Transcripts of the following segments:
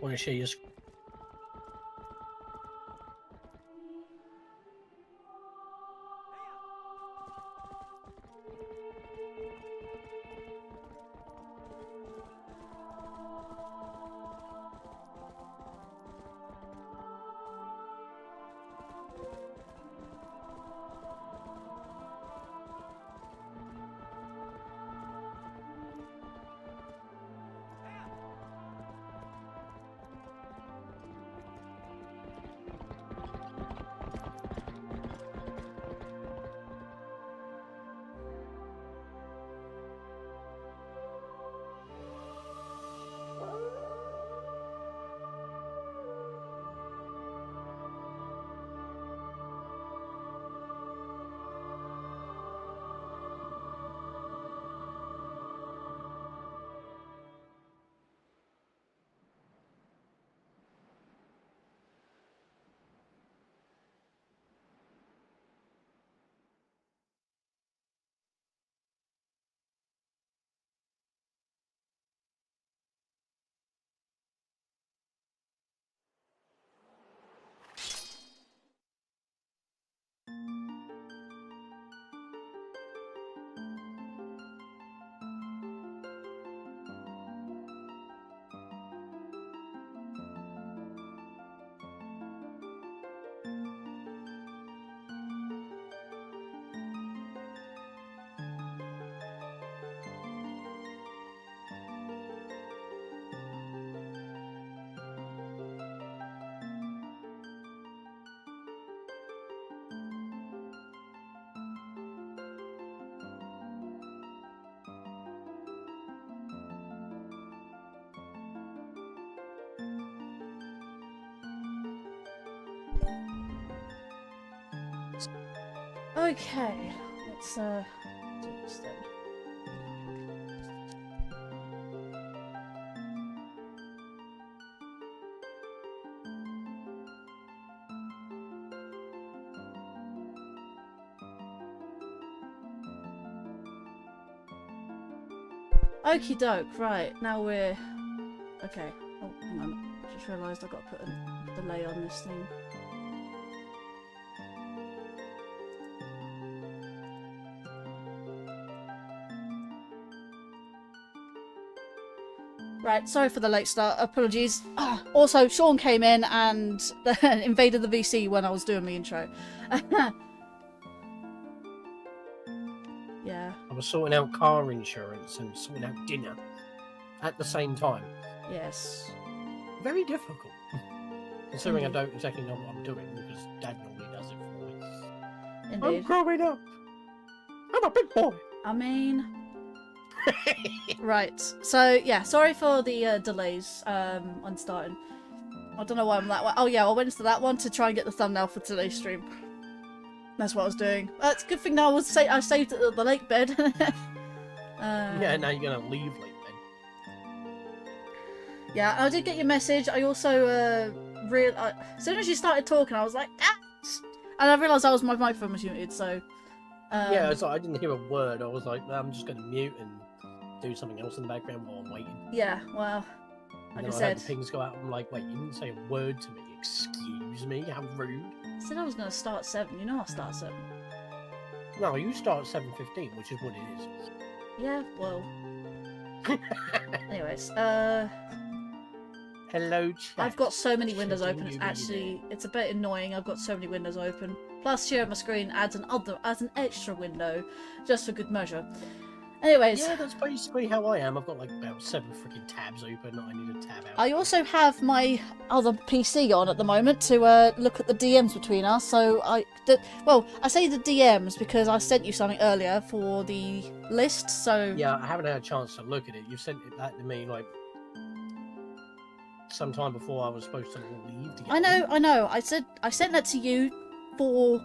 want to share your screen. Okay, let's do this then. Okie doke, right, now we're... Okay, oh, hang on, I just realised I've got to put a delay on this thing. Right, sorry for the late start, apologies. Also, Sean came in and invaded the VC when I was doing the intro. Yeah. I was sorting out car insurance and sorting out dinner at the same time. Yes. Very difficult. Considering Indeed. I don't exactly know what I'm doing because Dad normally does it for me. Indeed. I'm growing up. I'm a big boy. I mean... Right, so yeah, sorry for the delays on starting. I don't know why I'm that way. Oh yeah, I went into that one to try and get the thumbnail for today's stream. That's what I was doing. It's a good thing now I saved it at the lake bed. Yeah, now you're gonna leave late then. Yeah, I did get your message. I also as soon as you started talking, I was like, ah! And I realised my microphone was muted. So yeah, it's like I didn't hear a word. I was like, well, I'm just gonna mute and do something else in the background while I'm waiting. Yeah, well, like I said, the pings go out. I'm like, wait, you didn't say a word to me. Excuse me, how rude. I said I was going to start at 7. You know I'll start at 7. No, you start at 7:15, which is what it is. Yeah, well. Anyways, Hello, chat. I've got so many windows open. It's a bit annoying. I've got so many windows open. Plus, sharing my screen adds an extra window, just for good measure. Anyways, yeah, that's basically how I am. I've got like about 7 freaking tabs open that I need a tab out. I also have my other PC on at the moment to look at the DMs between us. So I say the DMs because I sent you something earlier for the list. So yeah, I haven't had a chance to look at it. You sent it that to me like sometime before I was supposed to leave. To get I know. I sent that to you for.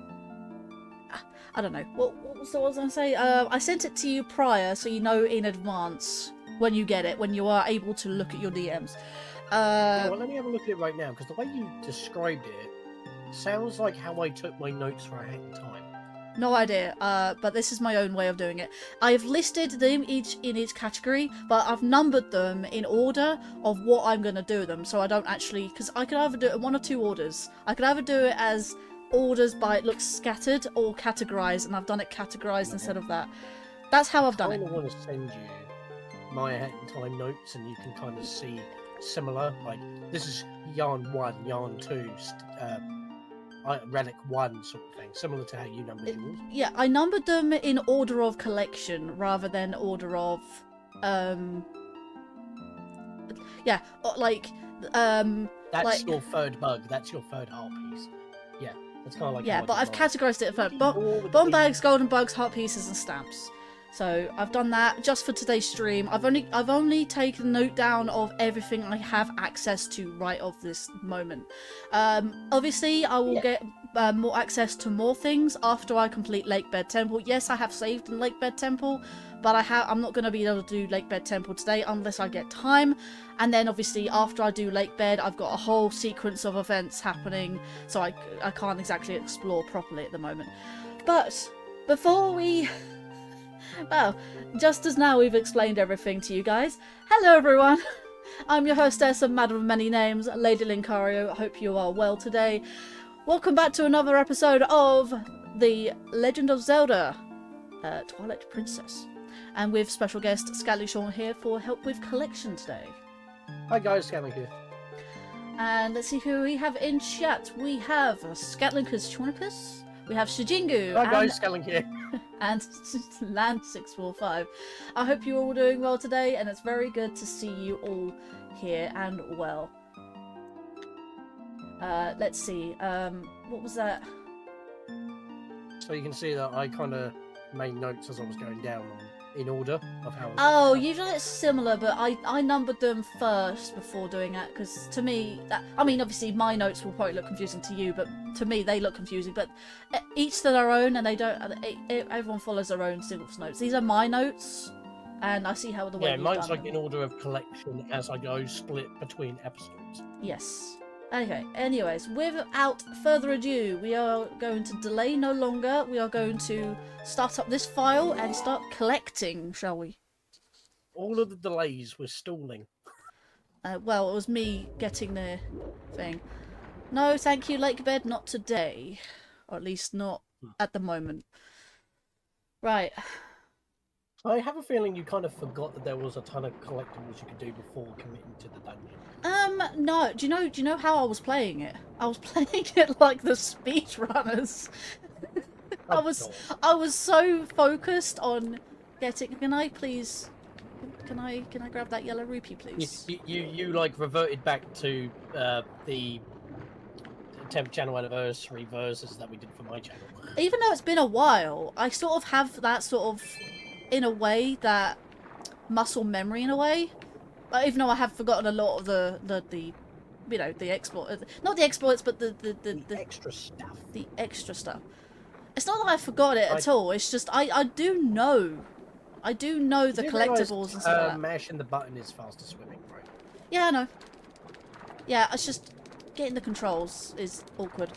I don't know. What was I going to say? I sent it to you prior, so you know in advance when you get it, when you are able to look at your DMs. Yeah, well, let me have a look at it right now, because the way you described it sounds like how I took my notes for a hack time. No idea, but this is my own way of doing it. I have listed them each in each category, but I've numbered them in order of what I'm going to do them, so I don't actually... Because I could either do it in one or two orders. I could either do it as orders by it looks scattered or categorized, and I've done it categorized instead of that. That's how I've done it. I want to send you my Hat in Time notes, and you can kind of see similar. Like, this is Yarn 1, Yarn 2, Relic 1 sort of thing, similar to how you numbered yours. Yeah, I numbered them in order of collection rather than order of, yeah, like, That's like, your third bug, that's your third heart piece. Yeah, that's kind of like... yeah, but I've categorized it for bomb bags, golden bugs, heart pieces, and stamps. So I've done that just for today's stream. I've only taken note down of everything I have access to right of this moment. Obviously, I will get more access to more things after I complete Lakebed Temple. Yes, I have saved in Lakebed Temple, but I'm not going to be able to do Lakebed Temple today unless I get time. And then obviously after I do Lakebed, I've got a whole sequence of events happening, so I can't exactly explore properly at the moment. But before we... Well, just as now we've explained everything to you guys. Hello everyone! I'm your hostess and Madam of Many Names, Lady Linkario. I hope you are well today. Welcome back to another episode of the Legend of Zelda, Twilight Princess. And with special guest Scally Sean here for help with collection today. Hi guys, Scally here. And let's see who we have in chat. We have Scatlinkus Chornicus. We have Shijingu. Hi guys, Scally here. And Land645. I hope you're all doing well today, and it's very good to see you all here and well. Let's see, what was that? So you can see that I kind of made notes as I was going down in order of how... Oh, you've done it similar, but I numbered them first before doing that, because to me, I mean, obviously my notes will probably look confusing to you, but to me they look confusing, but each to their own, and they don't, everyone follows their own singles notes. These are my notes, and I see how the way you've mine's done like them. in order of collection as I go, split between episodes. Yes. Okay, anyways, without further ado, we are going to delay no longer. We are going to start up this file and start collecting, shall we? All of the delays were stalling. Well, it was me getting the thing. No, thank you, Lakebed, not today. Or at least not at the moment. Right. I have a feeling you kind of forgot that there was a ton of collectibles you could do before committing to the dungeon. No. Do you know how I was playing it? I was playing it like the speedrunners. I was so focused on getting. Can I please? Can I grab that yellow rupee, please? You like reverted back to the 10th channel anniversary verses that we did for my channel. Even though it's been a while, I sort of have that sort of, in a way, that muscle memory in a way. Even though I have forgotten a lot of the you know, the exploit, not the exploits, but the extra stuff. The extra stuff. It's not that I forgot it at all. It's just I do know the collectibles and stuff like that. Mashing the button is faster swimming, right? Yeah, I know. Yeah, it's just getting the controls is awkward.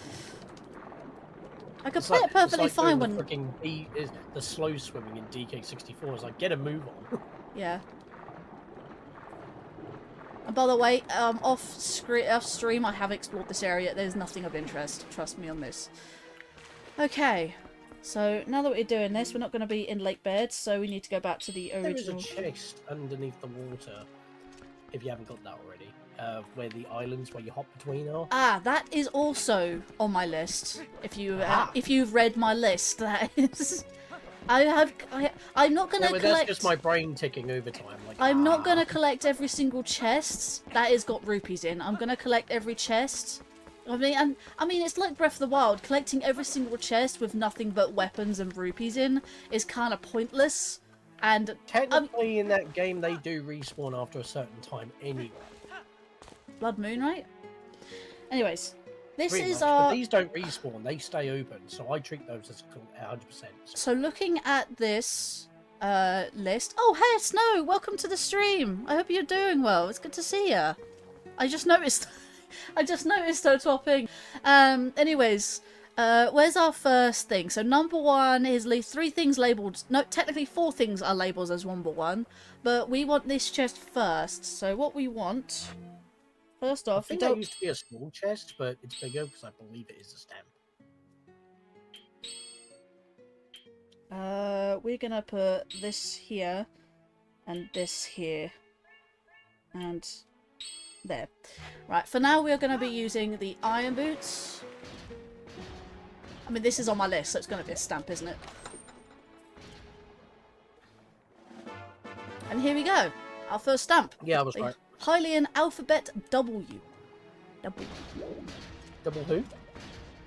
I could play it perfectly fine when the slow swimming in DK64 is like, get a move on. Yeah. And by the way, off stream I have explored this area. There's nothing of interest. Trust me on this. Okay. So now that we're doing this, we're not going to be in Lakebed, so we need to go back to the original. There is a chest underneath the water, if you haven't got that already, where the islands where you hop between are. Ah, that is also on my list. If you've read my list, that is. I'm not going to collect... That's just my brain ticking overtime. Like, I'm not going to collect every single chest that has got rupees in. I'm going to collect every chest. I mean, it's like Breath of the Wild. Collecting every single chest with nothing but weapons and rupees in is kind of pointless. And technically, in that game, they do respawn after a certain time anyway. Blood Moon, right? Anyways. This pretty is much, our... But these don't respawn, they stay open, so I treat those as 100%. So looking at this list... Oh, hey, Snow! Welcome to the stream! I hope you're doing well. It's good to see you. I just noticed... I just noticed her swapping. Anyways, Where's our first thing? So number one is leave 3 things labelled. No, technically 4 things are labelled as number 1, but we want this chest first. So what we want, first I off, think that used to be a small chest, but it's bigger because I believe it is a stamp. We're gonna put this here, and this here, and there. Right, for now we are gonna be using the iron boots. I mean, this is on my list, so it's gonna be a stamp, isn't it? And here we go, our first stamp. Yeah, I was right. Hylian alphabet W. W. Double who?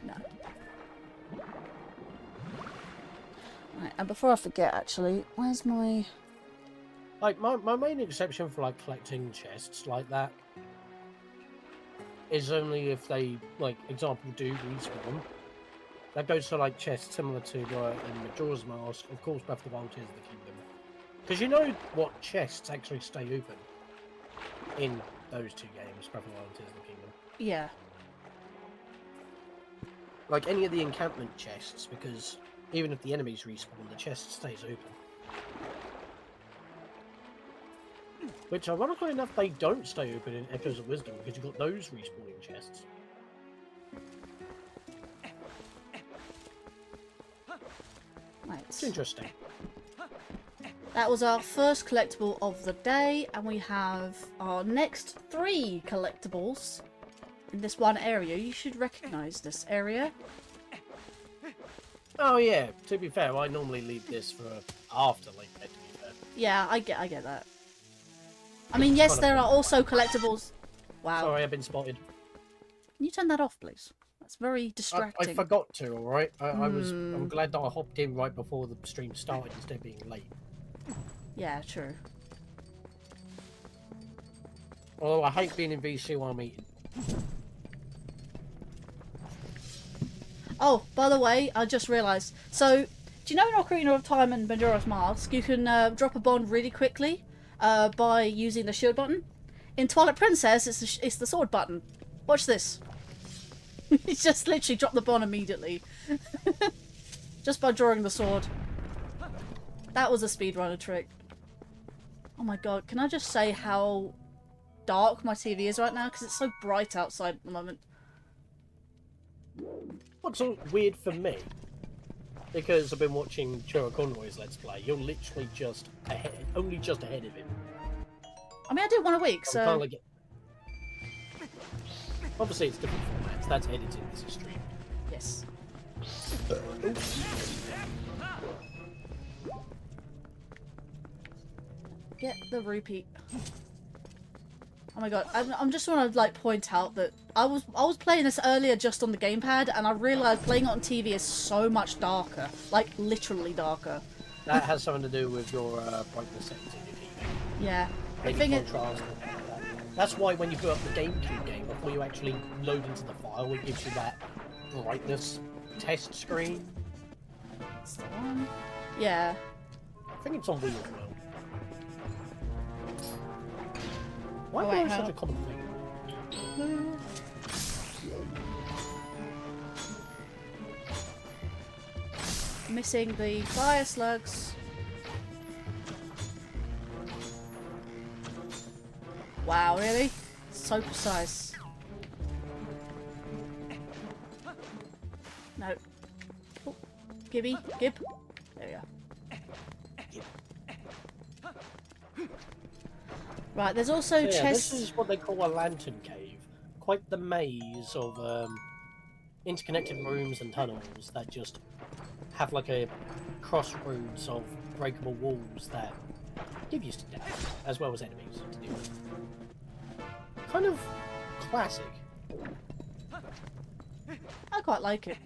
No. Right, and before I forget, actually, where's my... Like, my main exception for, like, collecting chests like that is only if they, like, example, do respawn. That goes to, like, chests similar to, in Majora's Mask, of course, Breath of the Wild, Tears of the Kingdom. Because you know what chests actually stay open in those 2 games, Breath of the Wild and Tears of the Kingdom. Yeah. Like, any of the encampment chests, because even if the enemies respawn, the chest stays open. Which, ironically enough, they don't stay open in Echoes of Wisdom, because you've got those respawning chests. Right. It's interesting. That was our first collectible of the day, and we have our next 3 collectibles in this one area. You should recognise this area. Oh yeah, to be fair, I normally leave this for after Late Bed, to be fair. Yeah, I get that. I mean, yes, there are also collectibles. Wow. Sorry, I've been spotted. Can you turn that off, please? That's very distracting. I forgot to, alright? I'm glad that I hopped in right before the stream started instead of being late. Yeah, true. Although I hate being in VC while I'm eating. Oh, by the way, I just realised. So, do you know in Ocarina of Time and Majora's Mask, you can drop a bomb really quickly by using the shield button? In Twilight Princess, it's the sword button. Watch this. He's just literally dropped the bomb immediately. Just by drawing the sword. That was a speedrunner trick. Oh my god, can I just say how dark my TV is right now? Because it's so bright outside at the moment. What's so weird for me, because I've been watching Chura Conroy's Let's Play, you're literally just ahead, only just ahead of him. I mean, I do one a week, so... Like obviously it's different formats, that's editing, this is stream. Yes. Get the repeat. Oh my god, I'm just want to like point out that I was playing this earlier just on the gamepad, and I realised playing it on TV is so much darker, like literally darker. That has something to do with your brightness settings in your TV. Yeah, I Maybe think contrast and like that. That's why when you put up the GameCube game, before you actually load into the file, it gives you that brightness test screen. That's the one. Yeah. I think it's on Wii as well. Why Oh, is wait, that how? such a common thing? Missing the fire slugs. Wow, really? So precise. No. Oh, Gibby, Gib. There we go. Right, there's also So yeah, chests. this is what they call a lantern cave. Quite the maze of interconnected rooms and tunnels that just have like a crossroads of breakable walls that give you stuff, as well as enemies to deal with. Kind of classic. I quite like it.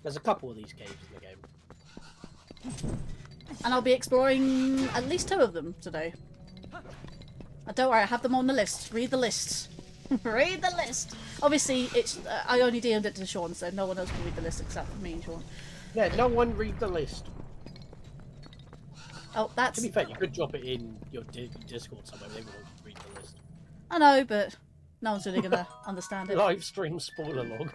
There's a couple of these caves in the game. And I'll be exploring at least 2 of them today. Don't worry, I have them on the list. Read the list. Read the list! Obviously, it's I only DM'd it to Sean, so no one else can read the list except for me and Sean. Yeah, no one read the list. Oh, that's... To be fair, you could drop it in your Discord somewhere, everyone can read the list. I know, but no one's really gonna understand it. Live stream spoiler log.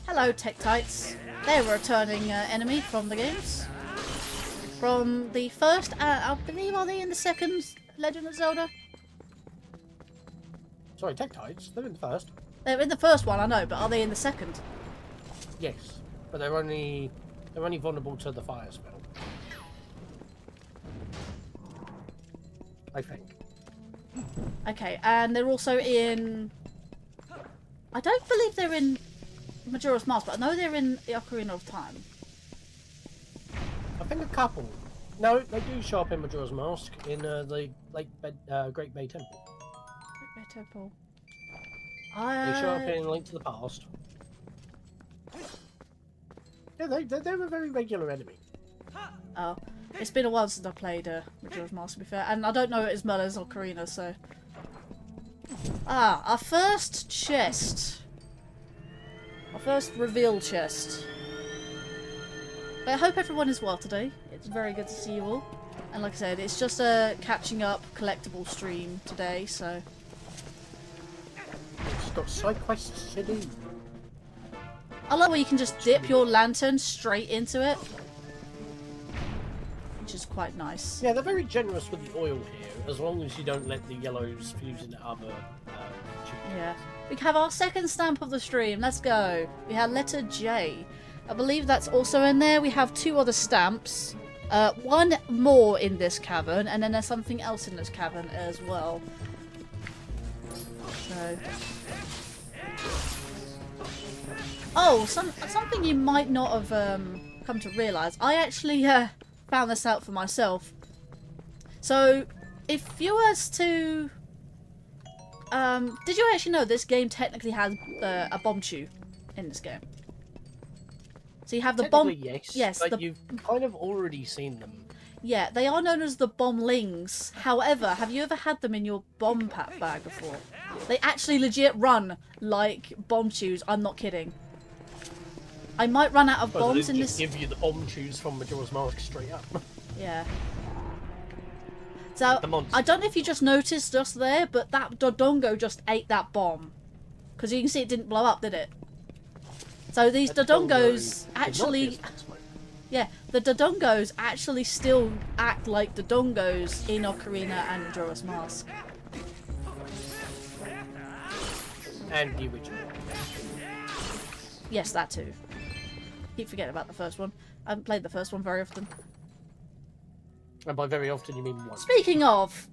Hello, Tektites. They're a returning enemy from the games. From the first, I believe, are they in the second Legend of Zelda? Sorry, Tektites. They're in the first. They're in the first one, I know, but are they in the second? Yes, but they're only vulnerable to the fire spell. I think. Okay, and they're also in... I don't believe they're in Majora's Mask, but I know they're in the Ocarina of Time. I think a couple. No, they do show up in Majora's Mask in the Great Bay Temple. Great Bay Temple. They show up in Link to the Past. Yeah, they're a very regular enemy. Oh, it's been a while since I played Majora's Mask, to be fair, and I don't know it as well as Ocarina, so... Ah, our first chest. Our first reveal chest. But I hope everyone is well today. It's very good to see you all. And like I said, it's just a catching up collectible stream today, so... It's got side quests to do. I love where you can just dip your lantern straight into it. Which is quite nice. Yeah, they're very generous with the oil here, as long as you don't let the yellows fuse into other tubes. Yeah. We have our second stamp of the stream. Let's go. We have letter J. I believe that's also in there. We have 2 other stamps. One more in this cavern, and then there's something else in this cavern as well. So... Oh, something you might not have come to realise. I actually found this out for myself. So, if you was to... did you actually know this game technically has a bomb chew in this game? So you have the bomb... Yes, but you've kind of already seen them. Yeah, they are known as the bomblings. However, have you ever had them in your bomb pack bag before? They actually legit run like bomb chews. I'm not kidding. I might run out of bombs in this... give you the bomb chews from Majora's Mask straight up. Yeah. So, I don't know if you just noticed just there, but that Dodongo just ate that bomb. Because you can see it didn't blow up, did it? So these Dodongos actually... Yeah, the Dodongos actually still act like Dodongos in Ocarina and Majora's Mask. And the original. Yes, that too. Keep forgetting about the first one. I haven't played the first one very often. And by very often you mean once. Speaking of...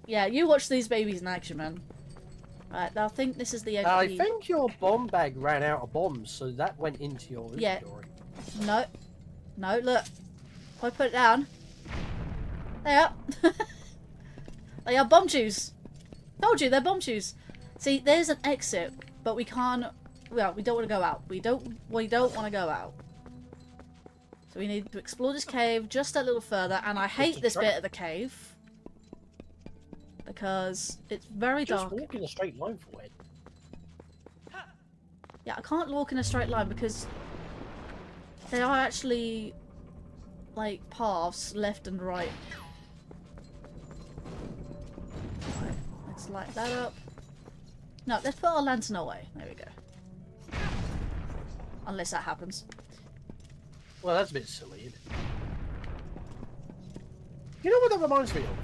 Yeah, you watch these babies in action, man. Right, I think this is the end. I think your bomb bag ran out of bombs, so that went into your inventory. Yeah. No. No, look. If I put it down... They are. They are bomb chews. Told you, they're bomb chews. See, there's an exit, but we can't... Well, we don't want to go out. We don't want to go out. So we need to explore this cave just a little further, and I hate this bit of the cave. Because it's very dark. Just walk in a straight line for it. Yeah, I can't walk in a straight line because there are actually, like, paths left and right. Right, let's light that up. No, let's put our lantern away. There we go. Unless that happens. Well, that's a bit silly, isn't it? You know what that reminds me of?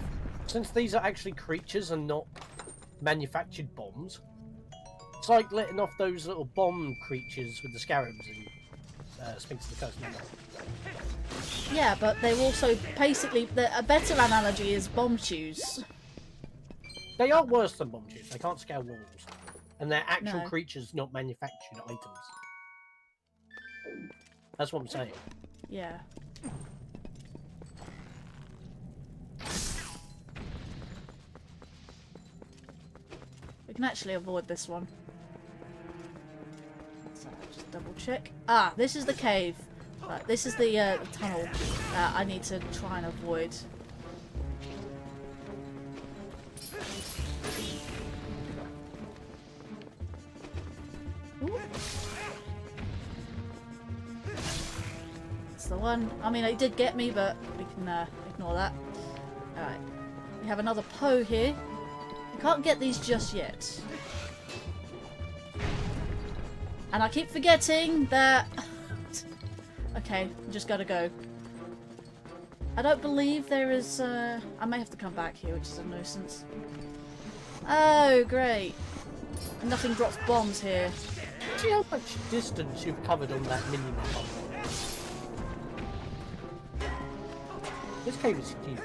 Since these are actually creatures and not manufactured bombs, it's like letting off those little bomb creatures with the scarabs in Sphinx of the Coast. Yeah, but they're also basically... A better analogy is bomb chews. They are worse than bomb chews. They can't scale walls. And they're actual No. creatures, not manufactured items. That's what I'm saying. Yeah. We can actually avoid this one. So just double check. Ah, this is the cave. Right, this is the tunnel I need to try and avoid. Ooh. That's the one. I mean, it did get me, but we can ignore that. Alright. We have another Poe here. We can't get these just yet. And I keep forgetting that... Okay, just gotta go. I don't believe there is... I may have to come back here, which is a nuisance. Oh, great. And nothing drops bombs here. See how much distance you've covered on that mini-map. This cave is huge.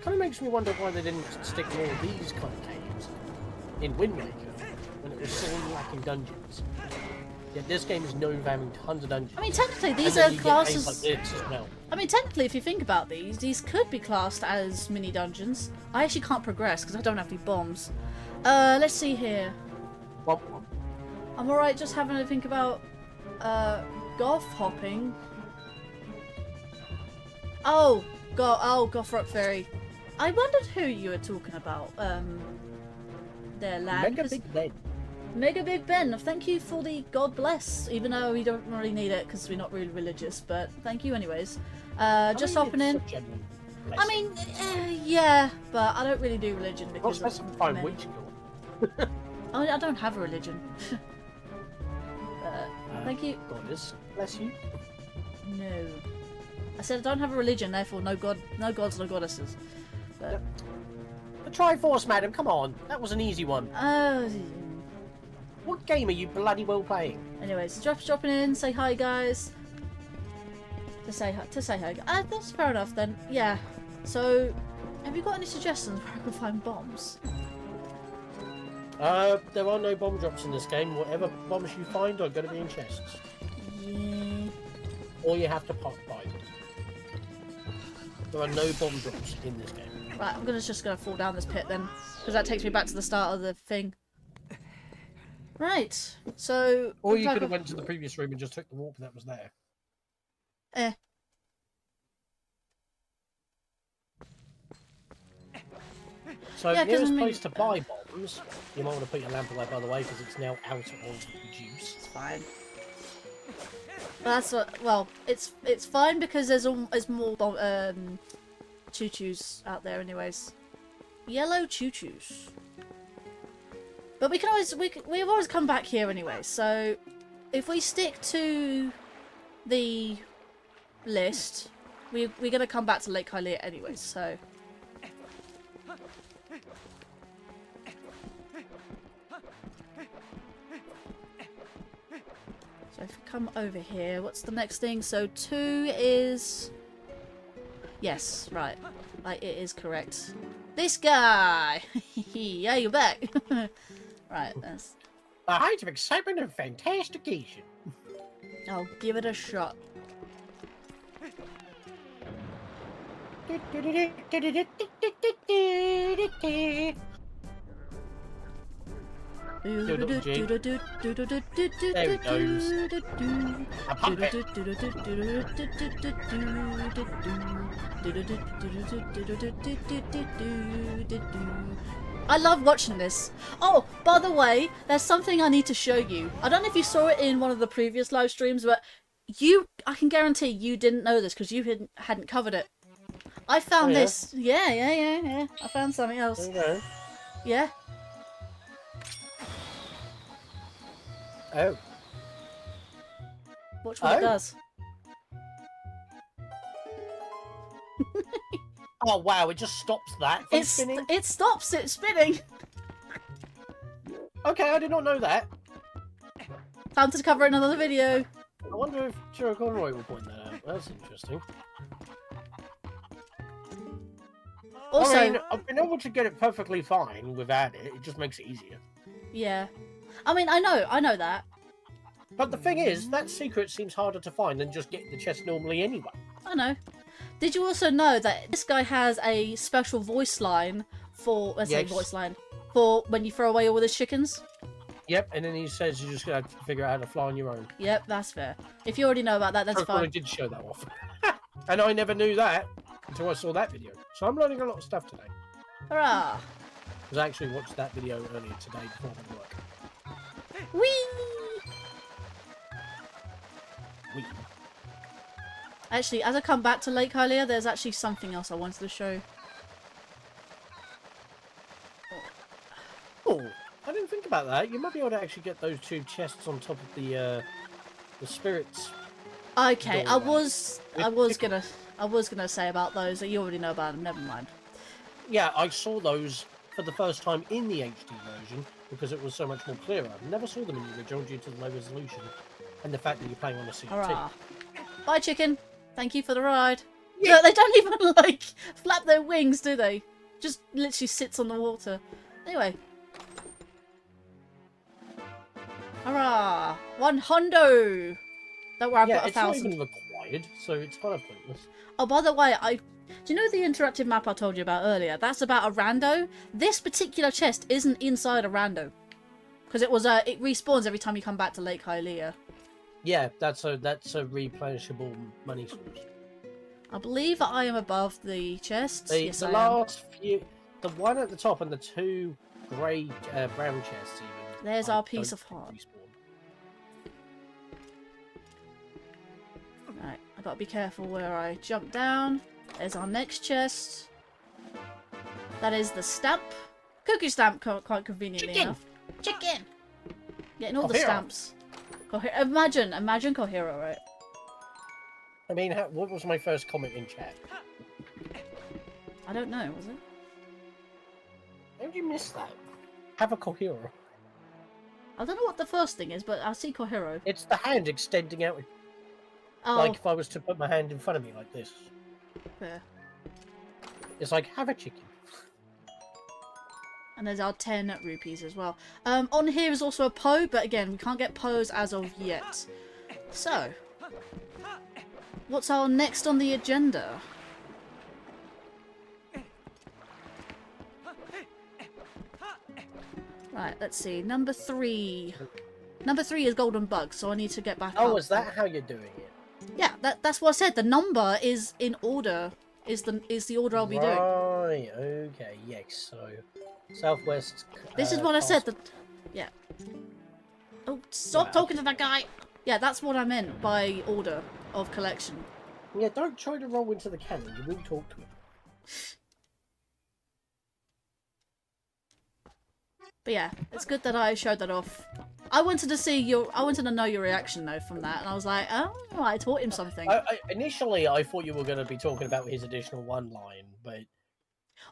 Kind of makes me wonder why they didn't stick more of these kind of caves in Wind Waker when it was sorely lacking dungeons. Yet this game is known for having tons of dungeons. I mean, technically, these And then are you get classes. caves like this as well. I mean, technically, if you think about these could be classed as mini dungeons. I actually can't progress because I don't have any bombs. Let's see here. Well, I'm alright just having to think about golf hopping. Oh, Golf Rock Ferry. I wondered who you were talking about. There, lad. Mega Big Ben. Mega Big Ben. Thank you for the God bless, even though we don't really need it because we're not really religious. But thank you anyways. Just hopping in. I mean, yeah, but I don't really do religion because Not specifying which God. I don't have a religion. Thank you. Goddess, bless you. No. I said I don't have a religion, therefore no god, no gods, no goddesses. But... Yep. The Triforce, madam, come on. That was an easy one. What game are you bloody well playing? Anyways, dropping in, say hi guys. To say hi. That's fair enough then. Yeah. So, have you got any suggestions where I can find bombs? There are no bomb drops in this game. Whatever bombs you find are going to be in chests. Yeah. Or you have to pop by them. There are no bomb drops in this game. Right, I'm just gonna fall down this pit then, because that takes me back to the start of the thing. Right, so... Or you could have went to the previous room and just took the warp that was there. So Yeah, the nearest I mean... place to buy bombs, you might want to put your lamp away by the way, because it's now out of juice. It's fine. That's what... Well, it's fine because there's more choo-choos out there anyways. Yellow choo-choos. But we can always... We've always come back here anyway, so... If we stick to the list, we're going to come back to Lake Hylia anyways, so... So if we come over here, what's the next thing? So 2 is... Yes, right. Like, it is correct. This guy! Yeah, you're back! Right, that's... The height of excitement and fantastication. I'll give it a shot. There it goes. A puppet. I love watching this. Oh, by the way, there's something I need to show you. I don't know if you saw it in one of the previous live streams, but I can guarantee you didn't know this because you hadn't covered it. I found this. Yeah. I found something else. Okay. Yeah. Oh. Watch what it does. Oh wow, it just stops that from spinning? It stops it spinning. Okay, I did not know that. Time to cover another video. I wonder if Chiro Conroy will point that out. That's interesting. Also, I mean, I've been able to get it perfectly fine without it. It just makes it easier. yeah. I mean, I know that. But the thing is, that secret seems harder to find than just getting the chest normally anyway. I know. Did you also know that this guy has a special voice line for... Let's say voice line. For when you throw away all his chickens? Yep, and then he says you're just going to have to figure out how to fly on your own. Yep, that's fair. If you already know about that, that's fine. I did show that off. And I never knew that until I saw that video. So I'm learning a lot of stuff today. Hurrah! Because I actually watched that video earlier today before I work. Whee! Whee! Actually, as I come back to Lake Hylia, there's actually something else I wanted to show. Oh, I didn't think about that. You might be able to actually get those 2 chests on top of the spirits. Okay, I doorway. was gonna say about those that you already know about them. Never mind. Yeah, I saw those for the first time in the HD version because it was so much more clearer. I never saw them in the original due to the low resolution and the fact that you're playing on a CRT. Hurrah! Bye, chicken. Thank you for the ride. Yeah. Look, they don't even like flap their wings, do they? Just literally sits on the water. Anyway. Hurrah! 100! Don't worry, I've got 1,000. It's not even required, so it's kind of pointless. Oh, by the way, do you know the interactive map I told you about earlier? That's about a rando. This particular chest isn't inside a rando. Because it respawns every time you come back to Lake Hylia. Yeah, that's a replenishable money source. I believe I am above the chests. Yes, The I am. last few, the one at the top and the 2 grey brown chests even. There's our piece of heart. Right, I gotta be careful where I jump down. There's our next chest. That is the stamp. Cookie stamp, quite conveniently enough. Chicken! Getting all the stamps. Imagine Kohiro, right? I mean, what was my first comment in chat? I don't know, was it? How did you miss that? Have a Kohiro. I don't know what the first thing is, but I see Kohiro. It's the hand extending out. Oh, Like if I was to put my hand in front of me like this. fair. It's like, have a chicken. And there's our 10 rupees as well. On here is also a Poe, but again, we can't get Poes as of yet. So, what's our next on the agenda? Right, let's see. Number 3. Number 3 is Golden Bug, so I need to get back up. Oh, is that how you're doing it? Yeah, that's what I said. The number is in order. Is the order I'll be doing. Right, okay, yes, so... Southwest... This is what I said. Yeah. Oh, stop talking to that guy! Yeah, that's what I meant by order of collection. Yeah, don't try to roll into the cannon. You will talk to him. But yeah, it's good that I showed that off. I wanted to know your reaction though from that, and I was like, oh, I taught him something. Initially, I thought you were going to be talking about his additional 1 line, but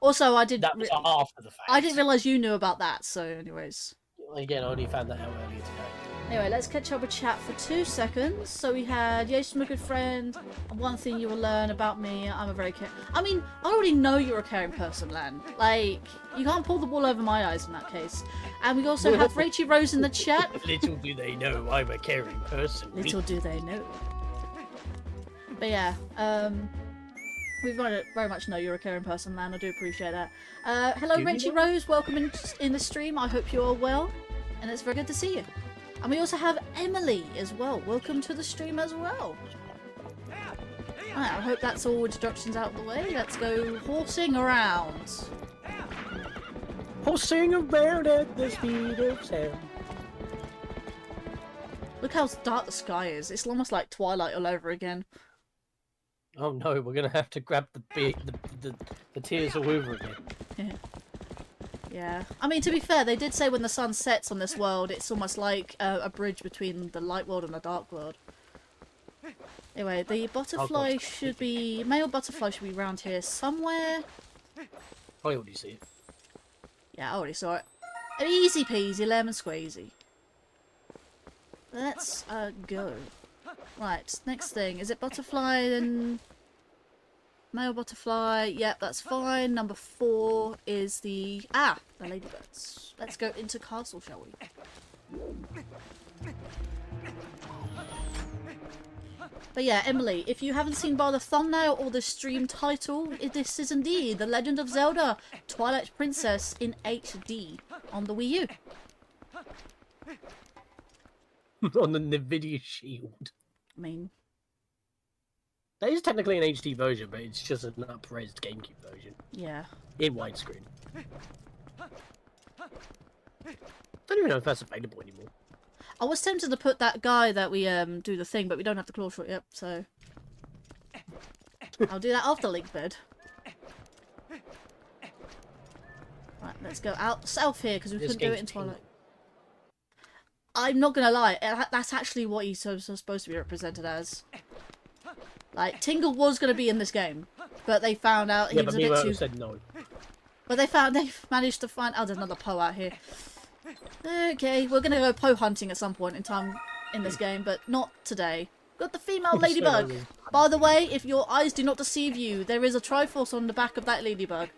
also, I did. that was after the fact. I didn't realise you knew about that. So, anyways. Again, I only found that out earlier today. Anyway, let's catch up with chat for 2 seconds. So we had, yes, I'm a good friend. And one thing you will learn about me, I'm a very I mean, I already know you're a caring person, Lan. Like, you can't pull the wool over my eyes in that case. And we also have Rachie Rose in the chat. Little do they know I'm a caring person. Little do they know. But yeah, we very much know you're a caring person, Lan. I do appreciate that. Hello, Rachie Rose. Welcome in the stream. I hope you're all well. And it's very good to see you. And we also have Emily as well. Welcome to the stream as well. Right, I hope that's all introductions out of the way. Let's go horsing around. Horsing around at the speed of sound. Look how dark the sky is. It's almost like Twilight all over again. Oh no, we're gonna have to grab the tears all over again. Yeah. Yeah. I mean, to be fair, they did say when the sun sets on this world, it's almost like a bridge between the light world and the dark world. Anyway, the butterfly should be... Male butterfly should be around here somewhere. I already see it. Yeah, I already saw it. Easy peasy, lemon squeezy. Let's go. Right, next thing. Is it butterfly then... Male butterfly, yep, that's fine. Number 4 is the ladybirds. Let's go into castle, shall we? But yeah, Emily, if you haven't seen by the thumbnail or the stream title, this is indeed The Legend of Zelda Twilight Princess in HD on the Wii U. On the NVIDIA Shield. I mean... That is technically an HD version, but it's just an up-resed GameCube version. Yeah. In widescreen. Don't even know if that's available anymore. I was tempted to put that guy that we do the thing, but we don't have the claw shot yet, so... I'll do that after Link Bed. Right, let's go out south here because we couldn't do it in Twilight. I'm not gonna lie, that's actually what he's supposed to be represented as. Like, Tingle was gonna be in this game, but they found out he was a bit too. Said no. But they managed to find. Oh, there's another Poe out here. Okay, we're gonna go Poe hunting at some point in time in this game, but not today. Got the female ladybug. By the way, if your eyes do not deceive you, there is a Triforce on the back of that ladybug.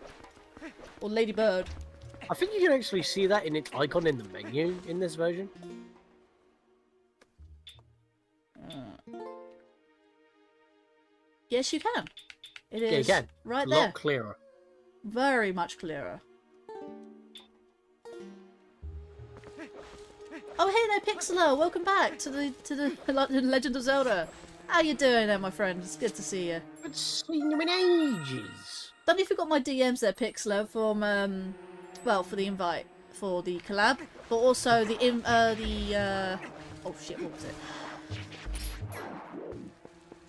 Or ladybird. I think you can actually see that in its icon in the menu in this version. Yes, you can. It is yeah, you can. right a there. lot clearer. Very much clearer. Oh, hey there, Pixeler! Welcome back to the Legend of Zelda. How you doing there, my friend? It's good to see you. I've seen you in ages. Don't know if you got my DMs there, Pixeler, from well, for the invite for the collab, but also the oh shit, what was it?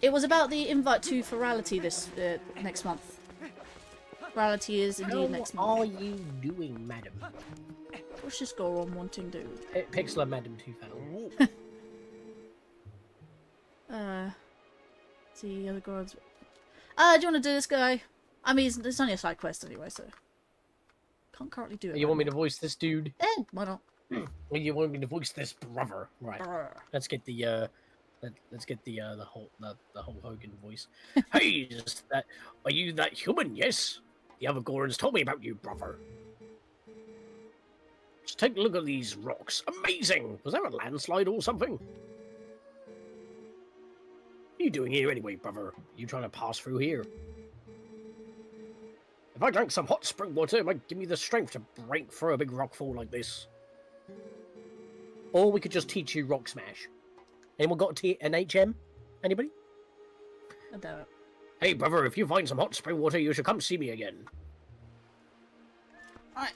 It was about the invite to Virality this next month. Virality is indeed next month. What are you doing, madam? What's this girl on wanting to do? Pixeler Madam 2000. See other gods. Do you want to do this guy? I mean, it's only a side quest anyway, so can't currently do it. You want me to voice this dude? Why not? Well, you want me to voice this brother, right? Let's get the the whole Hogan voice. Hey, are you that human? Yes. The other Gorons told me about you, brother. Just take a look at these rocks. Amazing! Was there a landslide or something? What are you doing here anyway, brother? You trying to pass through here? If I drank some hot spring water, it might give me the strength to break through a big rock fall like this. Or we could just teach you Rock Smash. Anyone got an HM? Anybody? I doubt it. Hey, brother, if you find some hot spring water, you should come see me again. Alright.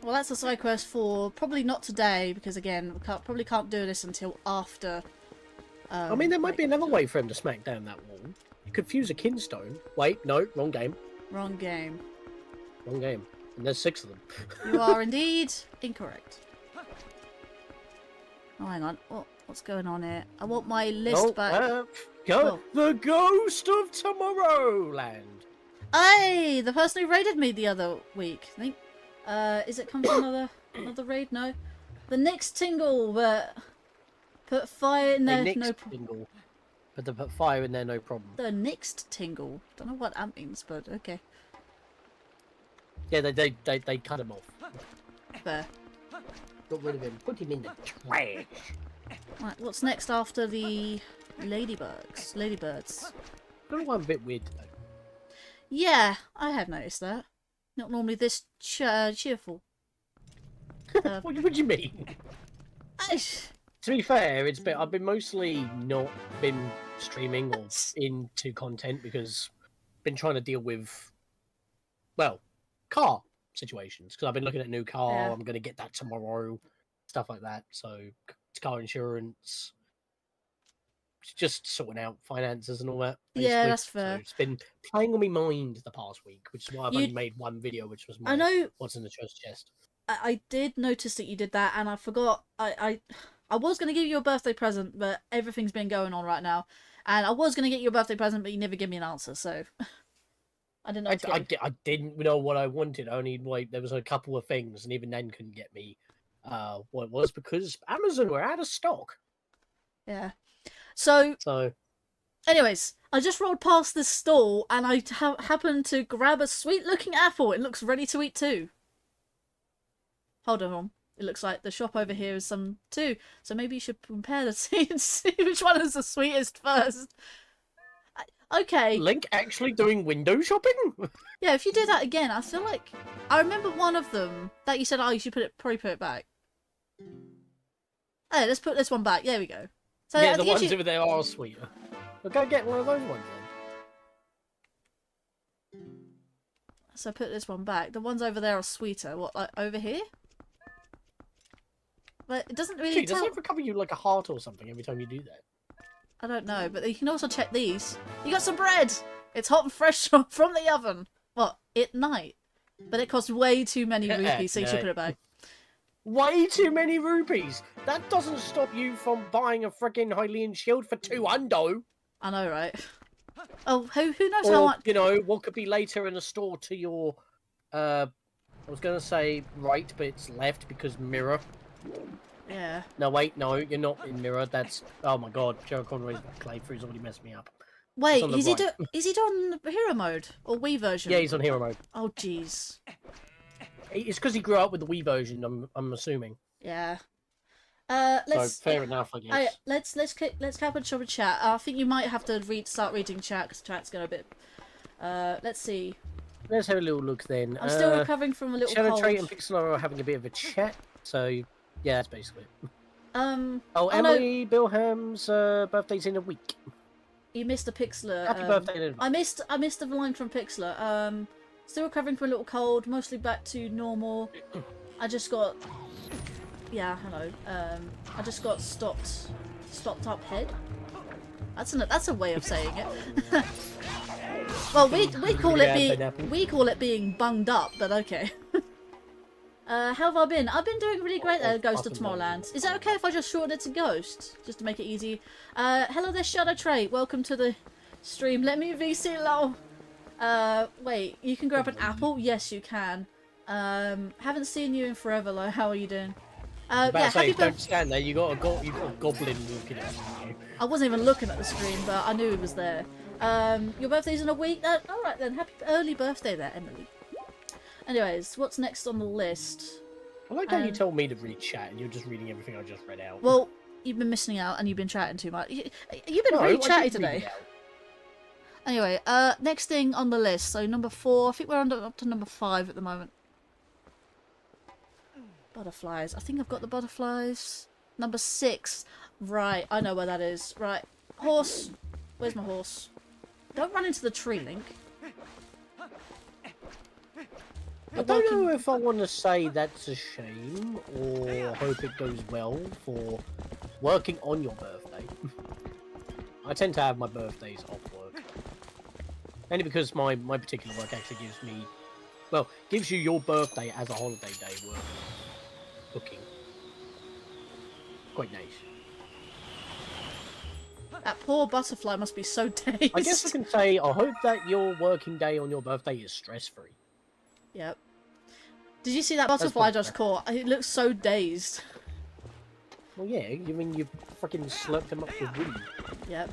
Well, that's a side quest for probably not today, because again, we probably can't do this until after. I mean, there might be another way for him to smack down that wall. You could fuse a kinstone. Wait, no, wrong game. Wrong game. Wrong game. And there's 6 of them. You are indeed incorrect. Oh, hang on. What's going on here? I want my list back. The ghost of Tomorrowland. Hey, the person who raided me the other week. I think. Is it come from another raid? No. The next tingle, but put fire in there. No problem. But they put fire in there, no problem. The next tingle. Don't know what that means, but okay. Yeah, they cut him off. Fair. Got rid of him. Put him in the trash. Right, what's next after the ladybirds? I don't know why I'm a bit weird today. Yeah, I have noticed that. Not normally this cheerful. What do you mean? To be fair, I've been mostly not been streaming or into content because I've been trying to deal with, well, car situations. Because I've been looking at a new car, yeah. I'm going to get that tomorrow, stuff like that. So, car insurance, just sorting out finances and all that. Basically. Yeah, that's fair. So it's been playing on my mind the past week, which is why I've only made one video, which was my What's in the Trust Chest. I did notice that you did that, and I forgot. I was going to give you a birthday present, but everything's been going on right now. And I was going to get you a birthday present, but you never gave me an answer, so I didn't know. I didn't know what I wanted. There was a couple of things, and even then couldn't get me what it was because Amazon were out of stock. Yeah. So anyways, I just rolled past this stall, and I happened to grab a sweet-looking apple. It looks ready to eat too. Hold on. It looks like the shop over here is some too. So maybe you should compare the two and see which one is the sweetest first. Okay. Link actually doing window shopping? Yeah, if you do that again, I feel like I remember one of them that you said, "Oh, you should probably put it back." Hey, let's put this one back. There we go. So yeah, the ones over there are sweeter. We'll go get one of those ones then. So put this one back. The ones over there are sweeter. What, like over here? But it doesn't really tell. Does it recover you like a heart or something every time you do that? I don't know, but you can also check these. You got some bread! It's hot and fresh from the oven. What? At night. But it costs way too many rupees, so you should put it back. Way too many rupees. That doesn't stop you from buying a freaking Hylian shield for 200. I know, right? Oh, who knows or, how much? You know, what could be later in a store to your, I was gonna say right, but it's left because mirror. Yeah. No, wait, no, you're not in mirror. That's, oh my god, Joe Conroy's playthrough's already messed me up. Wait, is he doing hero mode or Wii version? Yeah, he's on hero mode. Oh, jeez. It's because he grew up with the Wii version. I'm assuming. Yeah. So fair enough, I guess. Let's cap and shove a chat. I think you might have to start reading chat because chat's going a bit. Let's see. Let's have a little look then. I'm still recovering from a little Shadow cold. Trait and Pixel are having a bit of a chat. So yeah, that's basically it. Oh, Emily Bilham's birthday's in a week. You missed a Pixler. Happy birthday! I missed a line from Pixler. Still recovering from a little cold. Mostly back to normal. I just got. Yeah, hello. I just got stopped up head. That's a way of saying it. Well, we call it being bunged up, but okay. How have I been? I've been doing really great there, Ghost of Tomorrowland. Is that okay if I just shorten it to Ghost? Just to make it easy. Hello there, Shadow Trait. Welcome to the stream. Let me VC lol. Wait, you can grab an apple? Yes, you can. Haven't seen you in forever, though. How are you doing? Yeah, don't stand there. You got a goblin walking at you. I wasn't even looking at the screen, but I knew he was there. Your birthday's in a week? Alright then, happy early birthday there, Emily. Anyways, what's next on the list? I like how you told me to read chat and you're just reading everything I just read out. Well, you've been missing out and you've been chatting too much. You've been really chatty today. Anyway, next thing on the list. So number 4. I think we're up to number 5 at the moment. Butterflies. I think I've got the butterflies. Number 6. Right, I know where that is. Right. Horse. Where's my horse? Don't run into the tree, Link. I don't know if I want to say that's a shame or hope it goes well for working on your birthday. I tend to have my birthdays off work. Only because my particular work actually gives me, well, gives you your birthday as a holiday day work booking. Quite nice. That poor butterfly must be so dazed. I guess I can say I hope that your working day on your birthday is stress-free. Yep. Did you see that butterfly just caught? It looks so dazed. Well, yeah, you mean you fucking slurped him up with weed. Yep.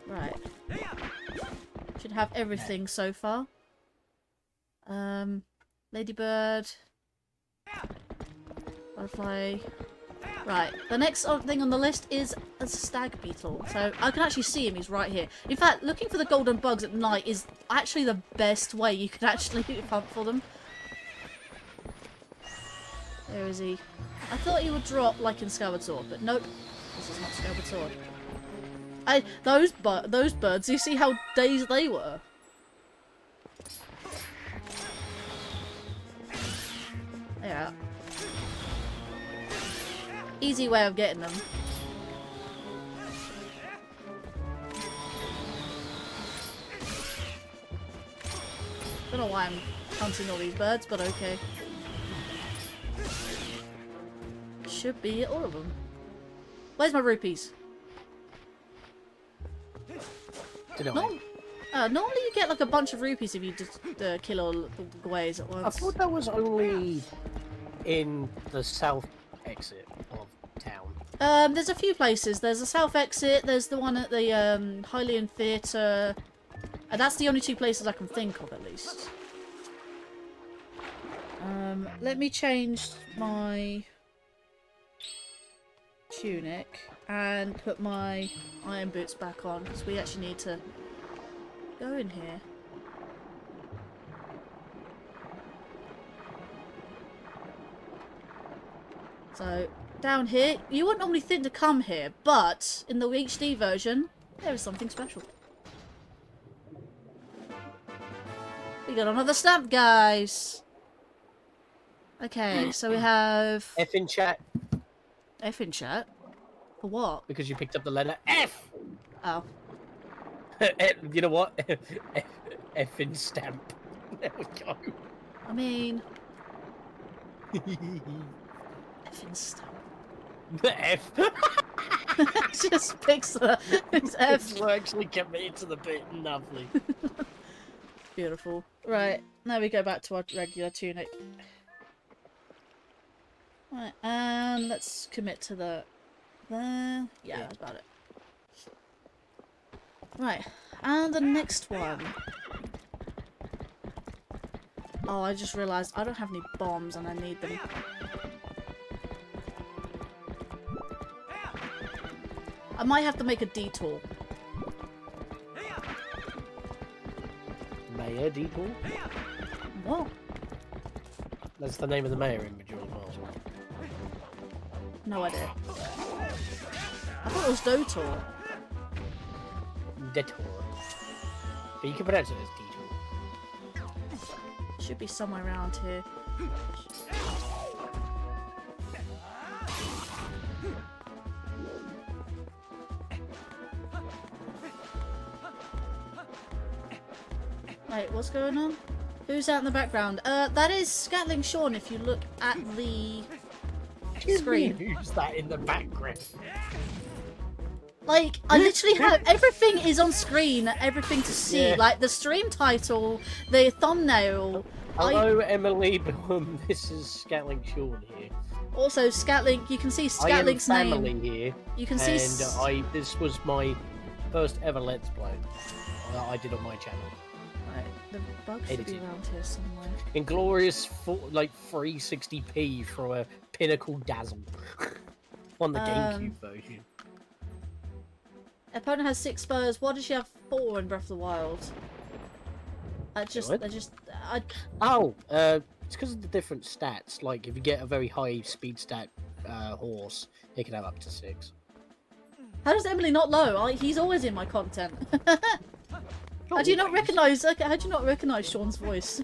Right. Should have everything so far. Ladybird. Butterfly. Right, the next thing on the list is a stag beetle. So I can actually see him, he's right here. In fact, looking for the golden bugs at night is actually the best way you can actually hunt for them. Where is he? I thought he would drop like in Skyward Sword, but nope. This is not Skyward Sword. Those birds, you see how dazed they were? Yeah. Easy way of getting them. Don't know why I'm hunting all these birds, but okay. Should be all of them. Where's my rupees? Normally you get like a bunch of rupees if you just kill all the guays at once. I thought that was only in the south exit of town. There's a few places. There's the south exit, there's the one at the Hylian Theatre. And that's the only 2 places I can think of, at least. Let me change my tunic and put my iron boots back on, because we actually need to go in here. So, down here, you wouldn't normally think to come here, but in the HD version, there is something special. We got another stamp, guys! Okay, so we have... F in chat. F in chat? For For what? Because you picked up the letter F! Oh. You know what? F in stamp. There we go. I mean... effing stamp. The F. Just picks the it's F. We're actually committed to the bit. Lovely. Beautiful. Right, now we go back to our regular tunic. Right, and let's commit to the... there. Yeah, that's about it. Right, and the next one. Oh, I just realised I don't have any bombs and I need them. I might have to make a detour. Mayor Detour? What? That's the name of the mayor in Majora as well. No idea. I thought it was Dotor. Detour. But you can pronounce it as Detour. Should be somewhere around here. Wait, what's going on? Who's out in the background? That is Scatling Sean if you look at the screen. Who's that in the background? Like, I literally have everything is on screen, everything to see. Yeah. Like the stream title, the thumbnail. Hello, Emily. This is Scatling Sean here. Also, Scatling, you can see Scatling's I am family name. here, You can see. and this was my first ever Let's Play that I did on my channel. Right, the bug should be around here somewhere. Inglorious, like 360p for a Pinnacle Dazzle on the GameCube version. Opponent has 6 spurs. Why does she have 4 in Breath of the Wild? Oh, it's because of the different stats. Like, if you get a very high speed stat horse, it can have up to 6. How does Emily not know? He's always in my content. How do you not recognise? How do you not recognise Sean's voice?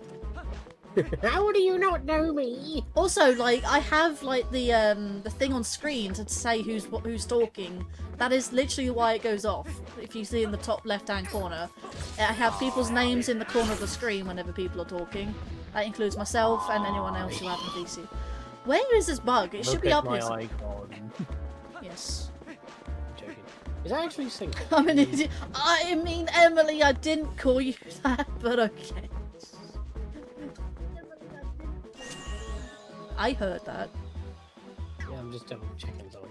How do you not know me? Also, like, I have like the thing on screen to say who's talking. That is literally why it goes off. If you see in the top left-hand corner, I have people's names in the corner of the screen whenever people are talking. That includes myself and anyone else who haven't VC. Where is this bug? It should be up here. Icon. Yes. Joking. Is that actually synced? I'm an idiot. I mean, Emily, I didn't call you that, but okay. I heard that. Yeah, I'm just double checking something.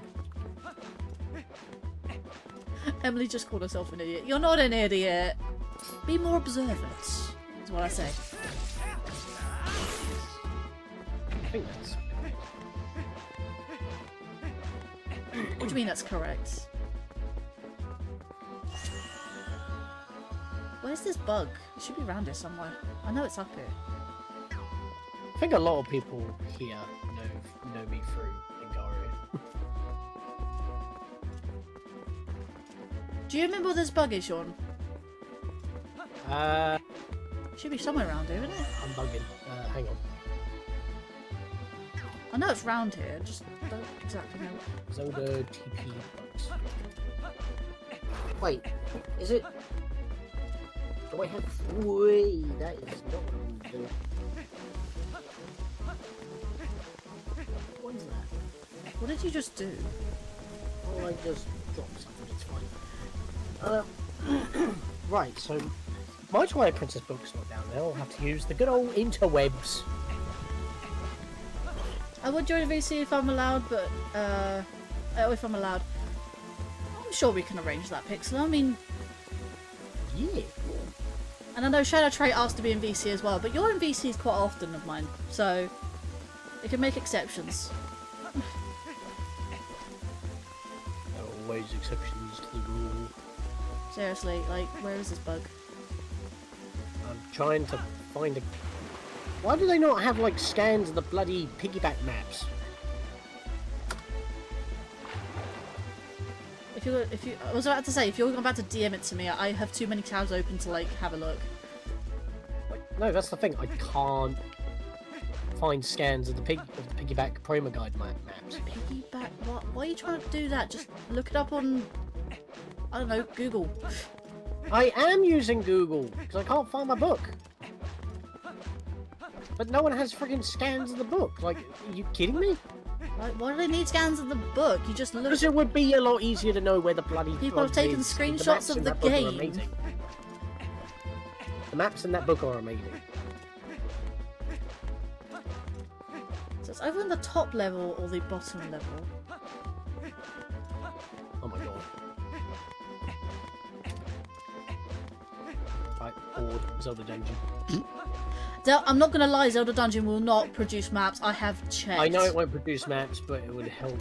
Emily just called herself an idiot. You're not an idiot. Be more observant, is what I say. I think that's... What do you mean that's correct? Where's this bug? It should be around here somewhere. I know it's up here. I think a lot of people here know me through Linkario. Do you remember where this bug is, Sean? Uh, It should be somewhere around here, isn't it? I'm bugging. Hang on. I know it's round here, I just don't exactly know. Zelda TP bugs. Wait, is it? Do I have 3? That is not what I'm doing. What is that? What did you just do? Oh, I just dropped something. It's fine. Right, so my Twilight Princess book's not down there. I'll have to use the good old interwebs. I would join a VC if I'm allowed, but if I'm allowed. I'm sure we can arrange that, Pixel. I mean, Yeah. and I know Shadow Trait asked to be in VC as well, but you're in VCs quite often of mine, so you can make exceptions. There are always exceptions to the rule. Seriously, like, where is this bug? I'm trying to find a... Why do they not have, like, scans of the bloody piggyback maps? I was about to say, if you're about to DM it to me, I have too many tabs open to, like, have a look. Like, no, that's the thing. I can't find scans of the piggyback promo guide maps. Piggyback? What? Why are you trying to do that? Just look it up on, I don't know, Google. I am using Google because I can't find my book. But no one has friggin' scans of the book. Like, are you kidding me? Like, why do they need scans of the book? You just look. Because it would be a lot easier to know where the bloody People have taken is. screenshots of the game. The maps in that book are amazing. So it's over on the top level or the bottom level? Oh my god. Right, board, Zelda Dungeon. I'm not gonna lie, Zelda Dungeon will not produce maps. I have checked. I know it won't produce maps, but it would help.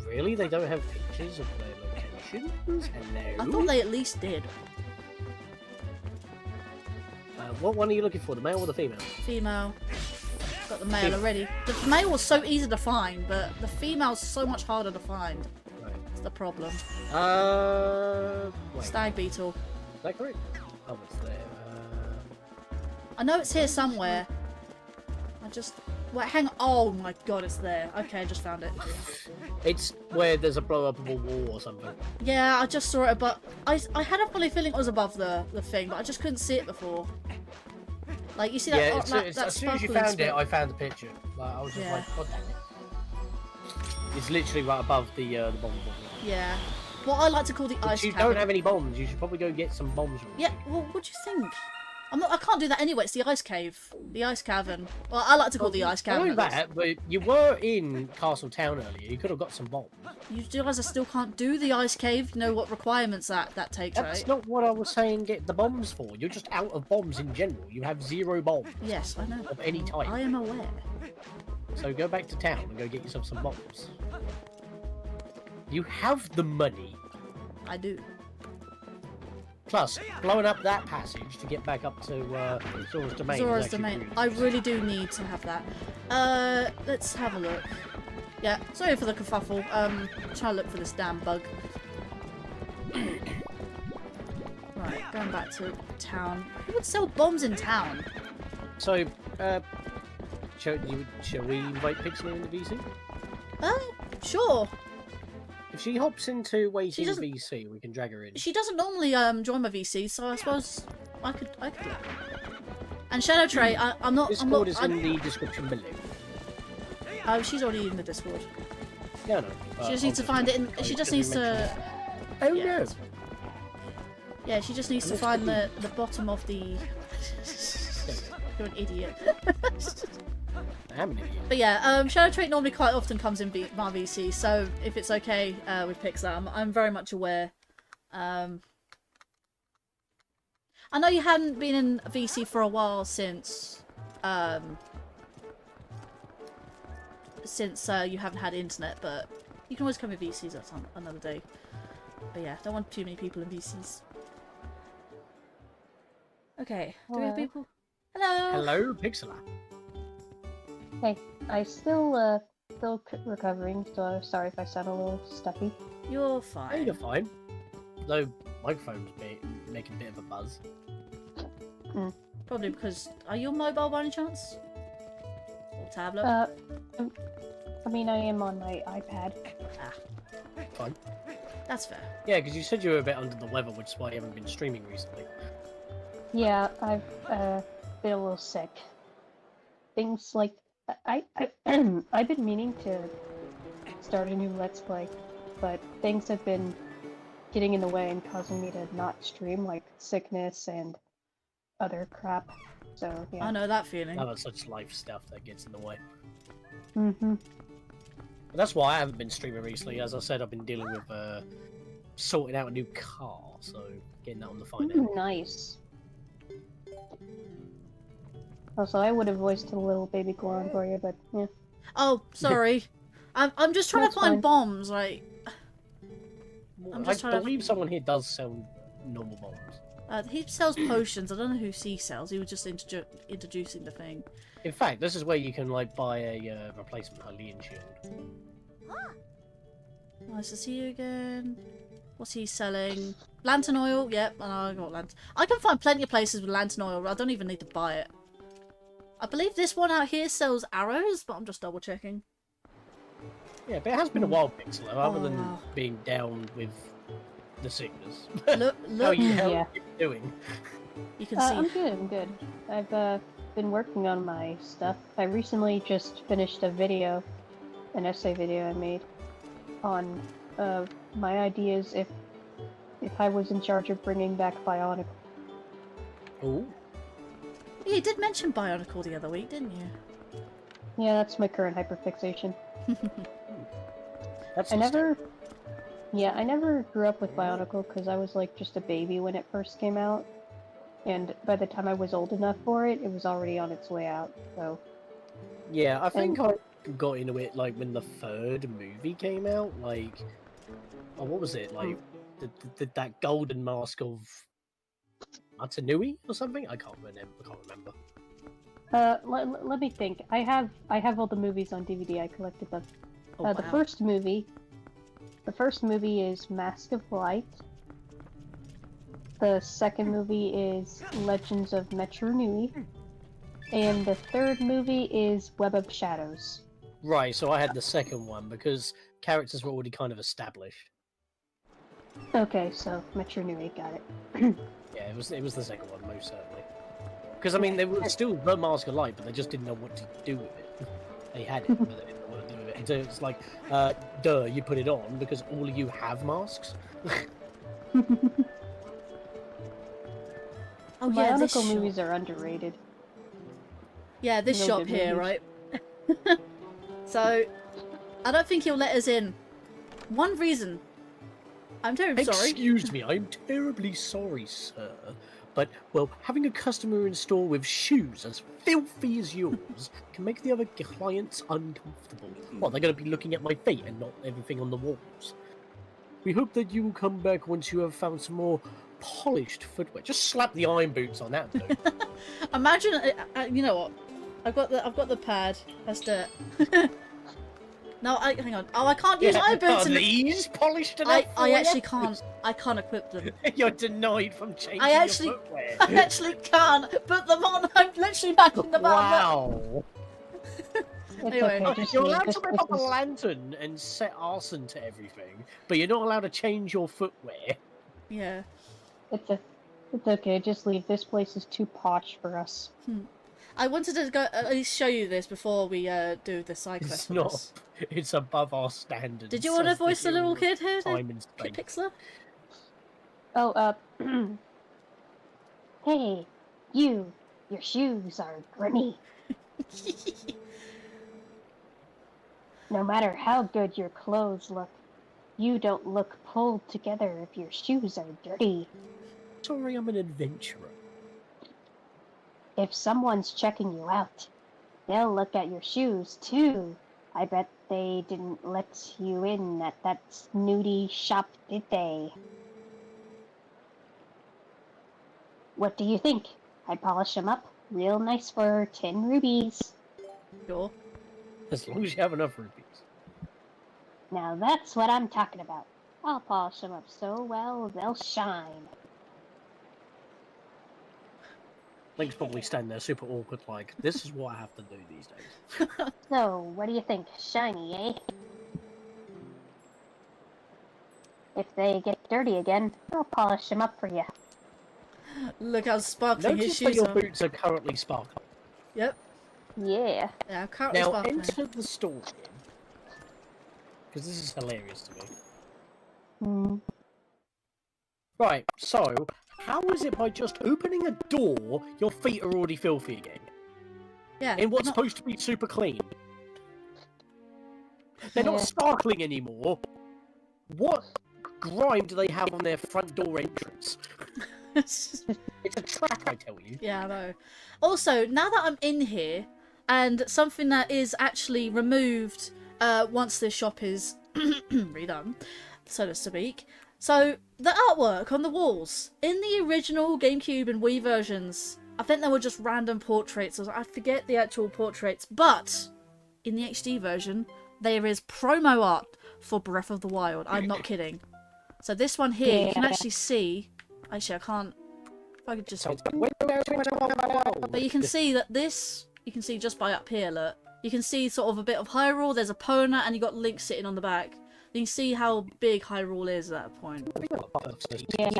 Really? They don't have pictures of their locations? Hello? I thought they at least did. What one are you looking for, the male or the female? Female. Got the male already. The male was so easy to find, but the female's so much harder to find. Right. That's the problem. Wait. Stag beetle. Is that correct? Oh, it's there. I know it's here somewhere. I just... Wait, hang on. Oh my god, it's there. Okay, I just found it. It's where there's a blow-upable wall or something. Yeah, I just saw it, but I had a funny feeling it was above the thing, but I just couldn't see it before. Like, you see that? Yeah, that as soon as you sparkling found it, spot? I found the picture. Like, I was just Yeah. like, what the heck? It's literally right above the bomb bubble. Yeah. What I like to call the But ice you cavern. don't have any bombs. You should probably go get some bombs. Yeah, well, what do you think? I can't do that anyway. It's the ice cave. The ice cavern. Well, I like to call the ice I cavern. know at least. that, but you were in Castle Town earlier. You could have got some bombs. You realise I still can't do the ice cave? You know what requirements that takes, That's right? not what I was saying get the bombs for. You're just out of bombs in general. You have 0 bombs Yes, I know. of any type. I am aware. So go back to town and go get yourself some bombs. You have the money. I do. Plus, blowing up that passage to get back up to Zora's Domain. Zora's is actually Domain. really I nice. really do need to have that. Let's have a look. Yeah, sorry for the kerfuffle. Trying to look for this damn bug. Right, going back to town. Who would sell bombs in town? So, shall we invite Pixel into VC? Sure. If she hops into waiting doesn't- VC, we can drag her in. She doesn't normally join my VC, so I suppose I could let her. And Shadow Tray, I'm not. Discord is in the description below. Oh, she's already in the Discord. No, no. She just needs to find it. She just needs to. Oh yeah. no! Yeah, she just needs to find the bottom of the. You're an idiot. I am an idiot. But yeah, Shadow Trait normally quite often comes in my VC, so if it's okay with Pixar, I'm very much aware. I know you hadn't been in VC for a while since you haven't had internet, but you can always come in VCs at another day. But yeah, don't want too many people in VCs. Okay, do we have people? Hello! Hello, Pixela. Hey, I still recovering, so sorry if I sound a little stuffy. You're Hey, fine. you're fine. Though, microphone's making a bit of a buzz. Probably because... Are you on mobile by any chance? Or tablet? I mean, I am on my iPad. Ah, Fine. that's fair. Yeah, because you said you were a bit under the weather, which is why you haven't been streaming recently. Yeah, I've been a little sick. Things like I've been meaning to start a new Let's Play, but things have been getting in the way and causing me to not stream, like sickness and other crap. So yeah. I know that feeling. Oh, that's such life stuff that gets in the way. Mm-hmm. But that's why I haven't been streaming recently. As I said, I've been dealing with sorting out a new car, so getting that on the finance. Nice. Also, I would have voiced a little baby Goron for you, but yeah. Oh, sorry. I'm just trying That's to find fine. bombs, right? I'm I just trying to- believe someone here does sell normal bombs. He sells potions. I don't know who he sells. He was just introducing the thing. In fact, this is where you can like buy a replacement Hylian shield. Nice to see you again. What's he selling? Lantern oil. Yep, and I got lantern. I can find plenty of places with lantern oil. I don't even need to buy it. I believe this one out here sells arrows, but I'm just double checking. Yeah, but it has been a while, Pixel, other Oh, than wow. being down with the sickness. Look, How are you, Yeah. doing? you can see. I'm good, I'm good. I've been working on my stuff. I recently just finished a video, an essay video I made on my ideas if I was in charge of bringing back Bionicle. Oh, Yeah, you did mention Bionicle the other week, didn't you? Yeah, that's my current hyperfixation. that's I never grew up with Bionicle because I was like just a baby when it first came out. And by the time I was old enough for it, it was already on its way out, so... Yeah, I think And- I got into it like when the third movie came out. Like, oh, what was it? Like that golden mask of Matanui or something? I can't remember. Let me think. I have all the movies on DVD. I collected them. Oh, The wow. first movie is Mask of Light. The second movie is Legends of Metro Nui. And the third movie is Web of Shadows. Right, so I had the second one because characters were already kind of established. Okay, so Metro Nui, got it. Yeah, it was the second one most certainly. Because I mean, they were still the Mask of Light, but they just didn't know what to do with it. They had it, but they didn't know what to do with it. And so it's like, duh, you put it on because all of you have masks. Oh yeah, this Bionicle shop. movies are underrated. Yeah, this No shop good here, movies. right? So, I don't think he'll let us in. One reason. I'm terribly sorry. Excuse me, I'm terribly sorry, sir. But, well, having a customer in store with shoes as filthy as yours can make the other clients uncomfortable. Well, they're going to be looking at my feet and not everything on the walls. We hope that you will come back once you have found some more polished footwear. Just slap the iron boots on that, though. Imagine, you know what? I've got the pad. Let's do it. No, hang on. Oh, I can't use iron boots. Are In the... these polished enough I for actually you? can't. I can't equip them. You're denied from changing I actually- your footwear. I actually can't put them on. I'm literally backing them up. Wow. It's Anyway. okay, just You're leave. allowed This- to whip this up a is- lantern and set arson to everything, but you're not allowed to change your footwear. Yeah. It's okay, just leave. This place is too posh for us. I wanted to go at least show you this before we do the side quest. It's for not. this. It's above our standards. Did you want to says voice the little hero kid here? of Time and Kid space. Pixler? Oh, hey, your shoes are grimy. No matter how good your clothes look, you don't look pulled together if your shoes are dirty. Sorry, I'm an adventurer. If someone's checking you out, they'll look at your shoes too. I bet they didn't let you in at that snooty shop, did they? What do you think? I polish them up real nice for 10 rubies. Sure. As long as you have enough rupees. Now that's what I'm talking about. I'll polish them up so well they'll shine. Link's probably standing there super awkward like, this is what I have to do these days. So, what do you think? Shiny, eh? If they get dirty again, I'll polish them up for you. Look how sparkling his Notice that shoes your are. boots are currently sparkling. Yep. Yeah. Yeah, currently Now sparkling. enter the store. Because this is hilarious to me. Hmm. Right, so, how is it by just opening a door, your feet are already filthy again? Yeah. In what's not- supposed to be super clean? They're Yeah. not sparkling anymore. What grime do they have on their front door entrance? It's a trap, I tell you. Yeah, I know. Also, now that I'm in here, and something that is actually removed once this shop is redone, so to speak. So, the artwork on the walls, in the original GameCube and Wii versions, I think they were just random portraits. I forget the actual portraits, but in the HD version, there is promo art for Breath of the Wild. I'm not kidding. So this one here, you can actually see... Actually, I can't... If I could just... But you can see that this you can see just by up here, look. You can see sort of a bit of Hyrule, there's Epona, and you got Link sitting on the back. You can see how big Hyrule is at that point. Yeah,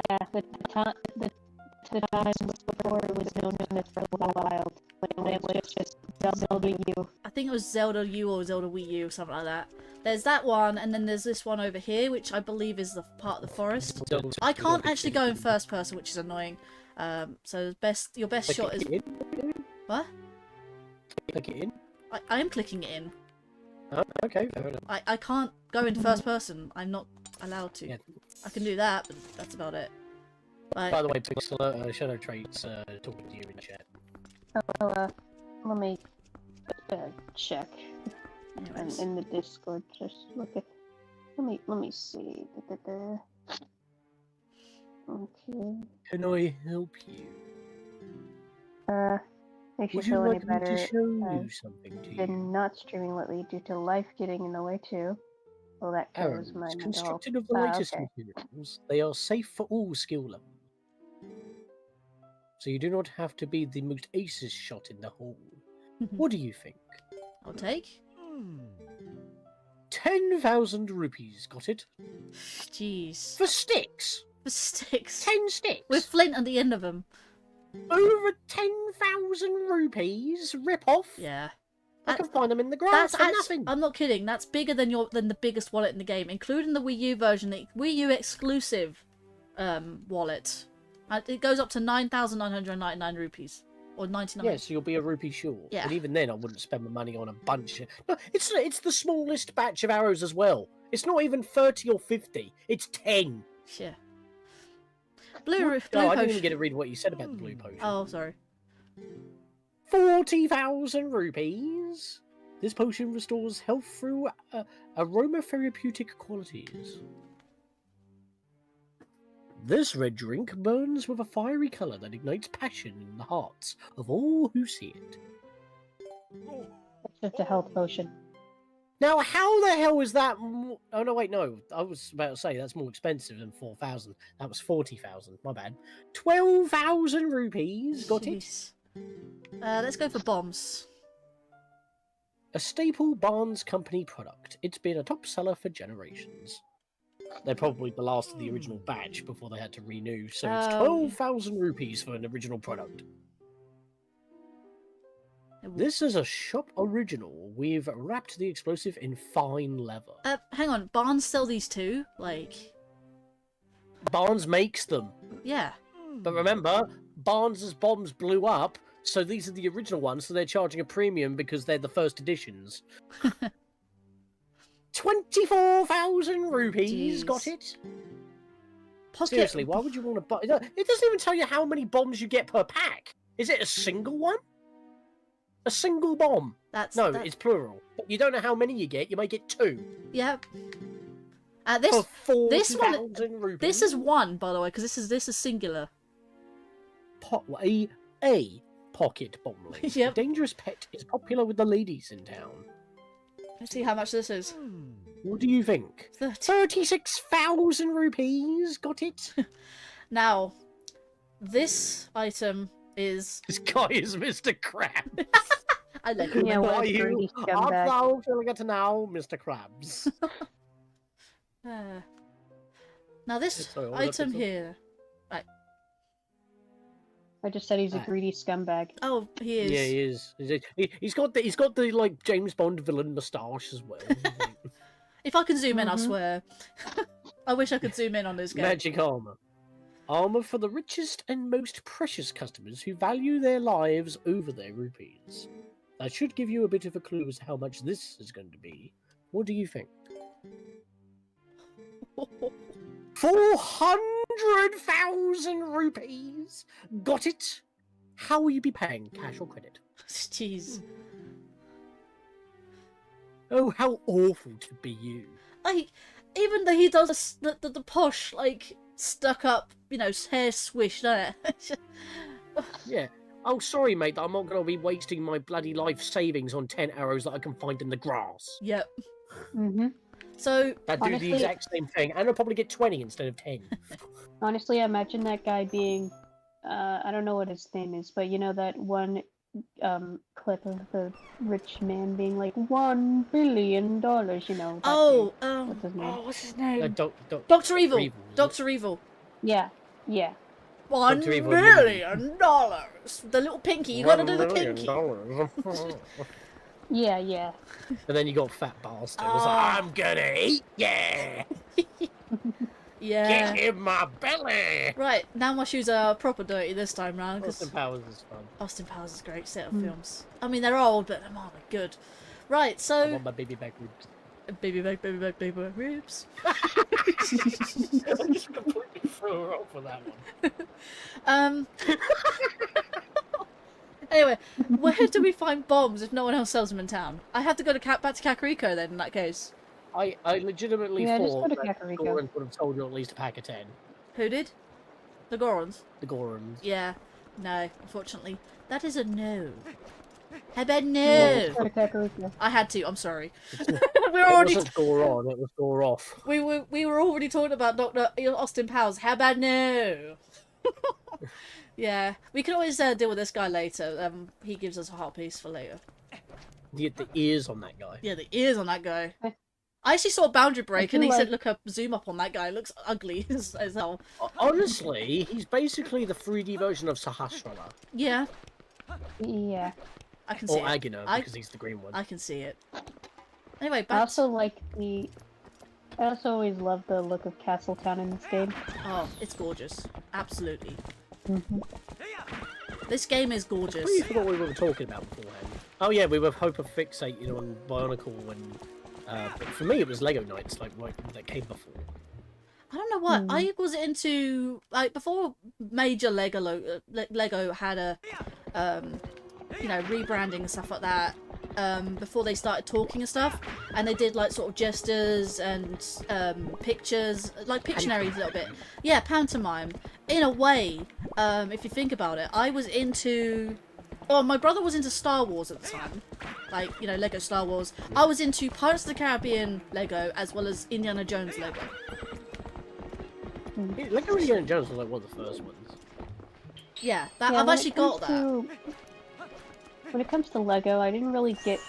the times before it was known as Breath of the Wild, when it was just Zelda U. I think it was Zelda U or Zelda Wii U, something like that. There's that one, and then there's this one over here, which I believe is the part of the forest. I can't actually go in first person, which is annoying. So your best shot is... What? Click it in? I am clicking it in. Oh, okay, fair enough. I can't go in first person. I'm not allowed to. Yeah. I can do that, but that's about it. Like, By the way, Pixel, Shadow Traits talking to you in chat. Let me check. anyways. In the Discord, just look at. Let me see. Okay. Can I help you? Makes you Would you feel any like me better. to show you something to you? Been not streaming lately due to life getting in the way too. Well, that Arrows, covers my mental health. constructed of the latest materials, they are safe for all skill levels. So you do not have to be the most aces shot in the hole. What do you think? I'll take. 10,000 rupees, got it? Jeez. For sticks! For sticks. 10 sticks! With flint at the end of them. Over 10,000 rupees? Rip off? Yeah. I can find them in the grass for nothing. I'm not kidding. That's bigger than the biggest wallet in the game, including the Wii U version, the Wii U exclusive wallet. It goes up to 9,999 rupees. Or 99. Yeah, so you'll be a rupee short. Yeah. And even then, I wouldn't spend my money on a bunch of... No, it's the smallest batch of arrows as well. It's not even 30 or 50. It's 10. Yeah. Blue I potion. didn't even get to read what you said about the blue potion. Oh, sorry. 40,000 rupees. This potion restores health through aromatherapeutic qualities. This red drink burns with a fiery colour that ignites passion in the hearts of all who see it. It's just a health potion. Now, how the hell is that... Oh, no, wait, no. I was about to say that's more expensive than 4,000. That was 40,000. My bad. 12,000 rupees. Got it? Jeez. Let's go for bombs. A staple Barnes Company product. It's been a top seller for generations. They're probably the last of the original batch before they had to renew, so it's 12,000 rupees for an original product. This is a shop original. We've wrapped the explosive in fine leather. Hang on. Barnes sell these too? Like... Barnes makes them. Yeah. But remember, Barnes's bombs blew up, so these are the original ones, so they're charging a premium because they're the first editions. 24,000 rupees, Jeez. got it? Pocket... Seriously, why would you want to buy... It doesn't even tell you how many bombs you get per pack. Is it a single one? A single bomb? No, it's plural. But you don't know how many you get, you may get 2. Yep. For 40,000 rupees. This is 1, by the way, because this is singular. A pocket bomblet. Yep. A dangerous pet is popular with the ladies in town. Let's see how much this is. What do you think? 36,000 rupees. Got it? Now, this item is... This guy is Mr. Krabs. I like Yeah, him. what a Are you? greedy Art scumbag. thou feeling it now, Mr. Krabs? Now this Sorry, what was that, item Pixel? here... Right. I just said he's a greedy scumbag. Oh, he is. Yeah, he is. He's got the like James Bond villain moustache as well. If I can zoom in, I swear. I wish I could zoom in on this guy. Magic armor. Armor for the richest and most precious customers who value their lives over their rupees. That should give you a bit of a clue as to how much this is going to be. What do you think? 400,000 rupees! Got it? How will you be paying, cash or credit? Jeez. Oh, how awful to be you. Even though he does the posh, like, stuck up, you know, hair swish, doesn't it? Yeah. Oh, sorry, mate, I'm not going to be wasting my bloody life savings on 10 arrows that I can find in the grass. Yep. Mm-hmm. So... That do Honestly- the exact same thing, and I'll probably get 20 instead of 10. Honestly, imagine that guy being, I don't know what his name is, but you know that one clip of the rich man being like $1 billion, you know. That Oh, dude. What's his name? what's his name? Doctor Evil. is it? Dr. Evil. Yeah. $1 Dr. Evil million. The little pinky. You gotta do the pinky. Yeah. And then you got Fat Bastard. It was Ah. like, I'm gonna eat ya! Yeah. Get in my belly! Right, now my shoes are proper dirty this time round. Austin Powers is fun. Austin Powers is a great set of films. I mean, they're old, but they're good. Right, I so... want my baby back ribs. Baby back ribs. I just completely threw her off with that one. Anyway, where do we find bombs if no one else sells them in town? I have to go back to Kakariko then, in that case. I legitimately Yeah, just thought go to that Kakariko. Gorons would have told you at least a pack of 10. Who did? The Gorons? The Gorons. Yeah. No, unfortunately. That is a no. How about Yeah, just no? go to Kakariko. I had to, I'm sorry. we It were already... wasn't Goron, it was Goroff. We were already talking about Dr. Austin Powers. How about no? Yeah, we can always deal with this guy later. He gives us a heart piece for later. The ears on that guy. Yeah, the ears on that guy. Eh. I actually saw a boundary break and he feel said, like- "Look up, zoom up on that guy. It looks ugly as hell." Honestly, he's basically the 3D version of Sahasrara. Yeah, Yeah. I can see Or it. Agina, I- because he's the green one. I can see it. Anyway, I back. also like I also always love the look of Castletown in this game. Oh, it's gorgeous. Absolutely. Mm-hmm. This game is I gorgeous. really forgot what we were talking about beforehand. Oh yeah, we were hyper-fixated on Bionicle and... but for me, it was Lego Knights, like that came before. I don't know what I was into. Like before, major Lego had a, rebranding and stuff like that. Before they started talking and stuff, and they did like sort of gestures and pictures, like Pictionary a little bit. Yeah, pantomime. In a way, if you think about it, I was into. Oh, my brother was into Star Wars at the time, like Lego Star Wars. I was into Pirates of the Caribbean Lego as well as Indiana Jones Lego. Lego Indiana Jones was like one of the first ones. Yeah, Yeah, I've when actually it comes got that. When it comes to Lego, I didn't really get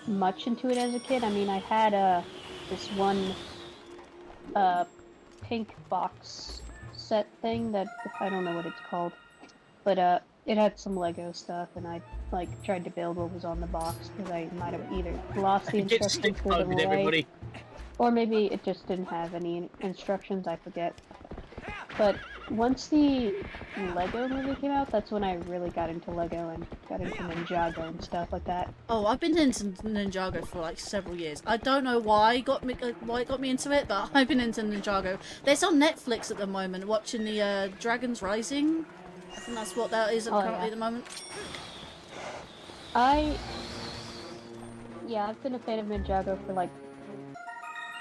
much into it as a kid. I mean, I had this one pink box set thing that I don't know what it's called, but it had some Lego stuff, and I tried to build what was on the box because I might have either lost the Get instructions, stick threw them bugged, away, everybody. or maybe it just didn't have any instructions. I forget. But once the Lego movie came out, that's when I really got into Lego and got into Ninjago and stuff like that. Oh, I've been into Ninjago for like several years. I don't know why it got me into it, but I've been into Ninjago. There's on Netflix at the moment, watching the Dragons Rising. I think that's what that is currently at the moment. I've been a fan of Ninjago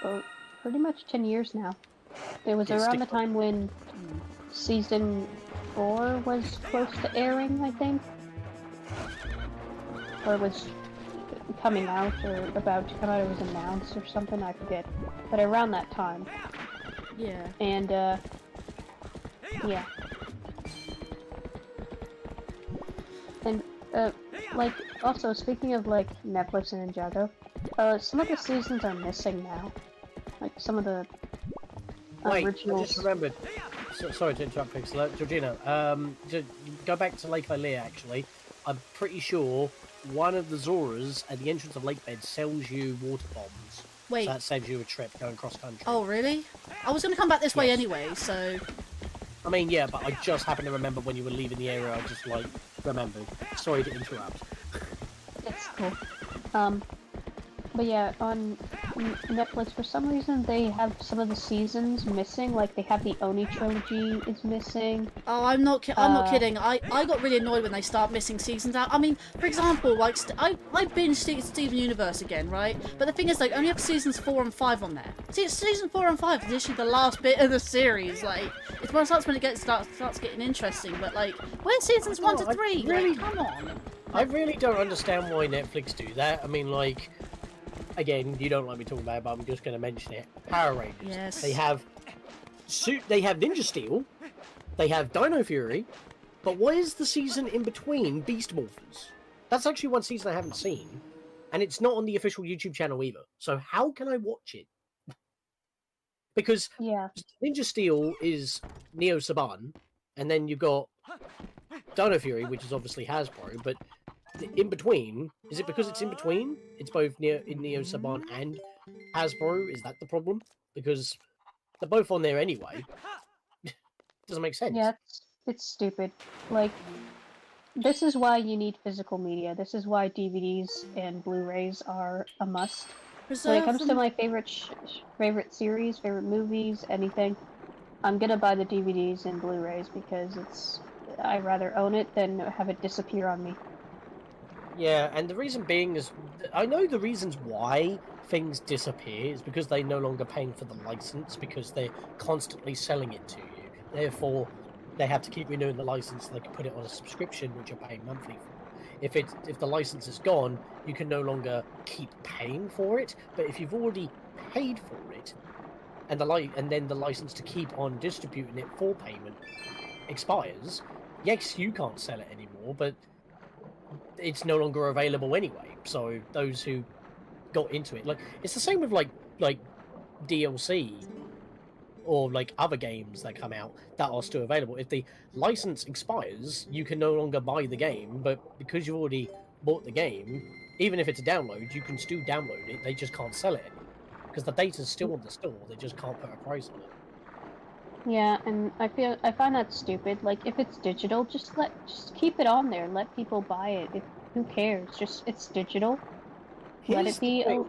for pretty much 10 years now. It was around the time when season 4 was close to airing, I think. Or it was coming out, or about to come out, it was announced or something, I forget. But around that time. Yeah. And, yeah. And, also, speaking of, Netflix and Ninjago, some of the seasons are missing now. Like, some of the Wait, originals. I just remembered. Sorry to interrupt, Pixel. Georgina, go back to Lake Ilea, actually. I'm pretty sure one of the Zoras at the entrance of Lake Bed sells you water bombs. Wait. So that saves you a trip going cross country. Oh, really? I was going to come back this way Yes. anyway, so... I mean, yeah, but I just happened to remember when you were leaving the area, I just, remembered. Sorry to interrupt. It's cool. But yeah, on Netflix, for some reason, they have some of the seasons missing. Like, they have the Oni trilogy is missing. Oh, I'm not kidding. I got really annoyed when they start missing seasons out. I mean, for example, I binged Steven Universe again, right? But the thing is, they only have seasons 4 and 5 on there. See, season 4 and 5 is literally the last bit of the series. Like, it's when it starts getting interesting. But where's seasons 1 to 3? really- Come on. I really don't understand why Netflix do that. I mean, again, you don't like me talking about it, but I'm just going to mention it. Power Rangers. Yes. They have Ninja Steel. They have Dino Fury. But why is the season in between Beast Morphers? That's actually one season I haven't seen, and it's not on the official YouTube channel either. So how can I watch it? Because Yeah. Ninja Steel is Neo Saban, and then you've got Dino Fury, which is obviously Hasbro, but in between, is it because it's in between? It's both Neo Saban and Hasbro? Is that the problem? Because they're both on there anyway. Doesn't make sense. Yeah, it's stupid. Like, this is why you need physical media. This is why DVDs and Blu-rays are a must. When it comes to my favorite series, favorite movies, anything, I'm gonna buy the DVDs and Blu-rays because I'd rather own it than have it disappear on me. Yeah, and the reason being is, I know the reasons why things disappear is because they're no longer paying for the license because they're constantly selling it to you. Therefore, they have to keep renewing the license so they can put it on a subscription, which you're paying monthly for. If the license is gone, you can no longer keep paying for it. But if you've already paid for it, and then the license to keep on distributing it for payment expires, yes, you can't sell it anymore, but it's no longer available anyway. So those who got into it, like, it's the same with like DLC or like other games that come out that are still available. If the license expires, you can no longer buy the game, but because you've already bought the game, even if it's a download, you can still download it. They just can't sell it anymore because the data's still on the store. They just can't put a price on it. Yeah, and I find that stupid. Like, if it's digital, just keep it on there. Let people buy it. Who cares? Just, it's digital. Let Here's it be. the thing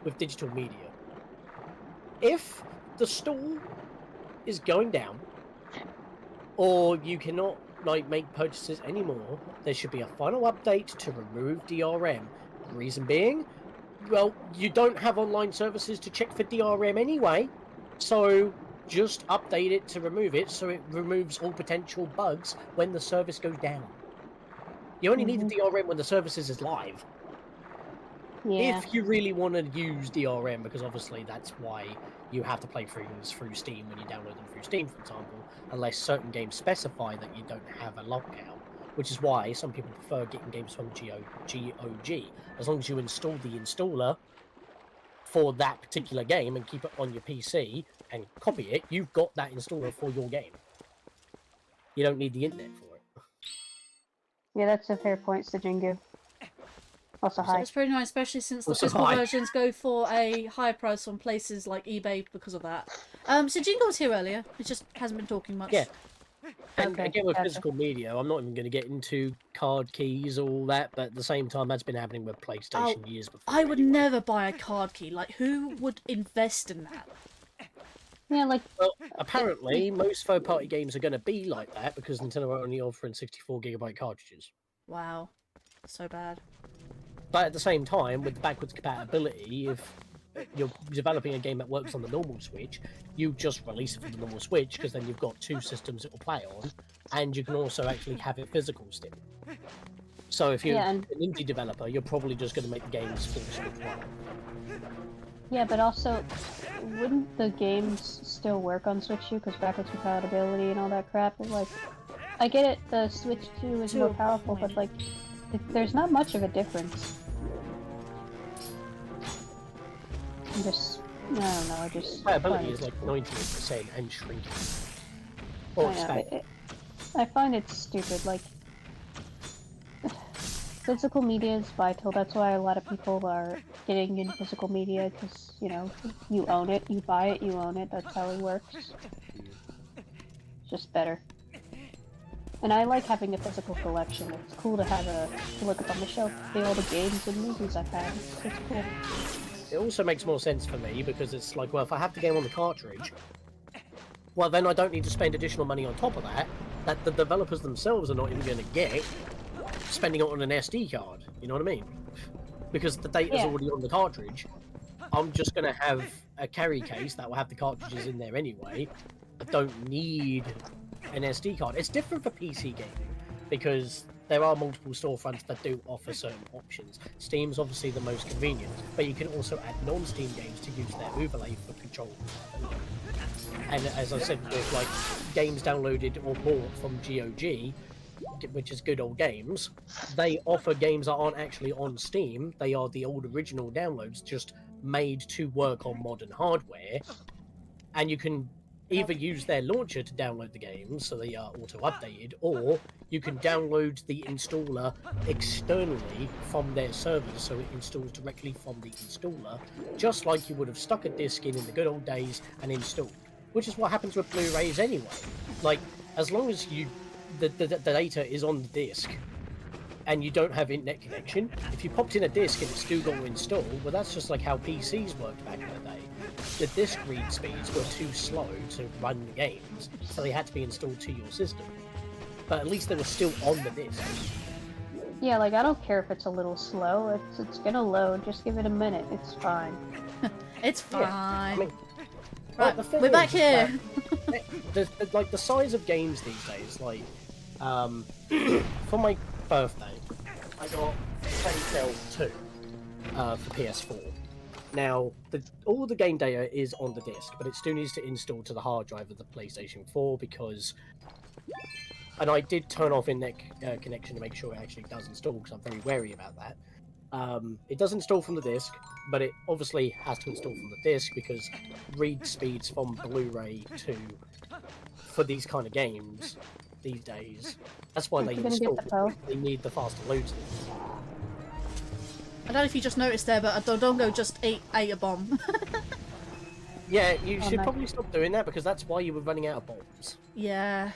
with digital media. If the store is going down, or you cannot like make purchases anymore, there should be a final update to remove DRM. Reason being, well, you don't have online services to check for DRM anyway, so just update it to remove it so it removes all potential bugs when the service goes down. You only need the DRM when the service is live. Yeah. If you really want to use DRM, because obviously that's why you have to play things through Steam when you download them through Steam, for example, unless certain games specify that you don't have a lockout, which is why some people prefer getting games from GOG. As long as you install the installer for that particular game and keep it on your PC and copy it, you've got that installer for your game. You don't need the internet for it. Yeah, that's a fair point, Sejingu. Also, hi. It's pretty nice, especially since the Also, physical hi. versions go for a higher price on places like eBay because of that. So Jingle was here earlier. He just hasn't been talking much. Yeah. And Okay, again, with gotcha. physical media, I'm not even going to get into card keys, all that, but at the same time, that's been happening with PlayStation years before. I would anyway. never buy a card key. Like, who would invest in that? Yeah, like, Well, apparently, most third-party games are going to be like that because Nintendo are only offering 64GB cartridges. Wow. So bad. But at the same time, with backwards compatibility, if you're developing a game that works on the normal Switch, you just release it for the normal Switch because then you've got two systems it will play on, and you can also actually have it physical still. So if you're an indie developer, you're probably just going to make the games for the Switch one. yeah, but also, wouldn't the games still work on Switch 2 because backwards compatibility and all that crap? And, like, I get it, the Switch 2 is more powerful, but like, there's not much of a difference. I don't know, I just... Compatibility is like 98% and shrinking. Or expanding. I find it stupid, like... Physical media is vital, that's why a lot of people are getting into physical media, because, you know, you own it, you buy it, you own it, that's how it works. It's just better. And I like having a physical collection, it's cool to have to look up on the shelf, see all the games and movies I've had, it's cool. It also makes more sense for me because it's like, well, if I have the game on the cartridge, well, then I don't need to spend additional money on top of that the developers themselves are not even going to get spending it on an SD card. You know what I mean? Because the data's already on the cartridge. I'm just going to have a carry case that will have the cartridges in there anyway. I don't need an SD card. It's different for PC gaming because there are multiple storefronts that do offer certain options. Steam's obviously the most convenient, but you can also add non-Steam games to use their overlay for control. And as I said, with like games downloaded or bought from GOG, which is Good Old Games, they offer games that aren't actually on Steam. They are the old original downloads, just made to work on modern hardware, and you can either use their launcher to download the games so they are auto-updated, or you can download the installer externally from their servers so it installs directly from the installer, just like you would have stuck a disc in the good old days and installed, which is what happens with Blu-rays anyway. Like, as long as the data is on the disc and you don't have internet connection, if you popped in a disc and it's still got to install, well, that's just like how PCs worked back in the day. The disc read speeds were too slow to run the games, so they had to be installed to your system. But at least they were still on the disc. Yeah, like, I don't care if it's a little slow. It's gonna load. Just give it a minute. It's fine. It's fine. Yeah, I mean, right, the thing we're is back here. like the size of games these days, like for my birthday, I got Plague Tale 2 for PS4. Now, all the game data is on the disc, but it still needs to install to the hard drive of the PlayStation 4 because... And I did turn off internet connection to make sure it actually does install, because I'm very wary about that. It does install from the disc, but it obviously has to install from the disc because read speeds from Blu-ray to... for these kind of games these days, that's why they install. They need the faster load speeds. I don't know if you just noticed there, but Dodongo just ate a bomb. Yeah, you should probably stop doing that because that's why you were running out of bombs. Yeah.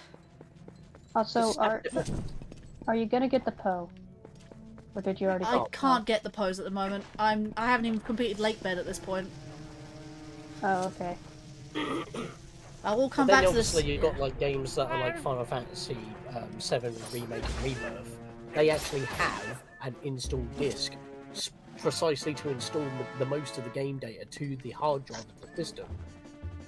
Also, are you gonna get the Poe? Or did you already I can't get the pose at the moment. I haven't even completed Lake Bed at this point. Oh, okay. I will come back to this. Obviously, you've got like games that are like Final Fantasy VII Remake and Rebirth. They actually have an installed disc precisely to install the most of the game data to the hard drive of the system,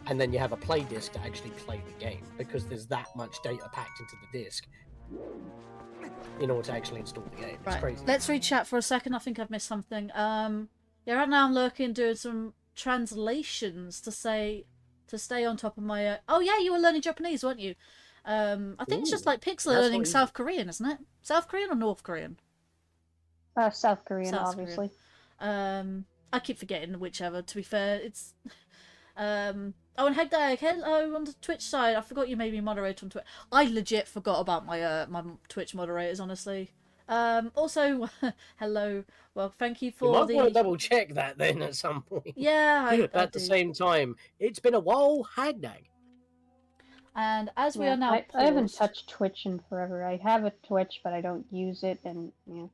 and then you have a play disc to actually play the game because there's that much data packed into the disc in order to actually install the game. It's right. crazy. Let's read chat for a second. I think I've missed something. Yeah, right now I'm lurking doing some translations to stay on top of my. Oh yeah, you were learning Japanese, weren't you? I think it's just like Pixel learning South Korean, isn't it? South Korean or North Korean? South Korean, obviously. Korean. I keep forgetting whichever. To be fair, it's. Oh, and Hegdag, hello on the Twitch side. I forgot you made me moderator on Twitch. I legit forgot about my my Twitch moderators, honestly. Also, hello. Well, thank you for you might want to double check that then at some point. Yeah, at the same time, it's been a while, Hagdag. And as we are now, I haven't touched Twitch in forever. I have a Twitch, but I don't use it, and yeah.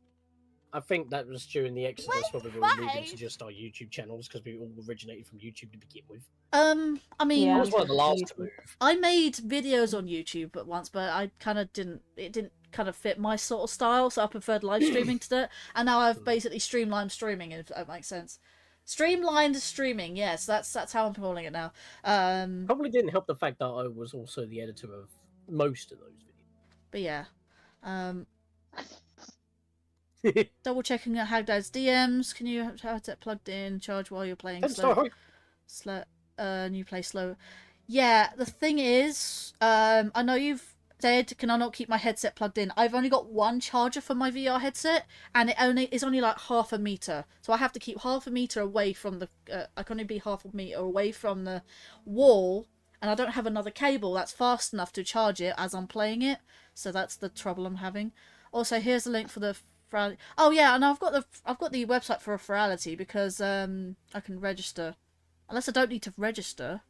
I think that was during the Exodus where we were moving to just our YouTube channels because we all originated from YouTube to begin with. I mean, I was one of the last to move. I made videos on YouTube at once, but I kind of didn't. It didn't kind of fit my sort of style, so I preferred live streaming to that. And now I've basically streamlined streaming, if that makes sense. Streamlined streaming, yes, that's how I'm calling it now. Probably didn't help the fact that I was also the editor of most of those videos. But yeah, double checking Hagdad's DMs. Can you have that plugged in? Charge while you're playing you play slow. Yeah, the thing is, I know you've said, can I not keep my headset plugged in? I've only got one charger for my VR headset, and it is only like half a meter, so I have to keep half a meter away from the. I can only be half a meter away from the wall, and I don't have another cable that's fast enough to charge it as I'm playing it. So that's the trouble I'm having. Also, here's the link for the. Oh yeah, and I've got the website for a Ferality because I can register, unless I don't need to register.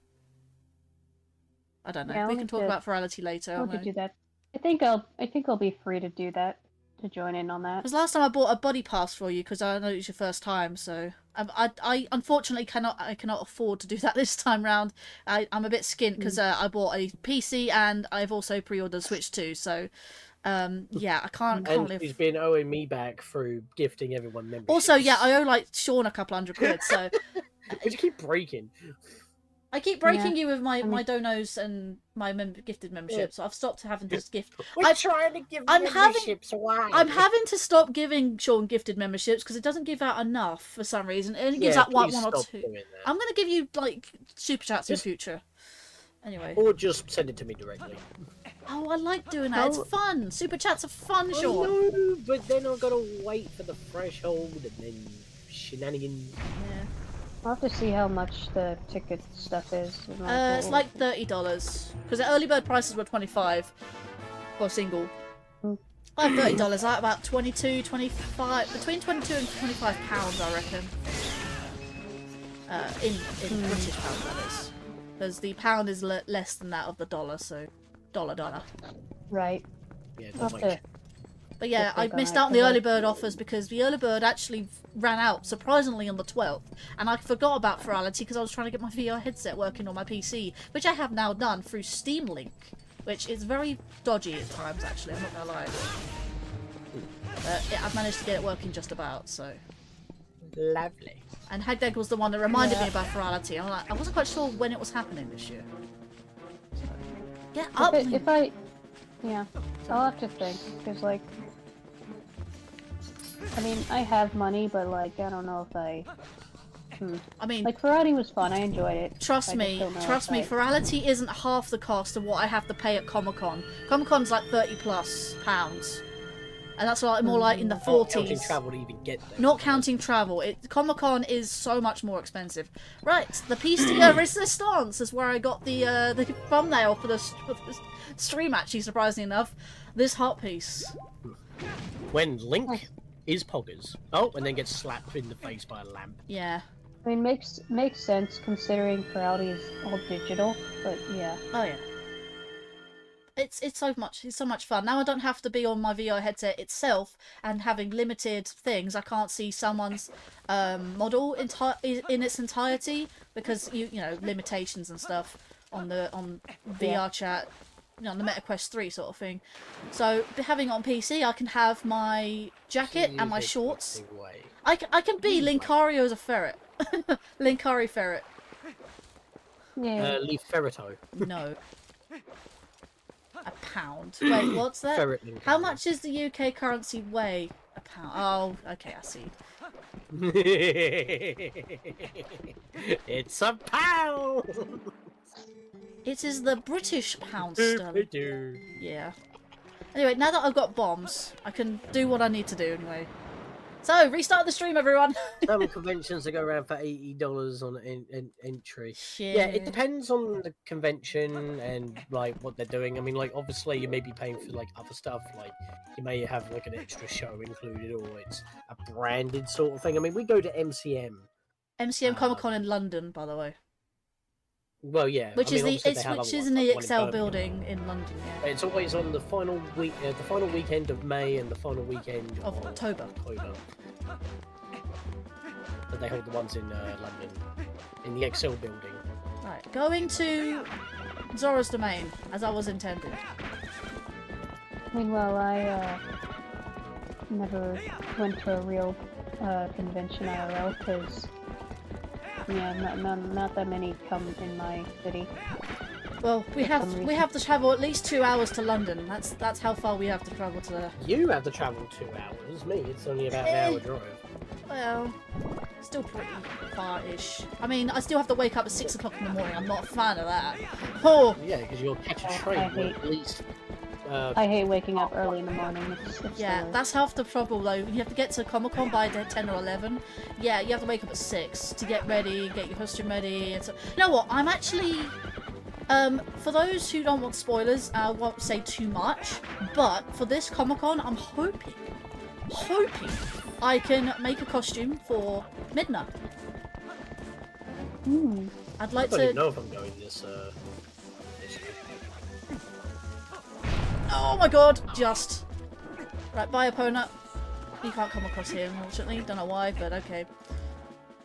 I don't know. Yeah, we can talk about Ferality later. We could do that. I think I'll be free to do that, to join in on that. Because last time I bought a buddy pass for you because I know it's your first time, so I unfortunately cannot afford to do that this time round. I'm a bit skint because I bought a PC and I've also pre-ordered Switch 2, so. Yeah, I can't live. He's been owing me back through gifting everyone memberships. Also, yeah, I owe like Sean a couple £100, so. But you keep breaking. I keep breaking you with my donos and my gifted memberships, so I've stopped having to gift. I'm trying to give memberships away. I'm having to stop giving Sean gifted memberships because it doesn't give out enough for some reason. It only gives out one or two. I'm going to give you like super chats in future. Anyway. Or just send it to me directly. Oh, I like doing that. It's Oh. fun. Super chats are fun, I Sean. know, but then I've got to wait for the threshold and then shenanigans. Yeah. I'll have to see how much the ticket stuff is. and It's like $30 because the early bird prices were 25 for a single. Mm. I have $30. I have about 22, 25, between 22 and 25 pounds, I reckon. In British pounds, that is, because the pound is less than that of the dollar, so dollar. Right. Yeah, I'll don't have make to- But yeah, I Click on missed it, out on the 'cause I- early bird offers because the early bird actually ran out surprisingly on the 12th, and I forgot about Virality because I was trying to get my VR headset working on my PC, which I have now done through Steam Link, which is very dodgy at times. Actually, I'm not gonna lie. But yeah, I've managed to get it working just about. So, Lovely. and Hagdag was the one that reminded me about Virality. I'm like, I wasn't quite sure when it was happening this year. So, get up! Yeah, I'll have to think, because, like, I mean, I have money, but, like, I don't know if I... I mean, Like, Variety was fun, I enjoyed it. trust I just me, don't know trust if me, I- Virality isn't half the cost of what I have to pay at Comic-Con. Comic-Con's like £30+. And that's like more like in the Not counting 40s. travel to even get there. Not counting travel. Comic-Con is so much more expensive. Right, the piece de resistance is where I got the thumbnail for the stream, actually, surprisingly enough. This heart piece. When Link is poggers. Oh, and then gets slapped in the face by a lamp. Yeah. I mean, makes sense considering Variety is all digital, but yeah. Oh yeah. It's so much fun. Now I don't have to be on my VR headset itself and having limited things. I can't see someone's model in its entirety because you know limitations and stuff on VR chat, you know, on the MetaQuest 3 sort of thing. So having it on PC, I can have my jacket and my shorts. I can be Linkario as a ferret. Linkari ferret. Yeah. Leaf Ferrito. No. A pound. Wait, what's that? Ferret Linkario. How much does the UK currency weigh? A pound. Oh, okay, I see. It's a pound! It is the British pound sterling. Yeah. Anyway, now that I've got bombs, I can do what I need to do anyway. So, restart the stream, everyone! Some conventions they go around for $80 on entry. Shit. Yeah, it depends on the convention and like what they're doing. I mean, like obviously you may be paying for like other stuff, like you may have like an extra show included, or it's a branded sort of thing. I mean, we go to MCM. MCM Comic Con in London, by the way. Well, yeah, Which I mean, is obviously they have which other is ones, in the like one Excel Birmingham. building in London, yeah. It's always on the final weekend of May and the final weekend Of October. But they hold the ones in London, in the Excel building. Right, going to Zora's Domain, as I was intended. Meanwhile, I never went to a real convention IRL because yeah, not that many come in my city. Well, we For some have reason. to travel at least 2 hours to London. That's how far we have to travel to. You have to travel 2 hours. Me, it's only about an hour drive. Well, still pretty far-ish. I mean, I still have to wake up at 6 o'clock in the morning. I'm not a fan of that. Oh, Yeah, because you'll catch a I train hate- at least. I hate waking up early in the morning. It's yeah, the that's half the trouble though. You have to get to Comic Con by 10 or 11. Yeah, you have to wake up at 6 to get ready, get your costume ready. And so, you know what? I'm actually, for those who don't want spoilers, I won't say too much. But for this Comic Con, I'm hoping I can make a costume for Midna. I'd I like don't even to. know if I'm going this year. Oh my god! Just right, bye, opponent. You can't come across here, unfortunately. Don't know why, but okay.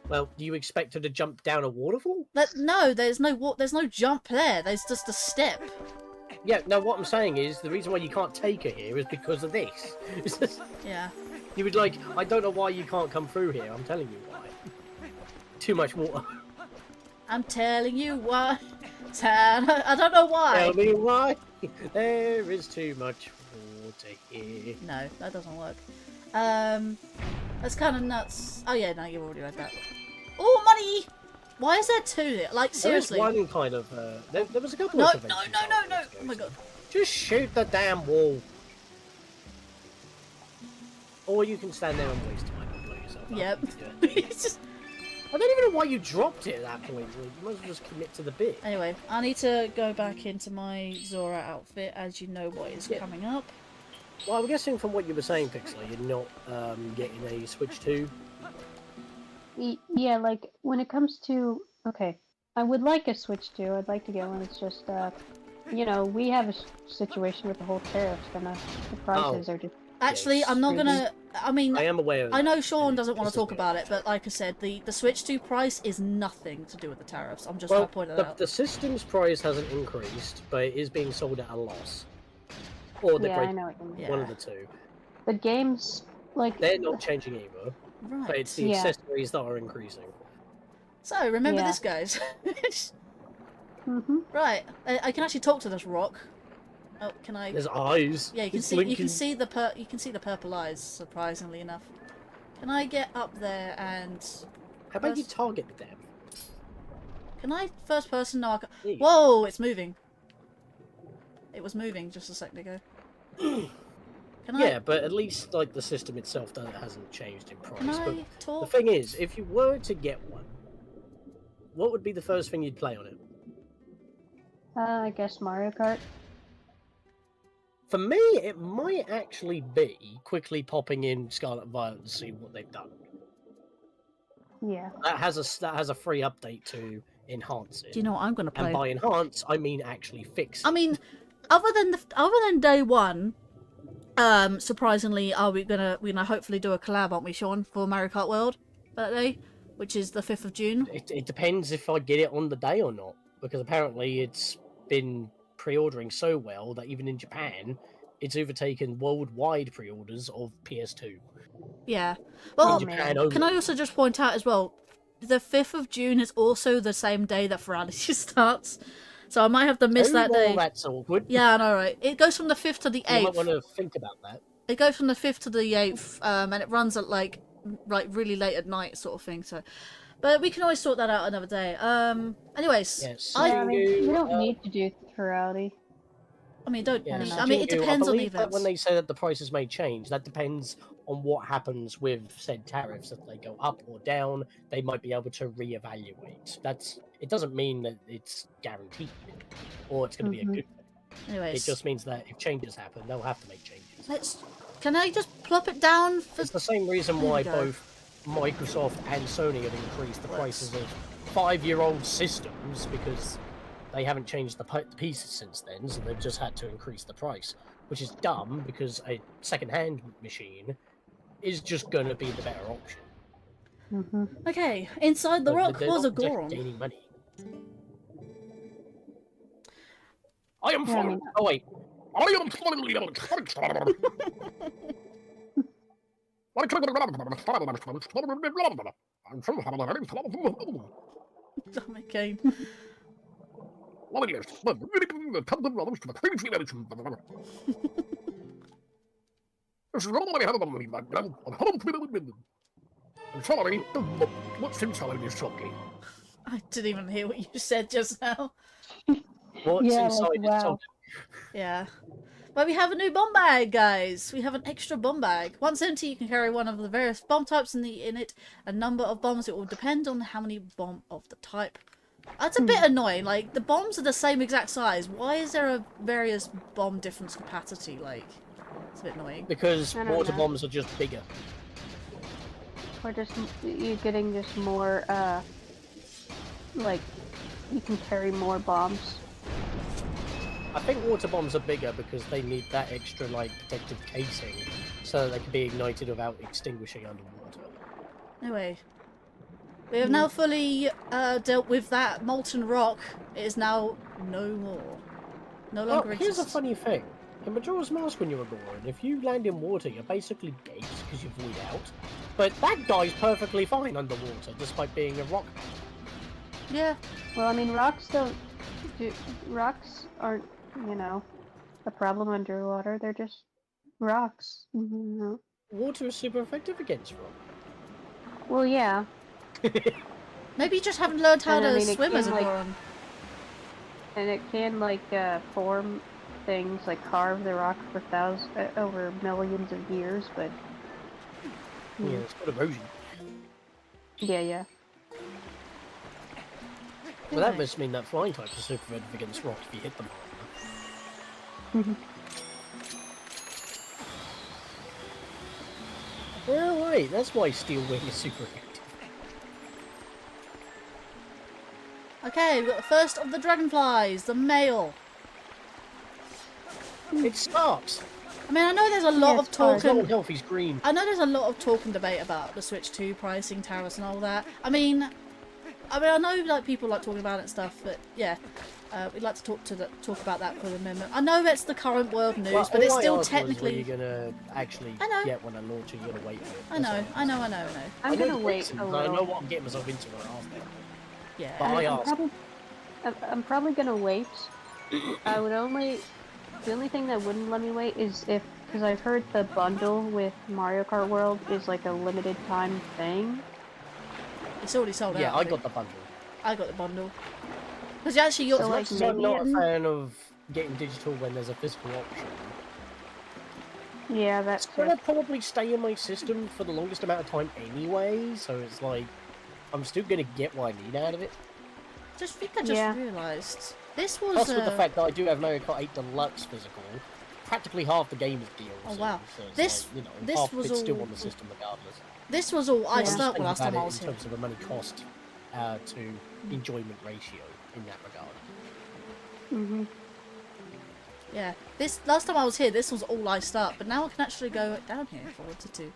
Well, do you expect her to jump down a waterfall? No, there's no jump there. There's just a step. Yeah, no, what I'm saying is, the reason why you can't take her here is because of this. It's just- Yeah. you would like, I don't know why you can't come through here, I'm telling you why. Too much water. I'm telling you why. I don't know why. Tell me why. There is too much water here. No, that doesn't work. That's kind of nuts. Oh yeah, no, you already read that. Oh, money! Why is there two there? Like, seriously. There is one kind of, there was a couple No, of no, conventions no, I no, wanted no! to go Oh my to. god. Just shoot the damn wall. Or you can stand there and waste time and blow yourself up. Yep. You can do it. It's just- I don't even know why you dropped it at that point. Like, you might as well just commit to the bit. Anyway, I need to go back into my Zora outfit, as you know what is Yeah. coming up. Well, I'm guessing from what you were saying, Pixel, you're not getting a Switch 2. Yeah, like when it comes to okay, I would like a Switch 2. I'd like to get one. It's just you know, we have a situation with the whole tariffs, and the prices are just. Actually, Yes. I'm not gonna. I mean, I am aware of I know that, Sean and doesn't want this to is talk good. about it, but like I said, the Switch 2 price is nothing to do with the tariffs. I'm just Well, gonna point it the, out. the system's price hasn't increased, but it is being sold at a loss. Or the Yeah, great, I know what you mean. Yeah. one of the two. The games, like They're not changing either, but it's Right. the Yeah. accessories that are increasing. So remember Yeah. this, guys. hmm Right. I can actually talk to this rock. Oh, can I? There's eyes. Yeah, you can It's see. You can blinking. see the purple eyes. Surprisingly enough. Can I get up there and? How about you first- target them? Can I first person? No. I can... Yeah. Whoa! It's moving. It was moving just a second ago. Can Yeah, but at least like the system itself hasn't changed in Can price. But I the talk? thing is, if you were to get one, what would be the first thing you'd play on it? I guess Mario Kart. For me, it might actually be quickly popping in Scarlet Violet to see what they've done. Yeah. That has a free update to enhance it. Do you know what I'm gonna play? And by enhance, I mean actually fix it. I mean, other than day one, surprisingly, we're gonna hopefully do a collab, aren't we, Sean, for Mario Kart World that day, which is the 5th of June. It depends if I get it on the day or not, because apparently it's been pre-ordering so well that even in Japan, it's overtaken worldwide pre-orders of PS2. Yeah. In Well, Japan only. can I also just point out as well, the 5th of June is also the same day that Ferality starts, so I might have to miss Oh, that well, day. that's awkward. Yeah, I know, right? It goes from the 5th to the You might 8th. want to think about that. It goes from the 5th to the 8th, and it runs at like really late at night, sort of thing. So, but we can always sort that out another day. Anyways, Yes. I Yeah, I mean, we don't you, need to do plurality. don't. Yeah, I mean, it Shinju, depends on the believe that events. when they say that the prices may change, that depends on what happens with said tariffs. If they go up or down, they might be able to reevaluate. It doesn't mean that it's guaranteed or it's going to be a Mhm. good thing. Anyways, It just means that if changes happen, they'll have to make changes. Can I just plop it down for? It's the same reason There we why go. both Microsoft and Sony have increased the prices of 5-year-old systems, because they haven't changed the pieces since then, so they've just had to increase the price, which is dumb because a second-hand machine is just going to be the better option. hmm Okay, inside the But rock they're was a not just Goron. gaining money. I am Yeah, I mean- Oh wait. I am Okay. What's inside this jockey? I didn't even hear what you said just now. What's Yeah, inside like, this wow. jockey? Yeah. But we have a new bomb bag, guys. We have an extra bomb bag. Once empty, you can carry one of the various bomb types in it. A number of bombs. It will depend on how many bomb of the type. That's a bit annoying. Like, the bombs are the same exact size. Why is there a various bomb difference capacity? Like, it's a bit annoying. Because I don't water know. bombs are just bigger. Or just you're getting just more, like, you can carry more bombs. I think water bombs are bigger because they need that extra, like, protective casing so that they can be ignited without extinguishing underwater. Anyway. We have now fully dealt with that molten rock. It is now no more. No Well, longer here's a exists. funny thing. In Majora's Mask when you're a Goron, if you land in water, you're basically dead because you void out. But that guy's perfectly fine underwater, despite being a rock. Yeah. Well, I mean, rocks don't. Rocks aren't, you know, a problem underwater. They're just rocks. You know? Water is super effective against rock. Well, yeah. Maybe you just haven't learned how And I to mean, it swim as a can, like- Goron. And it can, like, form things, like carve the rock for over millions of years, but... Yeah, it's got erosion. Yeah. Well, that must mean that flying types are super effective against rock if you hit them hard enough. Well, right, that's why Steel Wing is super effective. Okay, we've got the first of the dragonflies, the male. It starts! I mean, I know there's a lot of It's talk not healthy, it's green. I know there's a lot of talk and debate about the Switch 2 pricing, tariffs and all that. I mean, I know like people like talking about it and stuff, but yeah, we'd like to talk about that for the moment. I know it's the current world news, Well, but it's all I still asked was technically. when you're gonna actually I know. get when I launch it, you're gonna wait for it. I know. I'm I know gonna the wait reason, a but I know little. what I'm getting myself into when I ask them. Yeah. But I asked. I'm probably gonna wait. I would only... The only thing that wouldn't let me wait is if... Because I've heard the bundle with Mario Kart World is like a limited time thing. It's already sold out. Yeah, I got the bundle. I got the bundle. Because actually, you're. So, As like, much as I'm maybe not a it- fan of getting digital when there's a physical option, Yeah, that's it's gonna probably stay in my system for the longest amount of time anyway, so it's like, I'm still gonna get what I need out of it. I just Yeah. realised this was. Plus with the fact that I do have Mario Kart 8 Deluxe physical, practically half the game is DLC. Oh, wow. So it's This- like, you know, this half of was it's still all- on the system regardless. This was all iced Yeah. up Think last about time I it was in here. terms of a money cost to enjoyment ratio in that regard. Mm-hmm. Yeah. This last time I was here, this was all iced up, but now I can actually go down here if I wanted to.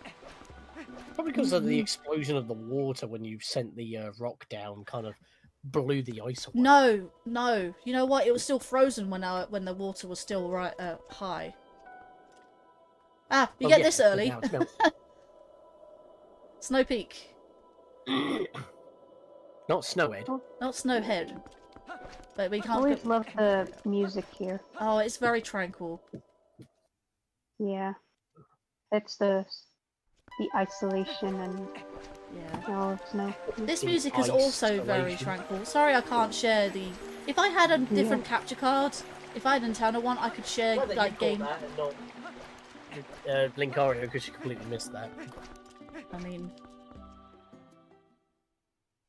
Probably because of the explosion of the water when you sent the rock down, kind of blew the ice away. No. You know what? It was still frozen when the water was still right high. Ah, you Oh, get yeah, this but early. now it's melted. Snow Peak, Not Snowhead. not Snowhead. But we I can't. always Go... love the music here. Oh, it's very tranquil. Yeah. It's the isolation and Yeah. all of snow. This The music is also very isolation. tranquil. Sorry, I can't share the. If I had a different capture card, if I had an internal one, I could share Well, then like you call game. that and not Linkario, because you completely missed that. I mean,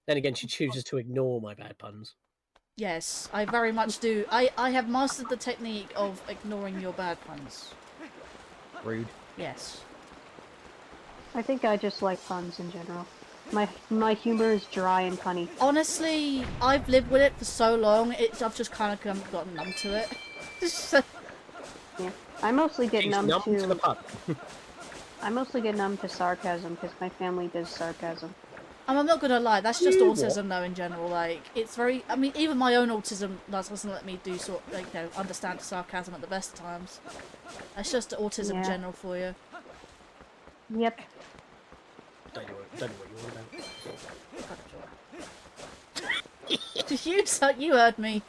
Then again, she chooses to ignore my bad puns. yes, I very much do. I have mastered the technique of ignoring your bad puns. Rude. Yes. I think I just like puns in general. My humor is dry and punny. Honestly, I've lived with it for so long. I've just kind of gotten numb to it. Yeah. I mostly get She's numb numb to the to... pun. I mostly get numb to sarcasm because my family does sarcasm. I'm not gonna lie, that's just You autism though in general. Like, it's very. I mean, even my own autism doesn't let me do understand sarcasm at the best of times. That's just autism in Yeah. general for you. Yep. Don't know what you're on about. You heard me.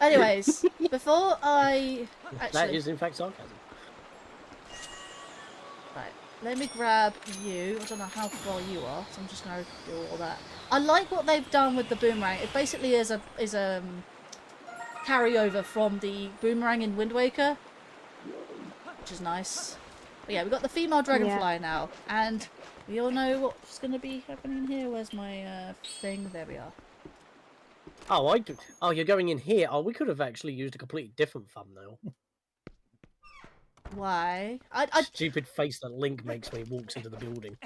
Anyways, before I That actually, is, in fact, sarcasm. right, let me grab you. I don't know how far you are, so I'm just gonna do all that. I like what they've done with the boomerang. It basically is a carryover from the boomerang in Wind Waker, which is nice. But yeah, we've got the female dragonfly now, and we all know what's going to be happening here. Where's my thing? There we are. Oh, oh, you're going in here. Oh, we could have actually used a completely different thumbnail. Why? Stupid face that Link makes when he walks into the building.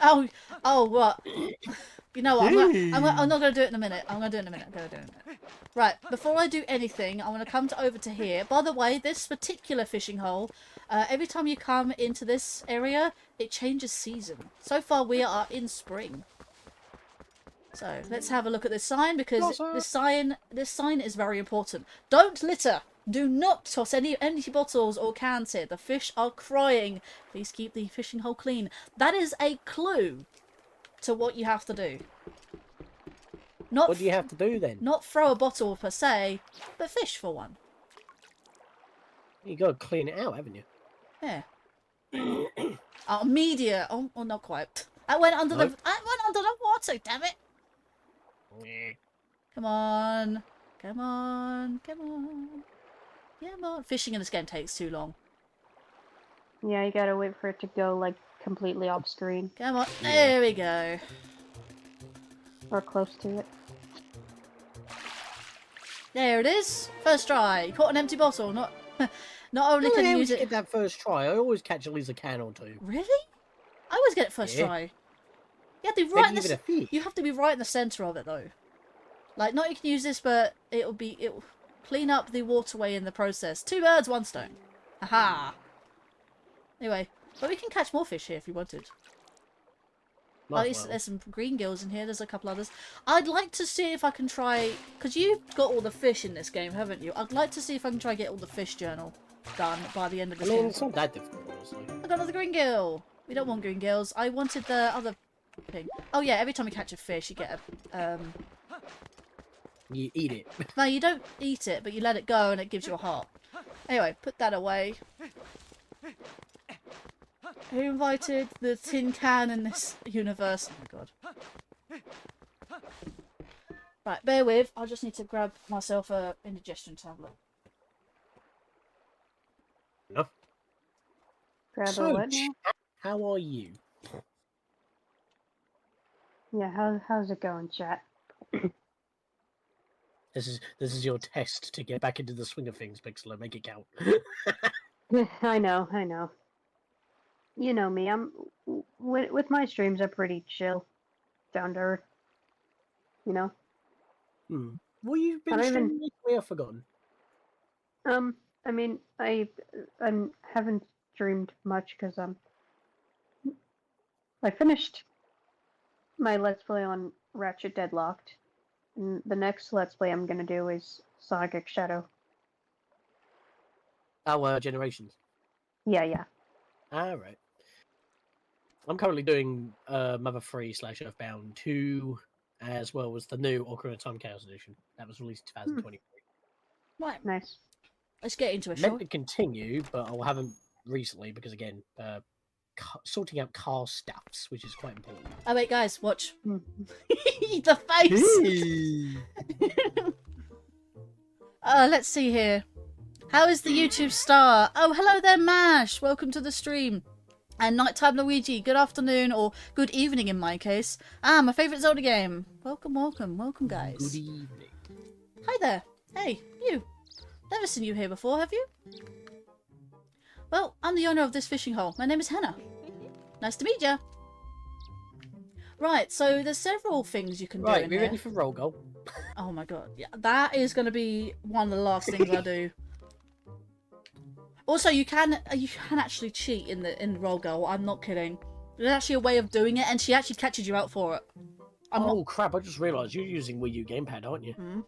Oh, what? You know what? I'm not going to do it in a minute. I'm going to do it in a minute. Right, before I do anything, I'm going to come over to here. By the way, this particular fishing hole, every time you come into this area, it changes season. So far, we are in spring. So let's have a look at this sign, because this sign is very important. Don't litter. Do not toss any empty bottles or cans here. The fish are crying. Please keep the fishing hole clean. That is a clue to what you have to do. What do you have to do then? Not throw a bottle per se, but fish for one. You got to clean it out, haven't you? Yeah. Media. Oh, not quite. I went under the water. Damn it! Come on. Come on. Fishing in this game takes too long. Yeah, you gotta wait for it to go, like, completely off screen. Come on. There we go. Or close to it. There it is. First try. You caught an empty bottle. Not only can you use it. Get that first try. I always catch at least a can or two. Really? I always get it first Yeah. try. You have to be right in Maybe even a fish. You have to be right in the center of it though. Like, not you can use this, but it'll clean up the waterway in the process. 2 birds, 1 stone. Aha. Anyway, but we can catch more fish here if you wanted. At least there's some green gills in here. There's a couple others. I'd like to see if I can try... Because you've got all the fish in this game, haven't you? I'd like to see if I can try and get all the fish journal done by the end of this game. It's not that difficult, honestly. I got another green gill. We don't want green gills. I wanted the other thing. Oh yeah, every time you catch a fish, you get a... You eat it. No, you don't eat it, but you let it go and it gives you a heart. Anyway, put that away. Who invited the tin can in this universe? Oh my god. Right, bear with. I just need to grab myself a indigestion tablet. No. Grab a So, what now? how are you? Yeah, how's it going, chat? This is your test to get back into the swing of things, Pixel. Make it count. I know. You know me, with my streams, I'm pretty chill. Down to earth. You know? Well, you've been I don't even- streaming recently, I've forgotten. I mean, I haven't streamed much because I finished my Let's Play on Ratchet Deadlocked, and the next Let's Play I'm gonna do is Sonic X Shadow. Our Generations. Yeah. Alright. I'm currently doing Mother 3 / Earthbound 2, as well as the new Ocarina of Time Chaos Edition. That was released in 2023. Right, Nice. let's get into it, shall Meant we? to continue, but I haven't recently because, again, sorting out car stuffs, which is quite important. Oh wait, guys, watch. Hmm. The face! Let's see here. How is the YouTube star? Oh, hello there, Mash. Welcome to the stream. And Nighttime Luigi, good afternoon, or good evening in my case. My favourite Zelda game. Welcome, guys. Good evening. Hi there. Hey, you. Never seen you here before, have you? Well, I'm the owner of this fishing hole. My name is Hannah. Nice to meet ya. Right, so there's several things you can do Right, in we here. ready for roll goal? Oh my god, yeah, that is going to be one of the last things I do. Also, you can actually cheat in the roll goal. I'm not kidding. There's actually a way of doing it, and she actually catches you out for it. Oh crap! I just realised you're using Wii U gamepad, aren't you?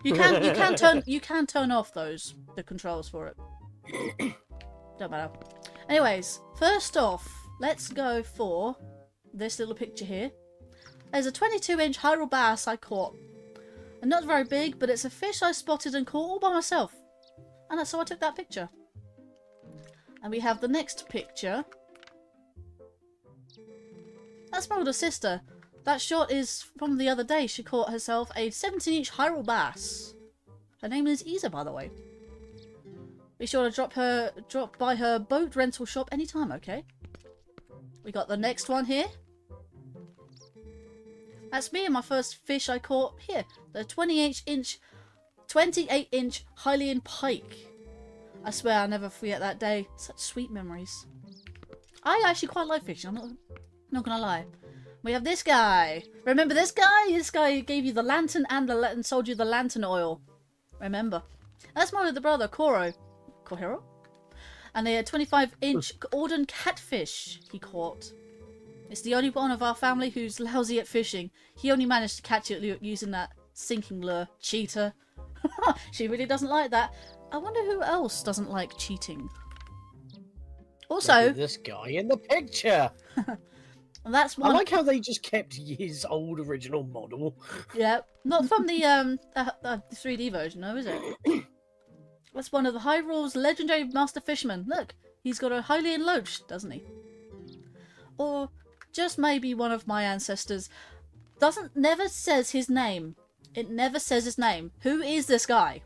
You can turn off the controls for it. Don't matter. Anyways, first off, let's go for this little picture here. There's a 22-inch Hyrule bass I caught. And not very big, but it's a fish I spotted and caught all by myself. And so I took that picture. And we have the next picture. That's my older sister. That shot is from the other day. She caught herself a 17-inch Hyrule bass. Her name is Isa, by the way. Be sure to drop by her boat rental shop anytime, okay? We got the next one here. That's me and my first fish I caught here. The 28-inch Hylian pike. I swear I'll never forget that day. Such sweet memories. I actually quite like fishing, I'm not gonna lie. We have this guy. Remember this guy? This guy gave you the lantern and sold you the lantern oil. Remember. That's my older brother, Koro. Kohiro? And the 25-inch Auden catfish he caught. It's the only one of our family who's lousy at fishing. He only managed to catch it using that sinking lure. Cheater. She really doesn't like that. I wonder who else doesn't like cheating. Also, this guy in the picture. That's I one. like how they just kept his old original model. Yeah, not from the 3D version, no, is it? That's one of the Hyrule's legendary master fishermen. Look, he's got a Hylian loach, doesn't he? Or just maybe one of my ancestors. Never says his name. It never says his name. Who is this guy?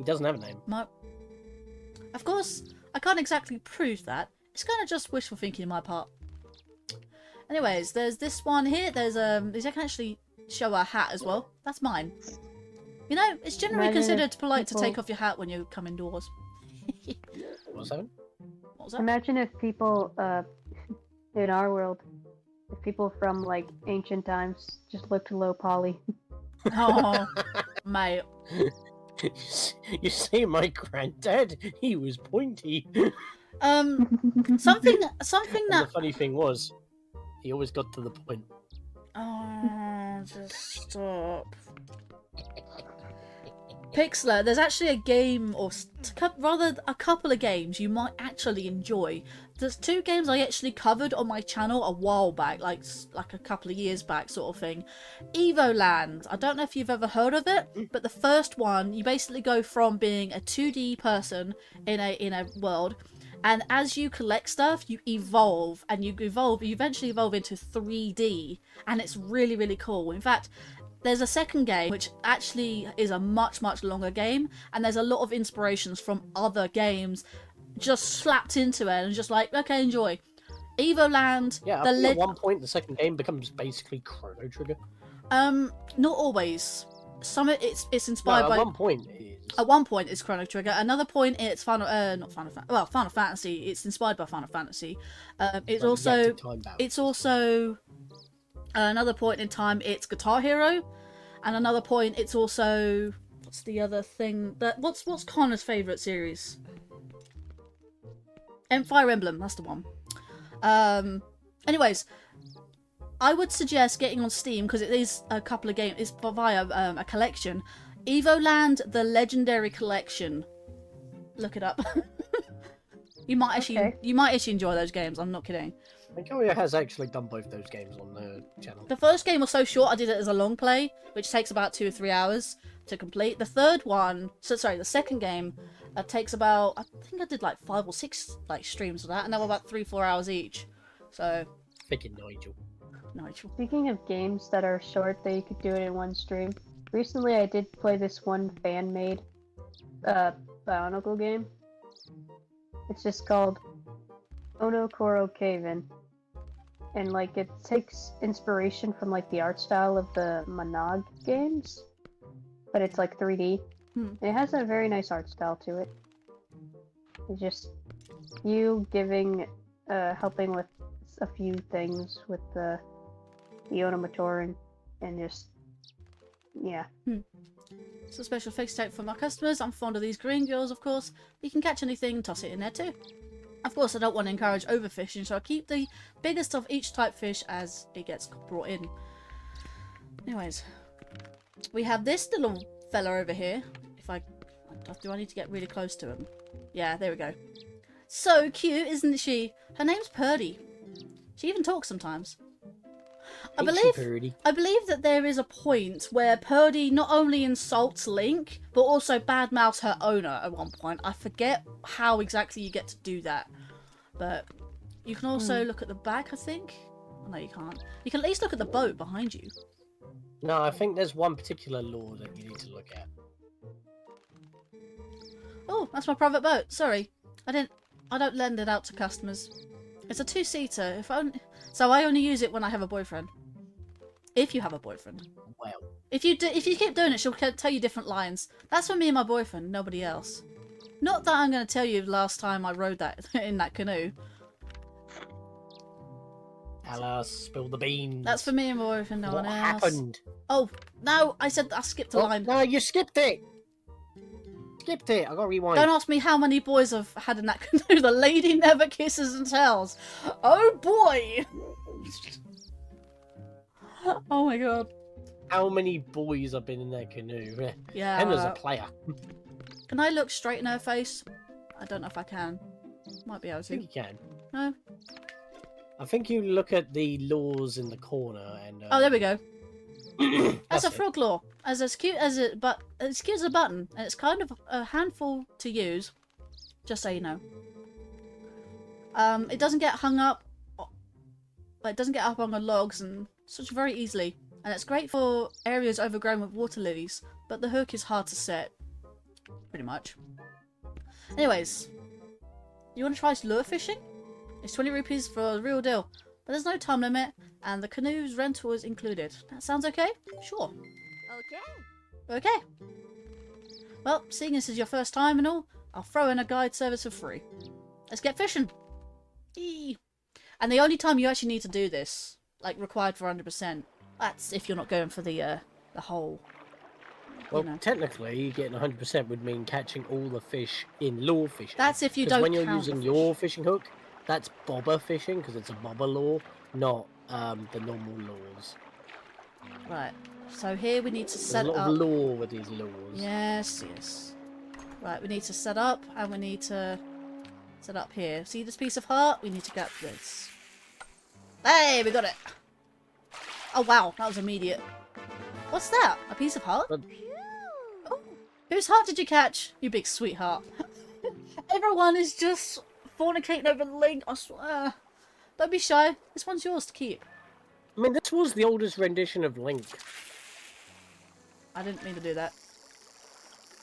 He doesn't have a name. No. Of course, I can't exactly prove that. It's kind of just wishful thinking on my part. Anyways, there's this one here. There's I can actually show a hat as well. That's mine. You know, it's generally Imagine considered if polite to people- take off your hat when you come indoors. What's that? What was that? Imagine if people, in our world, if people from like ancient times just looked low poly. Oh, mate. You see, my granddad, he was pointy. Something And that. the funny thing was, he always got to the point. Oh, just stop. Pixlr, there's actually a game, or rather a couple of games you might actually enjoy. There's two games I actually covered on my channel a while back, like a couple of years back sort of thing. Evoland, I don't know if you've ever heard of it, but the first one, you basically go from being a 2D person in a world, and as you collect stuff, you evolve, and you eventually evolve into 3D, and it's really, really cool. In fact, there's a second game which actually is a much longer game, and there's a lot of inspirations from other games just slapped into it, and just like, okay, enjoy. Evoland, Yeah, I think at one point the second game becomes basically Chrono Trigger. not always. It's No, inspired at by. one point it is. At one point it's Chrono Trigger. Another point it's Final Fantasy. It's inspired by Final Fantasy. It's Like also reactive time balance. it's also another point in time it's Guitar Hero, and another point it's also what's the other thing that what's Connor's favourite series? Fire Emblem, that's the one. Anyways, I would suggest getting on Steam because it is a couple of games. It's via a collection. Evoland: The Legendary Collection. Look it up. You might actually enjoy those games. I'm not kidding. Linkario has actually done both those games on the channel. The first game was so short I did it as a long play, which takes about 2 or 3 hours to complete. The second game takes about, I think I did like 5 or 6 like streams of that, and they were about 3-4 hours each. So, Freaking Nigel. Nigel. Speaking of games that are short that you could do it in one stream, recently I did play this one fan-made Bionicle game. It's just called Onokoro Cave-In. And like it takes inspiration from like the art style of the Monog games, but it's like 3D. It has a very nice art style to it. It's just you helping with a few things with the onomatoring and just yeah. It's a special face tape for my customers. I'm fond of these green girls, of course. You can catch anything and toss it in there too. Of course, I don't want to encourage overfishing, so I keep the biggest of each type fish as it gets brought in. Anyways, we have this little fella over here. Do I need to get really close to him? Yeah, there we go. So cute, isn't she? Her name's Purdy. She even talks sometimes. I believe that there is a point where Purdy not only insults Link, but also badmouths her owner at one point. I forget how exactly you get to do that. But you can also look at the back, I think. Oh, no, you can't. You can at least look at the boat behind you. No, I think there's one particular law that you need to look at. Oh, that's my private boat. Sorry. I don't lend it out to customers. It's a 2-seater. So I only use it when I have a boyfriend. If you have a boyfriend. Well. If you keep doing it, she'll tell you different lines. That's for me and my boyfriend, nobody else. Not that I'm going to tell you the last time I rode that in that canoe. Alas, spill the beans. That's for me and my boyfriend, no what one else. happened? Oh, no, I said I skipped a line. No, you skipped it. Skipped it. I got to rewind. Don't ask me how many boys I've had in that canoe. The lady never kisses and tells. Oh boy! Oh my god. How many boys have been in that canoe? Yeah. And as a player. Can I look straight in her face? I don't know if I can. Might be able I think to. you can. No? I think you look at the laws in the corner and. Oh, there we go. That's That's a it. frog law. As cute as a button, and it's kind of a handful to use. Just so you know. It doesn't get hung up. It doesn't get up on the logs and such very easily, and it's great for areas overgrown with water lilies. But the hook is hard to set. Pretty much. Anyways, you want to try lure fishing? It's 20 rupees for a real deal, but there's no time limit, and the canoe's rental is included. That sounds okay? Sure. Okay. Well, seeing this is your first time and all, I'll throw in a guide service for free. Let's get fishing. Eee. And the only time you actually need to do this, like required for 100%, that's if you're not going for the whole. Well, You know. technically, getting 100% would mean catching all the fish in lure fishing. That's if you 'Cause don't when you're count using the your fishing hook, that's bobber fishing because it's a bobber lure, not the normal lures. Right. So here we need to There's set a lot up. of lure with these lures. Yes, yes. Right, we need to set up, and we need to set up here. See this piece of heart? We need to get this. Hey, we got it. Oh wow, that was immediate. What's that? A piece of heart? But- Oh, whose heart did you catch? You big sweetheart. Everyone is just fornicating over the link, I swear. Don't be shy. This one's yours to keep. I mean, this was the oldest rendition of Link. I didn't mean to do that.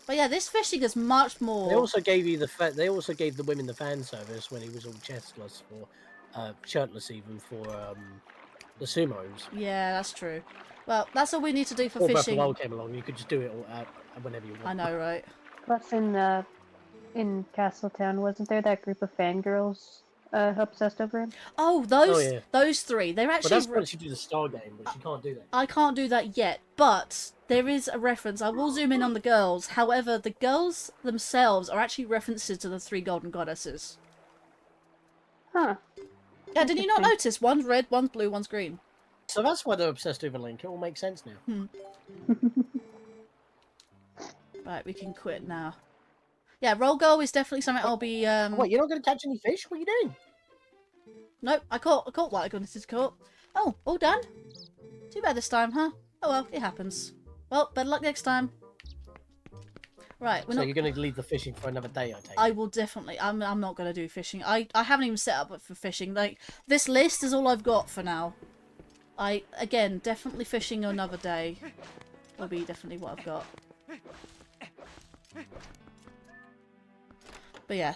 But yeah, this fishing is much more. They also gave you They also gave the women the fan service when he was all chestless shirtless even for the sumos. Yeah, that's true. Well, that's all we need to do for Or Breath of the fishing. Wild came along, you could just do it all whenever you want. I know, right? Plus, in Castletown, wasn't there that group of fangirls obsessed over him? Oh, yeah. those three. They're But actually. that's once you do the Star game, which you can't do that. I can't do that yet, but there is a reference. I will zoom in on the girls. However, the girls themselves are actually references to the three golden goddesses. Huh. Yeah, did you not Interesting. notice? One's red, one's blue, one's green. So that's why they're obsessed over Link. It all makes sense now. Right, we can quit now. Yeah, roll goal is definitely something I'll be. Oh, wait, you're not going to catch any fish? What are you doing? Nope, I caught what I wanted to caught. Oh, all done. Too bad this time, huh? Oh well, it happens. Well, better luck next time. Right, we're So not. you're going to leave the fishing for another day, I take it? I will definitely. I'm not gonna do fishing. I haven't even set up for fishing. Like this list is all I've got for now. Again definitely fishing another day. Will be definitely what I've got. But yeah,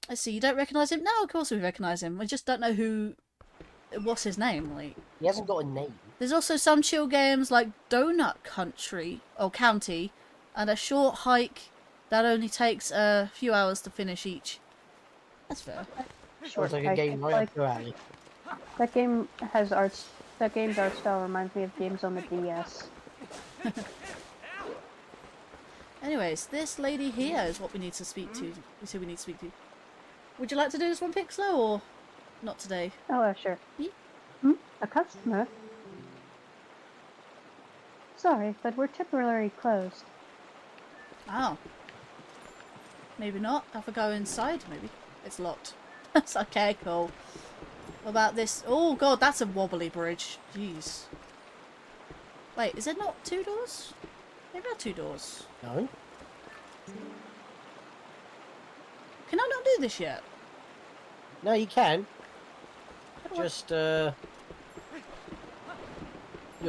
let's see. You don't recognise him? No, of course we recognise him. We just don't know what's his name. Like He hasn't got a name. there's also some chill games like Donut Country or County, and a short hike that only takes a few hours to finish each. That's fair. Sounds like a hike. game It's right like- up your alley. That game has arts. That game's art style reminds me of games on the DS. Anyways, this lady here is what we need to speak to. Is who we need to speak to. Would you like to do this one, Pixlo, or not today? Oh, sure. Yeah. A customer? Sorry, but we're temporarily closed. Oh. Maybe not. Have a go inside, maybe. It's locked. That's okay, cool. What about this? Oh god, that's a wobbly bridge. Jeez. Wait, is there not two doors? Maybe not two doors. No? Can I not do this yet? No, you can. How do I- Just, you're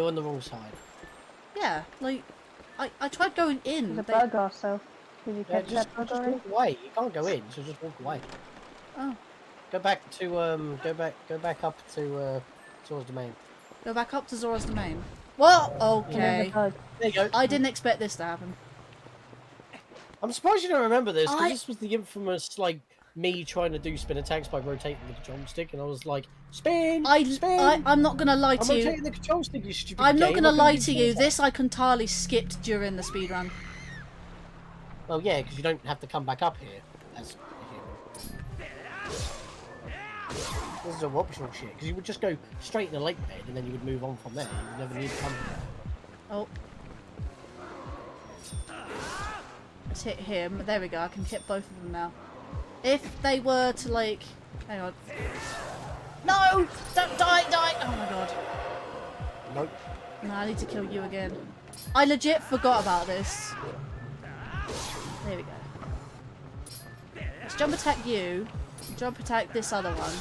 on the wrong side. Yeah, like, I tried going in. There's a They- bug also. Did you Yeah, catch just that bug walk already? away. You can't go in, so just walk away. Oh, Go back to, go back up to, Sora's Domain. go back up to Zora's Domain. What? There's Okay. a bug. There you go. I didn't expect this to happen. I'm surprised you don't remember this, because I- this was the infamous, like, me trying to do spin attacks by rotating the control stick, and I was like, spin! Spin! I'm not gonna lie I'm to you. rotating the control stick, you stupid I'm not game. gonna I couldn't lie do to spin you. attacks. This I entirely skipped during the speedrun. Well, yeah, because you don't have to come back up here as a human. This is a optional shit, because you would just go straight in the lake bed, and then you would move on from there. You never need to come here. Oh. Let's hit him. There we go. I can hit both of them now. If they were to, like... Hang on. No! Don't die! Die! Oh my god. Nope. No, I need to kill you again. I legit forgot about this. There we go. Let's jump attack you. Jump attack this other one.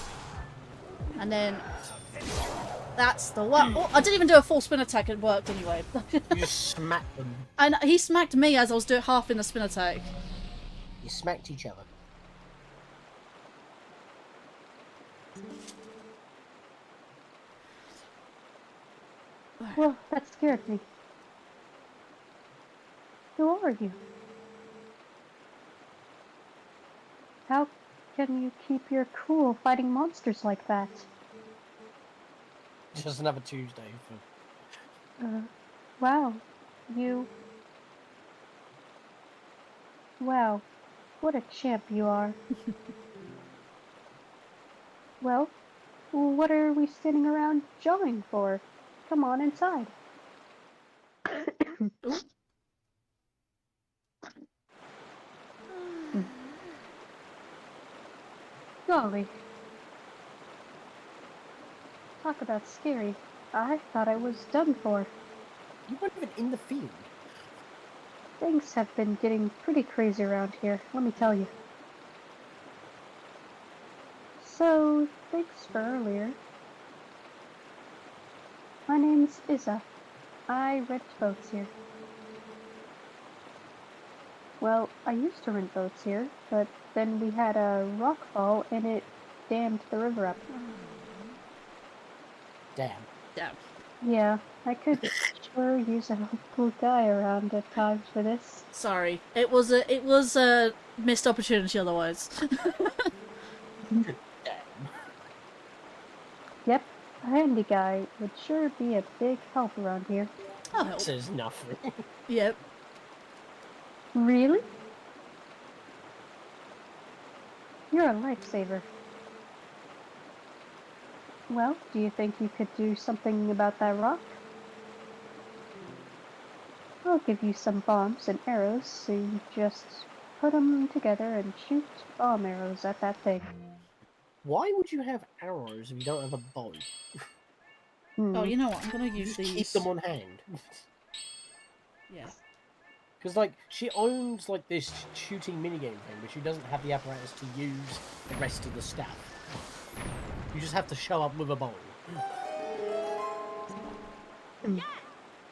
And then... That's the one. Oh, I didn't even do a full spin attack. It worked anyway. You just smacked them. And he smacked me as I was doing half in the spin attack. You smacked each other. Well, that scared me. Who are you? How can you keep your cool fighting monsters like that? Just another Tuesday for... Wow. You... Wow. What a champ you are. Well, what are we standing around jawing for? Come on inside. Golly. Talk about scary. I thought I was done for. You weren't even in the field. Things have been getting pretty crazy around here, let me tell you. So, thanks for earlier. My name's Izza. I rent boats here. Well, I used to rent boats here, but then we had a rock fall and it dammed the river up. Damn. Damn. Yeah, I could sure use a helpful guy around at times for this. Sorry. It was a missed opportunity otherwise. Damn. Yep, a handy guy would sure be a big help around here. I'll help. Says nothing. Yep. Really? You're a lifesaver. Well, do you think you could do something about that rock? I'll give you some bombs and arrows, so you just put them together and shoot bomb arrows at that thing. Why would you have arrows if you don't have a bow? Oh, you know what? I'm gonna You use just these. keep them on hand. Yeah. Because, like, she owns, like, this shooting minigame thing, but she doesn't have the apparatus to use the rest of the stuff. You just have to show up with a bow.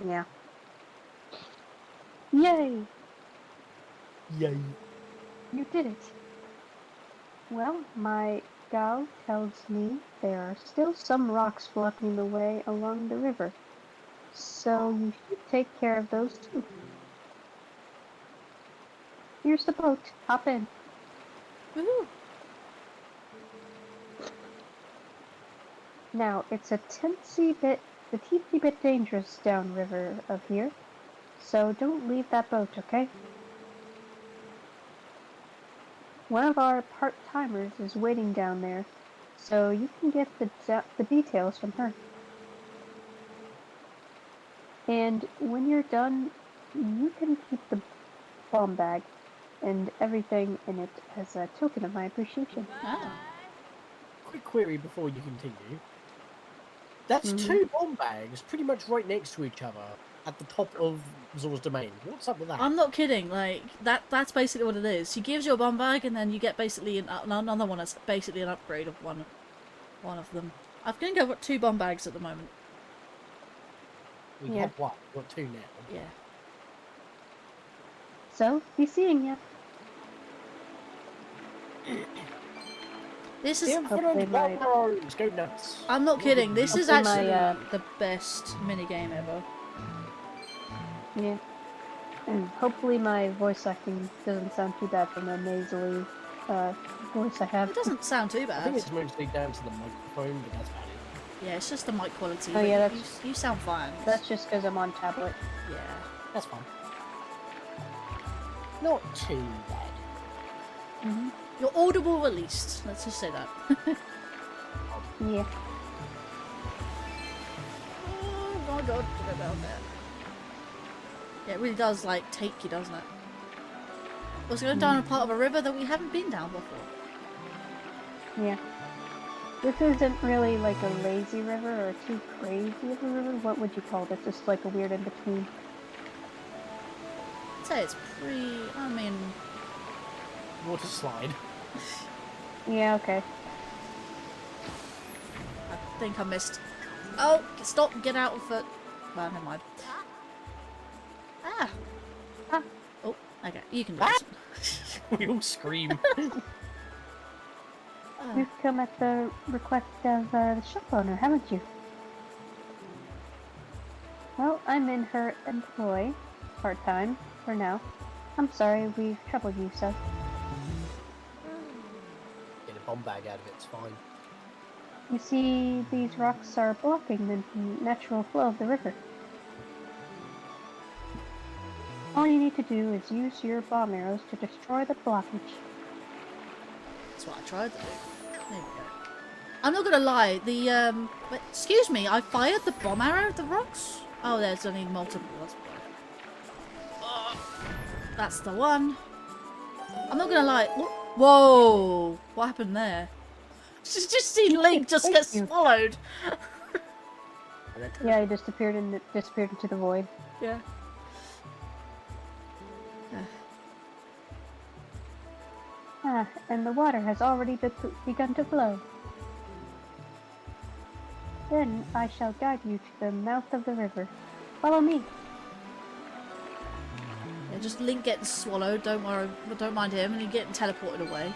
Yeah. Yay! Yay. You did it. Well, my gal tells me there are still some rocks blocking the way along the river. So you should take care of those too. Here's the boat. Hop in. Woohoo! Now, it's a teensy bit dangerous downriver of here, so don't leave that boat, okay? One of our part-timers is waiting down there, so you can get the details from her. And when you're done, you can keep the bomb bag and everything in it as a token of my appreciation. Ah. Quick query before you continue. That's two bomb bags pretty much right next to each other at the top of Zor's domain. What's up with that? I'm not kidding. Like that's basically what it is. She gives you a bomb bag, and then you get basically another one that's basically an upgrade of one of them. I think I've got 2 bomb bags at the moment. We have what? We've got 2 now. Yeah. So, be seeing ya. This is. Infinite bomb arrows, go nuts. I'm not kidding. This is Hopefully actually my, the best minigame ever. Yeah. And hopefully my voice acting doesn't sound too bad from the nasally voice I have. It doesn't sound too I bad. think it's mostly down to the microphone, but that's about it. Yeah, it's just the mic quality. Oh, but yeah, you sound fine. That's just because I'm on tablet. Yeah. That's fine. Not too bad. You're audible at least. Let's just say that. Yeah. Oh my god, get about that. Yeah, it really does, like, take you, doesn't it? We're going down a part of a river that we haven't been down before. Yeah. This isn't really like a lazy river or too crazy of a river. What would you call this? Just like a weird in-between. I'd say it's I mean... Water slide. Yeah, okay. I think I missed. Oh, stop! Get out of it. Well, never mind. Ah. Ah. Oh, okay. You can do Ah. this. We all scream. You've come at the request of the shop owner, haven't you? Well, I'm in her employ, part-time, for now. I'm sorry we've troubled you, so. Get a bomb bag out of it, it's fine. You see, these rocks are blocking the natural flow of the river. All you need to do is use your bomb arrows to destroy the blockage. That's what I tried to do. There we go. I'm not gonna lie, but excuse me, I fired the bomb arrow at the rocks? Oh, there's only multiple, that's why. That's the one. I'm not gonna lie, whoa! What happened there? Just seen Link just get swallowed! Yeah, he disappeared into the void. Yeah. And the water has already begun to flow. Then I shall guide you to the mouth of the river. Follow me. Yeah, just Link getting swallowed, don't worry, don't mind him, and he getting teleported away.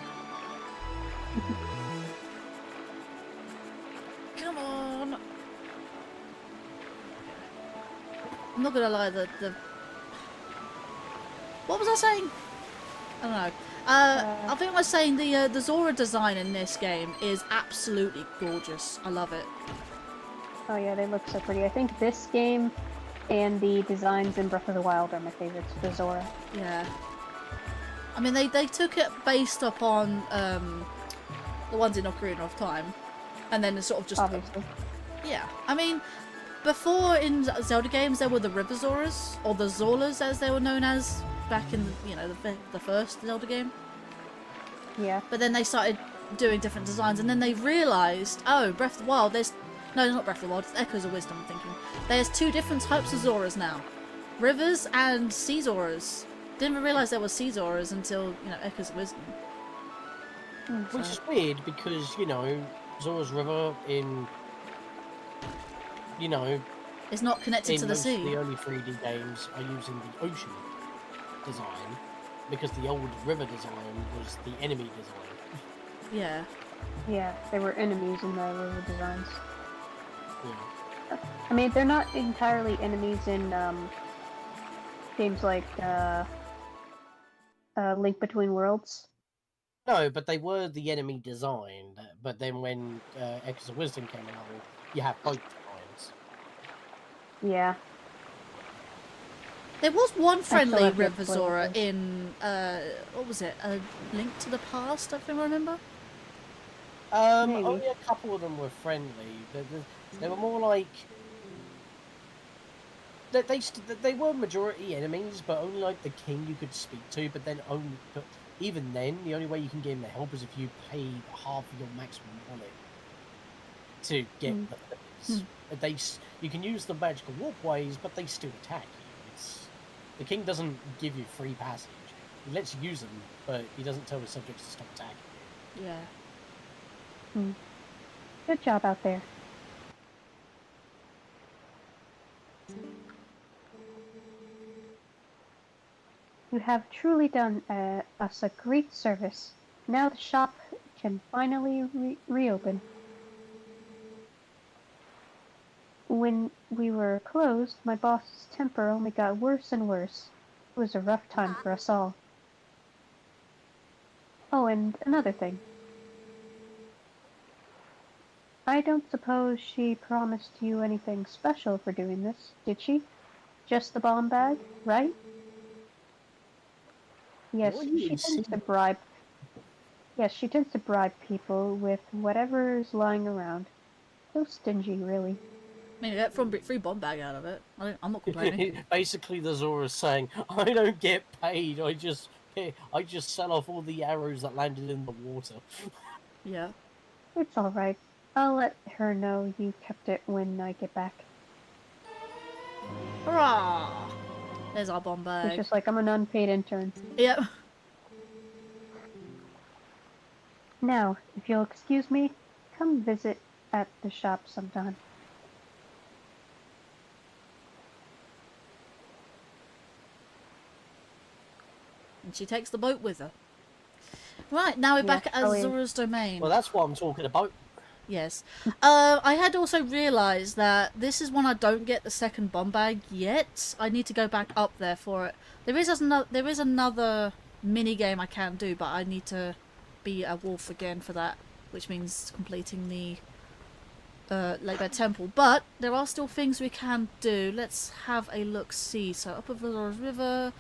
Come on! I'm not gonna lie, what was I saying? I don't know. I think I was saying the Zora design in this game is absolutely gorgeous. I love it. Oh yeah, they look so pretty. I think this game and the designs in Breath of the Wild are my favorites for Zora. Yeah. I mean, they took it based upon the ones in Ocarina of Time, and then sort of just Obviously. Yeah. I mean, before in Zelda games there were the River Zoras, or the Zolas as they were known as back in the first Zelda game. Yeah. But then they started doing different designs, and then they realised, oh, Breath of the Wild, no, not Breath of the Wild, it's Echoes of Wisdom, I'm thinking. There's two different types of Zoras now. Rivers and Sea Zoras. Didn't realise there were Sea Zoras until, Echoes of Wisdom. Which is weird because, Zora's River in, it's not connected to the sea. The only 3D games are using the ocean design because the old river design was the enemy design. Yeah. Yeah, they were enemies in the river designs. Yeah. I mean, they're not entirely enemies in games like Link Between Worlds. No, but they were the enemy design. But then when Echoes of Wisdom came along, you have both designs. Yeah. There was one friendly I've River played Zora this. in, what was it? A Link to the Past, I think I remember? Maybe. Only a couple of them were friendly. They were more like they were majority enemies, but only like the king you could speak to. But even then, the only way you can get him to help is if you pay half of your maximum money to get the things. You can use the magical walkways, but they still attack you. The king doesn't give you free passage. He lets you use them, but he doesn't tell his subjects to stop attacking you. Yeah. Good job out there. You have truly done us a great service. Now the shop can finally reopen. When we were closed, my boss's temper only got worse and worse. It was a rough time for us all. Oh, and another thing. I don't suppose she promised you anything special for doing this, did she? Just the bomb bag, right? Yes, What are you she tends to insinuating? bribe. Yes, she tends to bribe people with whatever is lying around. So stingy, really. I mean, you get free bomb bag out of it. I'm not complaining. Basically, the Zora's saying, "I don't get paid. I just sell off all the arrows that landed in the water." Yeah. It's all right. I'll let her know you kept it when I get back. Hurrah! There's our bomb It's bag. just like I'm an unpaid intern. Yep. Now, if you'll excuse me, come visit at the shop sometime. And she takes the boat with her. Right, now we're back at Azura's domain. Well, that's what I'm talking about. Yes. I had also realised that this is when I don't get the second bomb bag yet. I need to go back up there for it. There is another mini game I can do, but I need to be a wolf again for that, which means completing the Lakebed Temple. But there are still things we can do. Let's have a look-see. So up over the river,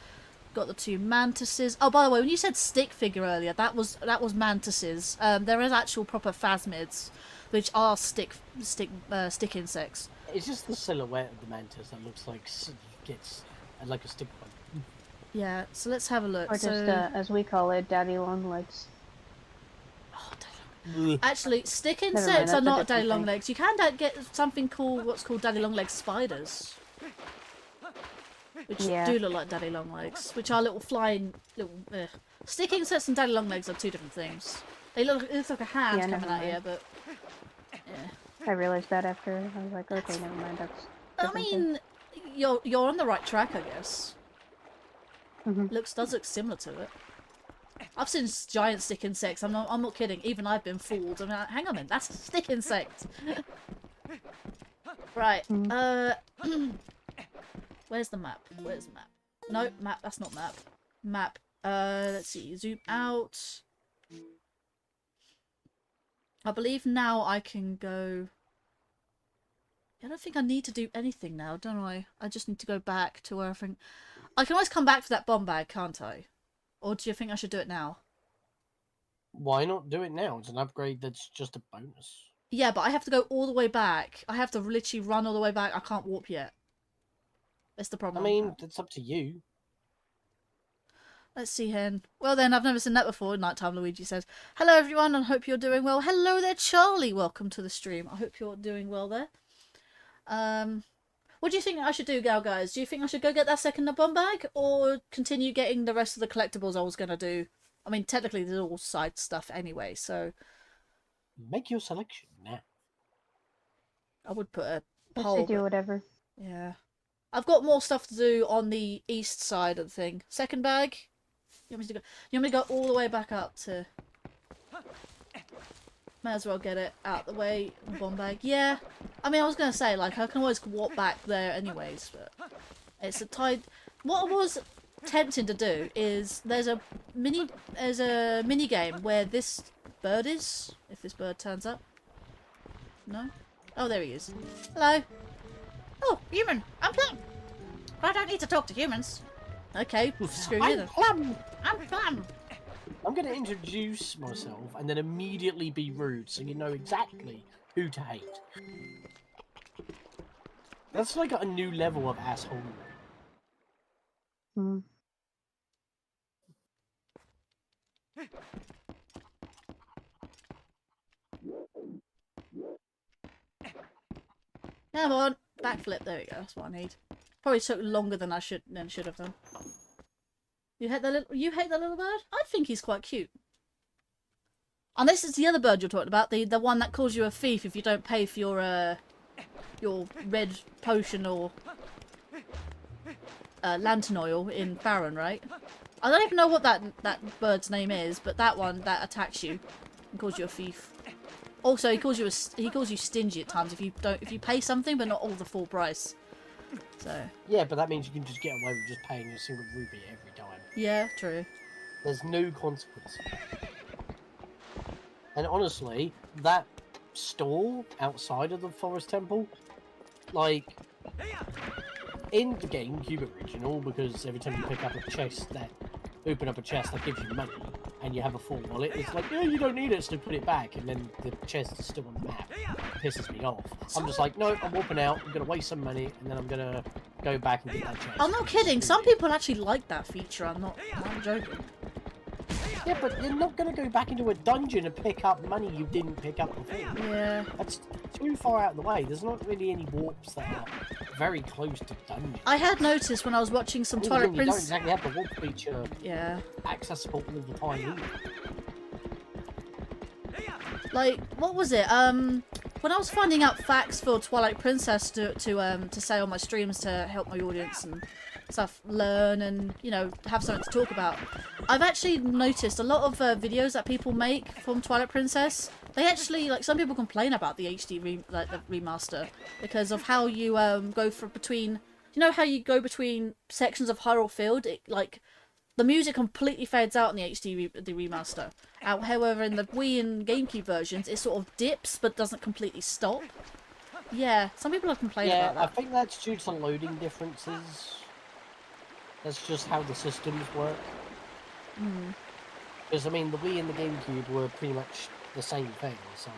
got the 2 mantises. Oh, by the way, when you said stick figure earlier, that was mantises. There is actual proper phasmids, which are stick insects. It's just the silhouette of the mantis that looks like gets like a stick bug. Yeah, so let's have a look. Or just, as we call it, daddy long legs. Oh, actually, stick mind, insects are that's a not daddy different long thing. legs. You can get something called what's called daddy long legs spiders, which do look like daddy long legs, which are little flying stick insects and daddy long legs are 2 different things. They look it's like a hand coming out here, but yeah. I realized that after I was like, okay, never mind. That's. I mean, you're on the right track, I guess. Does look similar to it. I've seen giant stick insects. I'm not kidding. Even I've been fooled. I mean, hang on a minute, that's a stick insect. Right. Where's the map? Where's the map? No, map. That's not map. Map. Let's see. Zoom out. I believe now I can go. I don't think I need to do anything now, don't I? I just need to go back to where I think. I can always come back for that bomb bag, can't I? Or do you think I should do it now? Why not do it now? It's an upgrade that's just a bonus. Yeah, but I have to go all the way back. I have to literally run all the way back. I can't warp yet. That's the problem. I mean, it's up to you. Let's see, Hen. Well then, I've never seen that before. Nighttime Luigi says, hello everyone, and hope you're doing well. Hello there, Charlie. Welcome to the stream. I hope you're doing well there. What do you think I should do, guys? Do you think I should go get that second bomb bag, or continue getting the rest of the collectibles I was going to do? I mean, technically, there's all side stuff anyway, so... Make your selection now. I would put a I poll. say do whatever. Yeah. I've got more stuff to do on the east side of the thing. Second bag? You want me to go all the way back up to... May as well get it out the way. Bomb bag. Yeah. I mean, I was going to say, like, I can always walk back there anyways, but... It's a tide... What I was tempting to do is... There's a mini game where this bird is. If this bird turns up. No? Oh, there he is. Hello. Oh, human. I'm Plum. I don't need to talk to humans. Okay, screw you then. Plum. I'm Plum. I'm going to introduce myself and then immediately be rude so you know exactly who to hate. That's like a new level of asshole. Come on. Backflip. There we go. That's what I need. Probably took longer than I should have done. You hate that little bird? I think he's quite cute. And this is the other bird you're talking about, the one that calls you a thief if you don't pay for your red potion or lantern oil in Farron, right? I don't even know what that bird's name is, but that one that attacks you and calls you a thief. Also, he calls you stingy at times if you pay something, but not all the full price. So. Yeah, but that means you can just get away with just paying a single rupee every time. Yeah, true. There's no consequence. And honestly, that stall outside of the Forest Temple, like, in the GameCube original, because every time you pick up a chest that gives you money, and you have a full wallet, it's like, yeah, you don't need it, so put it back, and then the chest is still on the map. It pisses me off. I'm just like, no, I'm warping out, I'm gonna waste some money, and then I'm gonna go back and get that chest. I'm not kidding, some people actually like that feature, I'm joking. Yeah, but you're not going to go back into a dungeon and pick up money you didn't pick up before. Yeah. That's too far out of the way. There's not really any warps that are very close to dungeons. I had noticed when I was watching some Twilight Princess... You don't exactly have the warp feature accessible all the time either. Like, what was it? When I was finding out facts for Twilight Princess to say on my streams to help my audience and stuff, learn and, you know, have something to talk about. I've actually noticed a lot of videos that people make from Twilight Princess. They actually, like, some people complain about the HD the remaster because of how you go between, you know how you go between sections of Hyrule Field, like the music completely fades out in the HD the remaster. However, in the Wii and GameCube versions, it sort of dips but doesn't completely stop. Yeah, some people have complained about that. I think that's due to loading differences. That's just how the systems work. Because, I mean, the Wii and the GameCube were pretty much the same thing, so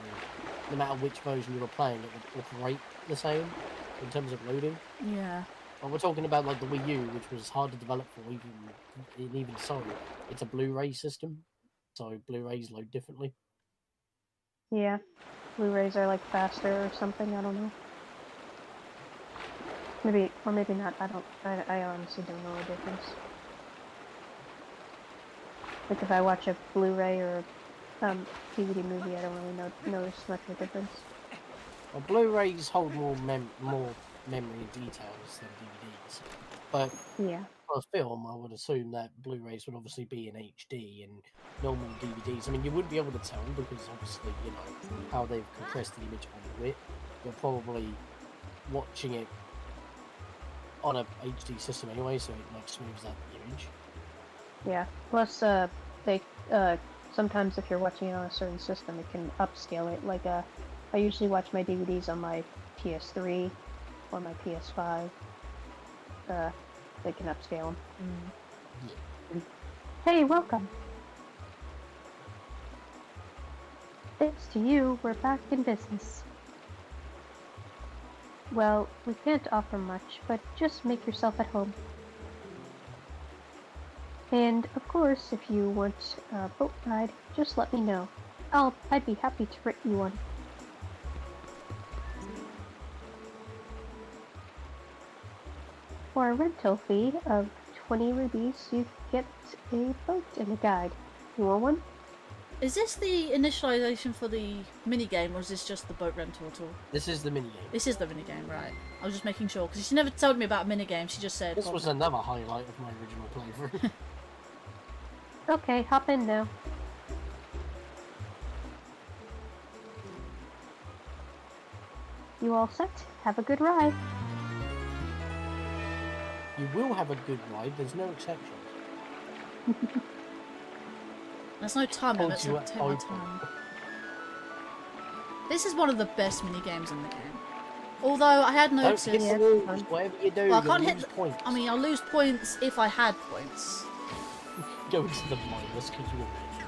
no matter which version you were playing, it would operate the same in terms of loading. Yeah. But we're talking about, like, the Wii U, which was hard to develop for, even so, it's a Blu-ray system, so Blu-rays load differently. Yeah. Blu-rays are like faster or something, I don't know. Maybe, or maybe not, I honestly don't know the difference. Like if I watch a Blu-ray or DVD movie, I don't really notice much of a difference. Well, Blu-rays hold more memory details than DVDs, but Yeah. for a film, I would assume that Blu-rays would obviously be in HD and normal DVDs. I mean, you wouldn't be able to tell because obviously, you know, how they've compressed the image onto it. You're probably watching it on a HD system anyway, so it like smooths out the image. Yeah. Plus, they sometimes if you're watching it on a certain system, it can upscale it. Like, I usually watch my DVDs on my PS3 or my PS5. They can upscale them. Yeah. Hey, welcome. Thanks to you, we're back in business. Well, we can't offer much, but just make yourself at home. And, of course, if you want a boat ride, just let me know. I'd be happy to rent you one. For a rental fee of 20 rubies, you get a boat and a guide. You want one? Is this the initialization for the minigame, or is this just the boat rental at all? This is the minigame. This is the minigame, right. I was just making sure, because she never told me about a minigame, she just said... This was another highlight of my original playthrough. Okay, hop in now. You all set? Have a good ride. You will have a good ride, there's no exceptions. There's no time limit, so take my time. This is one of the best minigames in the game. Although I had noticed... Don't hit the walls, whatever you do, well, I can't you'll hit lose points. I mean, I'll lose points if I had points. Go into the minus because you were rich.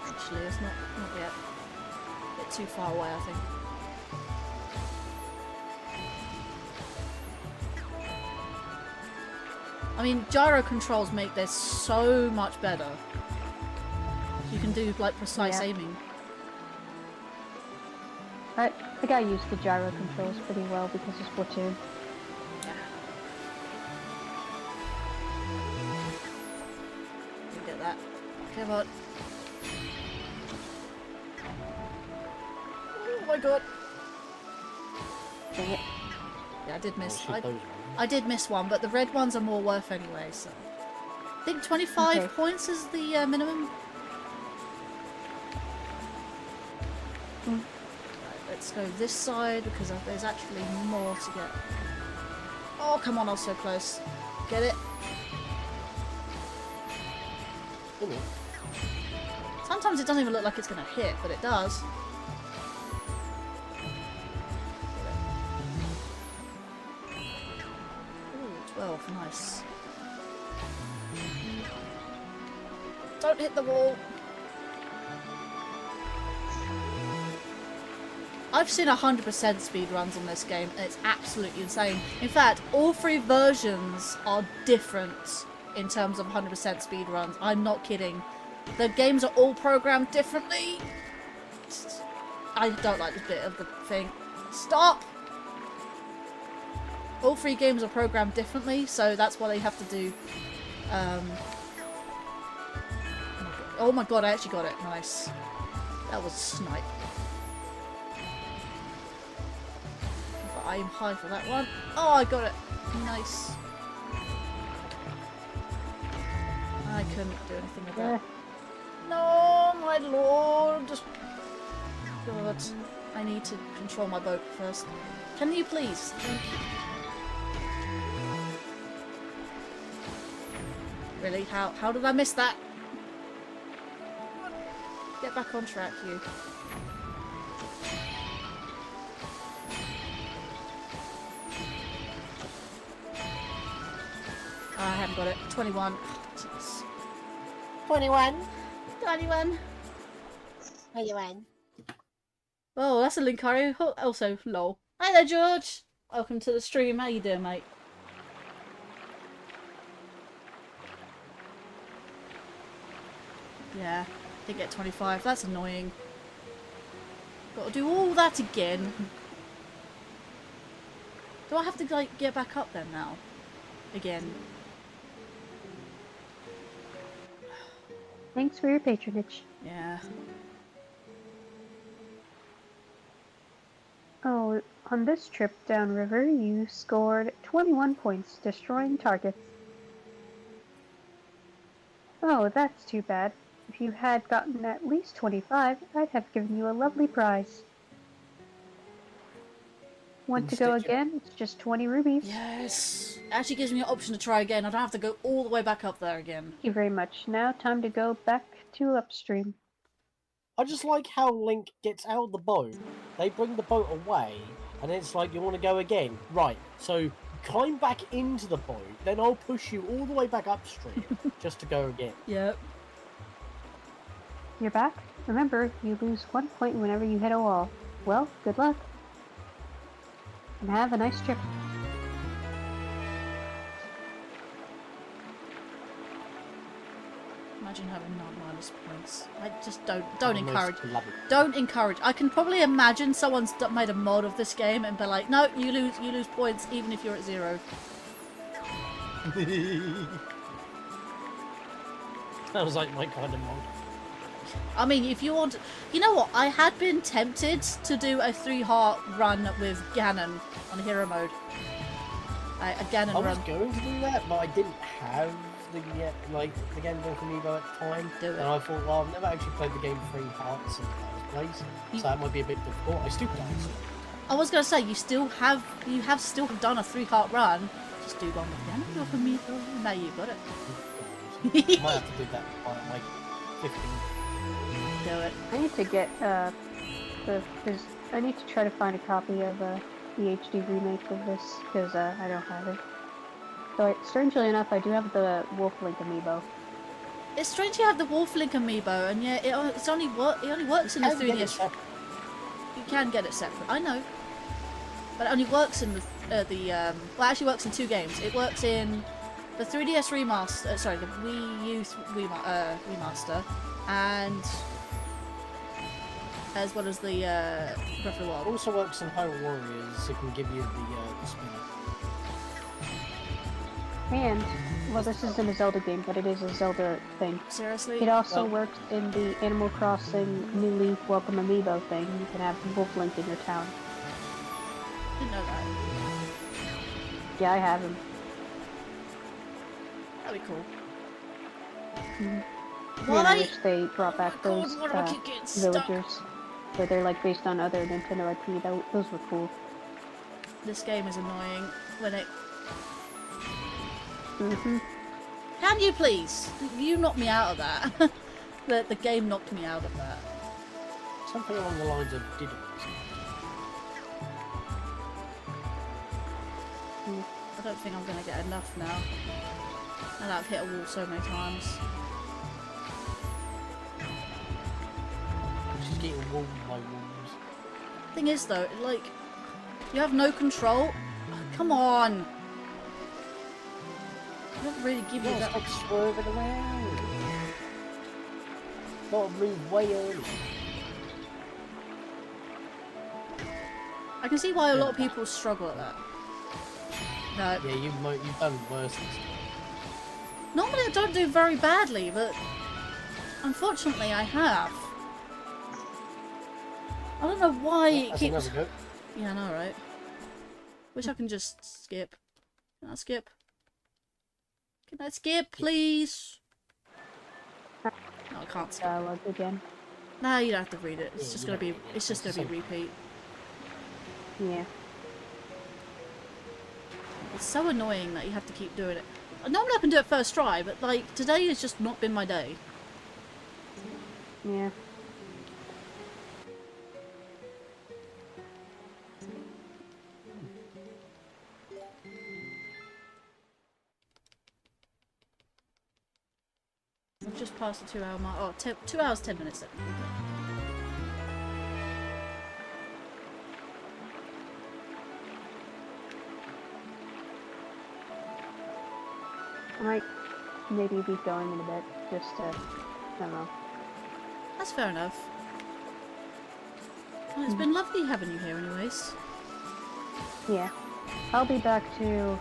Actually, it's not yet. A bit too far away, I think. I mean, gyro controls make this so much better. You can do, like, precise aiming. I think I used the gyro controls pretty well because of Splatoon. You get that. Come on. Oh my god. Dang it. Yeah, I did miss. Oh, shit, I did miss one, but the red ones are more worth anyway, so... I think 25 points is the minimum. Right, let's go this side, because there's actually more to get. Oh, come on, I was so close. Get it? Sometimes it doesn't even look like it's going to hit, but it does. Ooh, 12, nice. Don't hit the wall. I've seen 100% speedruns on this game, and it's absolutely insane. In fact, all three versions are different in terms of 100% speedruns. I'm not kidding. The games are all programmed differently. I don't like this bit of the thing. Stop! All three games are programmed differently, so that's why they have to do... Oh my god, I actually got it. Nice. That was a snipe. gotta aim high for that one. Oh, I got it. Nice. I couldn't do anything with that. No, my lord. God, I need to control my boat first. Can you please? Thank you. Really? How did I miss that? Get back on track, you. I haven't got it. 21. Jeez. 21. 21. 21. Oh, that's a Linkario. Also, lol. Hi there, George. Welcome to the stream. How you doing, mate? Yeah, did get 25. That's annoying. Got to do all that again. Do I have to like get back up then now? Again. Thanks for your patronage. Yeah. Oh, on this trip downriver, you scored 21 points, destroying targets. Oh, that's too bad. If you had gotten at least 25, I'd have given you a lovely prize. Want to go again? It's just 20 rubies. Yes. It actually gives me an option to try again. I don't have to go all the way back up there again. Thank you very much. Now time to go back to upstream. I just like how Link gets out of the boat, they bring the boat away, and it's like, you want to go again? Right, so climb back into the boat, then I'll push you all the way back upstream, just to go again. Yep. You're back? Remember, you lose 1 point whenever you hit a wall. Well, good luck. And have a nice trip. Imagine having minus points. I just don't encourage. Love it. Don't encourage. I can probably imagine someone's made a mod of this game and be like, no, you lose points even if you're at 0. Sounds like my kind of mod. I mean, if you want, you know what? I had been tempted to do a 3-heart run with Ganon on hero mode. A Ganon I was run. going to do that, but I didn't have the Game Boy Amiibo at the time. Do it. And I thought, well, I've never actually played the game 3 parts in the first place, so that might be a bit difficult. I still don't. I was gonna say you have still done a 3-heart run. Just do one with Ganon for me. Now you got it. I might have to do that by like 15. Do it. I need to get I need to try to find a copy of the HD remake of this because I don't have it. So strangely enough, I do have the Wolf Link amiibo. It's strange you have the Wolf Link amiibo, and yeah, it only works in the 3DS. You can get it separate. I know, but it only works in the well, it actually works in 2 games. It works in the 3DS remaster, sorry, the Wii U remaster, and as well as the Breath of the It Wild. also works in Hyrule Warriors. It can give you the spinner. And, well, this isn't a Zelda game, but it is a Zelda thing. Seriously? It also works in the Animal Crossing New Leaf Welcome Amiibo thing. You can have Wolf Link in your town. Didn't know that. Yeah, I have him. That'd be cool. Man, Why? I wish they brought back God, those why do I keep getting stuck? villagers. Where they're like based on other Nintendo IP. Those were cool. This game is annoying when it. Mm-hmm. Can you please? You knocked me out of that. the game knocked me out of that. Something along the lines of didn't. I don't think I'm gonna get enough now. And I've hit a wall so many times. She's getting walled by walls. Thing is though, like, you have no control. Oh, come on. I don't really give you Yeah, that. it's like swerving around. Gotta move way early. I can see why a lot of people struggle at that. No. Yeah, you've done worse this time. Normally I don't do very badly, but unfortunately I have. I don't know why it That's keeps... another go. Yeah, I know, right? Wish I can just skip. Can I skip? Can I skip, please? No, I can't skip. Dialogue again. Nah, you don't have to read it. It's Yeah, just you gonna don't be. read it. It's just It's gonna be the repeat. Yeah. It's so annoying that you have to keep doing it. Normally I can do it first try, but like today has just not been my day. Yeah. I've just passed the 2 hour mark. Oh, 2 hours 10 minutes. Then. I might maybe be going in a bit, just to, I don't know. That's fair enough. Well, it's been lovely having you here, anyways. Yeah. I'll be back to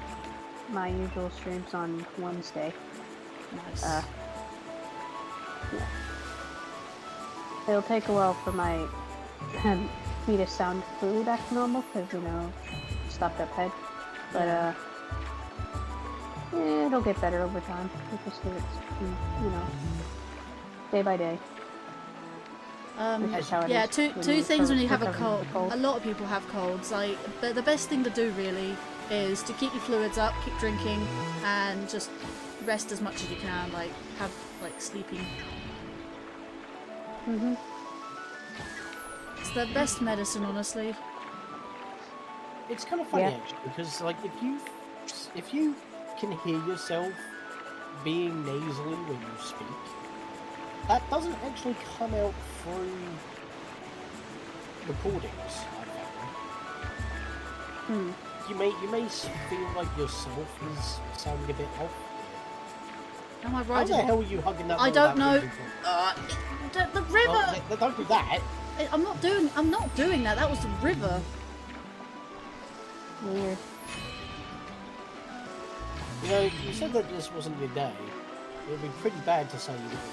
my usual streams on Wednesday. Nice. Yeah. It'll take a while for my me to sound completely back to normal, because, you know, stopped up head. But, yeah, it'll get better over time. It's just, you know, day by day. That's just how it yeah, is two you things when you have a recover from cold. A lot of people have colds. Like, the best thing to do really is to keep your fluids up, keep drinking, and just rest as much as you can. Like, have like sleeping. Mhm. It's the best medicine, honestly. It's kind of funny Yeah. actually, because like if you can hear yourself being nasally when you speak, that doesn't actually come out through recordings. I found. You may feel like yourself is sounding a bit off. Am I How right? the hell are you hugging that? I wall don't without know. moving from- The river. Well, don't do that. I'm not doing that. That was the river. Weird. You know, you said that this wasn't your day. It would be pretty bad to say you didn't watch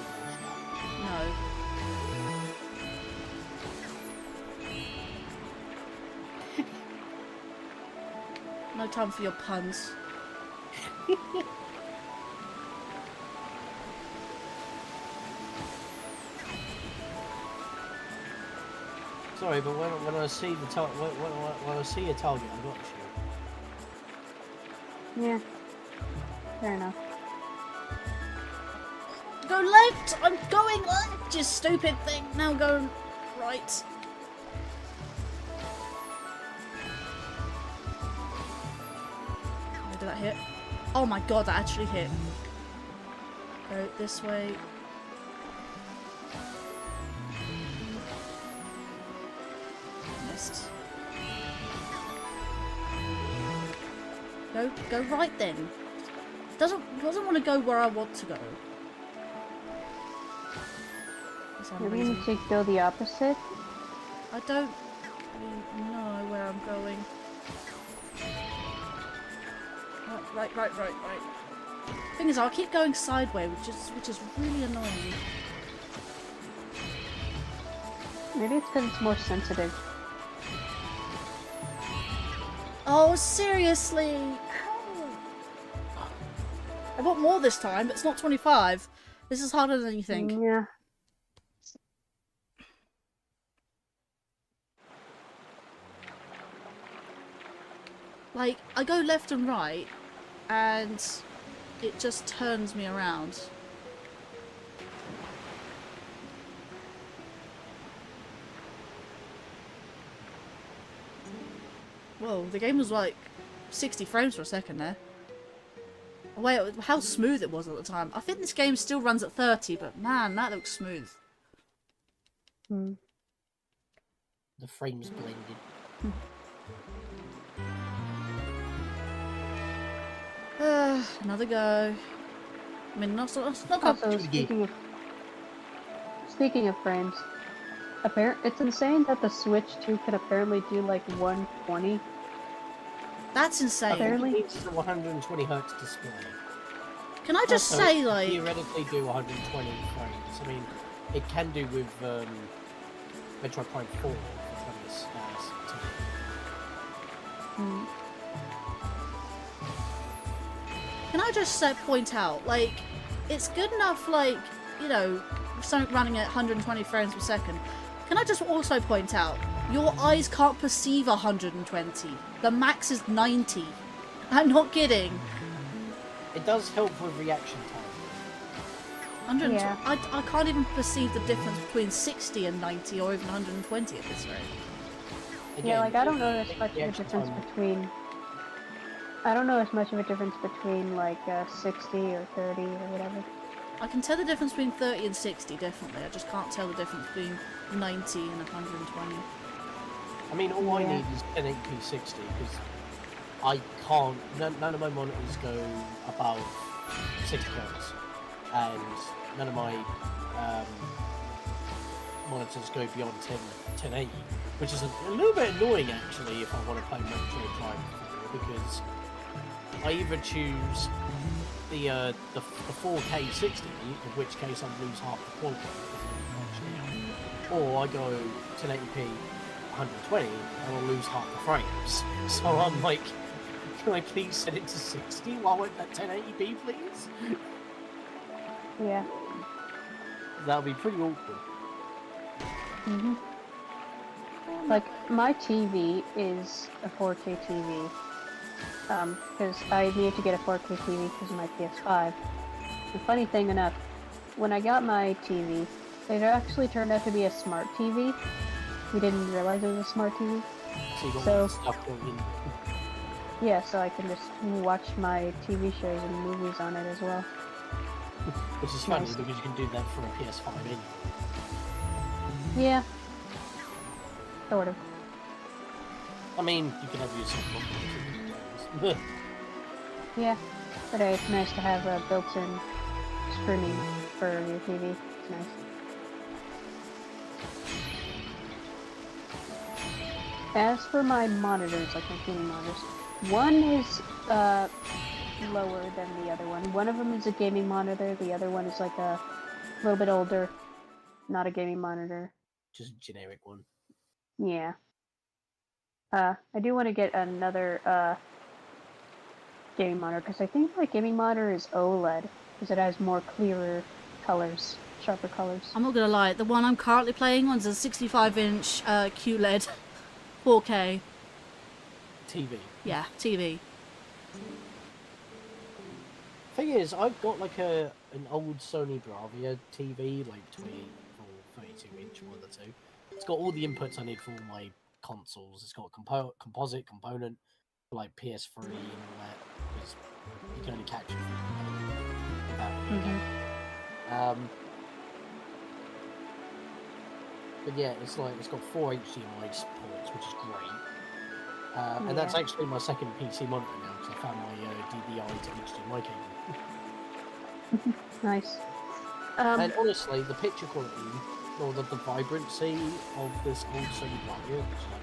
No. No time for your puns. that. Sorry, but when I see the when I see a target, I got to shoot. Yeah. Fair enough. Go left! I'm going left, you stupid thing! Now go right. Did that hit? Oh my god, that actually hit. Go this way. Missed. Go right then. Doesn't want to go where I want to go. For some Maybe you reason. need to go the opposite. I don't really know where I'm going. Right. Thing is, I'll keep going sideways, which is really annoying. Maybe it's because it's more sensitive. Oh, seriously? I got more this time, but it's not 25. This is harder than you think. Yeah. Like, I go left and right, and it just turns me around. Whoa, the game was like 60 frames for a second there. Wait, how smooth it was at the time. I think this game still runs at 30, but man, that looks smooth. Hmm. The frames blended. Another go. I mean, not Also, to the speaking of frames, it's insane that the Switch 2 can apparently do like 120. That's insane. Apparently. It's a 120 hertz display. Can I just Also, say, it like, theoretically do 120 frames. I mean, it can do with Metroid Prime 4 from this. Hmm. Can I just point out, like, it's good enough, like, you know, something running at 120 frames per second. Can I just also point out, your eyes can't perceive 120. The max is 90. I'm not kidding. It does help with reaction time. 120. Yeah. I can't even perceive the difference between 60 and 90 or even 120 at this rate. Yeah, like I don't it- notice much of a reaction difference time- between. I don't notice much of a difference between like 60 or 30 or whatever. I can tell the difference between 30 and 60, definitely. I just can't tell the difference between 90 and 120. I mean, all I Yeah. need is 1080p 60 because I can't. None of my monitors go above 60 hertz, and none of my monitors go beyond 1080, which is a little bit annoying actually if I want to play Metroid Prime 4, because I either choose the 4K 60, in which case I lose half the quality, or I go 1080p 120 and I'll lose half the frames. So I'm like, can I please set it to 60 while I'm at 1080p, please? Yeah. That'll be pretty awkward. Mhm. Like my TV is a 4K TV. Because I needed to get a 4K TV because of my PS5. The funny thing enough, when I got my TV, it actually turned out to be a smart TV. We didn't realize it was a smart TV. So you got So- all the stuff going in. Yeah, so I can just watch my TV shows and movies on it as well. Which is funny Nice. because you can do that for a PS5 anyway. Yeah. Sort of. I mean, you can have yourself multiple TVs. Yeah. But it's nice to have a built-in streaming for your TV. It's nice. As for my monitors, like my gaming monitors, one is lower than the other one. One of them is a gaming monitor, the other one is like a little bit older, not a gaming monitor. Just a generic one. Yeah. I do want to get another gaming monitor because I think my gaming monitor is OLED because it has more clearer colors, sharper colors. I'm not gonna lie, the one I'm currently playing on is a 65-inch QLED 4K. TV. Yeah, TV. Thing is, I've got like an old Sony Bravia TV, like 24, 32 inch, one of the two. It's got all the inputs I need for all my consoles. It's got a composite component for like PS3 and all that, because you can only catch it from that. But yeah, it's got 4 HDMI ports, which is great. And that's Yeah. actually my second PC monitor now, because I found my DVI to HDMI cable. Nice. And honestly, the picture quality, or the vibrancy of this old Sony Bravia, which is like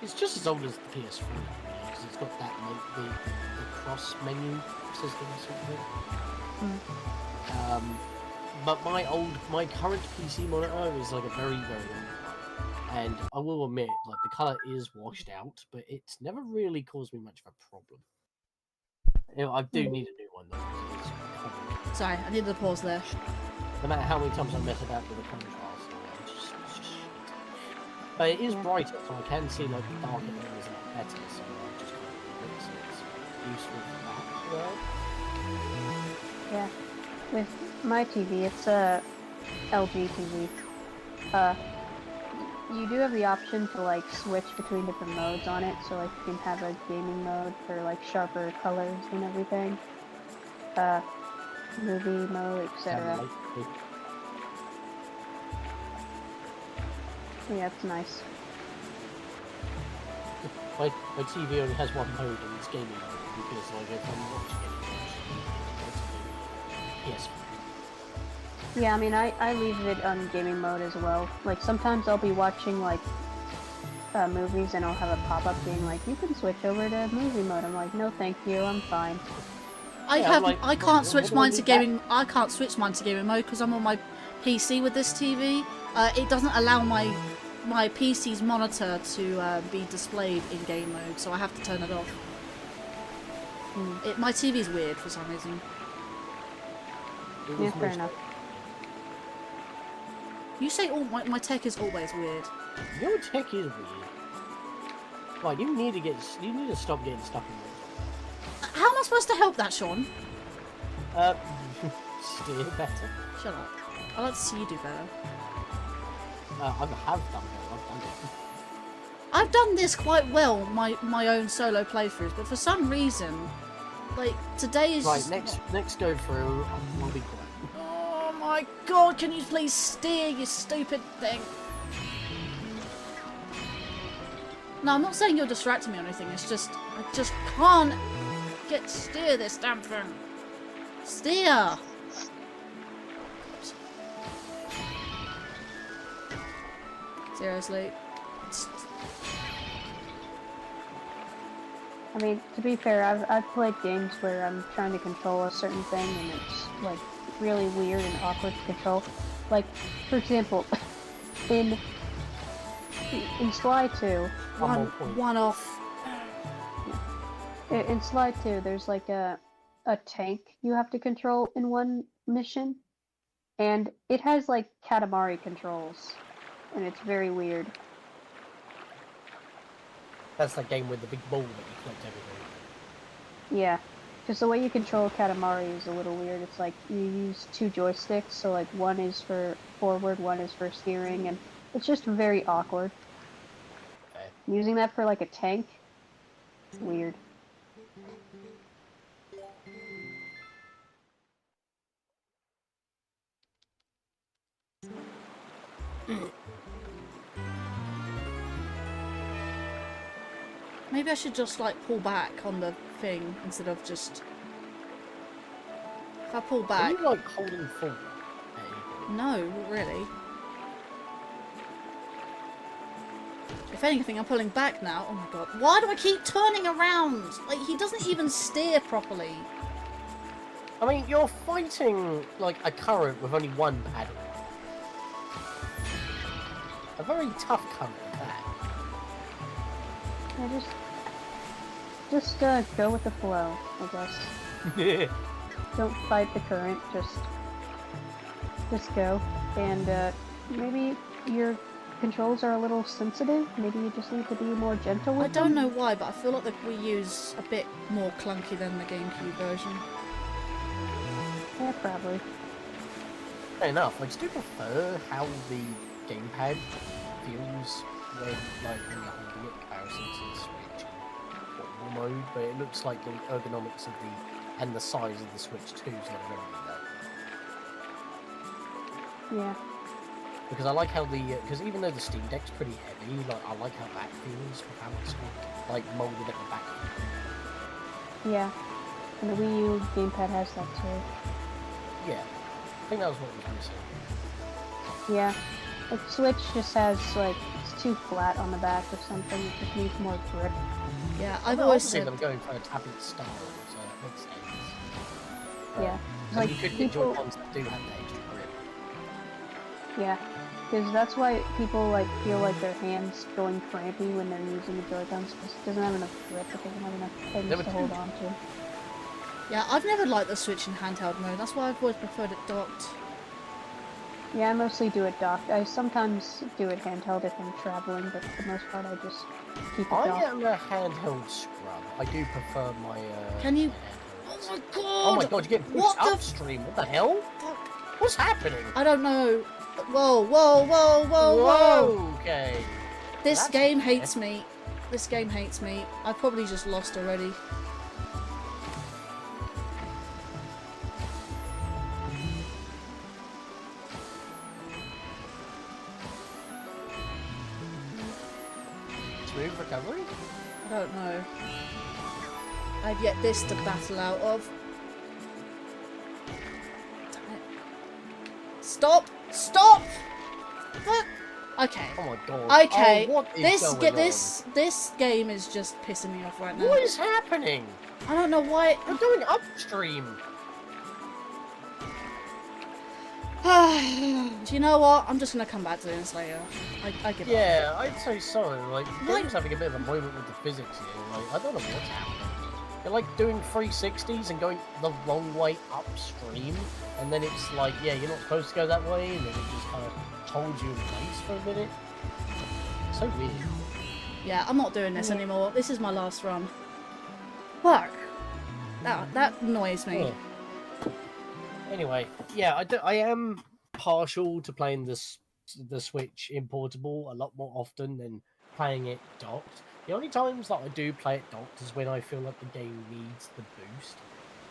it's just as old as the PS3, because it's got that the cross menu system sort of thing. But my current PC monitor is like a very, very old one. And I will admit, like, the color is washed out, but it's never really caused me much of a problem. You know, I do need a new one though. 'Cause it's comic. Sorry, I needed to pause there. No matter how many times I mess about with the contrast, it's just shit. But it is Yeah. brighter, so I can see like the darker areas a lot better. So I just kind of so it's useful for that. Yeah. With my TV, it's a LG TV. You do have the option to like switch between different modes on it, so like you can have a gaming mode for like sharper colors and everything. Movie mode, etc. Yeah, it's nice. My TV only has one mode, and it's gaming mode, because like if I'm watching it, yes. Yeah, I mean, I leave it on gaming mode as well. Like, sometimes I'll be watching, like, movies and I'll have a pop-up being like, you can switch over to movie mode. I'm like, no thank you, I'm fine. I Yeah, like, I can't what switch do I mine to need that? gaming. I can't switch mine to gaming mode because I'm on my PC with this TV. It doesn't allow my PC's monitor to be displayed in game mode, so I have to turn it off. My TV's weird for some reason. It Yeah, was fair most- enough. You say my tech is always weird. Your tech is weird. Right, you need to stop getting stuck in there. How am I supposed to help that, Sean? Steer better. Shut up. I'd like to see you do better. I have done it. I've done it. I've done this quite well, my own solo playthroughs, but for some reason, like, today is Right, just next go through, we'll be quiet. Oh my god, can you please steer, you stupid thing? No, I'm not saying you're distracting me or anything, it's just, I just can't steer this damn thing. Steer! Seriously. I mean, to be fair, I've played games where I'm trying to control a certain thing and it's like really weird and awkward to control. Like, for example, in Sly 2, One off. in Sly 2, there's like a tank you have to control in one mission, and it has like Katamari controls, and it's very weird. That's that game with the big ball that you collect everything. Yeah, because the way you control Katamari is a little weird. It's like you use two joysticks, so like one is for forward, one is for steering, and it's just very awkward. Okay. Using that for like a tank, weird. Maybe I should just like pull back on the thing instead of just... If I pull Are back... you like holding forward? No, not really. If anything, I'm pulling back now. Oh my god. Why do I keep turning around? Like, he doesn't even steer properly. I mean, you're fighting like a current with only one paddle. A very tough current at that. Yeah, just go with the flow, I guess. Don't fight the current, just go. And maybe your controls are a little sensitive. Maybe you just need to be more gentle with I don't them. know why, but I feel like the Wii U's a bit more clunky than the GameCube version. Yeah, probably. Fair enough. I just do prefer how the gamepad feels when you're holding it comparison to the Switch in portable mode, but it looks like the ergonomics of and the size of the Switch 2 is not very good. Yeah. Because I like how because even though the Steam Deck's pretty heavy, like I like how that feels with how it's like molded at the back. Yeah. And the Wii U gamepad has that too. Yeah, I think that was what was missing. Yeah. Like Switch just has like it's too flat on the back or something. It just needs more grip. Yeah, I've I've always seen said... them going for a tablet style, so that makes sense. Yeah. And Like you could people. enjoy ones that do have the extra grip. Yeah. Because that's why people like feel like their hands going crampy when they're using the Joy-Cons because it doesn't have enough grip. It doesn't have enough things Number to two. hold on to. Yeah, I've never liked the Switch in handheld mode. That's why I've always preferred it docked. Yeah, I mostly do it docked. I sometimes do it handheld if I'm traveling, but for the most part I just keep it I docked. am a handheld scrub. I do prefer my. Can you- my handhelds. Oh my god! Oh my god, you get pushed What the upstream. What the hell? fuck? What's happening? I don't know. Whoa, whoa, whoa, whoa, whoa! Okay. This That's game fair. hates me. This game hates me. I've probably just lost already. Smooth recovery? I don't know. I've yet this to battle out of. Damn it. Stop! Stop! Fuck! Okay. Oh my god. Okay. Oh, what is going on? This game is just pissing me off right now. What is happening? I don't know why. You're going upstream. Do you know what? I'm just gonna come back to this later. I give up. Yeah, I'd say so. Like, Why- game's having a bit of a moment with the physics here. Like, I don't know what's happening. You're like doing 360s and going the wrong way upstream, and then it's like, yeah, you're not supposed to go that way, and then it just kind of holds you in place for a minute. So weird. Yeah, I'm not doing this anymore. This is my last run. Fuck. That annoys me. Yeah. Anyway, yeah, I am partial to playing the Switch in portable a lot more often than playing it docked. The only times that I do play it docked is when I feel like the game needs the boost,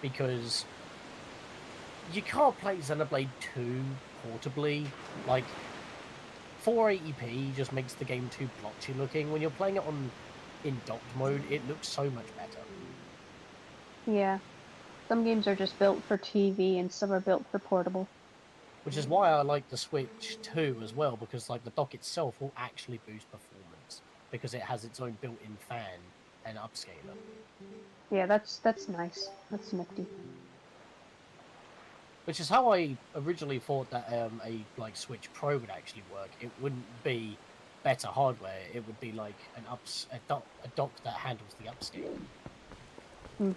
because you can't play Xenoblade 2 portably. Like, 480p just makes the game too blotchy looking. When you're playing it in docked mode, it looks so much better. Yeah. Some games are just built for TV and some are built for portable. Which is why I like the Switch 2 as well, because like the dock itself will actually boost performance, because it has its own built-in fan and upscaler. Yeah, that's nice. That's nifty. Which is how I originally thought that a like Switch Pro would actually work. It wouldn't be better hardware. It would be like a dock that handles the upscaling.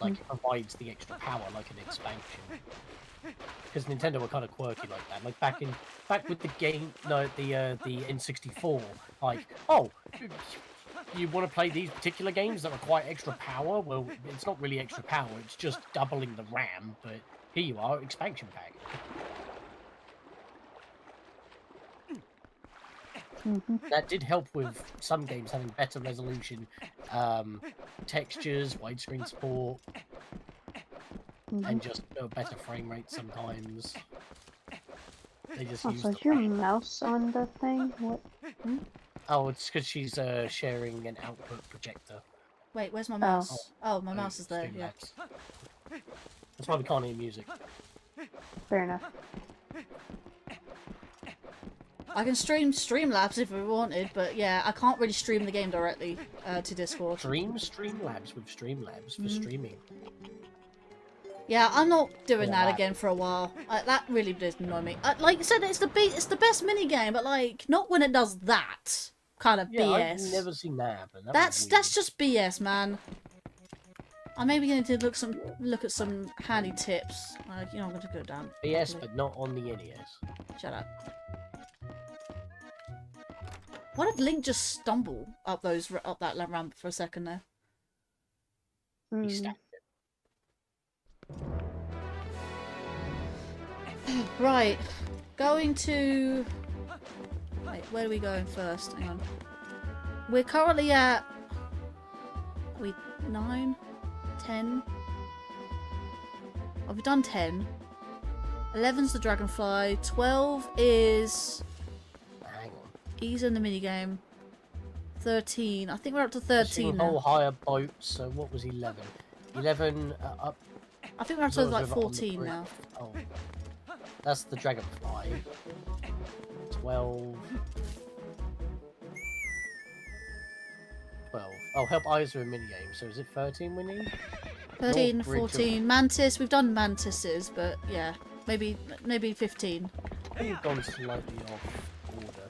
Like it provides the extra power, like an expansion. Because Nintendo were kind of quirky like that. Like back with the game, no, the N64. Like, oh, you want to play these particular games that require extra power? Well, it's not really extra power. It's just doubling the RAM. But here you are, expansion pack. That did help with some games having better resolution, textures, widescreen support, and just a better frame rate sometimes. They just use So is your mouse on the thing? What? Oh, it's because she's sharing an output projector. Wait, where's my mouse? Oh, my mouse is there, yeah. That's why we can't hear music. Fair enough. I can stream Streamlabs if we wanted, but yeah, I can't really stream the game directly to Discord. Streamlabs with Streamlabs for streaming. Yeah, I'm not doing that again for a while. That really does annoy me. Like I said, it's the best mini game, but like not when it does that kind of BS. I've never seen that happen. That's just BS, man. I'm maybe going to look at some handy tips. You know, I'm going to go down. BS, but not on the NES. Shut up. Why did Link just stumble up that ramp for a second there? He stacked it. Right, going to... Wait, where are we going first? Hang on. We're currently at... 9? 10? Oh, we've done 10. 11's the Dragonfly. 12 is... Hang on. He's in the minigame. 13. I think we're up to 13 now. Whole higher boat, so what was 11? 11 up... I think we're up to like 14 now. Oh. That's the Dragonfly. 12. 12. Oh, help eyes are a minigame, so is it 13 we need? 13, 14. Mantis, we've done Mantises, but yeah. Maybe 15. I think we've gone slightly off order.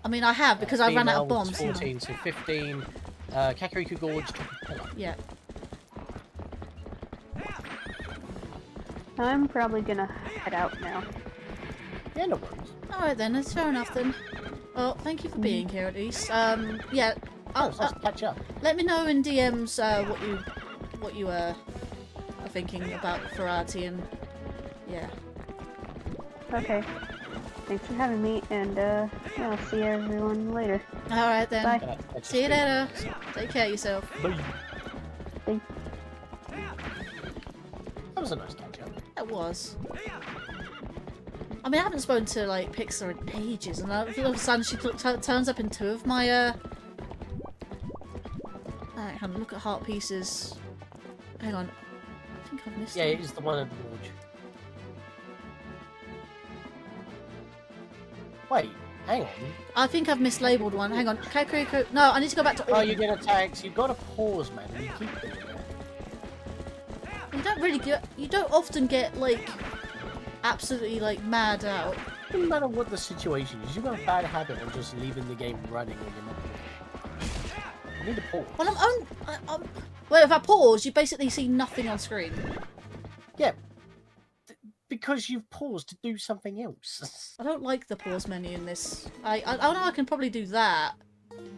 I mean, I have, because I ran out of bombs. 14, so 15. Kakariko Gorge. Yeah. I'm probably gonna head out now. Yeah, no worries. Alright then, that's fair enough then. Well, thank you for being here at least. Yeah. Oh, nice to catch up. Let me know in DMs what you are thinking about Ferrati and yeah. Okay. Thanks for having me, and yeah, I'll see everyone later. Alright then. Bye. See you later. Take care of yourself. Bye. Bye. That was a nice catch up. It was. I mean, I haven't spoken to like Pixar in ages, and all of a sudden she turns up in 2 of my hang on, look at heart pieces. Hang on, I think I've missed. Yeah, it. it is the one at the lodge. Wait, hang on. I think I've mislabeled one. Hang on, Kakariko. No, I need to go back to. Oh, you get attacks. You've got to pause, man. You keep doing that. You don't really get. You don't often get like absolutely like mad out. No matter what the situation is, you've got a bad habit of just leaving the game running when you're not. You need to pause. Well, Well, if I pause, you basically see nothing on screen. Yeah. Because you've paused to do something else. I don't like the pause menu in this. I know I can probably do that.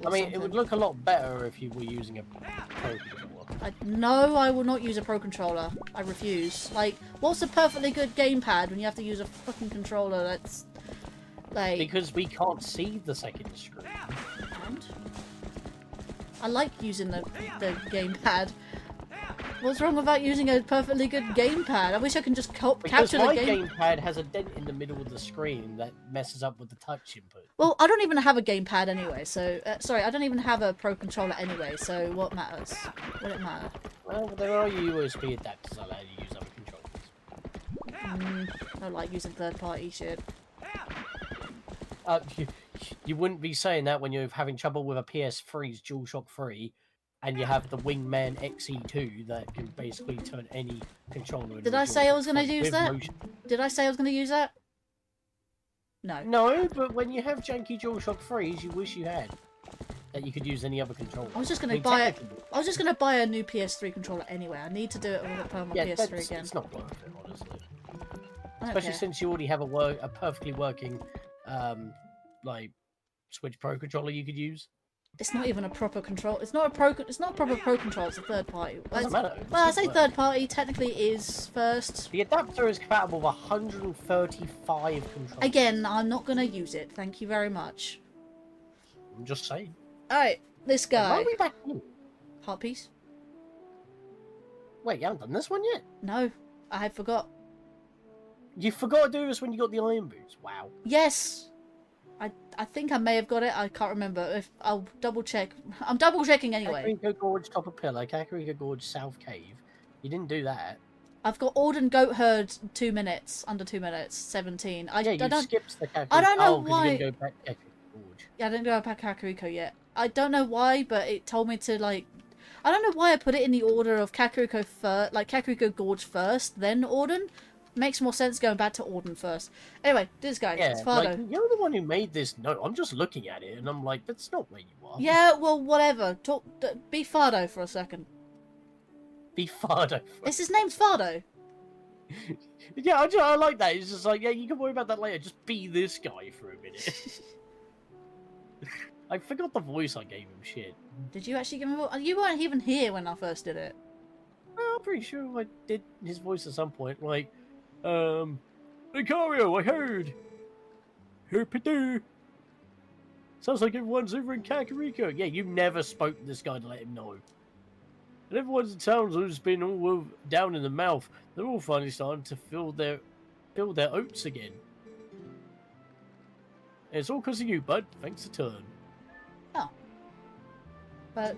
I mean, it would look a lot better if you were using a Pro controller. No, I will not use a Pro controller. I refuse. Like, what's a perfectly good gamepad when you have to use a fucking controller that's like? Because we can't see the second screen. And I like using the gamepad. What's wrong about using a perfectly good gamepad? I wish I can just capture the game. Gamepad has a dent in the middle of the screen that messes up with the touch input. Well, I don't even have a gamepad anyway, so... sorry, I don't even have a Pro controller anyway, so what matters? Would it matter? Well, there are USB adapters that allow you to use other controllers. I don't like using third-party shit. You wouldn't be saying that when you're having trouble with a PS3's DualShock 3, and you have the Wingman XE2 that can basically turn any controller into Did I say I was going to use that? Did I say I was going to use that? No. No, but when you have janky DualShock 3s, you wish you had. That you could use any other controller. I was just going to buy it. I was just going to buy a new PS3 controller anyway. I need to do it with my PS3 again. It's not worth it, honestly. Especially since you already have a perfectly working, like, Switch Pro controller you could use. It's not even a proper control. It's not a proper Pro controller. It's a third party. Doesn't matter. Well, I say third party. Technically, it is first. The adapter is compatible with 135 controllers. Again, I'm not going to use it. Thank you very much. I'm just saying. All right, this guy. Why are we back in? Heart piece. Wait, you haven't done this one yet? No, I forgot. You forgot to do this when you got the iron boots. Wow. Yes. I think I may have got it. I can't remember. If I'll double check. I'm double checking anyway. Kakariko Gorge, top of pillar. Kakariko Gorge, south cave. You didn't do that. I've got Orden Goat Herd 2 minutes, under 2 minutes, 17. Yeah, you skipped the Kakariko. I don't know why. You didn't go back to Kakariko Gorge. Yeah, I didn't go back Kakariko yet. I don't know why, but it told me to like. I don't know why I put it in the order of Kakariko first, like Kakariko Gorge first, then Orden. Makes more sense going back to Orden first. Anyway, this guy, it's Fardo. Like, you're the one who made this note. I'm just looking at it, and I'm like, that's not where you are. Yeah, well, whatever. Be Fardo for a second. Be Fardo. His name's Fardo. Yeah, I like that. It's just like, yeah, you can worry about that later. Just be this guy for a minute. I forgot the voice I gave him. Shit. Did you actually give him a voice? You weren't even here when I first did it. Well, I'm pretty sure I did his voice at some point. Like, Linkario, I heard. Herpidoo. Sounds like everyone's over in Kakariko. Yeah, you never spoke to this guy to let him know. And everyone's in town who's been all down in the mouth. They're all finally starting to feel their oats again. And it's all because of you, bud. Thanks a ton. Oh. But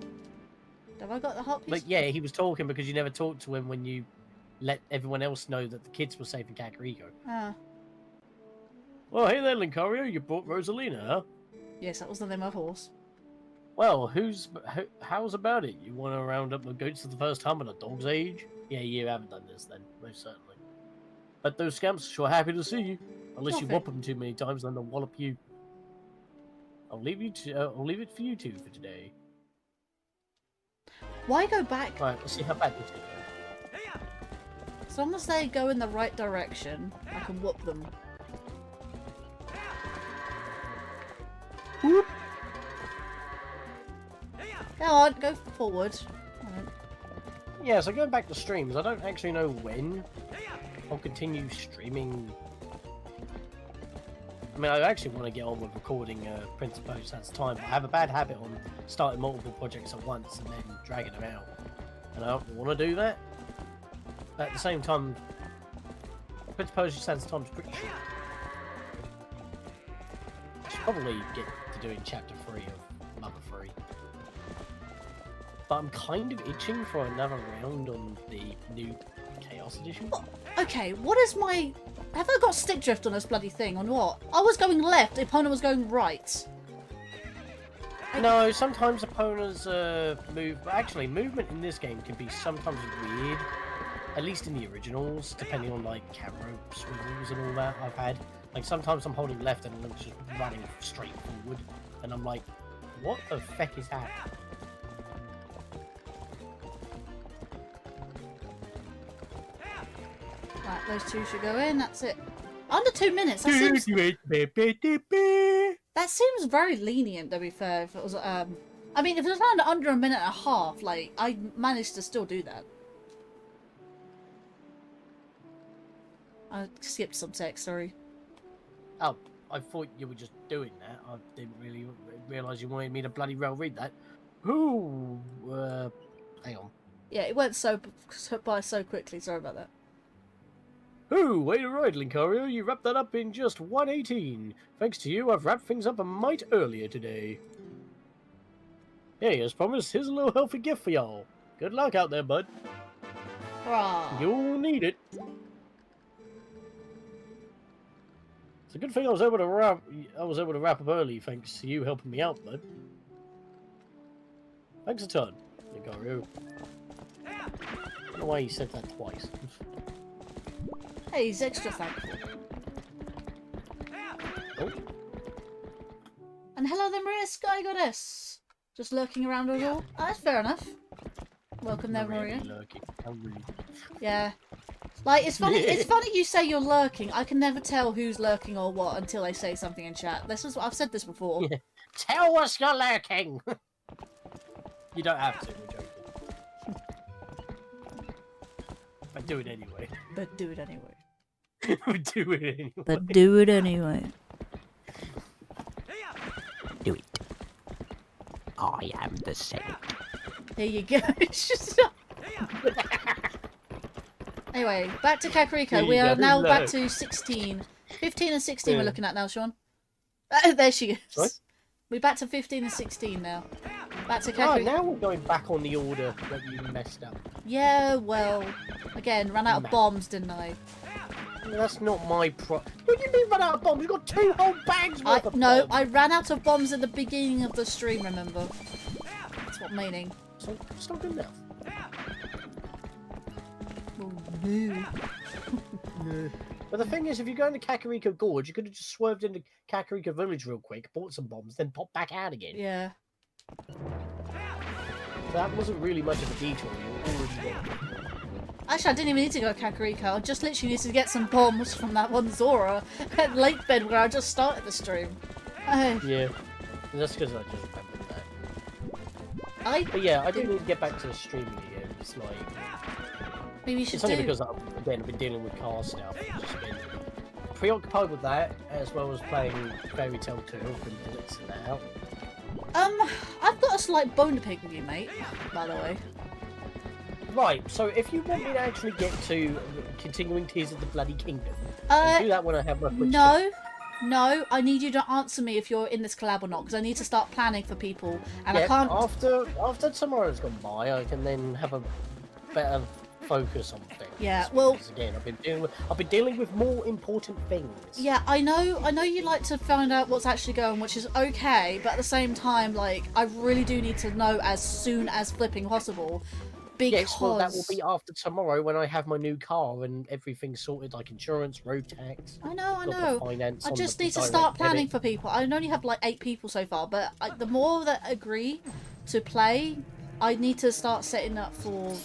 have I got the hot piece? But yeah, he was talking because you never talked to him when you let everyone else know that the kids were safe in Kakariko. Ah. Well, hey there, Linkario. You brought Rosalina, huh? Yes, that was the name of horse. Well, how's about it? You want to round up the goats for the first time at a dog's age? Yeah, you haven't done this then, most certainly. But those scamps are sure happy to see you. Unless you whop them too many times, then they'll wallop you. I'll leave it for you two for today. Why go back? Right, let's see how bad this is. As long as they go in the right direction, I can whoop them. Whoop. Go on, go forward. Right. Yeah, so going back to streams, I don't actually know when I'll continue streaming. I mean, I actually want to get on with recording Prince of Persia Sands of Time, but I have a bad habit on starting multiple projects at once and then dragging them out. And I don't want to do that. At the same time, Prince of Persia Sands of Time is pretty short. I should probably get to doing Chapter 3 of Mother 3. But I'm kind of itching for another round on the new Chaos Edition. Okay, what is my... Have I got stick drift on this bloody thing or what? I was going left, the opponent was going right. No, sometimes opponents move... Actually, movement in this game can be sometimes weird. At least in the originals, depending on like camera swivels and all that I've had. Like sometimes I'm holding left and I'm just running straight forward. And I'm like, what the feck is that? Right, those two should go in. That's it. Under 2 minutes. That seems very lenient, to be fair. If it was, I mean, if it was around under a minute and a half, like I managed to still do that. I skipped some text. Sorry. Oh, I thought you were just doing that. I didn't really realise you wanted me to bloody well read that. Ooh, hang on. Yeah, it went by so quickly. Sorry about that. Ooh, way to ride, Linkario. You wrapped that up in just 1:18. Thanks to you, I've wrapped things up a mite earlier today. Hey, as promised, here's a little healthy gift for y'all. Good luck out there, bud. Hurrah. You'll need it. It's a good thing I was able to wrap up early, thanks to you helping me out, bud. Thanks a ton, Linkario. I don't know why you said that twice. Hey, he's extra thankful. Oh. And hello there, Maria Sky Goddess. Just lurking around us all. Oh, that's fair enough. Welcome there, Maria. Yeah. Like, it's funny. It's funny you say you're lurking. I can never tell who's lurking or what until they say something in chat. This is what I've said this before. Yeah. Tell us you're lurking. You don't have to. We're joking. But do it anyway. But do it anyway. Do it anyway. But do it anyway. Do it. I am the saint. There you go. Anyway, back to Kakariko. We are now back to 16. 15 and 16 we're looking at now, Sean. There she is. Sorry? We're back to 15 and 16 now. Back to Kakariko. Oh, now we're going back on the order that you messed up. Yeah, well, again, ran out of bombs, didn't I? That's not my What do you mean run out of bombs? We've got 2 whole bags worth of No, bombs. I ran out of bombs at the beginning of the stream, remember? That's what I'm meaning. So, it's not good enough. Oh, no. But the thing is, if you go into Kakariko Gorge, you could have just swerved into Kakariko Village real quick, bought some bombs, then popped back out again. Yeah. So that wasn't really much of a detour. You were already there. Actually, I didn't even need to go to Kakariko. I just literally needed to get some bombs from that one Zora at Lake Bed where I just started the stream. Yeah. That's because I just remembered that. But yeah, I do need to get back to streaming again. It's like... Maybe you should It's only because, again, I've been dealing with car stuff. I've just been preoccupied with that, as well as playing Fairy Tail 2. I've been blitzing that out. I've got a slight bone to pick with you, mate, by the way. Right, so if you want me to actually get to continuing Tears of the Bloody Kingdom, I'll do that when I have my quick No, I need you to answer me if you're in this collab or not, because I need to start planning for people, and yeah, I can't... After tomorrow's gone by, I can then have a better focus on things. Yeah, well... Because again, I've been dealing with more important things. Yeah, I know you like to find out what's actually going, which is okay, but at the same time, like, I really do need to know as soon as flipping possible. Because... Yes, well, that will be after tomorrow when I have my new car and everything's sorted, like insurance, road tax. I know. Finance I on just the need to direct start planning debit. for people. I only have like 8 people so far, but the more that agree to play, I need to start setting up for...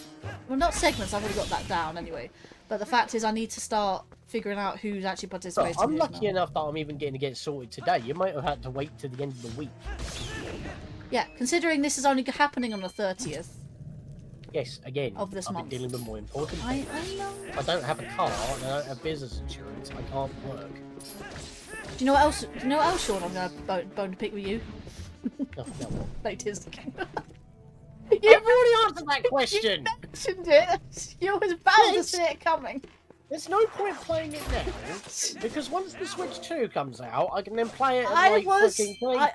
Well, not segments, I've already got that down anyway. But the fact is I need to start figuring out who's actually participating. So I'm lucky enough that I'm even getting to get sorted today. You might have had to wait to the end of the week. Yeah, considering this is only happening on the 30th. Yes, again, Of this I've month. been dealing with more important I things. know. I don't have a car and I don't have business insurance. I can't work. Do you know what else? Do you know what else, Sean? I'm gonna bone to pick with you. No, no. Like Disney. You've already answered that question! You mentioned it. You was bound to see it coming. There's no point playing it now, because once the Switch 2 comes out, I can then play it at like fucking I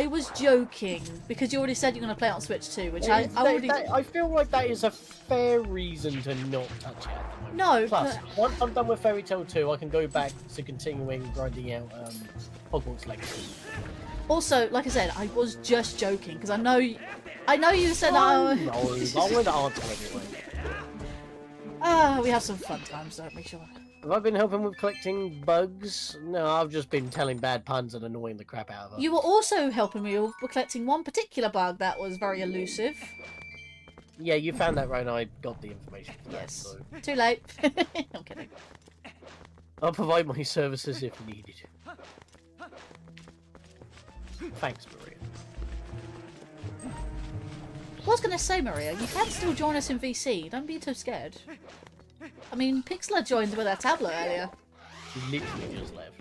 was joking because you already said you're gonna play it on Switch 2, which I feel like that is a fair reason to not touch it at the moment. No, Plus, but... once I'm done with Fairy Tail 2, I can go back to continuing grinding out Hogwarts Legacy. Also, like I said, I was just joking because I know you said No, I wanted to answer anyway. we have some fun times, don't we, Sean? Have I been helping with collecting bugs? No, I've just been telling bad puns and annoying the crap out of her. You were also helping me with collecting one particular bug that was very elusive. Yeah, you found that right, and I got the information for that, Yes. so... Too late. I'm kidding. I'll provide my services if needed. Thanks, Maria. I was going to say, Maria, you can still join us in VC. Don't be too scared. I mean, Pixla joined with our tablet earlier. He literally just left.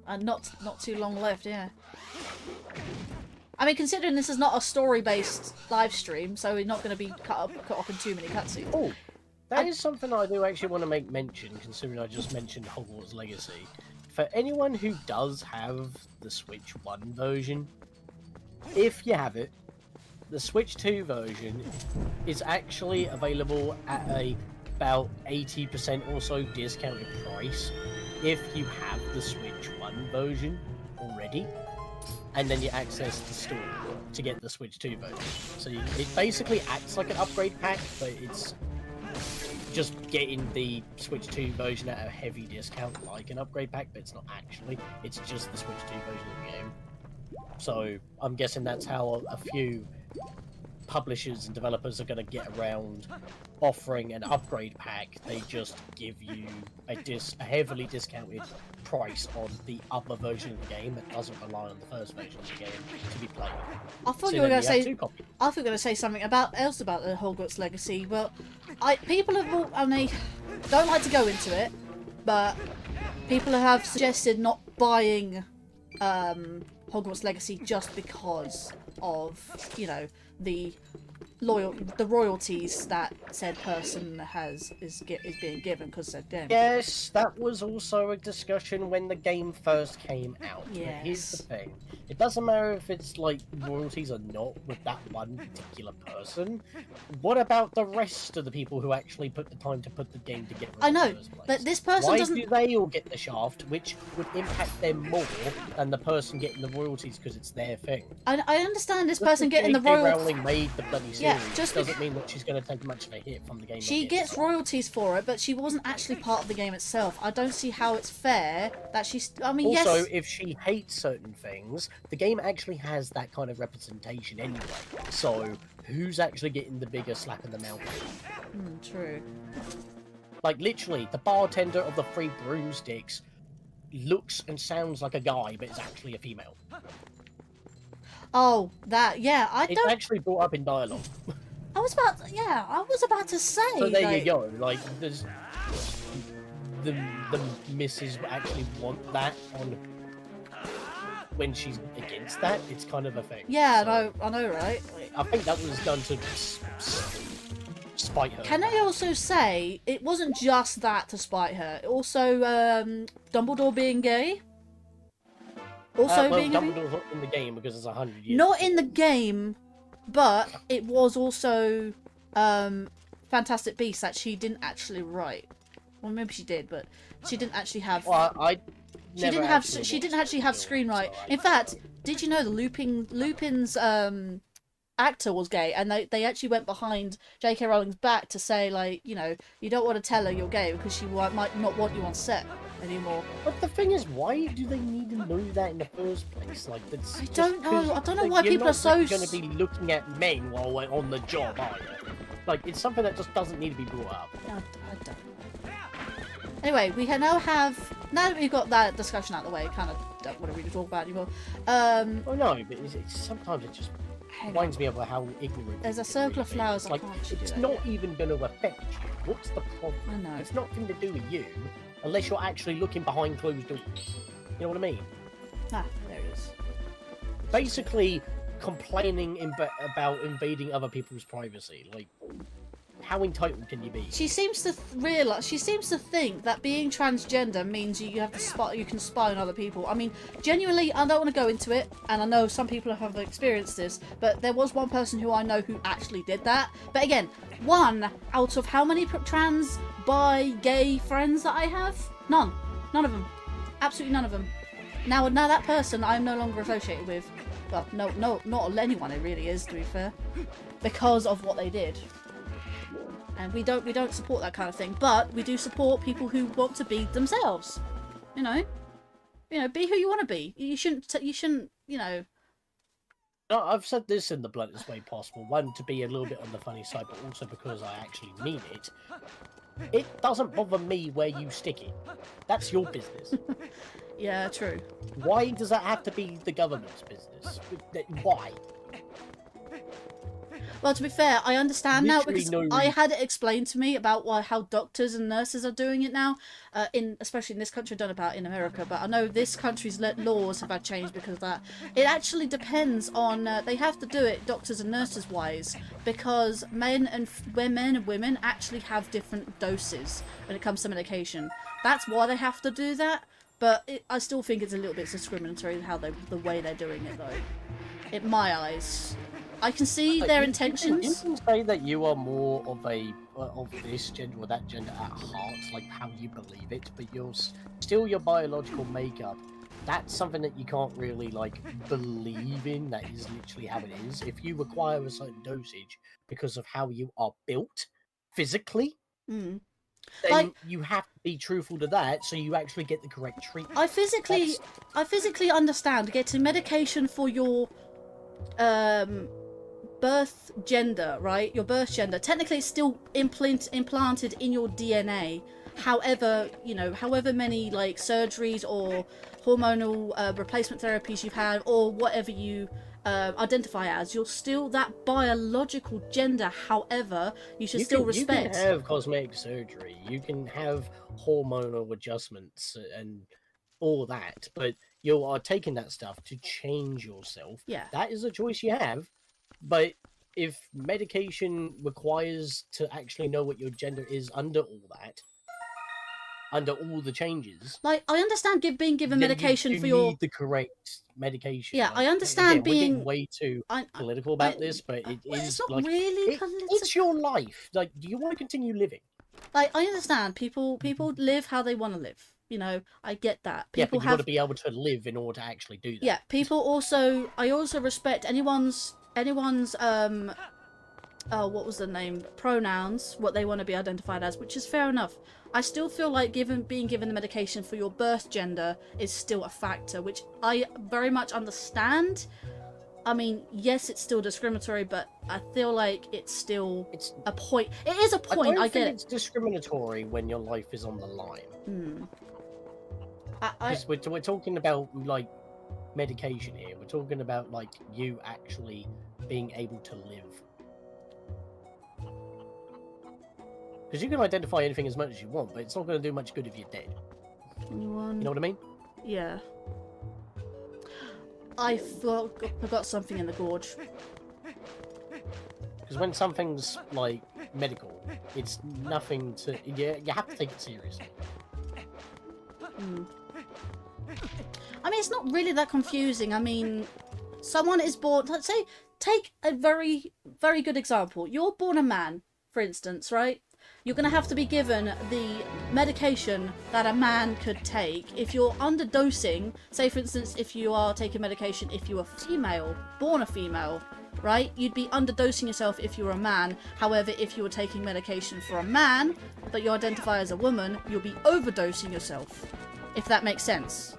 And not too long left, yeah. I mean, considering this is not a story-based live stream, so we're not going to be cut up in too many cutscenes. Oh, that is something I do actually want to make mention, considering I just mentioned Hogwarts Legacy. For anyone who does have the Switch 1 version, if you have it, the Switch 2 version is actually available at about 80% or so discounted price if you have the Switch 1 version already, and then you access the store to get the Switch 2 version. So it basically acts like an upgrade pack, but it's just getting the Switch 2 version at a heavy discount like an upgrade pack, but it's not actually. It's just the Switch 2 version of the game. So I'm guessing that's how a few publishers and developers are going to get around offering an upgrade pack. They just give you a heavily discounted price on the other version of the game that doesn't rely on the first version of the game to be played. I thought So you were then going to have say. two copies. I thought you were going to say something else about the Hogwarts Legacy. Well, people have, and they don't like to go into it, but people have suggested not buying Hogwarts Legacy just because of, you know, the royalties that said person is being given because said game. Yes, that was also a discussion when the game first came out. But here's the Yes. thing. It doesn't matter if it's like royalties or not with that one particular person. What about the rest of the people who actually put the time to put the game together in I know, the first place? but this person Why doesn't. do they all get the shaft, which would impact them more than the person getting the royalties because it's their thing? I understand this Just person because getting the J.K. royalties. Rowling made the bloody series Yeah, just doesn't mean that she's going to take much of a hit from the game. She not getting gets it. royalties for it, but she wasn't actually part of the game itself. I don't see how it's fair that she's. I mean, Also, yes. if she hates certain things, the game actually has that kind of representation anyway. So, who's actually getting the bigger slap in the mouth? True. Like, literally, the bartender of the Three Broomsticks looks and sounds like a guy, but is actually a female. Oh, that. Yeah, I It's don't. actually brought up in dialogue. I was about. Yeah, I was about to say. So there like, you go. Like, there's the missus actually want that on when she's against that. It's kind of a thing. Yeah, So, I know, right? Like, I think that was done to spite her. can I also say it wasn't just that to spite her? Also, Dumbledore being gay. Also well, being a Dumbledore's not in the game because it's 100 years. not in the game, but it was also Fantastic Beasts that she didn't actually write. Well, maybe she did, but she didn't actually have. Well, she didn't have. She didn't actually have screenwrite. In fact, did you know the Lupin's actor was gay, and they actually went behind J.K. Rowling's back to say, like, you know, you don't want to tell her you're gay because she might not want you on set anymore. But the thing is, why do they need to know that in the first place? Like, that's I don't know. I don't know why you're people are not so. going to be looking at men while we're on the job, are you? Like, it's something that just doesn't need to be brought up. I don't know. Anyway, we now that we've got that discussion out of the way, kind of don't want to really talk about it anymore. Oh no, but sometimes it just Hang on. reminds me of how ignorant. There's a it circle really of flowers. is. I Like, can't actually do it's that not yet. even going to affect you. What's the problem? I know. It's nothing to do with you, unless you're actually looking behind closed doors. You know what I mean? Ah, there it is. Basically, complaining about invading other people's privacy. Like, how entitled can you be? She seems to realize. She seems to think that being transgender means you have to spy. You can spy on other people. I mean, genuinely, I don't want to go into it, and I know some people have experienced this, but there was one person who I know who actually did that. But again, one out of how many trans, bi, gay friends that I have? None. None of them. Absolutely none of them. Now that person I'm no longer associated with. Well, no, not anyone. It really is, to be fair, because of what they did. And we don't support that kind of thing, but we do support people who want to be themselves. You know, be who you want to be. You shouldn't, you know, No, I've said this in the bluntest way possible. One, to be a little bit on the funny side, but also because I actually mean it. It doesn't bother me where you stick it. That's your business. Yeah, true. Why does that have to be the government's business? Why? Well, to be fair, I understand now Literally because no I reason. had it explained to me about how doctors and nurses are doing it now. Especially in this country, I don't know about in America, but I know this country's laws have had changed because of that. It actually depends on they have to do it doctors and nurses wise because men and women actually have different doses when it comes to medication. That's why they have to do that. But I still think it's a little bit discriminatory how the way they're doing it though. In my eyes. I can see their intentions. You can say that you are more of this gender or that gender at heart, like how you believe it, but you're still your biological makeup. That's something that you can't really like believe in. That is literally how it is. If you require a certain dosage because of how you are built physically, then you have to be truthful to that, so you actually get the correct treatment. I physically understand getting medication for your birth gender, right? Your birth gender. Technically, it's still implanted in your DNA. However, however many like surgeries or hormonal replacement therapies you've had, or whatever you identify as, you're still that biological gender. However, you should still respect. You can have cosmetic surgery. You can have hormonal adjustments and all that, but you are taking that stuff to change yourself. Yeah. That is a choice you have. But if medication requires to actually know what your gender is under all that, under all the changes, like I understand being given medication you for your need the correct medication. Yeah, like, I understand we're getting being way too political about this, but it is it's not like really it's your life. Like, do you want to continue living? Like I understand people live how they want to live. I get that. People but you've got to be able to live in order to actually do that. Yeah, people also. I also respect anyone's what was the name? Pronouns, what they want to be identified as, which is fair enough. I still feel like being given the medication for your birth gender is still a factor, which I very much understand. I mean, yes, it's still discriminatory, but I feel like it's a point. It is a point. I get it. It's discriminatory when your life is on the line. We're talking about like medication here. We're talking about like you actually being able to live. Because you can identify anything as much as you want, but it's not going to do much good if you're dead. You know what I mean? Yeah. I forgot something in the gorge. Because when something's like medical, it's nothing to. You have to take it seriously. I mean, it's not really that confusing. I mean, someone is born. Let's say, take a very, very good example. You're born a man, for instance, right? You're going to have to be given the medication that a man could take. If you're underdosing, say for instance, if you are taking medication, if you are female, born a female, right? You'd be underdosing yourself if you were a man. However, if you were taking medication for a man, but you identify as a woman, you'll be overdosing yourself. If that makes sense.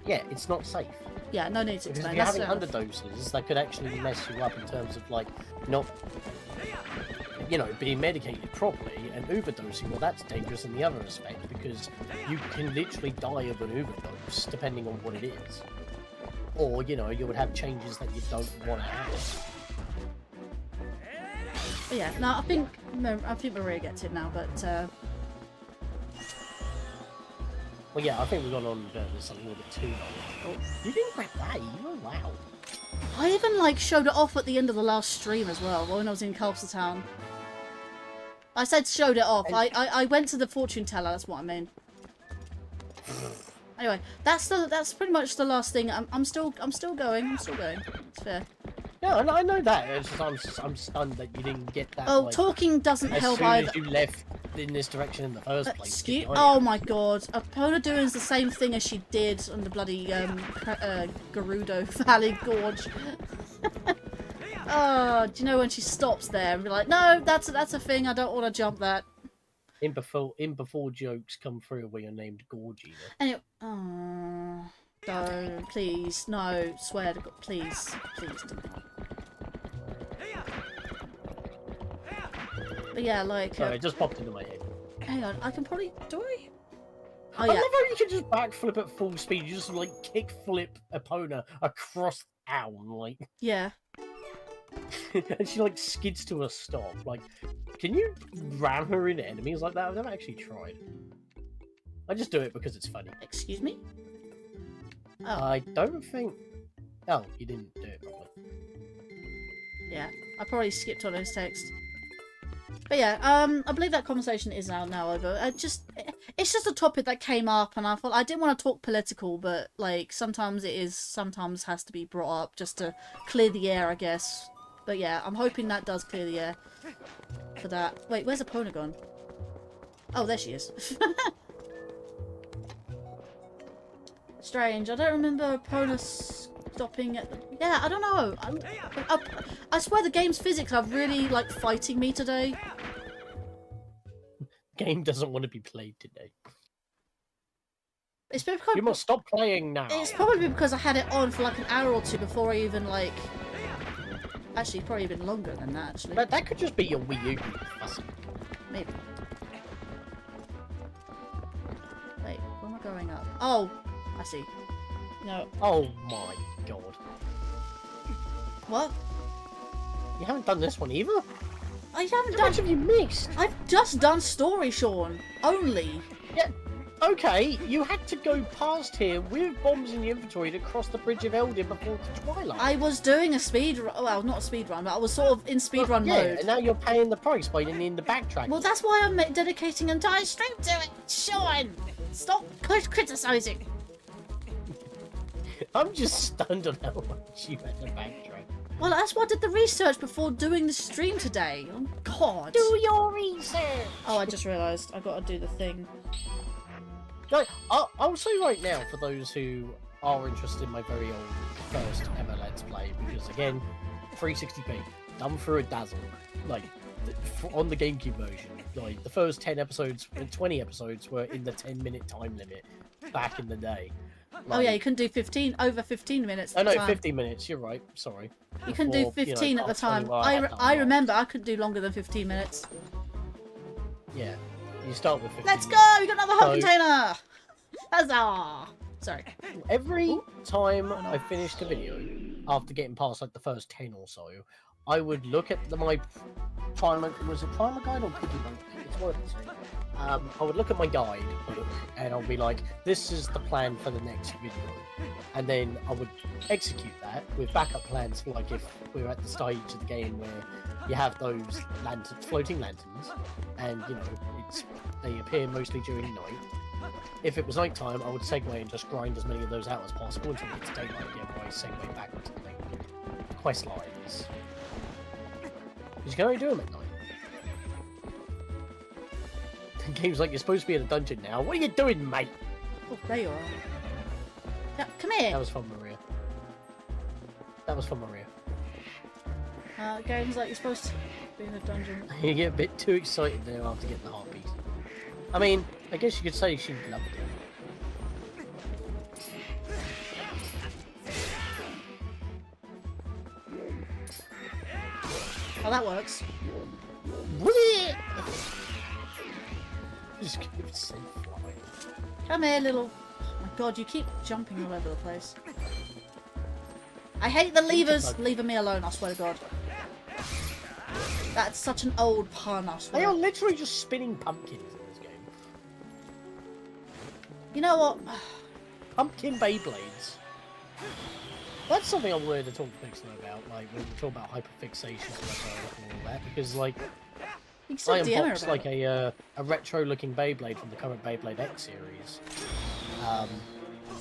Yeah, it's not safe. Yeah, no need to Because explain. if you're having underdoses, that could actually mess you up in terms of like not, being medicated properly, and overdosing. Well, that's dangerous in the other aspect because you can literally die of an overdose depending on what it is, or you would have changes that you don't want to have. But yeah, no, I think Maria gets it now, but. Well, yeah, I think we've gone on this a little bit too long. Oh, you didn't grab that. Oh, wow. I even showed it off at the end of the last stream as well, when I was in Castletown. I said showed it off. I went to the fortune teller. That's what I mean. Anyway, that's pretty much the last thing. I'm still going. It's fair. Yeah, I know that. It's just, I'm stunned that you didn't get that. Oh, talking doesn't help either. As soon as you left in this direction in the first place. Oh my god. Epona doing the same thing as she did on the bloody Gerudo Valley Gorge. Oh, do you know when she stops there and be like, no, that's a thing, I don't want to jump that. In before jokes come through where you're named Gorgie. Anyway, Don't, please, no, swear to God, please, please do not. But yeah, like... Sorry, it just popped into my head. hang on, I can probably... do I? Oh I yeah, love how you can just backflip at full speed. You just like kick flip Epona across town, like, yeah. and she like skids to a stop. Like, can you ram her into enemies like that? I've never actually tried. I just do it because it's funny. Excuse me? Oh, I don't think. Oh, you didn't do it properly. yeah. I probably skipped on his text. But yeah, I believe that conversation is now over. It's just a topic that came up, and I thought I didn't want to talk political, but like sometimes has to be brought up just to clear the air, I guess. But yeah, I'm hoping that does clear the air for that. Wait, where's Epona gone? Oh, there she is. Strange. I don't remember Epona stopping at the... Yeah, I don't know. I swear the game's physics are really, like, fighting me today. Game doesn't want to be played today. It's because... You must stop playing now. It's probably because I had it on for, like, an hour or two before I even, like... Actually, probably even longer than that, actually. But that could just be your Wii U. Fussy. Maybe. Wait, where am I going up? Oh, I see. No. Oh my god. What? You haven't done this one either? I haven't How much done... have you missed? I've just done story, Sean. Only. Yeah. Okay, you had to go past here with bombs in your inventory to cross the Bridge of Eldin before the Twilight. I was doing a speed run. Well, not a speed run, but I was sort of in speed run yeah, mode. and now you're paying the price by needing the backtrack. Well, that's why I'm dedicating an entire stream to it. Sean, stop criticizing. I'm just stunned on how much you had to backtrack. Well, that's why I did the research before doing the stream today. Oh, God. Do your research! Oh, I just realised. I got to do the thing. No, I'll say right now, for those who are interested in my very old first ever Let's Play, because again, 360p, done through a dazzle, like, on the GameCube version. Like, the first 10 episodes, 20 episodes were in the 10-minute time limit back in the day. Like, Oh, yeah, you can do 15, over 15 minutes Oh at the no, time. 15 minutes, you're right, sorry. You can do Before, 15 at the past 20, time. well, I remember I could do longer than 15 minutes. Yeah, you start with 15 Let's go! minutes. We got another hot So- container! Huzzah! Sorry. Every time I finished a video, after getting past like the first 10 or so, I would look at my primer. Was it primer guide or cookie bank? It's one of the two. I would look at my guide book and I'll be like, "This is the plan for the next video," and then I would execute that with backup plans for like if we're at the stage of the game where you have those floating lanterns, and you know they appear mostly during night. If it was night time, I would segue and just grind as many of those out as possible until it gets daylight again, where I segue back to the main quest lines. Because you can only do them at night. The game's like, you're supposed to be in a dungeon now. What are you doing, mate? Oh, there you are. Yeah, come here! That was from Maria. That was from Maria. Game's like you're supposed to be in a dungeon. You get a bit too excited there after getting the heartbeat. I mean, I guess you could say she loved it. Oh, that works. Just give it safe flying. Come here, little... Oh my god, you keep jumping all over the place. I hate the levers! Leave me alone, I swear to god. That's such an old pun, I They swear. are literally just spinning pumpkins in this game. You know what? Pumpkin Beyblades. That's something I wanted to talk to Pixel about, like when we talk about hyperfixation and all that, because like You can still I DM her unboxed about like it. a retro-looking Beyblade from the current Beyblade X series. And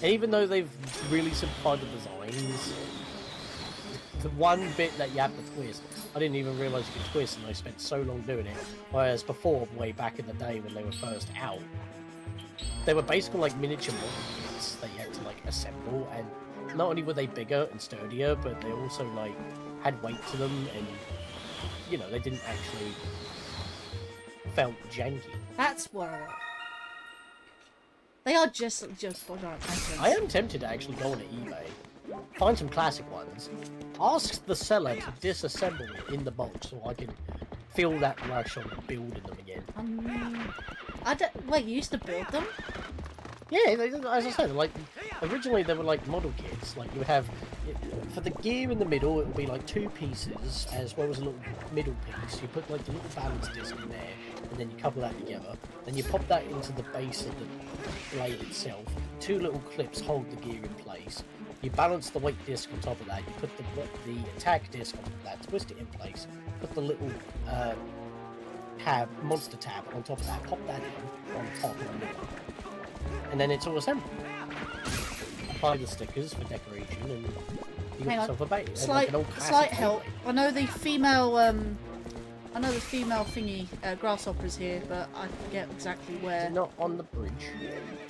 even though they've really simplified the designs, the one bit that you have to twist, I didn't even realise you could twist, and I spent so long doing it. Whereas before, way back in the day when they were first out, they were basically like miniature models that you had to like assemble, and not only were they bigger and sturdier, but they also like had weight to them, and you know, they didn't actually felt janky. That's what... They are just giant pumpkins. I am tempted to actually go on eBay, find some classic ones, ask the seller to disassemble it in the box so I can feel that rush on building them again. I don't. Wait, you used to build them? Yeah, as I said, like originally they were like model kits. Like you would have for the gear in the middle, it would be like 2 pieces as well as a little middle piece. You put like the little balance disc in there, and then you couple that together. Then you pop that into the base of the blade itself. 2 little clips hold the gear in place. You balance the weight disc on top of that. You put the attack disc on top of that, twist it in place. Put the little monster tab on top of that. Pop that in on top of the middle. And then it's all assembled. Apply the stickers for decoration, and you got yourself a bait. Slight help. I know the female thingy grasshopper's here, but I forget exactly where. Not on the bridge.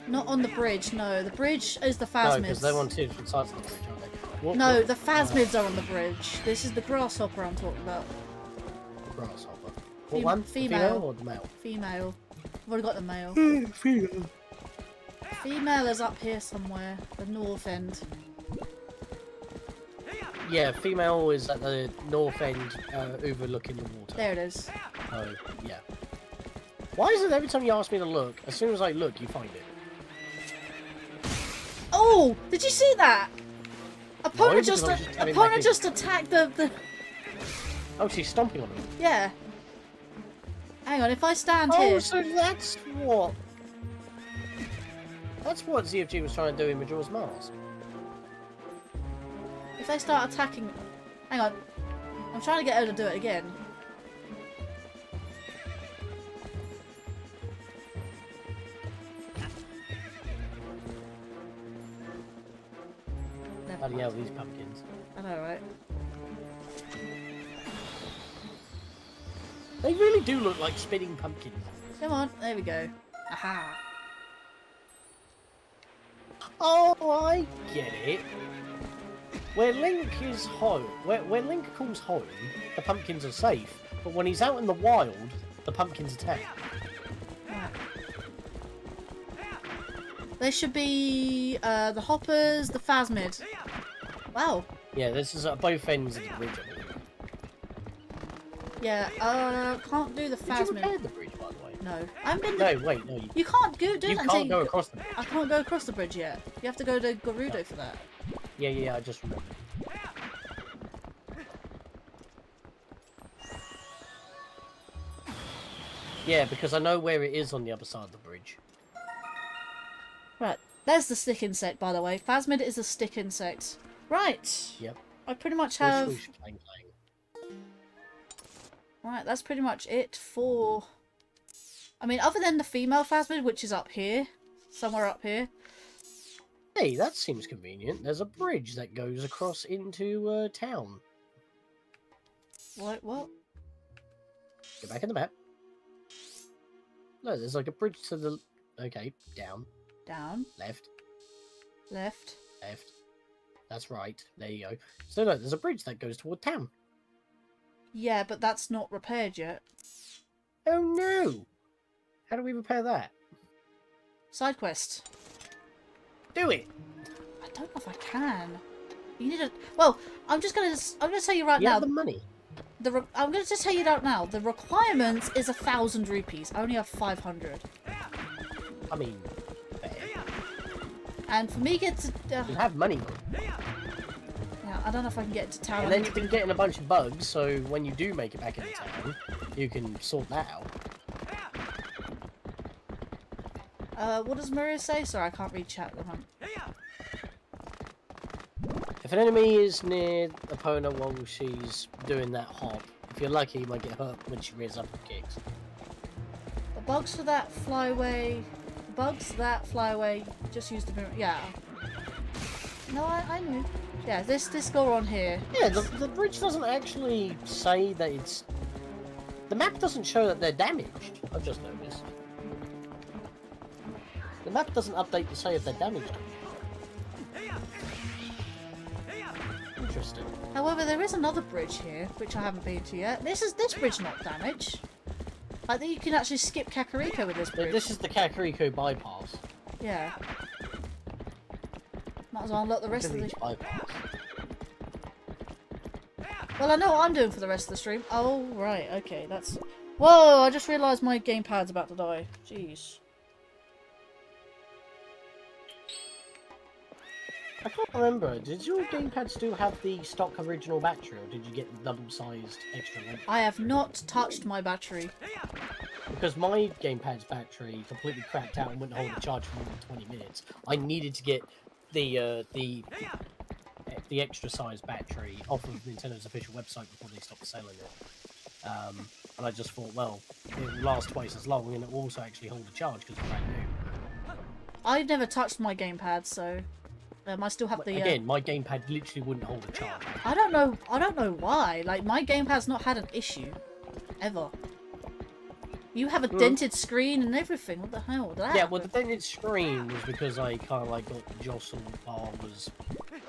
Not on the bridge. No, the bridge is the No, phasmids. because they're on 2 different sides of the bridge, aren't they? No, the phasmids are on the bridge. This is the grasshopper I'm talking about. The grasshopper. What one? Female. The female or the male? Female. I've already got the male. Female. Female is up here somewhere, the north end. Yeah, female is at the north end, overlooking the water. There it is. Oh, yeah. Why is it every time you ask me to look, as soon as I look, you find it? Oh! Did you see that? Opponent because I was just having my opponent thing. just attacked the. Oh, she's stomping on him. Yeah. Hang on, if I stand Oh, here. so that's what... That's what ZFG was trying to do in Majora's Mask. If they start attacking. Hang on. I'm trying to get her to do it again. Never Bloody mind. hell, these pumpkins. I know, right? They really do look like spinning pumpkins. Come on, there we go. Aha. Oh, I get it. Where Link is home, where Link calls home, the pumpkins are safe. But when he's out in the wild, the pumpkins attack. Right. There should be the hoppers, the phasmid. Wow. Yeah, this is at both ends of the bridge, I believe. Yeah, can't do the Did you phasmid. repair the bridge, by the way? No. I haven't been No, wait, no. You can't do You that until can't go across the bridge. I can't go across the bridge yet. You have to go to Gerudo for that. Yeah, I just remembered. Yeah, because I know where it is on the other side of the bridge. Right. There's the stick insect, by the way. Phasmid is a stick insect. Right. Yep. I pretty much have... Whoosh, whoosh, clang, clang. Right, that's pretty much it for... I mean, other than the female phasmid, which is up here. Somewhere up here. Hey, that seems convenient. There's a bridge that goes across into town. What? Go back in the map. No, there's like a bridge to the... Okay, down, Down. left, Left. left. That's right. There you go. So no, there's a bridge that goes toward town. Yeah, but that's not repaired yet. Oh no! How do we repair that? Side quest. Do it! I don't know if I can. You need a... Well, I'm gonna tell you right You now. have the money. I'm gonna just tell you that now. The requirements is 1,000 rupees. I only have 500. I mean, fair. And for me, get to... You have money. yeah, I don't know if I can get to town. And then you've been getting a bunch of bugs, so when you do make it back into town, you can sort that out. What does Maria say? Sorry, I can't read chat at the moment. If an enemy is near the opponent while she's doing that hop, if you're lucky, you might get hurt when she rears up and kicks. The bugs for that flyaway... just use the mirror. Yeah. No, I knew. Yeah, this go on here. Yeah, the bridge doesn't actually say that it's... The map doesn't show that they're damaged. I've just noticed. The map doesn't update to say if they're damaged. Interesting. However, there is another bridge here, which I haven't been to yet. This bridge not damaged. I think you can actually skip Kakariko with this bridge. This is the Kakariko bypass. Yeah. Might as well unlock the rest of the... Reach bypass. Well, I know what I'm doing for the rest of the stream. Oh, right, okay, that's... Whoa, I just realised my gamepad's about to die. Jeez. I can't remember. Did your gamepad still have the stock original battery, or did you get the double-sized extra length? I have not touched my battery. Because my gamepad's battery completely cracked out and wouldn't hold a charge for more than 20 minutes. I needed to get the extra size battery off of Nintendo's official website before they stopped selling it. And I just thought, well, it will last twice as long and it will also actually hold a charge because it's brand new. I've never touched my gamepad, so I still have the. Again, my gamepad literally wouldn't hold a charge. I don't know why. Like my gamepad's not had an issue, ever. You have a dented screen and everything. What the hell? Did that Yeah, happen? well, the dented screen was because I kind of like got jostled while I was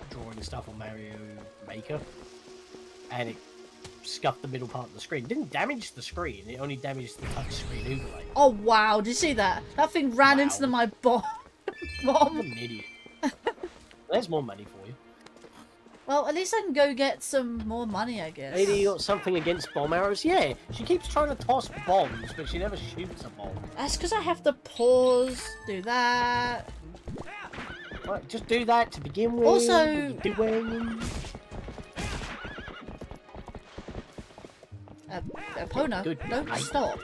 drawing stuff on Mario Maker, and it scuffed the middle part of the screen. It didn't damage the screen; it only damaged the touch screen overlay. Oh wow! Did you see that? That thing ran Wow. into my I'm bomb. an idiot. There's more money for you. Well, at least I can go get some more money, I guess. Lady, you got something against bomb arrows? Yeah, she keeps trying to toss bombs, but she never shoots a bomb. That's because I have to pause, do that. Right, just do that to begin with. Also- doing. Epona, Good don't night. stop.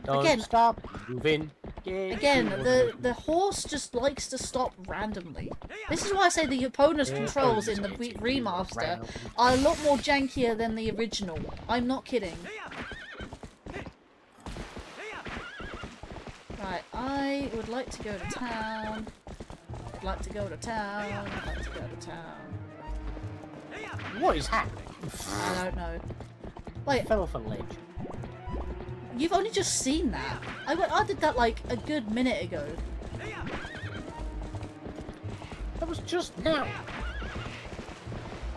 Don't Again- stop moving. Again, the horse just likes to stop randomly. This is why I say the Epona's controls in the remaster are a lot more jankier than the original. I'm not kidding. Right, I would like to go to town. I'd like to go to town. I'd like to go to town. What is happening? I don't know. Wait, Fell off a ledge. you've only just seen that. I did that like a good minute ago. That was just now.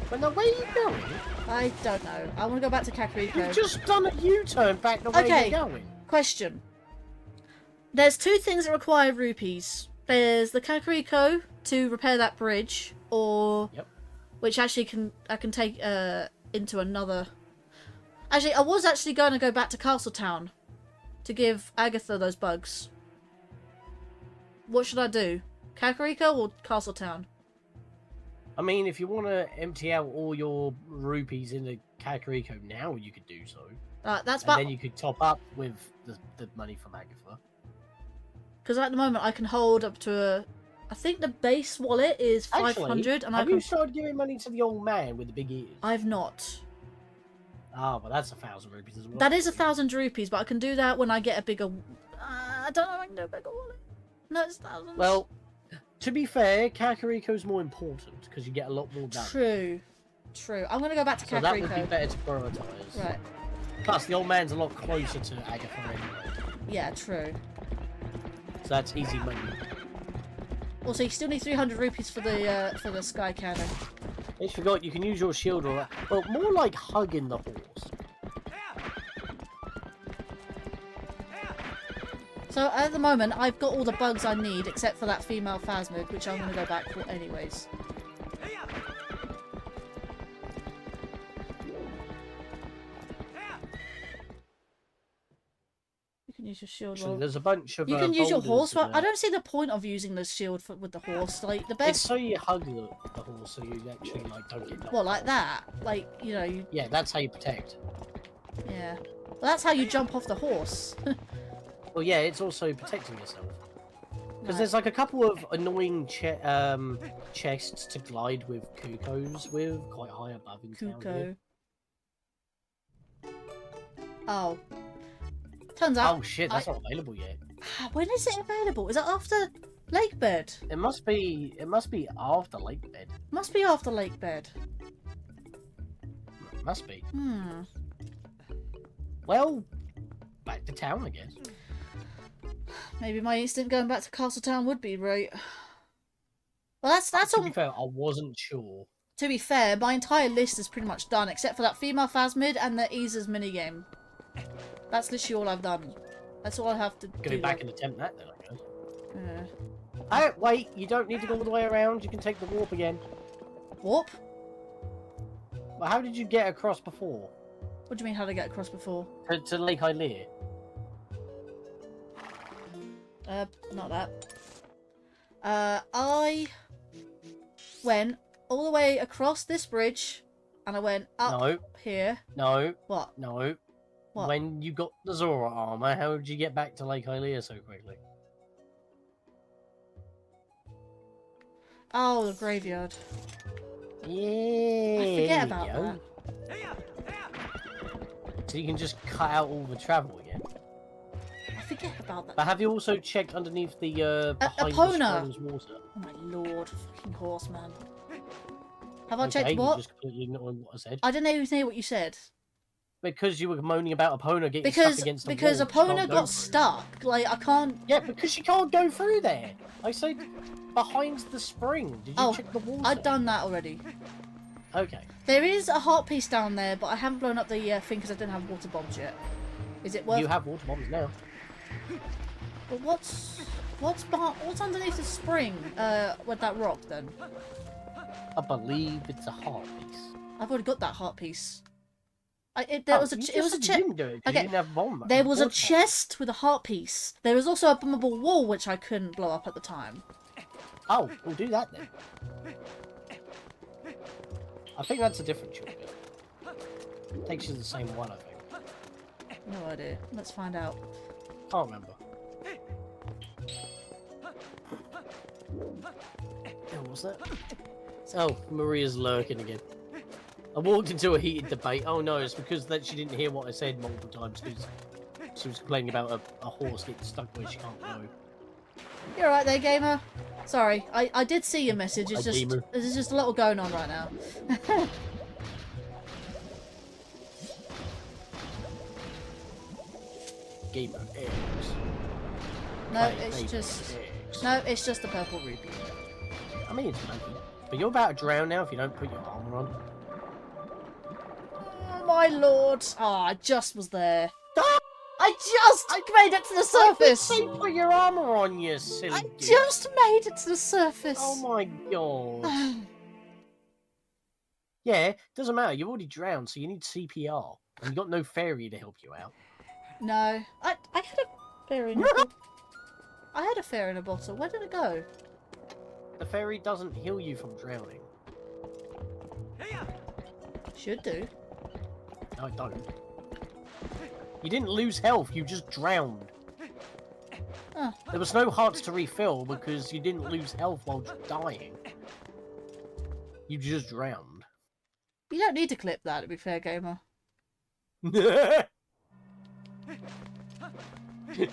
But now, where are you going? I don't know. I want to go back to Kakariko. You've just done a U-turn back the way Okay. you're going. Question. There's two things that require rupees. There's the Kakariko to repair that bridge, or Yep. which actually I can take into another. Actually, I was actually going to go back to Castletown to give Agatha those bugs. What should I do? Kakariko or Castletown? I mean, if you want to empty out all your rupees in the Kakariko now, you could do so. That's And about then you could top up with the money from Agatha. because at the moment I can hold up to I think the base wallet is 500, and I have can. you started giving money to the old man with the big ears? I've not. Ah, well, that's 1,000 rupees as well. That is 1,000 rupees, but I can do that when I get a bigger. I don't know if I can do a bigger wallet. No, it's thousands. Well, to be fair, Kakariko's more important because you get a lot more done. True. True. I'm gonna go back to So that would be Kakariko. better to prioritise. Right. Plus, the old man's a lot closer to Agatha anyway, Yeah, true. so that's easy money. Also, you still need 300 rupees for the sky cannon. I just forgot you can use your shield or well, more like hugging the horse. So at the moment, I've got all the bugs I need except for that female Phasmid, which I'm gonna go back for anyways. You can use your shield. Actually, Well, there's a bunch of. you can use your boulders horse. Well, and I that. don't see the point of using the shield with the horse. Like the It's best. so you hug the horse, so you actually like don't get knocked Well, like off. that. Like you know. You, Yeah, that's how you protect. yeah. Well, that's how you jump off the horse. Well, yeah, it's also protecting yourself. Because Right. there's like a couple of annoying chests to glide with Kukos with, quite high above in town here. Kuko. Oh. Turns out. Oh shit, that's not available yet. When is it available? Is it after Lakebed? It must be after Lakebed. Must be after Lakebed. It must be. Hmm. Well, back to town, I guess. Maybe my instinct going back to Castletown would be right. Well, that's To all. be fair, I wasn't sure. To be fair, my entire list is pretty much done, except for that female Phasmid and the Easer's minigame. That's literally all I've done. That's all I have to Go do. back and attempt that then, I guess. Wait, you don't need to go all the way around. You can take the warp again. Warp? Well, how did you get across before? What do you mean, how to get across before? To Lake Hylia? Not that. I went all the way across this bridge, and I went up No. here. No. What? No. What? When you got the Zora armor, how did you get back to Lake Hylia so quickly? Oh, the graveyard. Yeah. I forget about that. So you can just cut out all the travel again. I forget about that. But have you also checked underneath the behind the Epona. Springs water? Oh my lord, fucking horse man. Have I Okay, checked you what? just completely ignored what I said. I didn't even hear what you said. Because you were moaning about Epona getting stuck against the Because wall. She can't Epona go got through. stuck. Like I can't. Yeah, because she can't go through there. I said behind the spring. Did you check the walls? I've done that already. Okay. There is a heart piece down there, but I haven't blown up the thing because I didn't have water bombs yet. Is it worth? You have water bombs now. But what's underneath the spring? With that rock then? I believe it's a heart piece. I've already got that heart piece. It was a chest. Okay. Okay, You didn't have bomb. There was a water bomb. chest with a heart piece. There was also a bombable wall which I couldn't blow up at the time. Oh, we'll do that then. I think that's a different shortcut. Takes you to the same one, I think. No idea. Let's find out. Can't remember. Oh, what's that? Oh, Maria's lurking again. I walked into a heated debate. Oh no, it's because that she didn't hear what I said multiple times because she was complaining about a horse getting stuck where she can't go. You're right there, gamer. Sorry, I did see your message. It's Hi, just gamer. there's just a lot going on right now. Gamer eggs. No, Play it's baby just eggs. no, it's just a purple ruby. I mean, it's monkey. But you're about to drown now if you don't put your armor on. Oh, my lord! Oh, I just was there. Ah! I just made it to the surface. Say put your armor on, you silly I git. just made it to the surface. Oh my god. Yeah, doesn't matter. You've already drowned, so you need CPR. And you've got no fairy to help you out. No, I had a fairy in a I had a fairy in a bottle. Where did it go? The fairy doesn't heal you from drowning. Should do. No, it don't. You didn't lose health, you just drowned. Oh. There was no hearts to refill because you didn't lose health while dying. You just drowned. You don't need to clip that, to be fair, gamer.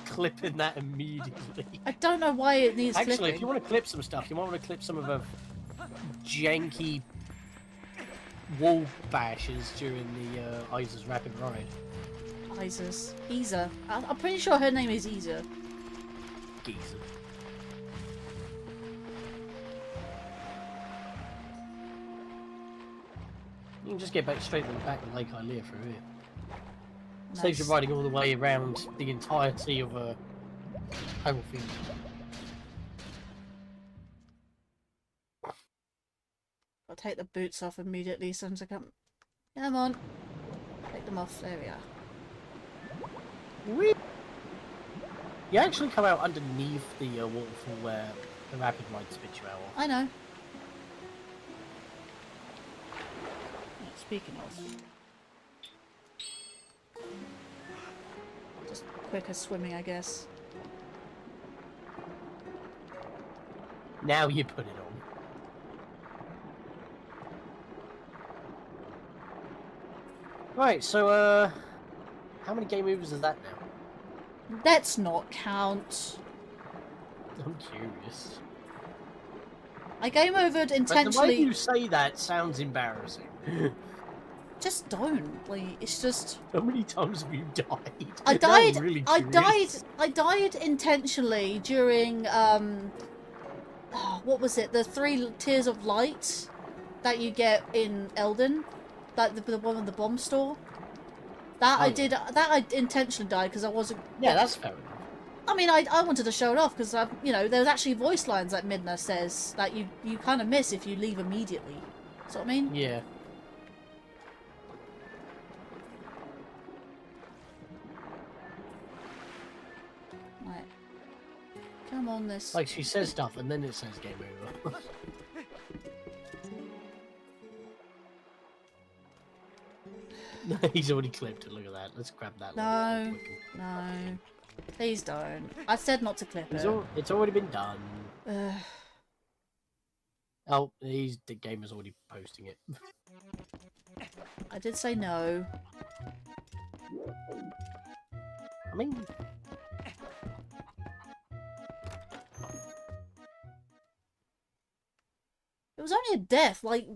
Clipping that immediately. I don't know why it needs Actually, clipping. if you want to clip some stuff, you might want to clip some of the janky wall bashes during the Isa's Rapid Ride. Isa. I'm pretty sure her name is Isa. Geezer. You can just get back straight to the back of Lake Hylia through here. Saves you riding all the way around the entirety of Havelfield. I'll take the boots off immediately so I come. Come on. Take them off. There we are. Whee! You actually come out underneath the waterfall where the rapid ride spits you out. I know. Speaking of. Just quicker swimming, I guess. Now you put it on. Right, so how many game overs is that now? Let's not count. I'm curious. I game overed But the way intentionally. you say that sounds embarrassing. Just don't. Like, it's just. How many times have you died? I Now died. I'm really I curious. died intentionally during what was it? The 3 tiers of light that you get in Elden, like the one in the bomb store. That Oh, I yeah. did. That I intentionally died because I wasn't. Yeah, that's fair enough. I mean, I wanted to show it off because you know, there's actually voice lines that Midna says that you kind of miss if you leave immediately. See what I mean? Yeah. Right. Come on, this. Like she says stuff and then it says game over. He's already clipped it. Look at that. Let's grab that. No, no, please don't. I said not to clip it. It's already been done. Ugh. Oh, the gamer's already posting it. I did say no. I mean, It was only a death. Like,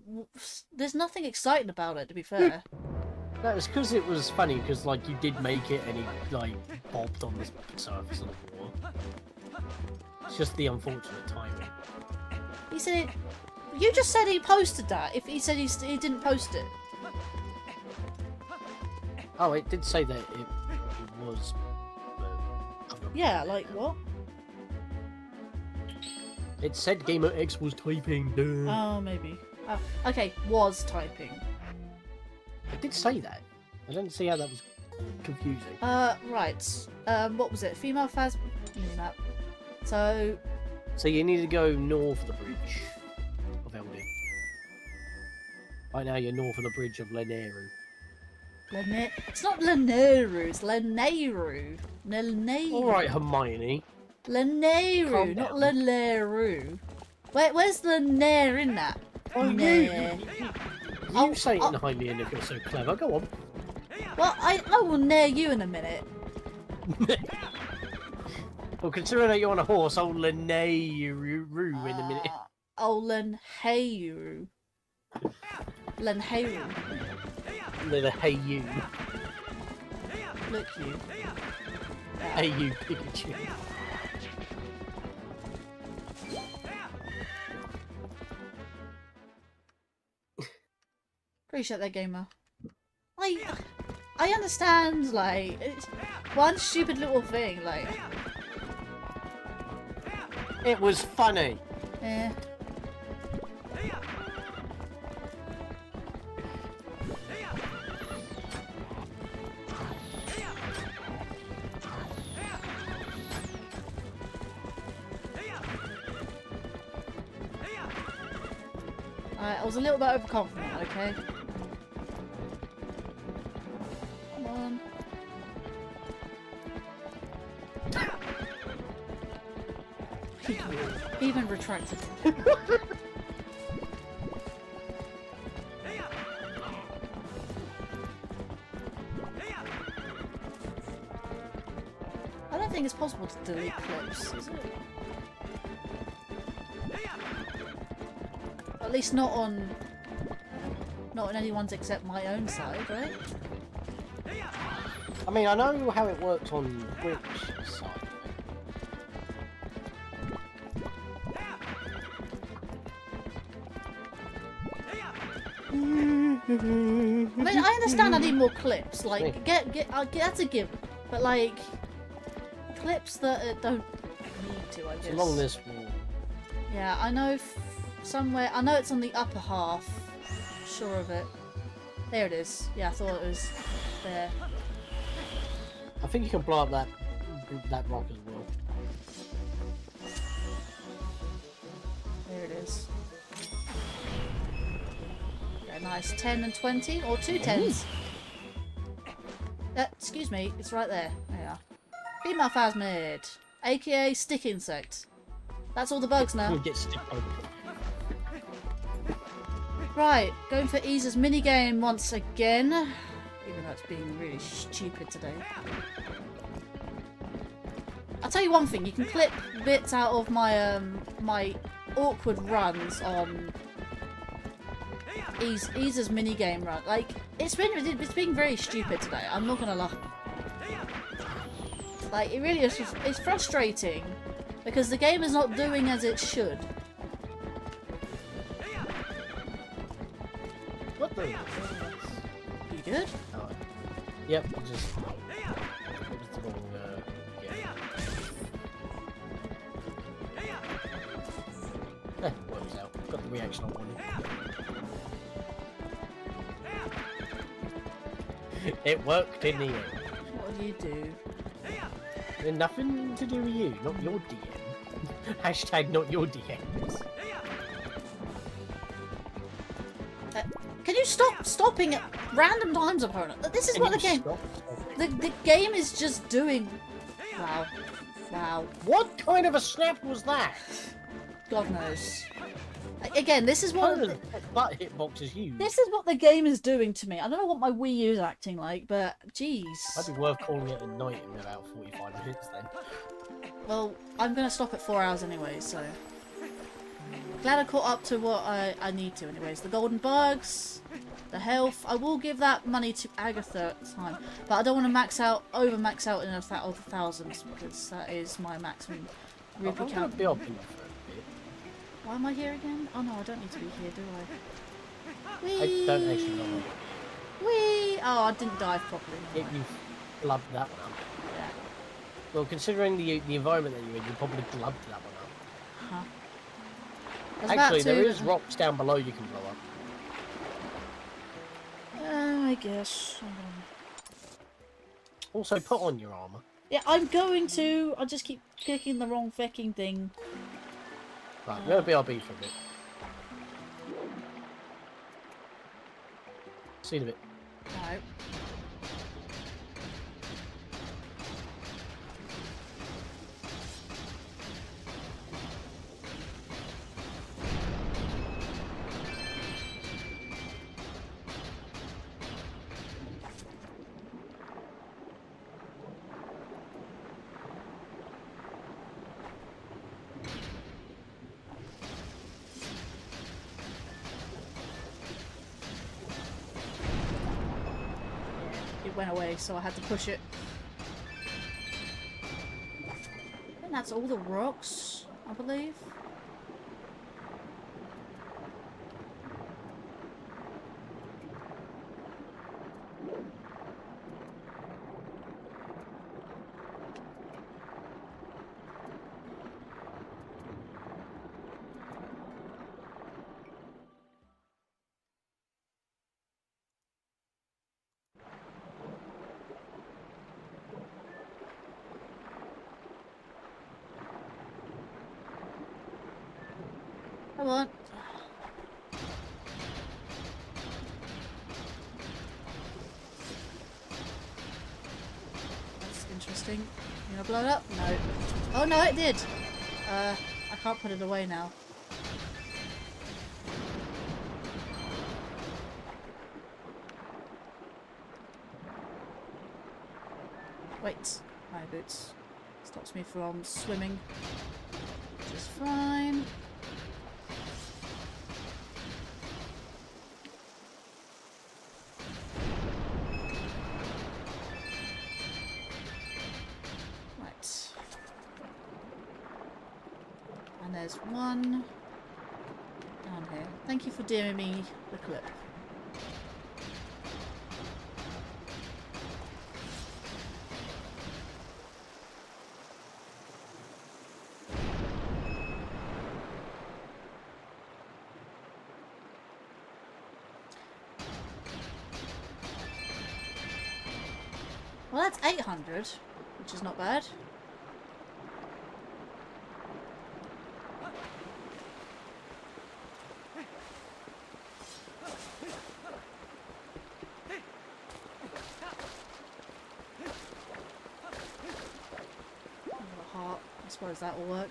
there's nothing exciting about it, to be fair. no, it's because it was funny because like you did make it and he like bobbed on this surface of the wall. It's just the unfortunate timing. He said it. You just said he posted that. If he said he didn't post it. Oh, it did say that it was. Yeah, like what? It said Gamer X was typing. Duh. Oh, maybe. Oh, okay, was typing. It did say that. I don't see how that was confusing. Right. What was it? Female Phas... Map. So... So you need to go north of the bridge of LD. Right now you're north of the bridge of Leneru. It's not Leneru, it's Leneru. Alright, Hermione. Leneru, Calm not down. Leneru. Where's the Nair in that? Oh, Nair. You say it in Hylian if you're so clever. Go on. Well, I will Nair you in a minute. Well, considering that you're on a horse, I'll Leneru in a minute. Oh, Lenheiru. Lenheiru. Hey you. Look you. Hey you, Pikachu. Appreciate that, gamer. I understand, like, it's one stupid little thing, like... It was funny. Eh. I was a little bit overconfident, okay? Come on. He even retracted. I don't think it's possible to delete clips, is it? At least not on anyone's except my own side, right? I mean, I know how it works on Twitch side. I mean, I understand I need more clips. Like, that's a given. But like, clips that don't need to, I guess. It's along this wall. Yeah, I know somewhere. I know it's on the upper half. Sure of it. There it is. Yeah, I thought it was there. I think you can blow up that rock as well. There it is. Yeah, nice. 10 and 20, or 2 10s. Excuse me, it's right there. There you are. Female phasmid, aka stick insect. That's all the bugs now. We'll get stick over. Right, going for Ease's minigame once again. Even though it's being really stupid today. I'll tell you one thing, you can clip bits out of my my awkward runs on Ease's minigame run. Like, it's been very stupid today, I'm not gonna lie. Like, it really is just, it's frustrating because the game is not doing as it should. What the? You good? Oh, yep, just. It was the wrong, yeah. reaction I wanted. It worked in the end. What do you do? Nothing to do with you, not your DM. Hashtag not your DMs. Can you stop stopping at random times, opponent? This is what the game. The game is just doing. Wow. Wow. What kind of a snap was that? God knows. Again, this is what. Butt hitbox is huge. This is what the game is doing to me. I don't know what my Wii U is acting like, but jeez. Might be worth calling it a night in about 45 minutes then. Well, I'm gonna stop at 4 hours anyway, so. Glad I caught up to what I need to anyways. The golden bugs, the health. I will give that money to Agatha at the time. But I don't want to over max out in the thousands, because that is my maximum rupee count. Be open for a bit. Why am I here again? Oh no, I don't need to be here, do I? Whee! I don't actually know. Whee! Oh, I didn't dive properly. You've blubbed that one up. Yeah. Well, considering the environment that you're in, you probably blubbed that one up. Huh. Actually, there is rocks down below you can blow up. I guess. Also, put on your armor. Yeah, I'm going to. I just keep clicking the wrong fucking thing. Right, I'm going to BRB for a bit. See you in a bit. No. Went away, so I had to push it. I think that's all the rocks, I believe. Come on. That's interesting. You gonna blow it up? No. Oh no, it did. I can't put it away now. Wait, my boots stops me from swimming. Which is fine. There's one down here. Thank you for DMing me the clip. Well, that's 800, which is not bad. I suppose that will work.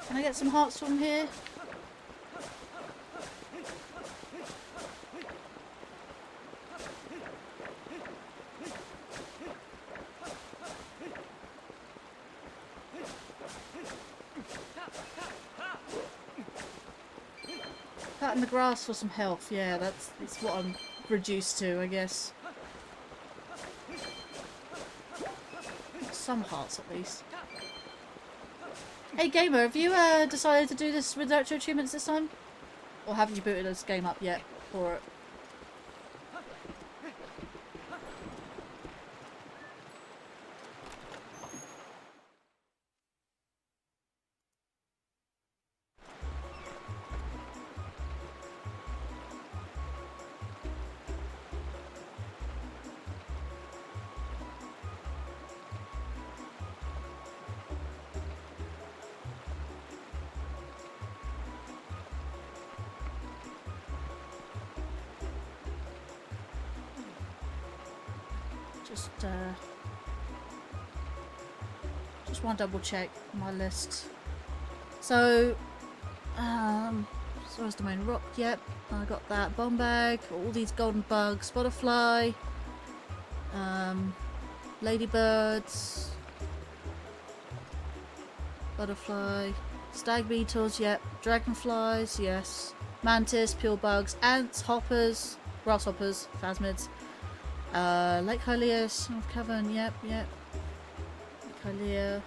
Can I get some hearts from here? Cutting the grass for some health. Yeah, that's what I'm reduced to, I guess. Some hearts at least. Hey gamer, have you decided to do this with retro achievements this time? Or haven't you booted this game up yet for it? Just want to double check my list. So, so is the main rock. Yep, I got that. Bomb bag. All these golden bugs. Butterfly. Ladybirds. Butterfly. Stag beetles. Yep. Dragonflies. Yes. Mantis. Pure bugs. Ants. Hoppers. Grasshoppers. Phasmids. Lake Hylia. North Cavern. Yep. Lake Hylia.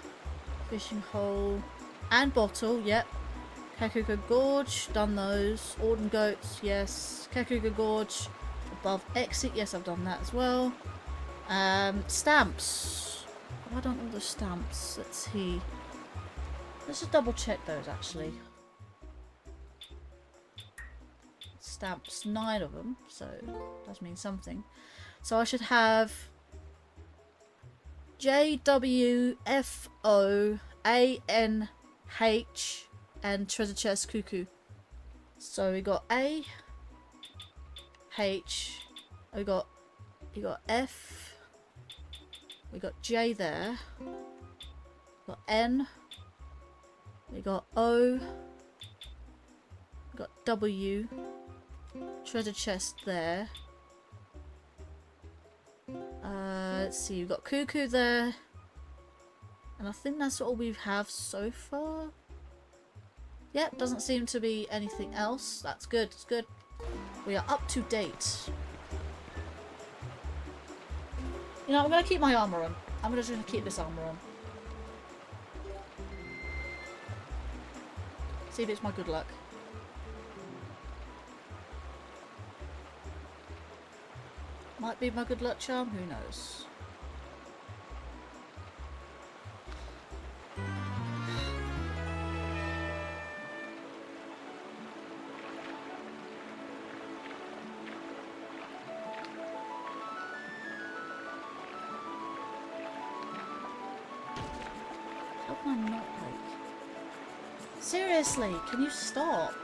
Fishing hole. And bottle. Yep. Kakuga Gorge, done those. Autumn Goats, yes. Kakuga Gorge, above exit, yes, I've done that as well. Stamps. Have I done all the stamps? Let's see. Let's just double check those actually. Stamps, 9 of them, so does mean something. So I should have JWFOANH and treasure chest cuckoo. So we got A, H, we got F, we got J there, we got N, we got O, we got W, treasure chest there. Let's see, we've got cuckoo there, and I think that's all we have so far. Yep, doesn't seem to be anything else. That's good, it's good. We are up to date. You know, I'm going to keep my armor on. I'm just going to keep this armor on. See if it's my good luck. Might be my good luck charm, who knows. How can I not like? Seriously, can you stop?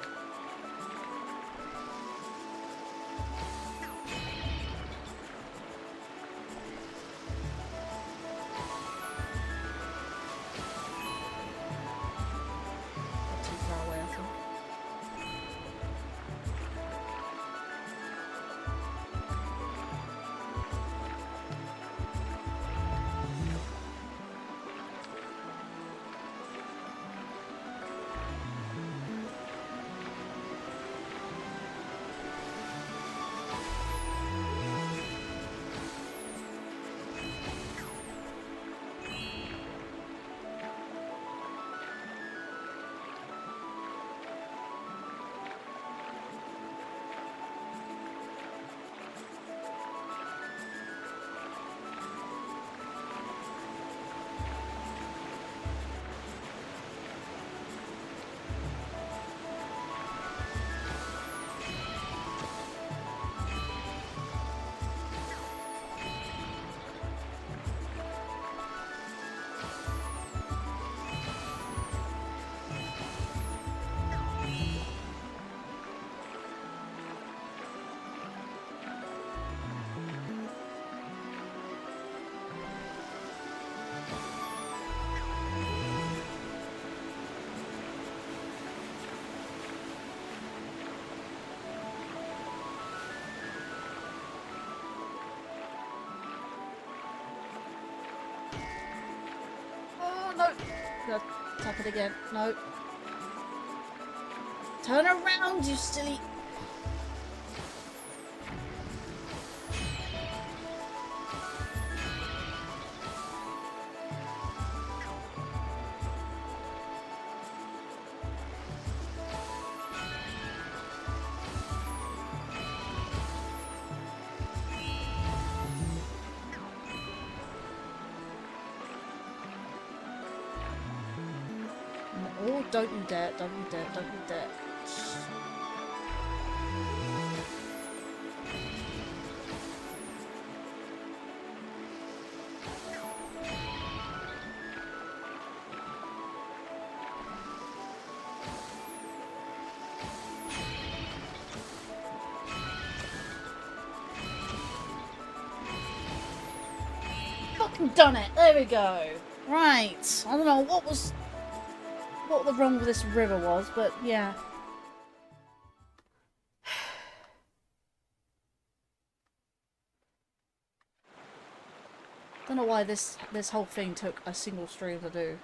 Not too far away, I think. No! Gotta tap it again. No. Turn around, you silly... Oh, don't you dare, don't you dare, don't you dare. Fucking done it! There we go. Right. I don't know what the wrong with this river was, but yeah. Don't know why this whole thing took a single stream to do.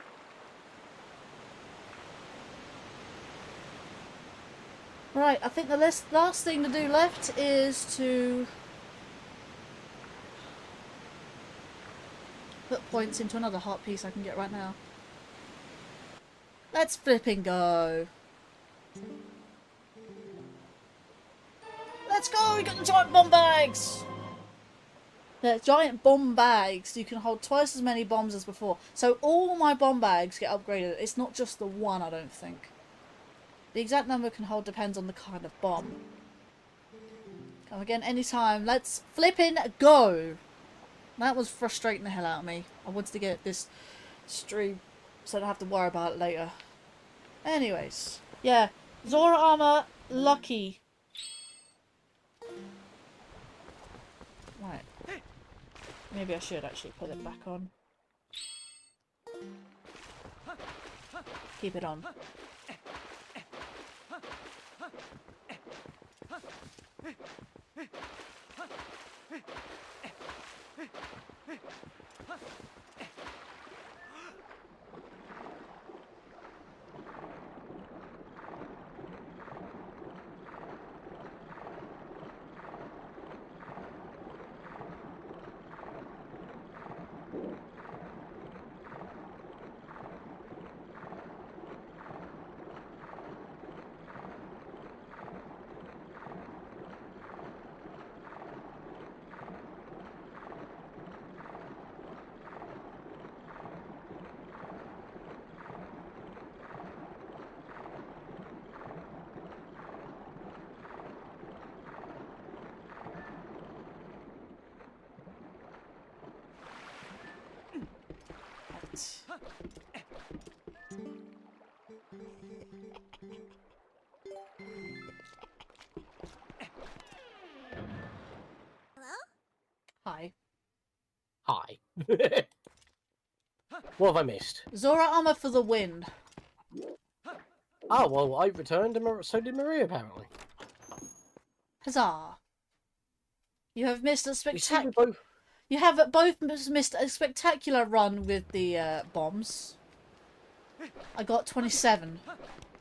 Right, I think the last thing to do left is to put points into another heart piece I can get right now. Let's flipping go. Let's go! We got the giant bomb bags! The giant bomb bags, you can hold twice as many bombs as before. So all my bomb bags get upgraded. It's not just the one, I don't think. The exact number it can hold depends on the kind of bomb. Come again anytime. Let's flipping go! That was frustrating the hell out of me. I wanted to get this stream so I don't have to worry about it later. Anyways. Yeah. Zora armor, lucky. Right. Maybe I should actually put it back on. Keep it on. Hi. Hi. What have I missed? Zora armor for the win. Oh, well, I returned and so did Maria, apparently. Huzzah. You have missed a You see, we spectacular... both... You have both missed a spectacular run with the bombs. I got 27.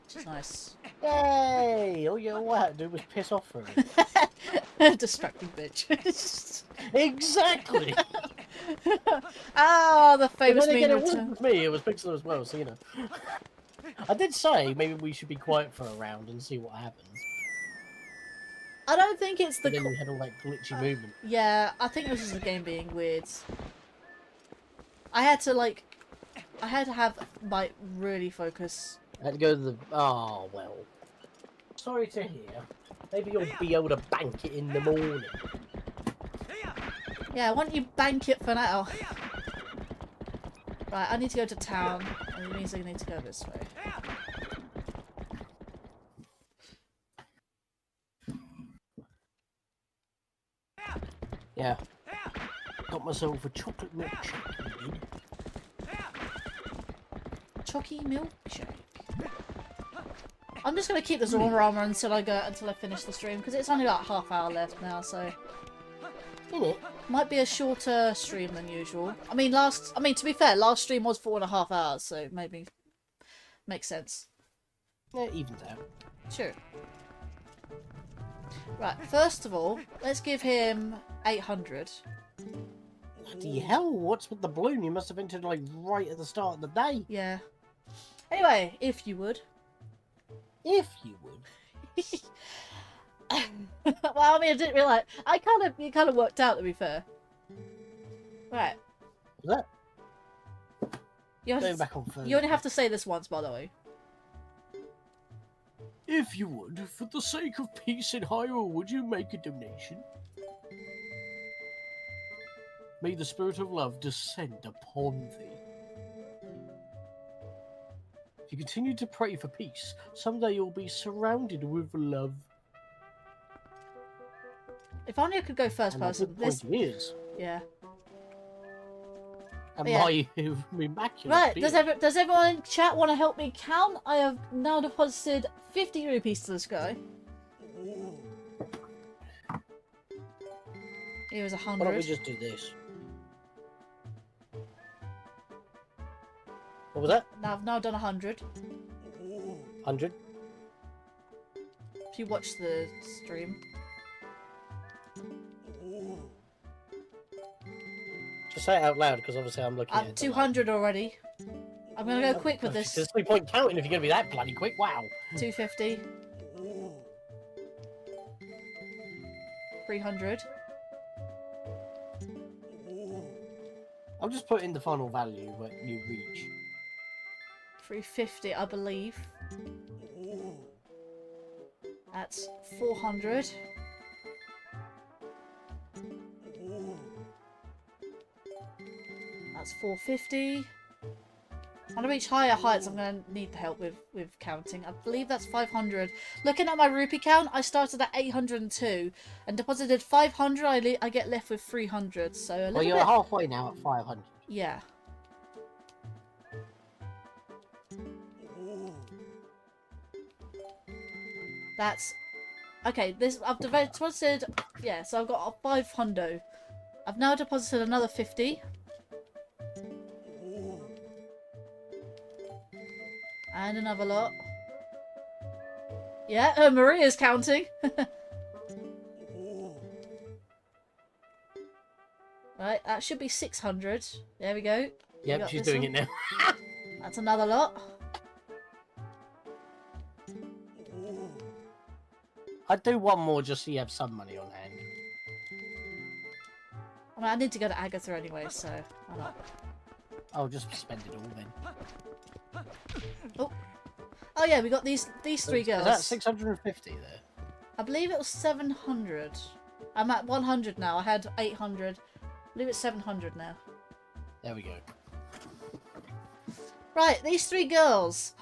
Which is nice. Yay! All you had to do was piss off for it. Distracting bitch. Exactly! Ah, the But famous then again, meme it wasn't return. with me, it was Pixel as well, so you know. I did say maybe we should be quiet for a round and see what happens. I don't think it's the... But then you had all that glitchy movement. Yeah, I think this is the game being weird. I had to have, like, really focus. I had to go to the... Oh, well. Sorry to hear. Maybe you'll be able to bank it in the morning. Yeah, why don't you bank it for now? Right, I need to go to town. And it means I need to go this way. Yeah. Got myself a chocolate milkshake, I did. Chalky milkshake. I'm just gonna keep the Zora armor until I finish the stream because it's only like half hour left now, so Innit? might be a shorter stream than usual. I mean, to be fair, last stream was 4.5 hours, so maybe makes sense. Yeah, evens out. Sure. Right, first of all, let's give him 800. Bloody hell, what's with the balloon? You must have entered like right at the start of the day. Yeah. Anyway, if you would. If you would. Well, I mean, I didn't realise. It kind of worked out, to be fair. Right. Is that? You, Go back on first. you only have to say this once, by the way. If you would, for the sake of peace in Hyrule, would you make a donation? May the spirit of love descend upon thee. If you continue to pray for peace, someday you'll be surrounded with love. If only I could go first And the person. good point is, Yeah. And Yeah. my immaculate Right, beard. does everyone in chat want to help me count? I have now deposited 50 rupees to this guy. Here is Why don't we 100. just do this? What was that? Now I've now done 100. 100? If you watch the stream. Just say it out loud, because obviously I'm looking at I'm it. 200 already. I'm gonna go quick with this. There's no point counting if you're going to be that bloody quick. Wow. 250. 300. I'll just put in the final value that you reach. 350, I believe. That's 400. That's 450. I want to reach higher heights. I'm going to need the help with counting. I believe that's 500. Looking at my rupee count, I started at 802 and deposited 500. I get left with 300. So a little Well, you're bit. halfway now at 500. Yeah. That's okay. This I've deposited. Yeah, so I've got a 500. I've now deposited another 50. And another lot. Yeah, Maria's counting. Right, that should be 600. There we go. Yep, got she's this doing one. it now. That's another lot. I'd do one more just so you have some money on hand. I mean, I need to go to Agatha anyway, so why not? I'll just spend it all then. Oh yeah, we got these three girls. Is that 650 there? I believe it was 700. I'm at 100 now. I had 800. I believe it's 700 now. There we go. Right, these three girls.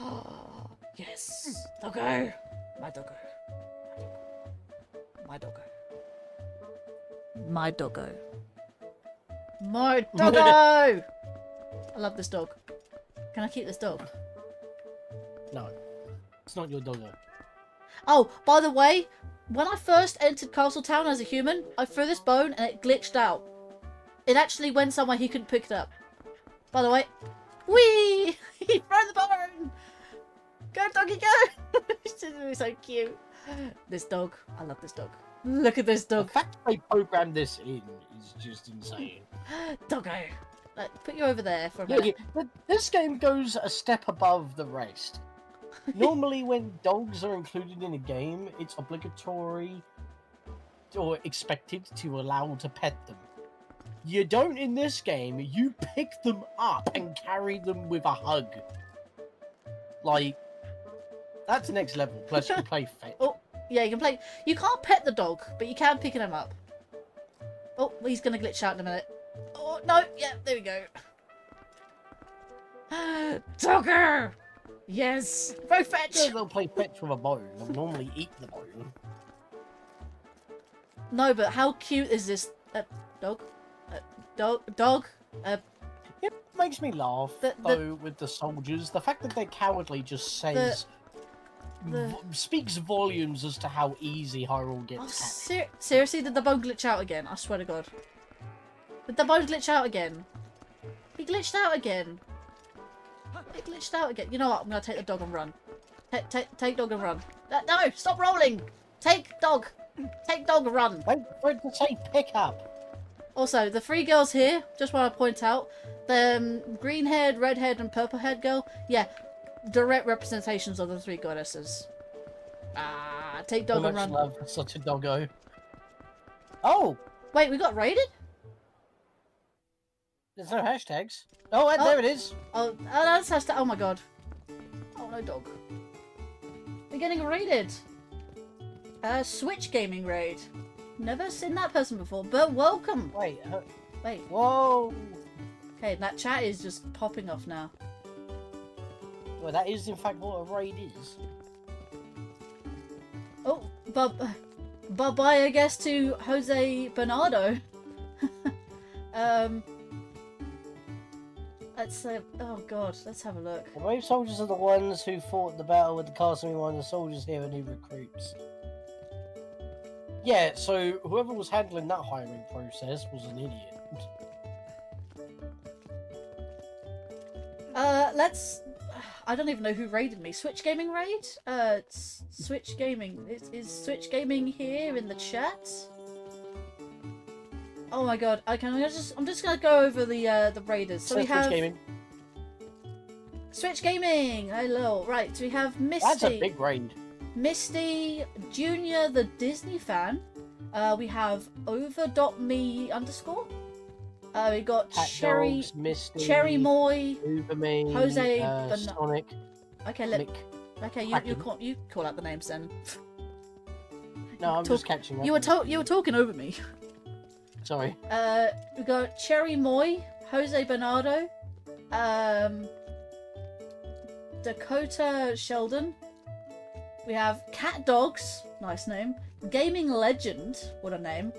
Yes. Doggo. My doggo. My doggo. My doggo. My doggo! I love this dog. Can I keep this dog? No. It's not your doggo. Oh, by the way, when I first entered Castletown as a human, I threw this bone and it glitched out. It actually went somewhere he couldn't pick it up. By the way, whee! He threw the bone! Go, doggy, go! It's so cute. This dog. I love this dog. Look at this The dog. fact they programmed this in is just insane. Doggo. Put you over there for a Yeah, minute. this game goes a step above the rest. Normally when dogs are included in a game, it's obligatory or expected to allow to pet them. You don't in this game, you pick them up and carry them with a hug. Like, that's the next level. Plus you can play fetch. Oh, yeah, you can play. You can't pet the dog, but you can pick him up. Oh, he's gonna glitch out in a minute. Oh no, yeah, there we go. Dogger! Yes! Go fetch! Yeah, they'll play fetch with a bone. They'll normally eat the bone. No, but how cute is this dog? Dog? It makes me laugh, The- though, with the soldiers. The fact that they're cowardly just says... speaks volumes as to how easy Hyrule Oh, gets. seriously, did the bone glitch out again? I swear to God. Did the bone glitch out again? He glitched out again. It glitched out again. You know what? I'm gonna take the dog and run. Take dog and run. No, stop rolling. Take dog. Take dog and run. Wait for it to say pick up. Also, the three girls here, just want to point out, the green-haired, red-haired, and purple-haired girl, yeah, direct representations of the three goddesses. Take dog So and much run. love for such a doggo. Oh, Wait, we got raided? there's no hashtags. Oh, and Oh. there it is. Oh, that's hashtag. Oh my God. Oh no, dog. We're getting raided. Switch gaming raid. Never seen that person before, but welcome. Wait. Wait. Whoa. Okay, that chat is just popping off now. Well, that is in fact what a raid is. Oh, bye-bye, I guess, to Jose Bernardo. Let's oh god, let's have a look. The brave soldiers are the ones who fought the battle with the castle. Meanwhile, the soldiers here are new recruits. Yeah, so whoever was handling that hiring process was an idiot. Let's. I don't even know who raided me. Switch Gaming raid? Switch Gaming. Is Switch Gaming here in the chat? Oh my god! I'm just gonna go over the raiders. So we have Switch Gaming. Switch Gaming. Hello. Right. So we have Misty. That's a big raid. Misty Junior, the Disney fan. We have over.me_. We got Cat Cherry, Dogs, Misty, Cherry Moy, Uberme, Jose, Sonic. Okay, Mick. okay, you call out the names then. No, I'm just catching up. You were talking over me. Sorry. We got Cherry Moy, Jose Bernardo, Dakota Sheldon. We have Cat Dogs, nice name. Gaming Legend, what a name.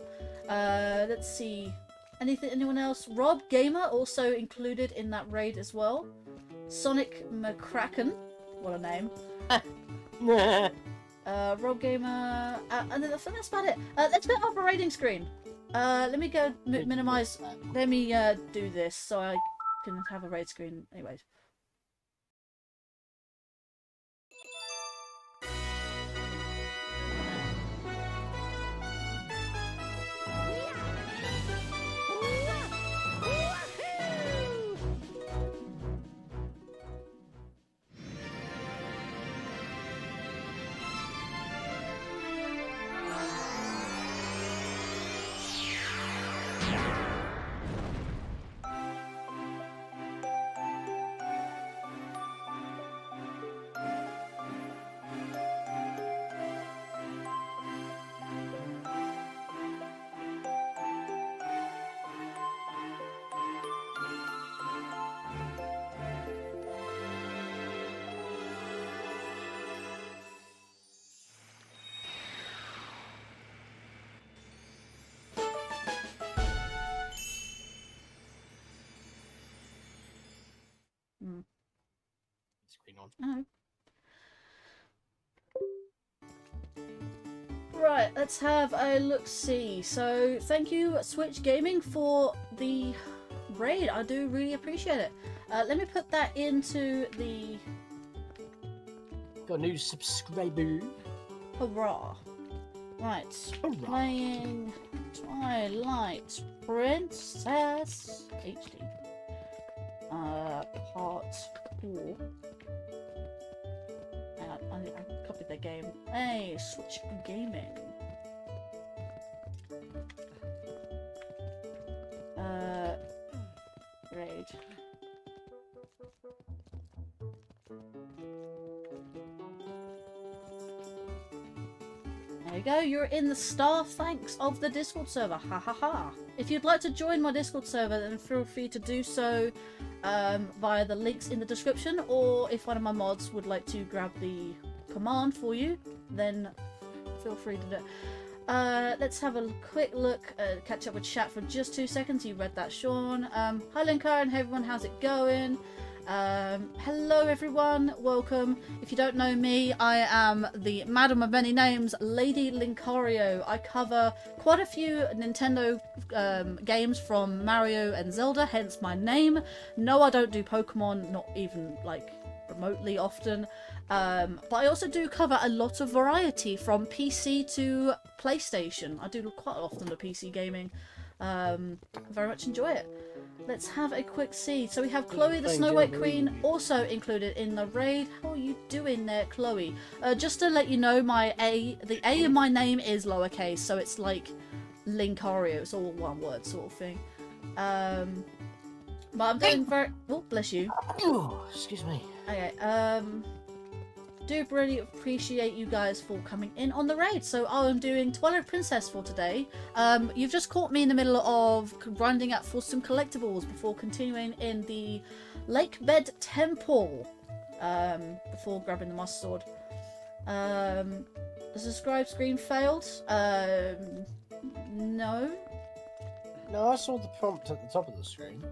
Let's see. Anyone else? Rob Gamer also included in that raid as well. Sonic McCracken, what a name. Rob Gamer, and then I think that's about it. Let's put up a raiding screen. Let me go minimize. Let me do this so I can have a raid screen. Anyways. Screen on. Oh. Right, let's have a look-see. So, thank you, Switch Gaming, for the raid. I do really appreciate it. Let me put that into the... Got a new subscriber. Hurrah. Right, Hurrah. playing Twilight Princess HD. Part 4. I copied the game. Hey, Switch Gaming. Raid. There you go, you're in the staff thanks of the Discord server. Ha ha ha. If you'd like to join my Discord server, then feel free to do so via the links in the description, or if one of my mods would like to grab the command for you, then feel free to do it. Let's have a quick look, catch up with chat for just 2 seconds. You read that, Sean. Hi Linkario and hey everyone, how's it going? Hello everyone, welcome. If you don't know me, I am the Madam of Many Names, Lady Linkario. I cover quite a few Nintendo games from Mario and Zelda, hence my name. No, I don't do Pokemon, not even like remotely often. But I also do cover a lot of variety from PC to PlayStation. I do quite often the PC gaming. Very much enjoy it. Let's have a quick see. So we have Chloe the Snow White Queen also included in the raid. How are you doing there, Chloe? Just to let you know, the A in my name is lowercase, so it's like Linkario. It's all one word sort of thing. But I'm doing very... Oh, bless you. Oh, excuse me. Okay, do really appreciate you guys for coming in on the raid. So I'm doing Twilight Princess for today. You've just caught me in the middle of grinding up for some collectibles before continuing in the Lake Bed Temple, before grabbing the Master Sword. The subscribe screen failed. No. No, I saw the prompt at the top of the screen.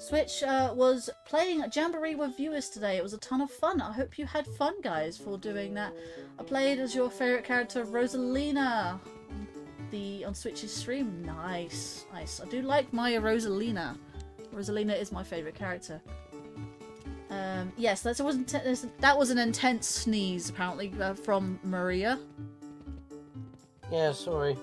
Switch was playing Jamboree with viewers today. It was a ton of fun. I hope you had fun, guys, for doing that. I played as your favourite character, Rosalina, on Switch's stream. Nice, nice. I do like my Rosalina. Rosalina is my favourite character. Yes, that was an intense sneeze, apparently, from Maria. Yeah, sorry.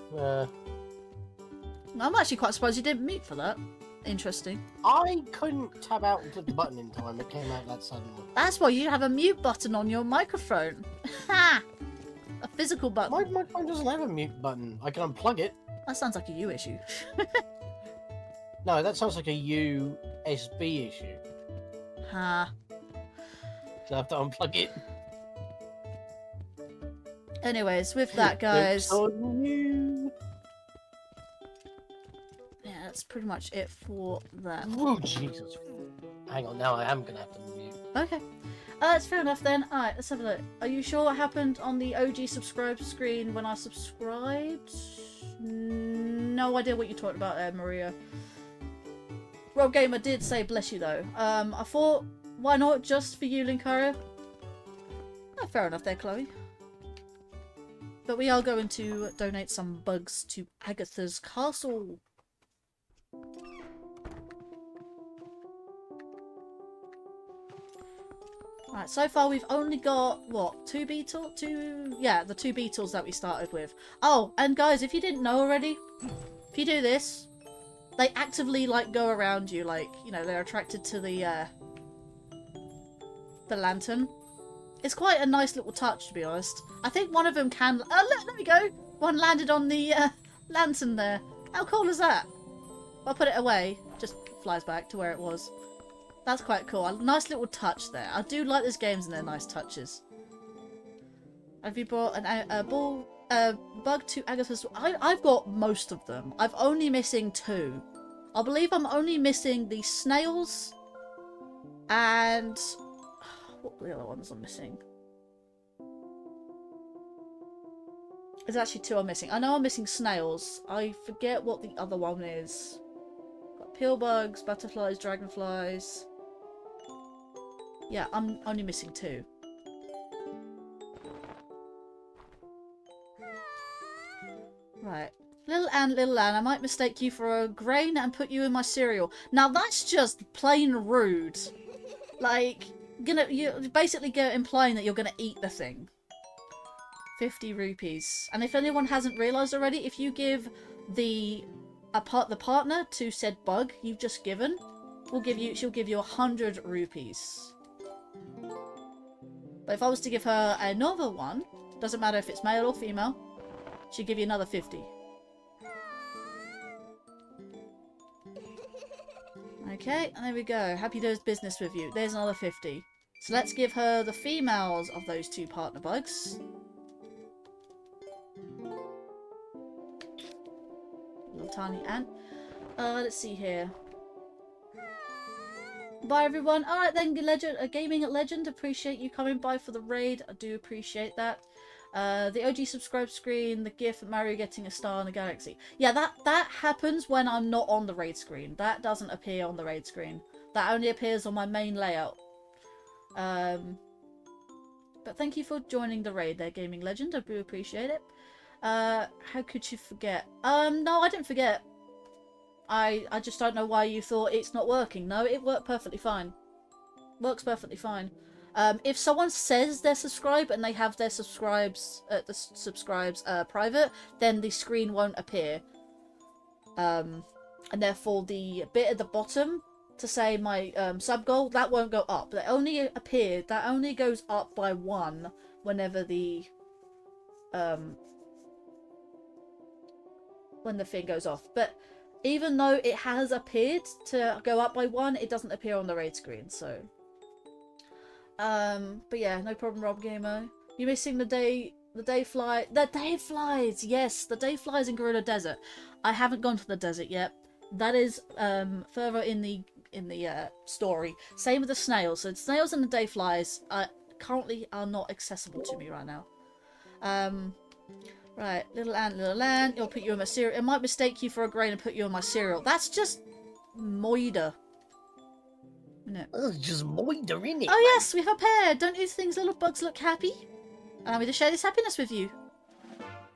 I'm actually quite surprised you didn't mute for that. Interesting. I couldn't tab out and click the button in time. It came out that suddenly. That's why you have a mute button on your microphone. Ha! A physical button. My microphone doesn't have a mute button. I can unplug it. That sounds like a you issue. No, that sounds like a USB issue. Ha. So I have to unplug it. Anyways, with that, guys. Jokes on you. Yeah, that's pretty much it for that. Oh, Jesus. Hang on, now I am going to have to mute. Okay. That's fair enough then. Alright, let's have a look. Are you sure what happened on the OG subscribe screen when I subscribed? No idea what you talked about there, Maria. Rob Gamer did say bless you though. I thought, why not just for you, Linkario? Oh, fair enough there, Chloe. But we are going to donate some bugs to Agatha's castle. Right, so far we've only got, what, two beetles? Yeah, the two beetles that we started with. Oh, and guys, if you didn't know already, if you do this, they actively, like, go around you, like, you know, they're attracted to the lantern. It's quite a nice little touch, to be honest. I think one of them can... Oh, look, there we go! One landed on the lantern there. How cool is that? I'll put it away. Just flies back to where it was. That's quite cool. A nice little touch there. I do like these games and their nice touches. Have you brought a bug to Agatha's... I've got most of them. I'm only missing two. I believe I'm only missing the snails and... What were the other ones I'm missing? There's actually two I'm missing. I know I'm missing snails. I forget what the other one is. Got peel bugs, butterflies, dragonflies. Yeah, I'm only missing two. Right. Little Anne, I might mistake you for a grain and put you in my cereal. Now that's just plain rude. Like... You're basically implying that you're gonna eat the thing. 50 rupees. And if anyone hasn't realised already, if you give the partner to said bug you've just given, she'll give you 100 rupees. But if I was to give her another one, doesn't matter if it's male or female, she'll give you another 50. Okay, and there we go. Happy does business with you. There's another 50. So let's give her the females of those two partner bugs. Little tiny ant. Let's see here. Bye everyone. Alright then, Gaming at Legend. Appreciate you coming by for the raid. I do appreciate that. The OG subscribe screen, the GIF of Mario getting a star in the galaxy. Yeah, that happens when I'm not on the raid screen. That doesn't appear on the raid screen. That only appears on my main layout. But thank you for joining the raid there, Gaming Legend. I do appreciate it. How could you forget? No, I didn't forget. I just don't know why you thought it's not working. No, it worked perfectly fine. Works perfectly fine. If someone says they're subscribed and they have their subscribes private, then the screen won't appear. And therefore the bit at the bottom to say my sub goal, that won't go up. That only goes up by 1 whenever the when the thing goes off. But even though it has appeared to go up by 1, it doesn't appear on the raid screen, so but yeah, no problem, Rob Gamer. You're missing the day flies, yes, the day flies in Gorilla Desert. I haven't gone to the desert yet. That is further in the story. Same with the snails. So the snails and the day flies currently are not accessible to me right now. Right, little ant, it'll put you in my cereal. It might mistake you for a grain and put you in my cereal. That's just Moida. isn't it? That's just moider, innit? Oh yes, we have a pair. Don't these things little bugs look happy? Allow me to share this happiness with you.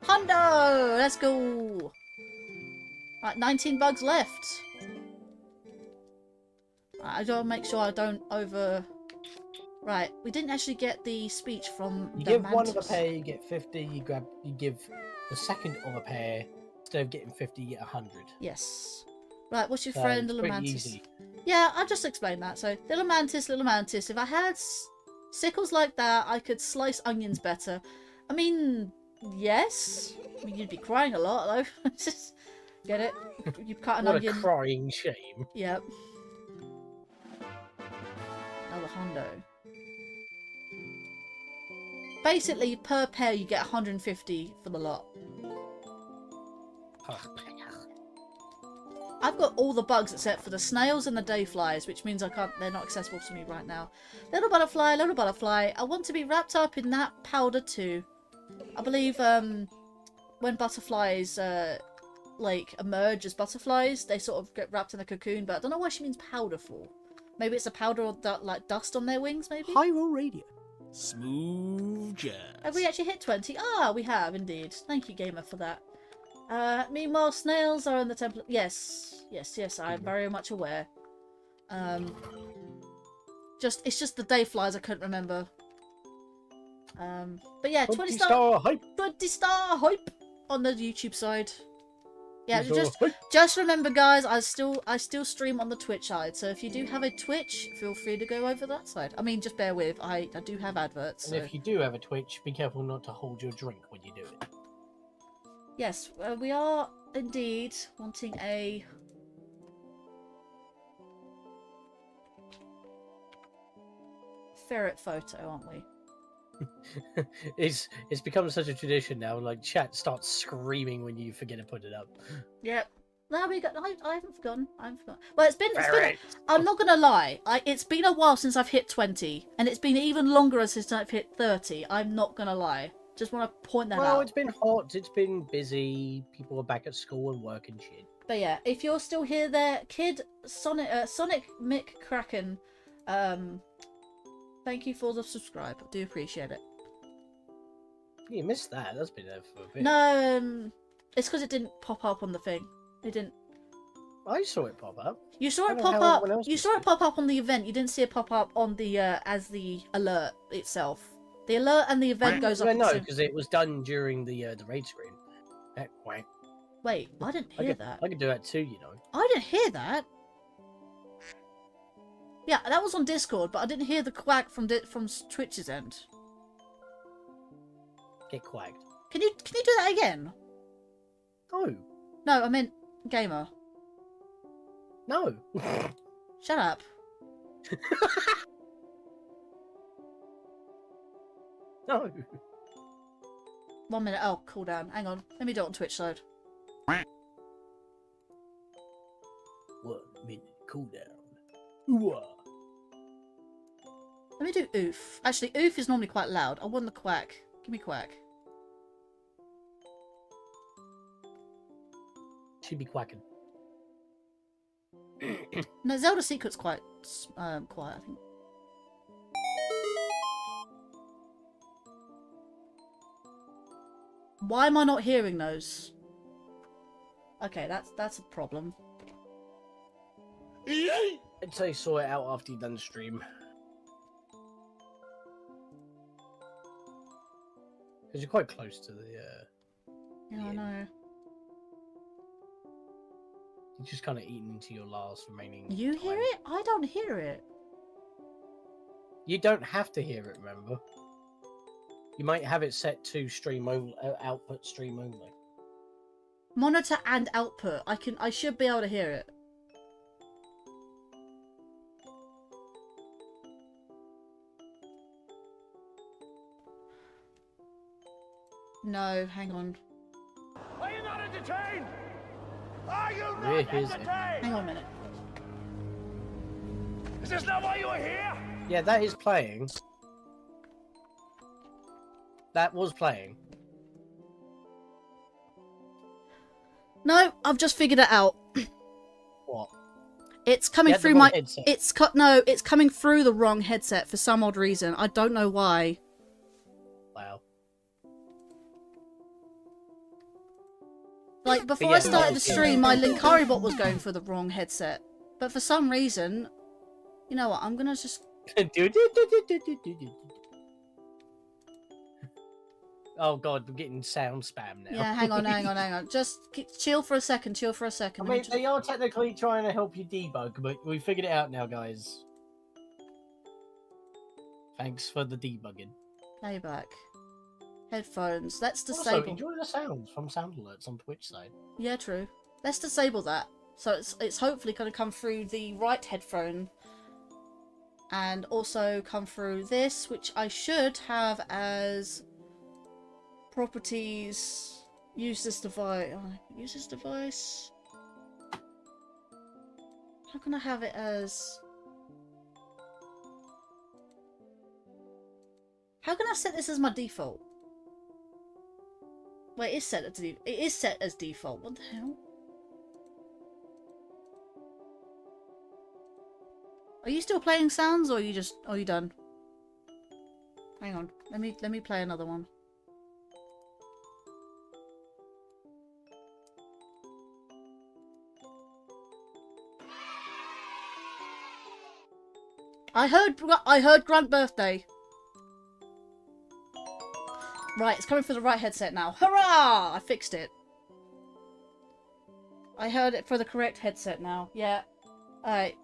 Hundo! Let's go! Right, 19 bugs left. Right, I gotta make sure I don't over... Right, we didn't actually get the speech from You the give mantis. one of a pair, you get 50. You give the second of a pair, instead of getting 50, you get 100. Yes. Right, what's your So friend, it's little pretty mantis? easy. Yeah, I've just explained that. So, little mantis, little mantis. If I had sickles like that, I could slice onions better. I mean, yes. I mean, you'd be crying a lot, though. Just get it? You cut an What onion. a crying shame. Yep. Another hundo. Basically, per pair, you get 150 for the lot. I've got all the bugs except for the snails and the dayflies, which means they're not accessible to me right now. Little butterfly, I want to be wrapped up in that powder too. I believe when butterflies like emerge as butterflies, they sort of get wrapped in a cocoon, but I don't know why she means powder for. Maybe it's a powder or like dust on their wings, maybe? Hyrule Radio. Smooth jazz. Have we actually hit 20? Ah, we have indeed. Thank you, gamer, for that. Meanwhile, snails are in the temple. Yes, I'm very much aware. It's just the dayflies I couldn't remember. But yeah, 20 star hype. 20 star hype on the YouTube side. Yeah, 20 star hype. just remember, guys, I still stream on the Twitch side. So if you do have a Twitch, feel free to go over that side. I mean, just bear with. I do have adverts. And if you do have a Twitch, be careful not to hold your drink when you do it. Yes, we are indeed wanting a ferret photo, aren't we? It's become such a tradition now. Like chat starts screaming when you forget to put it up. Yep. No, we got. I haven't forgotten. Well, it's been. I'm not gonna lie. It's been a while since I've hit 20, and it's been even longer since I've hit 30. I'm not gonna lie. Just want to point that out. Well, it's been hot. It's been busy. People are back at school and work and shit. But yeah, if you're still here, there, kid, Sonic Mick Kraken, thank you for the subscribe. I do appreciate it. You missed that. That's been there for a bit. No, it's because it didn't pop up on the thing. It didn't. I saw it pop up. You saw it I don't know pop how up. everyone else You missed saw it it. pop up on the event. You didn't see it pop up on the as the alert itself. The alert and the event goes up. I at the know same- because it was done during the raid screen. That quack. Wait, I didn't hear that. I could do that too, you know. I didn't hear that. Yeah, that was on Discord, but I didn't hear the quack from Twitch's end. Get quacked. Can you do that again? No. No, I meant gamer. No. Shut up. 1 minute. Oh, cool down. Hang on. Let me do it on Twitch side. 1 minute cooldown. Ooh. Let me do oof. Actually, oof is normally quite loud. I want the quack. Give me quack. Should be quacking. No, Zelda Secret's quite quiet, I think. Why am I not hearing those? Okay, that's a problem. I'd say sort it out after you've done the stream. Because you're quite close to the, Yeah, I know. you're just kind of eating into your last remaining You time. hear it? I don't hear it. You don't have to hear it, remember? You might have it set to stream only, output stream only. Monitor and output. I should be able to hear it. No, hang on. Are you not entertained? Are you not Where is it? entertained? Hang on a minute. Is this not why you were here? Yeah, that is playing. That was playing. No, I've just figured it out. What? It's coming Yeah, the through wrong my. headset. It's coming through the wrong headset for some odd reason. I don't know why. Wow. Like before yeah, I started the obviously- stream, my Linkario bot was going for the wrong headset, but for some reason, you know what? I'm gonna just. Oh god, we're getting sound spam now. Yeah, hang on. Just chill for a second. Chill for a I second. mean, they are technically trying to help you debug, but we figured it out now, guys. Thanks for the debugging. Playback. Headphones. Let's Also, disable. enjoy the sounds from sound alerts on Twitch side. Yeah, true. Let's disable that. So it's hopefully going to come through the right headphone. And also come through this, which I should have as properties. Use this device. Use this device. How can I have it as? How can I set this as my default? Wait, it is set as default. What the hell? Are you still playing sounds, or are you done? Hang on. Let me play another one. I heard Grunt Birthday. Right, it's coming for the right headset now. Hurrah! I fixed it. I heard it for the correct headset now. Yeah. Alright.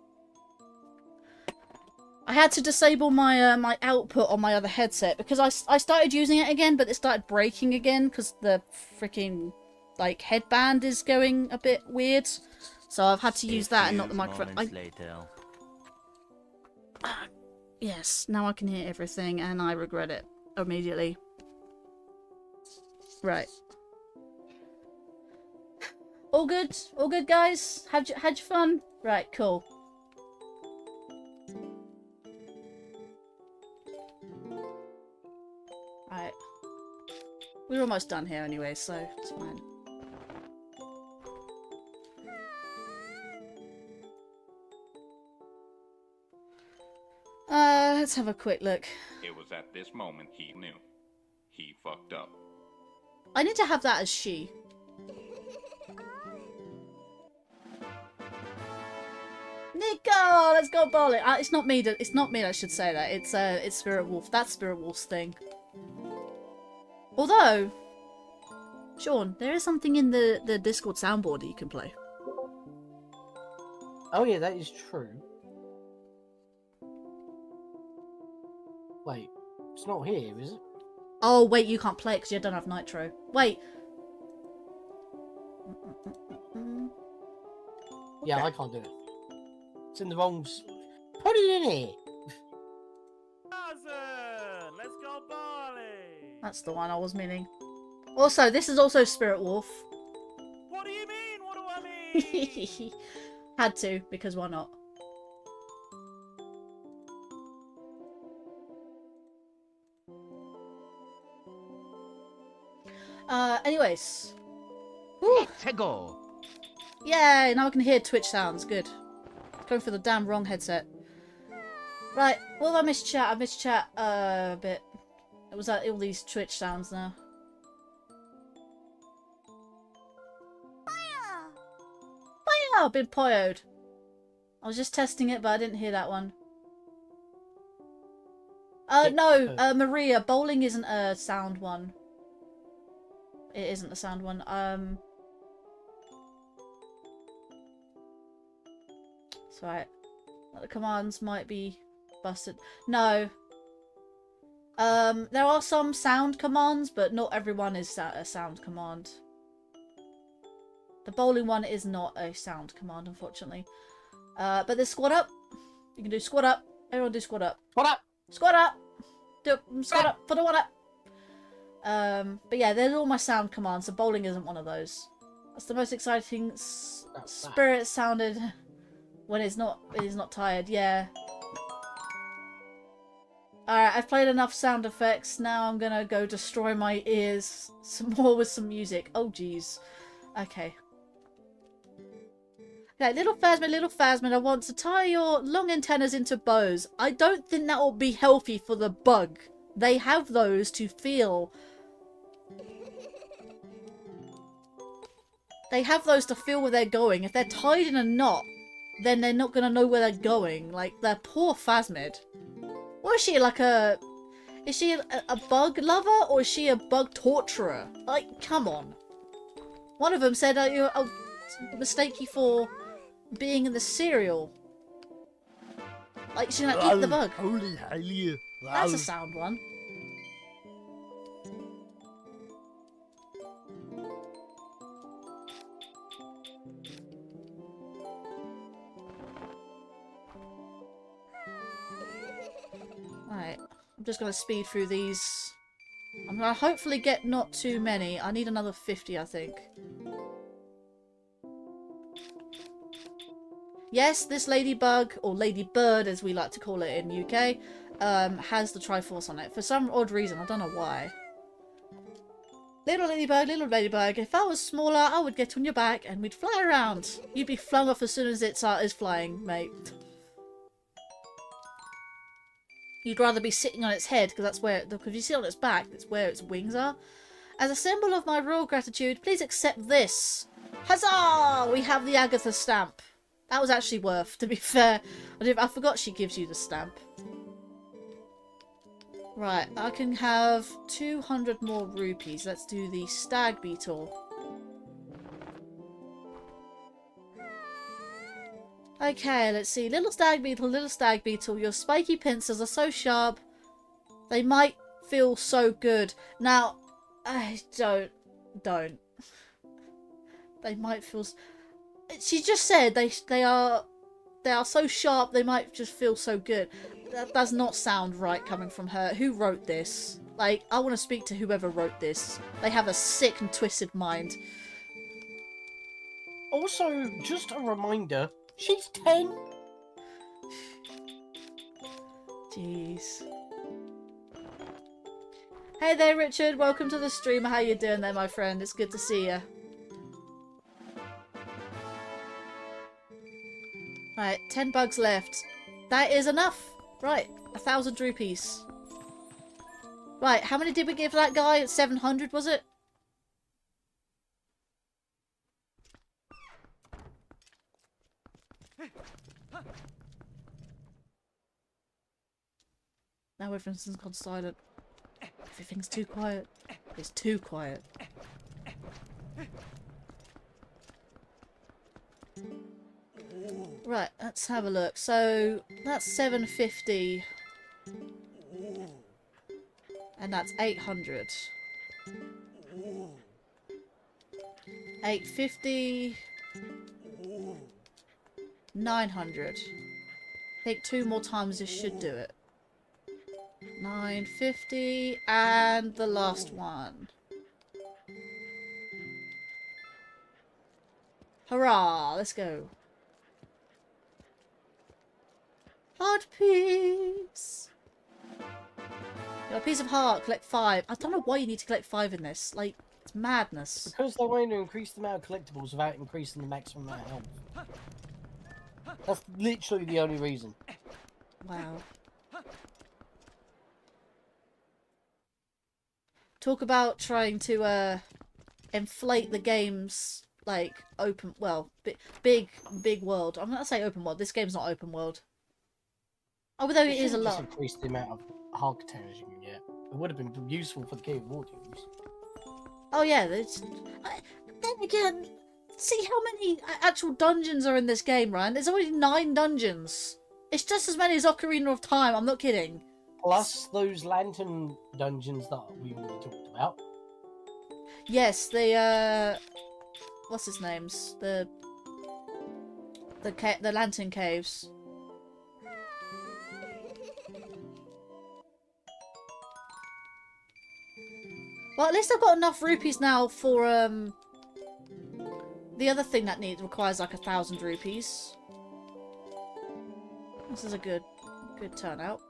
I had to disable my my output on my other headset because I started using it again, but it started breaking again because the freaking like headband is going a bit weird. So I've had to use that and not the microphone. Yes, now I can hear everything and I regret it immediately. Right. All good? All good, guys? Had your fun? Right, cool. Right. We're almost done here anyway, so it's fine. Let's have a quick look. It was at this moment he knew. He fucked up. I need to have that as she. Nico, let's go bowling. It's not me. It's not me that should say that. It's Spirit Wolf. That's Spirit Wolf's thing. Although, Sean, there is something in the Discord soundboard that you can play. Oh yeah, that is true. Wait, it's not here, is it? Oh wait, you can't play it because you don't have Nitro. Wait. Yeah, I can't do it. It's in the wrong. Put it in here. Cousin, let's go bowling. That's the one I was meaning. Also, this is also Spirit Wolf. What do you mean? What do I mean? Had to, because why not? Anyways. Let's go. Yay, now I can hear Twitch sounds. Good. Going for the damn wrong headset. Right, well, I missed chat. I missed chat a bit. It was all these Twitch sounds now. Fire! I've been poyoed. I was just testing it, but I didn't hear that one. No, Maria, bowling isn't a sound one. It isn't a sound one. It's alright. The commands might be busted. No. There are some sound commands, but not everyone is a sound command. The bowling one is not a sound command, unfortunately. But there's squat up. You can do squat up. Everyone do squat up. What up? Squat up! Do squat up for the one up! But yeah, they're all my sound commands, so bowling isn't one of those. That's the most exciting spirit sounded when it is not tired, yeah. Alright, I've played enough sound effects, now I'm gonna go destroy my ears some more with some music. Oh jeez. Okay. Okay, little Phasmid, I want to tie your long antennas into bows. I don't think that will be healthy for the bug. They have those to feel. They have those to feel where they're going. If they're tied in a knot, then they're not going to know where they're going. Like, their poor Phasmid. What is she, like a... Is she a bug lover, or is she a bug torturer? Like, come on. One of them said, I'll mistake you for being in the cereal. Like, she's gonna eat the bug. That's a sound one. Right, I'm just gonna speed through these. I'm gonna hopefully get not too many. I need another 50, I think. Yes, this ladybug, or ladybird as we like to call it in UK, has the Triforce on it. For some odd reason, I don't know why. Little ladybug, if I was smaller, I would get on your back and we'd fly around. You'd be flung off as soon as it is flying, mate. You'd rather be sitting on its head, because that's where, because if you sit on its back, that's where its wings are. As a symbol of my royal gratitude, please accept this. Huzzah! We have the Agatha stamp. That was actually worth, to be fair. I forgot she gives you the stamp. Right, I can have 200 more rupees. Let's do the stag beetle. Okay, let's see. Little stag beetle, your spiky pincers are so sharp. They might feel so good. Now, I don't. They might feel... She just said they are so sharp they might just feel so good. That does not sound right coming from her. Who wrote this? Like, I want to speak to whoever wrote this. They have a sick and twisted mind. Also, just a reminder, she's 10. Jeez. Hey there, Richard. Welcome to the stream. How you doing there, my friend? It's good to see you. Right, 10 bugs left. That is enough. Right, 1,000 rupees. Right, how many did we give that guy? 700, was it? Now everything's gone silent. Everything's too quiet. It's too quiet. Right, let's have a look. So, that's 750. And that's 800. 850. 900. I think 2 more times this should do it. 950. And the last one. Hurrah! Let's go. Heart piece. Got a piece of heart. Collect 5. I don't know why you need to collect 5 in this. Like, it's madness. Because they're going to increase the amount of collectibles without increasing the maximum amount of health. That's literally the only reason. Wow. Talk about trying to inflate the game's like open, well, big world. I'm not gonna say open world. This game's not open world. Although it is a lot. Just increase the amount of heart containers you can get. It would have been useful for the Game of Audios. Oh yeah, then again, see how many actual dungeons are in this game, Ryan. There's already 9 dungeons. It's just as many as Ocarina of Time. I'm not kidding. Plus those lantern dungeons that we already talked about. Yes, the what's his names? The lantern caves. Well, at least I've got enough rupees now for the other thing that requires like 1,000 rupees. This is a good turnout.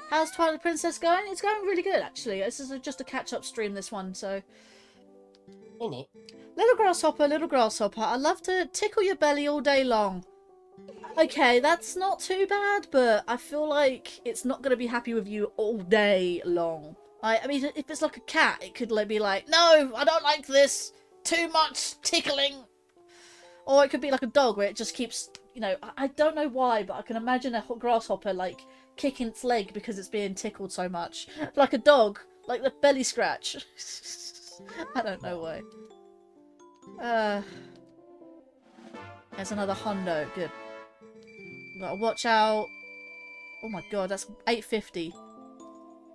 How's Twilight Princess going? It's going really good, actually. This is just a catch-up stream, this one, so... In it. little grasshopper, I love to tickle your belly all day long. Okay, that's not too bad, but I feel like it's not going to be happy with you all day long. I mean, if it's like a cat, it could like be like, no, I don't like this. Too much tickling. Or it could be like a dog where it just keeps, you know, I don't know why, but I can imagine a grasshopper like kicking its leg because it's being tickled so much. Like a dog, like the belly scratch. I don't know why. There's another hundo. Good. Gotta watch out. Oh my god, that's 850.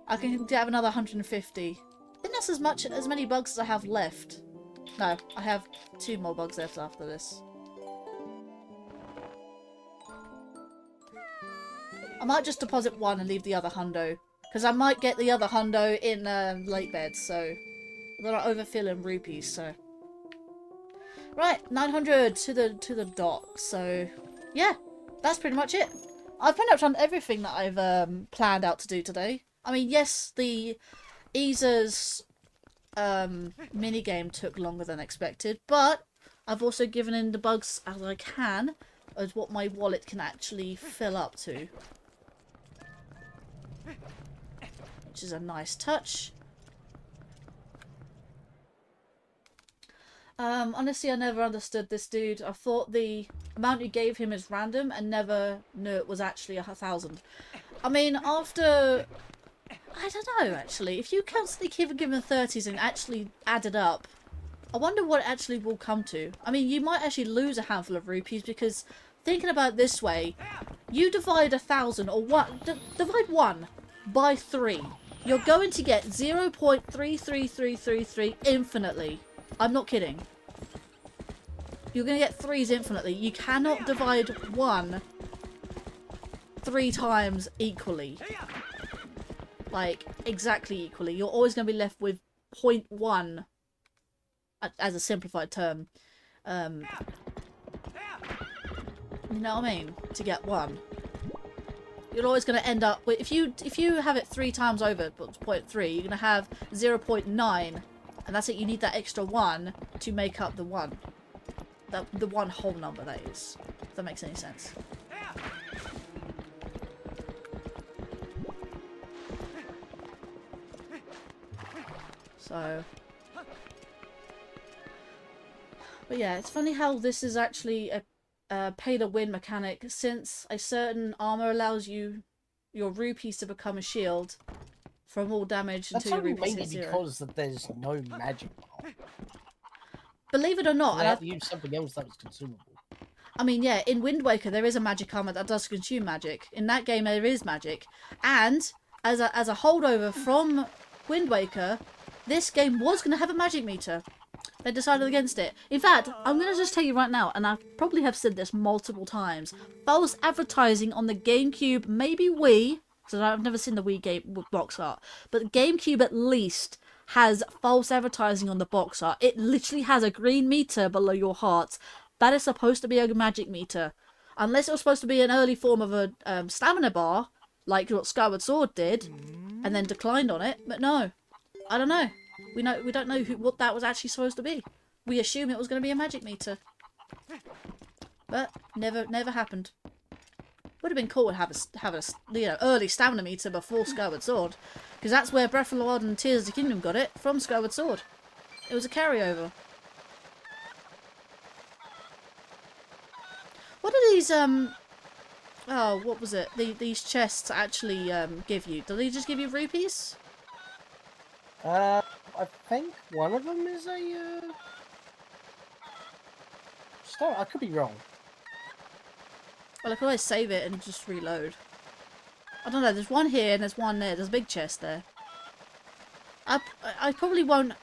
I can have another 150. I think that's as many bugs as I have left. No, I have 2 more bugs left after this. I might just deposit 1 and leave the other hundo. Because I might get the other hundo in late bed, so... They're not overfilling rupees, so... Right, 900 to the dot, so... Yeah, that's pretty much it. I've pretty much done everything that I've planned out to do today. I mean, yes, the Easer's minigame took longer than expected, but I've also given in the bugs as I can as what my wallet can actually fill up to. Which is a nice touch. Honestly, I never understood this dude. I thought the amount you gave him is random and never knew it was actually 1,000. I mean, after... I don't know, actually. If you constantly keep giving 30s and actually add it up, I wonder what it actually will come to. I mean, you might actually lose a handful of rupees because, thinking about it this way, you divide 1,000 or divide 1 by 3. You're going to get 0.33333 infinitely. I'm not kidding. You're going to get 3s infinitely. You cannot divide 1 3 times equally. Like, exactly equally. You're always going to be left with 0.1 as a simplified term. You know what I mean? To get 1. You're always going to end up with... If you have it 3 times over, but 0.3, you're going to have 0.9. And that's it. You need that extra 1 to make up the 1. The one whole number, that is. If that makes any sense. So... But yeah, it's funny how this is actually a pay-to-win mechanic, since a certain armor allows you your rupees to become a shield from all damage until your rupees hit 0. Because that there's no magic bar. Believe it or not, They have to use something else that was consumable. I mean, yeah, in Wind Waker there is a magic armor that does consume magic. In that game there is magic, and as a holdover from Wind Waker, this game was going to have a magic meter. They decided against it. In fact, I'm going to just tell you right now, and I probably have said this multiple times, false advertising on the GameCube, maybe Wii, because I've never seen the Wii game box art, but GameCube at least has false advertising on the box art. It literally has a green meter below your heart. That is supposed to be a magic meter. Unless it was supposed to be an early form of a stamina bar, like what Skyward Sword did, and then declined on it, but no. I don't know. We don't know what that was actually supposed to be. We assume it was going to be a magic meter, but never happened. Would have been cool to have a early stamina meter before Skyward Sword, because that's where Breath of the Wild and Tears of the Kingdom got it, from Skyward Sword. It was a carryover. What do these oh, what was it? These chests actually give you? Do they just give you rupees? I think one of them is a start. I could be wrong. Well, I can always save it and just reload. I don't know. There's one here and there's one there. There's a big chest there. I probably won't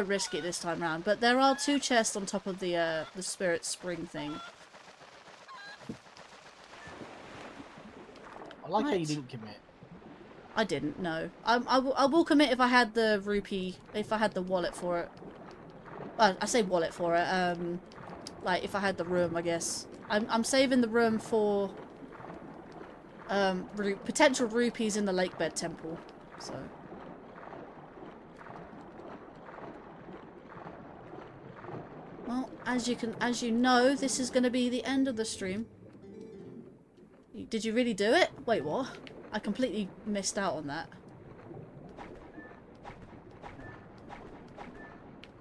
risk it this time round. But there are 2 chests on top of the Spirit Spring thing. I like how you didn't commit. I didn't. No. I will commit if I had the rupee. If I had the wallet for it. Well, I say wallet for it. Like if I had the room, I guess. I'm saving the room for potential rupees in the Lakebed Temple. So. Well, as you know, this is going to be the end of the stream. Did you really do it? Wait, what? I completely missed out on that.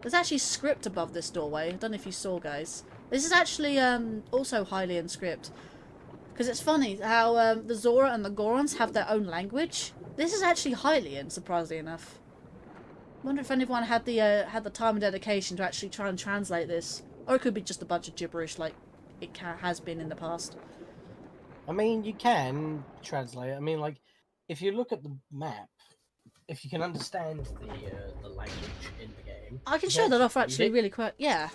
There's actually script above this doorway. I don't know if you saw, guys. This is actually also Hylian script. Because it's funny how the Zora and the Gorons have their own language. This is actually Hylian, surprisingly enough. I wonder if anyone had the time and dedication to actually try and translate this. Or it could be just a bunch of gibberish like it has been in the past. I mean, you can translate. I mean, like, if you look at the map, if you can understand the language in the game, I can show that off actually really quick. Yeah.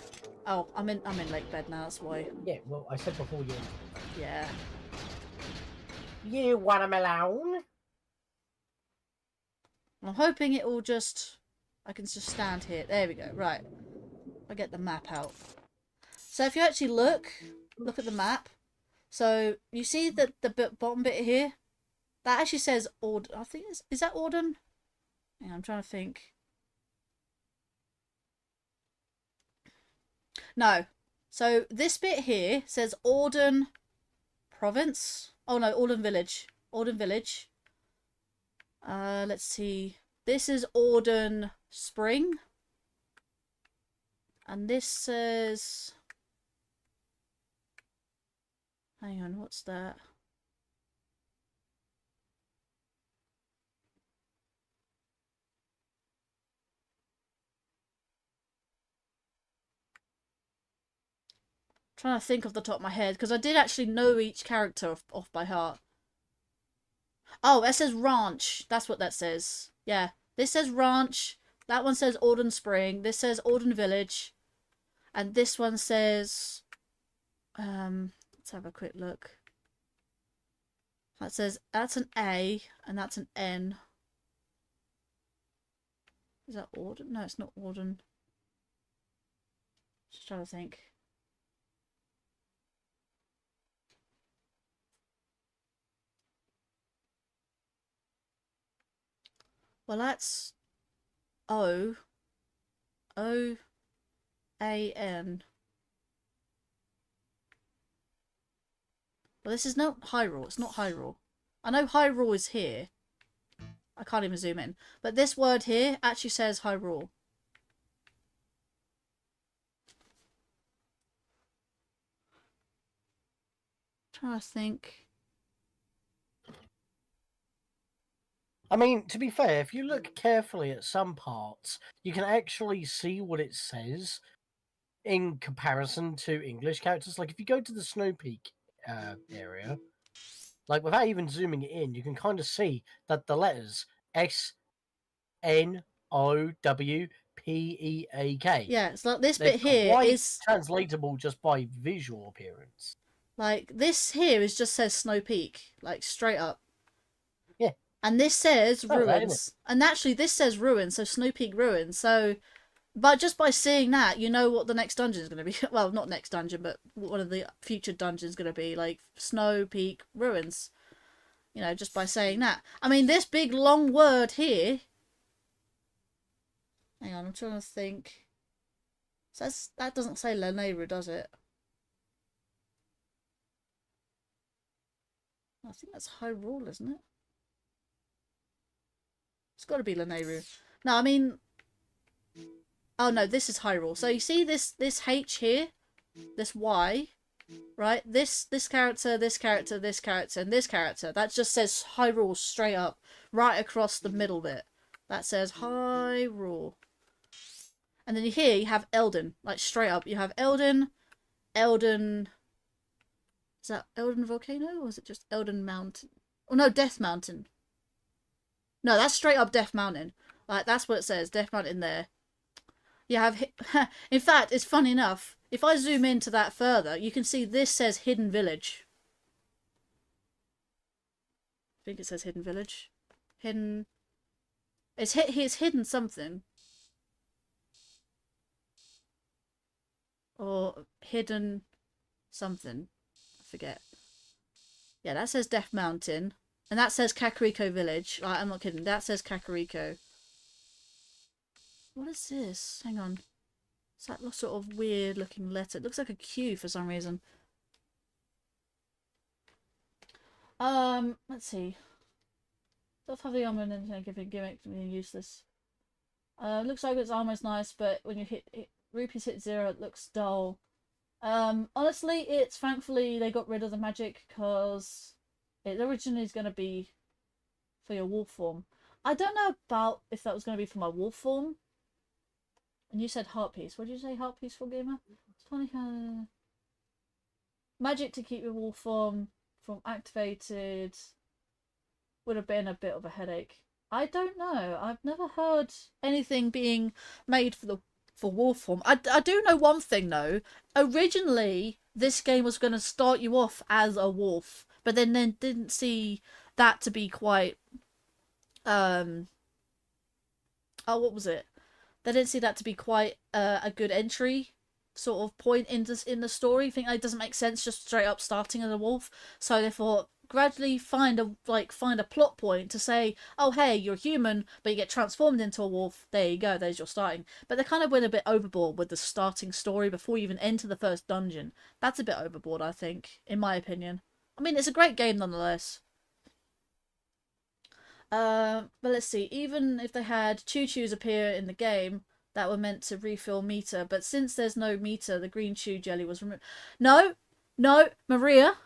Oh, I'm in lake bed now. That's why. Yeah. Well, I said before you. Yeah. You want 'em alone? I'm hoping it will just. I can just stand here. There we go. Right. I get the map out. So if you actually look at the map. So you see that the bottom bit here, that actually says Ord. I think is that Orden? Yeah, I'm trying to think. No. So this bit here says Orden Province. Oh no, Orden Village. Orden Village. Let's see. This is Orden Spring. And this says... Hang on, what's that? Trying to think off the top of my head, because I did actually know each character off by heart. Oh, that says Ranch. That's what that says. Yeah. This says Ranch. That one says Orden Spring. This says Orden Village. And this one says... let's have a quick look. That says... That's an A, and that's an N. Is that Orden? No, it's not Orden. Just trying to think. Well, that's O. O-A-N. Well, this is not Hyrule. It's not Hyrule. I know Hyrule is here. I can't even zoom in. But this word here actually says Hyrule. Trying to think. I mean, to be fair, if you look carefully at some parts, you can actually see what it says in comparison to English characters. Like, if you go to the Snow Peak area, like, without even zooming it in, you can kind of see that the letters S-N-O-W-P-E-A-K. Yeah, it's like this They're bit here quite is... translatable just by visual appearance. Like, this here is just says Snow Peak. Like, straight up. Yeah. And this says Oh, Ruins. And actually, this says Ruins, so Snow Peak Ruins. So, but just by seeing that, you know what the next dungeon is going to be. Well, not next dungeon, but one of the future dungeons is going to be. Like, Snow Peak Ruins. You know, just by saying that. I mean, this big long word here... Hang on, I'm trying to think. So that doesn't say Lanayru, does it? I think that's Hyrule, isn't it? It's got to be Lanayru. No, I mean... Oh, no, this is Hyrule. So you see this H here? This Y? Right? This character, this character, this character, and this character. That just says Hyrule straight up. Right across the middle bit. That says Hyrule. And then here you have Elden. Like, straight up. You have Elden... Is that Elden Volcano? Or is it just Elden Mountain? Oh, no, Death Mountain. No, that's straight up Death Mountain. Like, that's what it says. Death Mountain there. You have... In fact, it's funny enough. If I zoom into that further, you can see this says Hidden Village. I think it says Hidden Village. Hidden... It's hidden something. Or hidden something. I forget. Yeah, that says Death Mountain. And that says Kakariko Village. Right, I'm not kidding. That says Kakariko. What is this? Hang on. It's that sort of weird looking letter. It looks like a Q for some reason. Let's see. Stop having armor and giving gimmick to being useless. Looks like its armor's nice, but when you hit rupees hit 0, it looks dull. Honestly, it's thankfully they got rid of the magic because it originally is going to be for your wolf form. I don't know about if that was going to be for my wolf form. And you said heart piece. What did you say heart piece for, gamer? It's funny how magic to keep your wolf form from activated would have been a bit of a headache. I don't know. I've never heard anything being made for wolf form. I do know one thing though. Originally, this game was going to start you off as a wolf, but then didn't see that to be quite oh, what was it? They didn't see that to be quite a good entry sort of point in the story. I think it doesn't make sense just straight up starting as a wolf. So they thought gradually find a plot point to say, oh hey, you're human, but you get transformed into a wolf. There you go. There's your starting. But they kind of went a bit overboard with the starting story before you even enter the first dungeon. That's a bit overboard, I think, in my opinion. I mean, it's a great game nonetheless. But let's see, even if they had choo-choos appear in the game that were meant to refill meter, but since there's no meter, the green chew jelly was removed. No, Maria,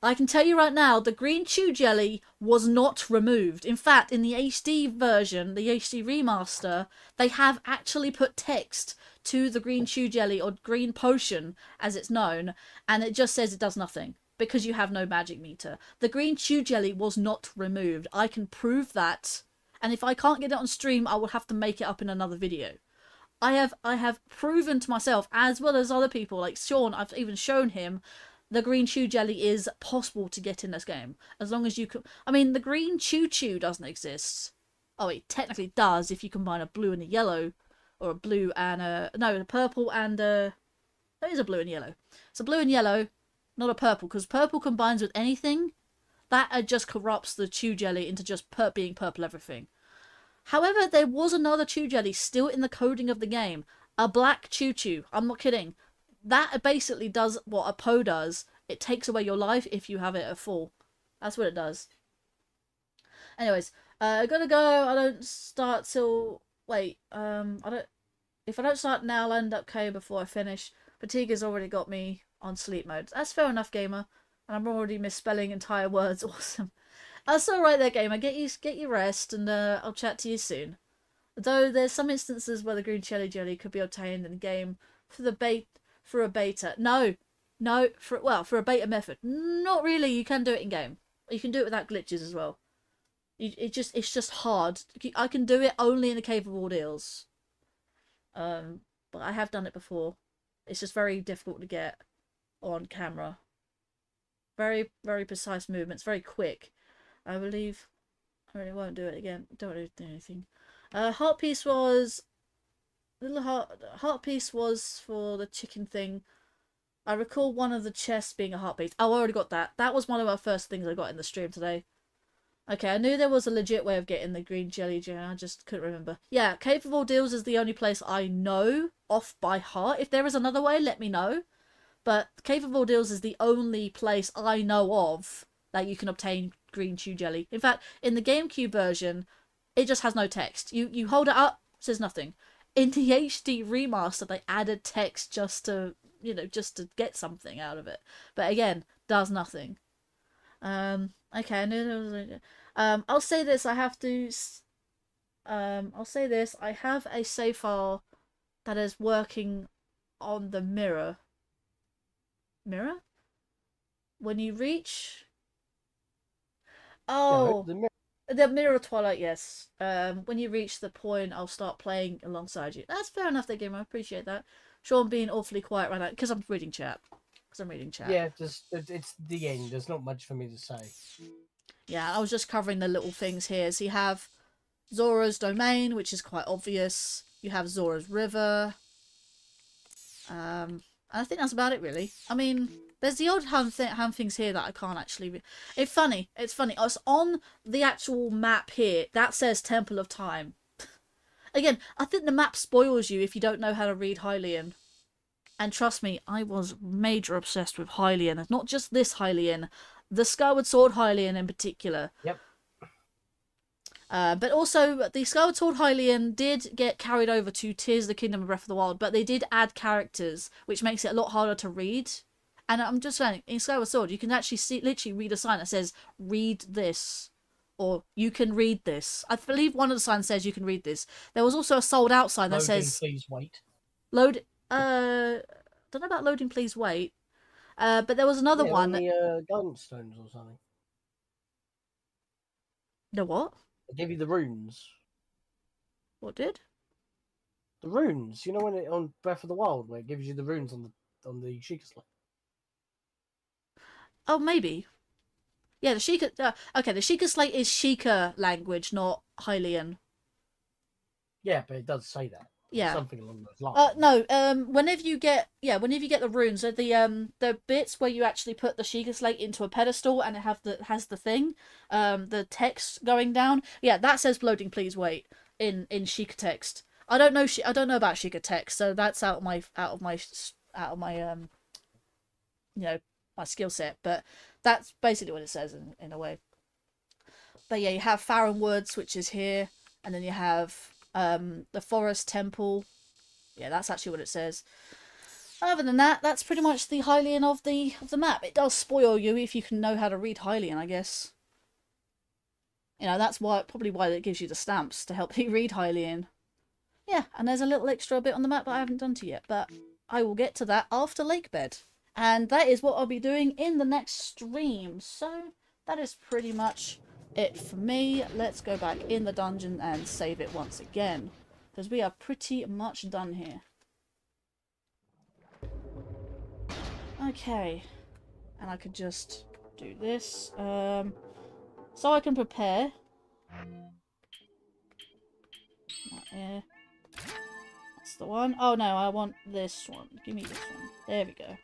I can tell you right now, the green chew jelly was not removed. In fact, in the HD version, the HD remaster, they have actually put text to the green chew jelly, or green potion, as it's known, and it just says it does nothing. Because you have no magic meter. The green chew jelly was not removed. I can prove that. And if I can't get it on stream, I will have to make it up in another video. I have proven to myself, as well as other people, like Sean, I've even shown him, the green chew jelly is possible to get in this game. As long as you can... I mean, the green chew doesn't exist. Oh, it technically does if you combine a blue and a yellow. Or a blue and a... No, a purple and a... There is a blue and yellow. It's a blue and yellow... Not a purple, because purple combines with anything. That just corrupts the chew jelly into just being purple everything. However, there was another chew jelly still in the coding of the game. A black chew. I'm not kidding. That basically does what a Po does. It takes away your life if you have it at full. That's what it does. Anyways, I gotta go. I don't start till... Wait, if I don't start now, I'll end up KO before I finish. Fatigue has already got me on sleep mode. That's fair enough, gamer. And I'm already misspelling entire words. Awesome. That's alright there, gamer. Get your rest, and I'll chat to you soon. Though there's some instances where the green jelly could be obtained in the game through a beta. No, for a beta method. Not really. You can do it in game. You can do it without glitches as well. It's just hard. I can do it only in the Cave of Ordeals. But I have done it before. It's just very difficult to get on camera. Very, very precise movements, very quick. I believe I really won't do it again. Don't do anything. Heart piece was heart piece was for the chicken thing. I recall one of the chests being a heart piece. Oh, I already got that. That was one of our first things I got in the stream today. Okay, I knew there was a legit way of getting the green jelly. I just couldn't remember. Yeah, Cave of Ordeals is the only place I know off by heart. If there is another way, let me know. But Cave of Ordeals is the only place I know of that you can obtain green chew jelly. In fact, in the GameCube version, it just has no text. You hold it up, it says nothing. In the HD remaster, they added text just to get something out of it. But again, does nothing. Okay, I knew there was I'll say this, I'll say this, I have a save file that is working on the mirror. Mirror? When you reach... Oh! Yeah, the mirror Twilight, yes. When you reach the point, I'll start playing alongside you. That's fair enough, that game, I appreciate that. Sean being awfully quiet right now, because I'm reading chat. Yeah, it's the end. There's not much for me to say. Yeah, I was just covering the little things here. So you have Zora's Domain, which is quite obvious. You have Zora's River. I think that's about it, really. I mean, there's the odd hand things here that I can't actually... It's funny. It's on the actual map here. That says Temple of Time. Again, I think the map spoils you if you don't know how to read Hylian. And trust me, I was major obsessed with Hylian. Not just this Hylian, the Skyward Sword Hylian in particular. Yep. But also, the Skyward Sword Hylian did get carried over to Tears of the Kingdom of Breath of the Wild, but they did add characters, which makes it a lot harder to read. And I'm just saying, in Skyward Sword, you can actually literally read a sign that says, read this. Or, you can read this. I believe one of the signs says you can read this. There was also a sold out sign that Loading, says... please wait. Load... don't know about loading, please wait. But there was another one... The guidance stones or something. The what? They give you the runes. What did? The runes. You know when on Breath of the Wild, where it gives you the runes on the Sheikah Slate? Oh, maybe. Yeah, the Sheikah... okay, the Sheikah Slate is Sheikah language, not Hylian. Yeah, but it does say that. Yeah. Something along those lines. No, whenever you get the runes, so the bits where you actually put the Sheikah Slate into a pedestal and it has the thing, the text going down, yeah, that says loading please wait in Sheikah text. I don't know about Sheikah text, so that's out of my my skill set, but that's basically what it says in a way. But yeah, you have Farron Woods, which is here, and then you have the Forest Temple. Yeah, that's actually what it says. Other than that, that's pretty much the Hylian of the map. It does spoil you if you can know how to read Hylian, I guess. You know, that's probably why it gives you the stamps, to help you read Hylian. Yeah, and there's a little extra bit on the map that I haven't done to yet, but I will get to that after Lakebed. And that is what I'll be doing in the next stream. So that is pretty much it for me. Let's go back in the dungeon and save it once again, because we are pretty much done here. Okay, and I could just do this so I can prepare. Not here. That's the one. Oh no, I want this one. Give me this one. There we go.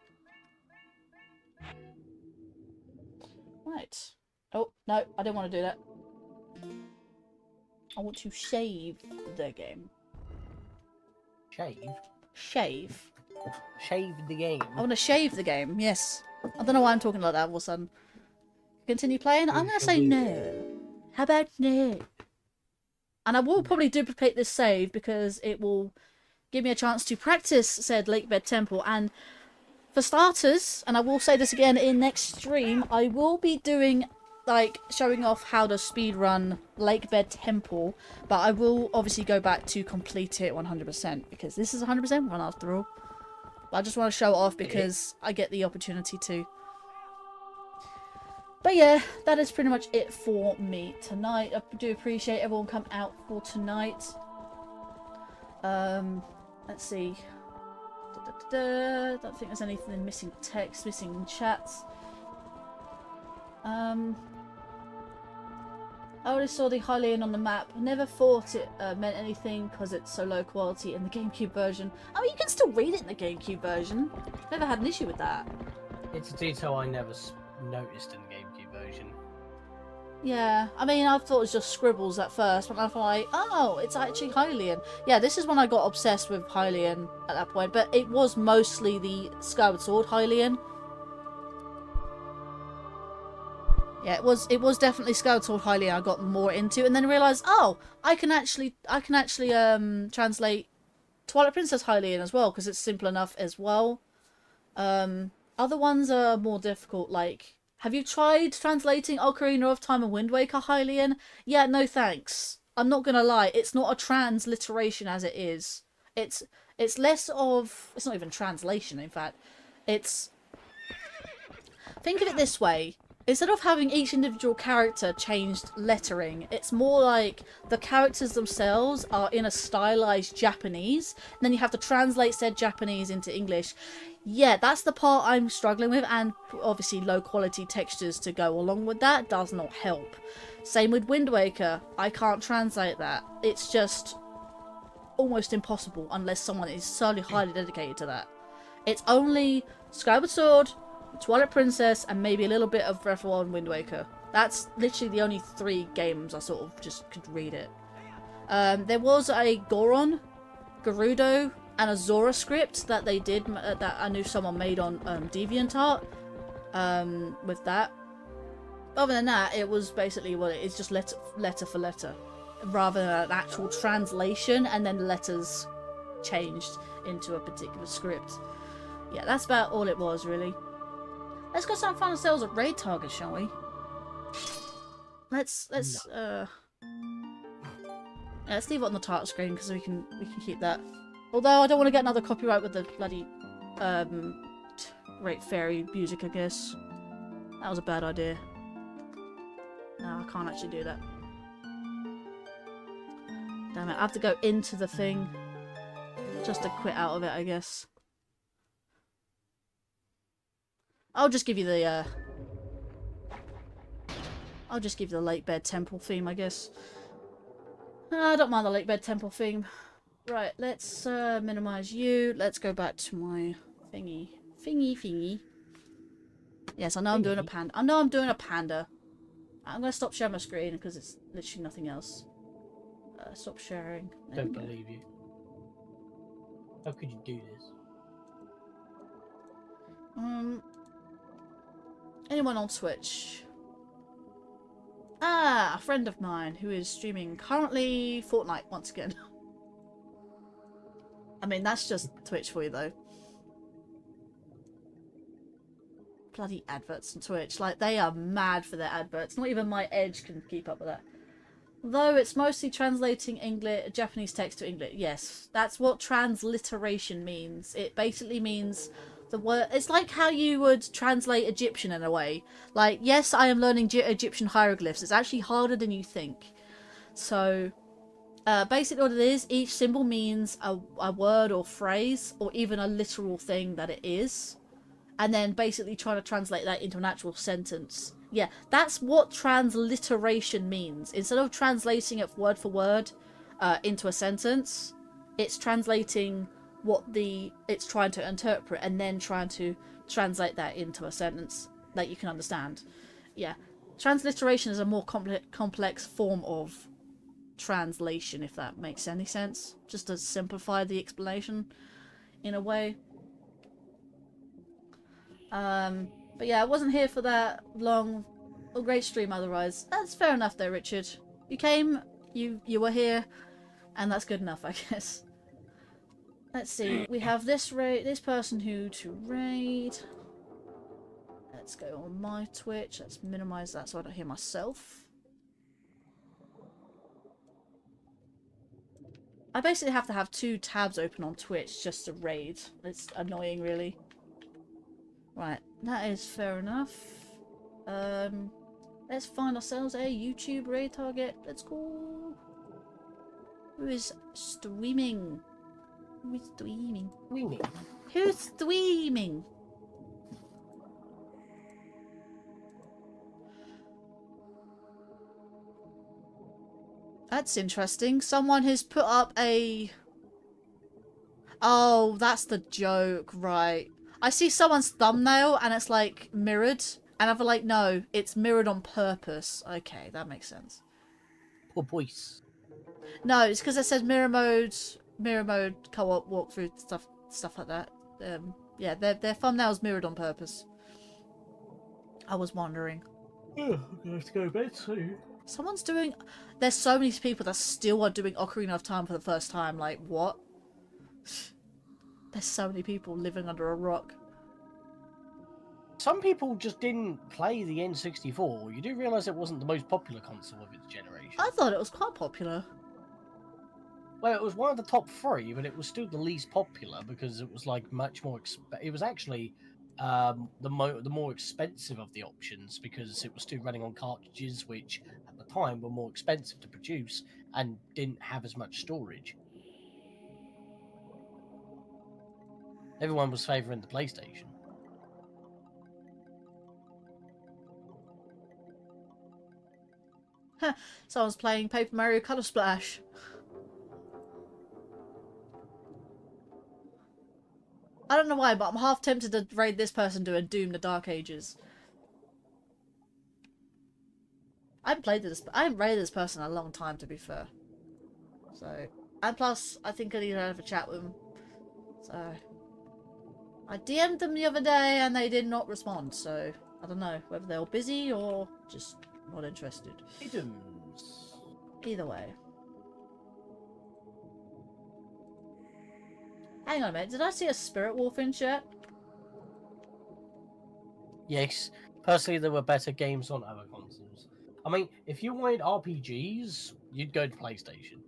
Right. Oh, no, I don't want to do that. I want to save the game. Shave? Shave. Shave the game. I want to shave the game, yes. I don't know why I'm talking like that all of a sudden. Continue playing? I'm going to say no. How about no? And I will probably duplicate this save because it will give me a chance to practice said Lakebed Temple. And for starters, and I will say this again in next stream, I will be doing, like, showing off how to speedrun Lakebed Temple, but I will obviously go back to complete it 100% because this is 100% run after all. But I just want to show it off because I get the opportunity to. But yeah, that is pretty much it for me tonight. I do appreciate everyone coming out for tonight. Let's see. Don't think there's anything missing text, missing chats. I already saw the Hylian on the map. Never thought it meant anything because it's so low quality in the GameCube version. Oh, you can still read it in the GameCube version. Never had an issue with that. It's a detail I never noticed in the GameCube version. Yeah, I mean, I thought it was just scribbles at first, but I was like, oh, it's actually Hylian. Yeah, this is when I got obsessed with Hylian at that point, but it was mostly the Skyward Sword Hylian. Yeah, it was definitely Skyward Sword Hylian I got more into, and then realised, oh, I can actually translate Twilight Princess Hylian as well, because it's simple enough as well. Other ones are more difficult, like, have you tried translating Ocarina of Time and Wind Waker Hylian? Yeah, no thanks. I'm not gonna lie, it's not a transliteration as it is. It's less of... It's not even translation, in fact. It's... Think of it this way. Instead of having each individual character changed lettering, it's more like the characters themselves are in a stylized Japanese, and then you have to translate said Japanese into English. Yeah, that's the part I'm struggling with, and obviously low quality textures to go along with that does not help. Same with Wind Waker, I can't translate that. It's just almost impossible unless someone is solely highly dedicated to that. It's only Skyward Sword, Twilight Princess, and maybe a little bit of Breath of the Wild and Wind Waker. That's literally the only 3 games I sort of just could read it. There was a Goron, Gerudo, and a Zora script that they did that I knew someone made on DeviantArt. With that. Other than that, it was basically what it is, just letter for letter, rather than an actual translation and then letters changed into a particular script. Yeah, that's about all it was, really. Let's go find ourselves a raid target, shall we? Let's leave it on the title screen because we can keep that. Although I don't want to get another copyright with the bloody Great Fairy music, I guess. That was a bad idea. No, I can't actually do that. Damn it, I have to go into the thing just to quit out of it, I guess. I'll just give you the Lake Bed Temple theme, I guess. I don't mind the Lake Bed Temple theme. Right, let's minimize you. Let's go back to my thingy. Yes, I know I'm doing a panda. I know I'm doing a panda. I'm gonna stop sharing my screen because it's literally nothing else. Stop sharing. Don't believe you. How could you do this? Anyone on Twitch? Ah, a friend of mine who is streaming currently Fortnite once again. I mean, that's just Twitch for you, though. Bloody adverts on Twitch. Like, they are mad for their adverts. Not even my Edge can keep up with that. Though it's mostly translating English, Japanese text to English. Yes, that's what transliteration means. It basically means the word. It's like how you would translate Egyptian in a way. Like, yes, I am learning Egyptian hieroglyphs. It's actually harder than you think. So, basically what it is, each symbol means a word or phrase, or even a literal thing that it is. And then basically trying to translate that into an actual sentence. Yeah, that's what transliteration means. Instead of translating it word for word into a sentence, it's translating what it's trying to interpret and then trying to translate that into a sentence that you can understand. Yeah, transliteration is a more complex form of translation, if that makes any sense. Just to simplify the explanation in a way. But yeah, I wasn't here for that long or great stream otherwise. That's fair enough though, Richard. You came, you were here, and that's good enough, I guess. Let's see, we have this person who to raid. Let's go on my Twitch. Let's minimize that so I don't hear myself. I basically have to have 2 tabs open on Twitch just to raid. It's annoying, really. Right, that is fair enough. Let's find ourselves a YouTube raid target. Let's go. Who is streaming? Who is streaming? Who's streaming? That's interesting. Someone has put up a... Oh, that's the joke, right. I see someone's thumbnail and it's like mirrored, and I'm like, no, it's mirrored on purpose. Okay, that makes sense. Poor boys. No, it's because it says mirror mode, co-op, walkthrough, stuff like that. Yeah, their thumbnail's mirrored on purpose. I was wondering. Oh, I'm gonna have to go to bed soon. Someone's doing... There's so many people that still are doing Ocarina of Time for the first time. Like, what? There's so many people living under a rock. Some people just didn't play the N64. You do realise it wasn't the most popular console of its generation. I thought it was quite popular. Well, it was one of the top 3, but it was still the least popular because it was like much more. It was actually the more expensive of the options because it was still running on cartridges, which at the time were more expensive to produce and didn't have as much storage. Everyone was favouring the PlayStation. Someone's playing Paper Mario Color Splash. I don't know why, but I'm half tempted to raid this person doing Doom the Dark Ages. I haven't raided this person in a long time, to be fair. So, and plus, I think I need to have a chat with them. So, I DM'd them the other day and they did not respond. So, I don't know whether they were busy or just not interested. Items. Either way. Hang on a minute, did I see a Spirit Wolf in chat? Yes. Personally, there were better games on other consoles. I mean, if you wanted RPGs, you'd go to PlayStation.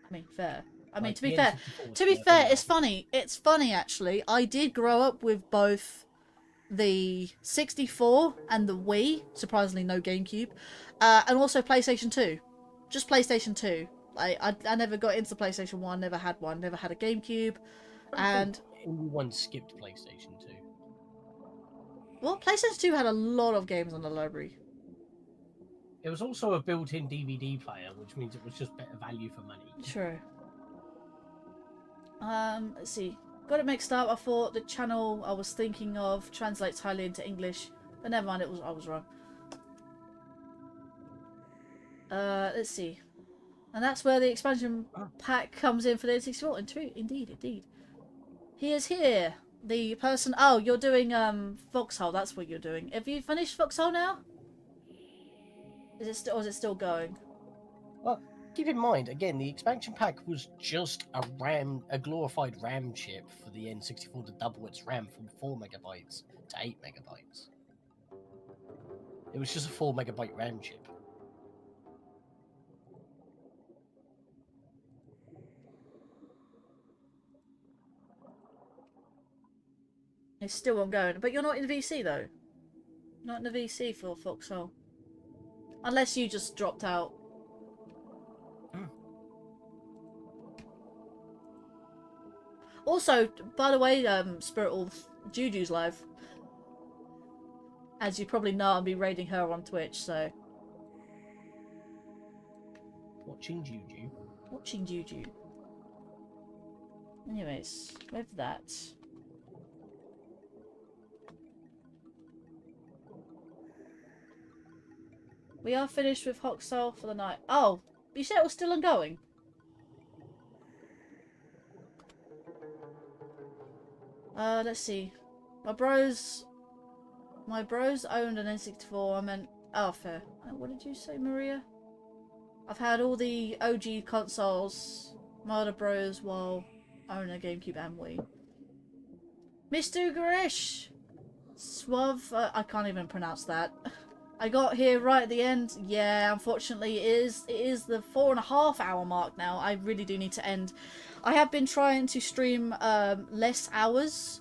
I mean, fair. I mean, Like, to be the fair, N64 to be stuff, fair, yeah. it's funny. It's funny, actually. I did grow up with both the 64 and the Wii. Surprisingly, no GameCube. And also PlayStation 2. Just PlayStation 2. I never got into PlayStation 1, never had one, never had a GameCube. And Everyone skipped PlayStation 2. well, PlayStation 2 had a lot of games on the library. It was also a built-in DVD player, which means it was just better value for money. True. Let's see. Got it mixed up. I thought the channel I was thinking of translates highly into English, but never mind. I was wrong. Let's see. And that's where the expansion pack comes in for the N64. Indeed. He is here. The person. Oh, you're doing Foxhole. That's what you're doing. Have you finished Foxhole now? Is it still? Or is it still going? Well, keep in mind, again, the expansion pack was just a glorified RAM chip for the N64 to double its RAM from 4 megabytes to 8 megabytes. It was just a 4 megabyte RAM chip. It's still ongoing, but you're not in VC though. Not in the VC for Foxhole, unless you just dropped out. Also, by the way, Spirit Wolf, Juju's live. As you probably know, I'll be raiding her on Twitch, so. Watching Juju. Watching Juju. Anyways, with that. We are finished with Foxhole for the night. Oh, you said it was still ongoing? Let's see. My bros owned an N64. I meant, oh, fair. What did you say, Maria? I've had all the OG consoles. My other bros while owning a GameCube and Wii. Mr. Garish! Suave, I can't even pronounce that. I got here right at the end. Yeah, unfortunately it is the 4.5 hour mark now. I really do need to end. I have been trying to stream less hours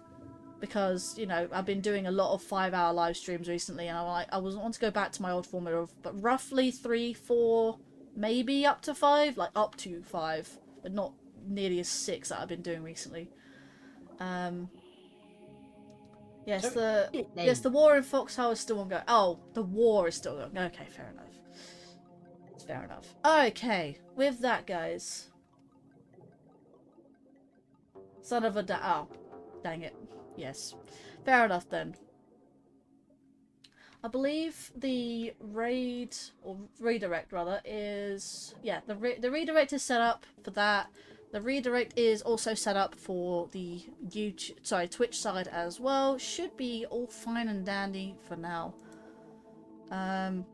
because, you know, I've been doing a lot of 5-hour live streams recently, and I want to go back to my old formula of but roughly 3, 4, maybe up to 5, like up to 5, but not nearly as 6 that I've been doing recently. Yes, the war in Foxhole is still ongoing. Oh, the war is still going. Okay, fair enough. Fair enough. Okay, with that, guys. Son of a oh, dang it. Yes. Fair enough, then. I believe the raid, or redirect, rather, is... Yeah, the redirect is set up for that. The redirect is also set up for the Twitch side as well. Should be all fine and dandy for now. And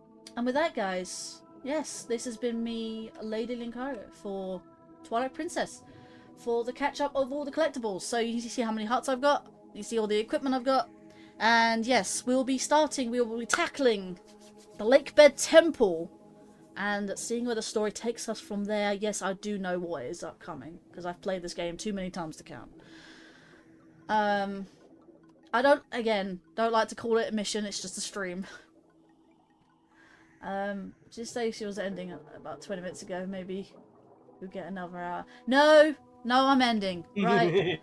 with that, guys, yes, this has been me, Lady Linkario, for Twilight Princess, for the catch-up of all the collectibles. So you see how many hearts I've got, you see all the equipment I've got, and yes, we will be tackling the Lakebed Temple, and seeing where the story takes us from there. Yes, I do know what is upcoming, because I've played this game too many times to count. I don't like to call it a mission, it's just a stream. Just say she was ending about 20 minutes ago, maybe we'll get another hour. No, I'm ending, right?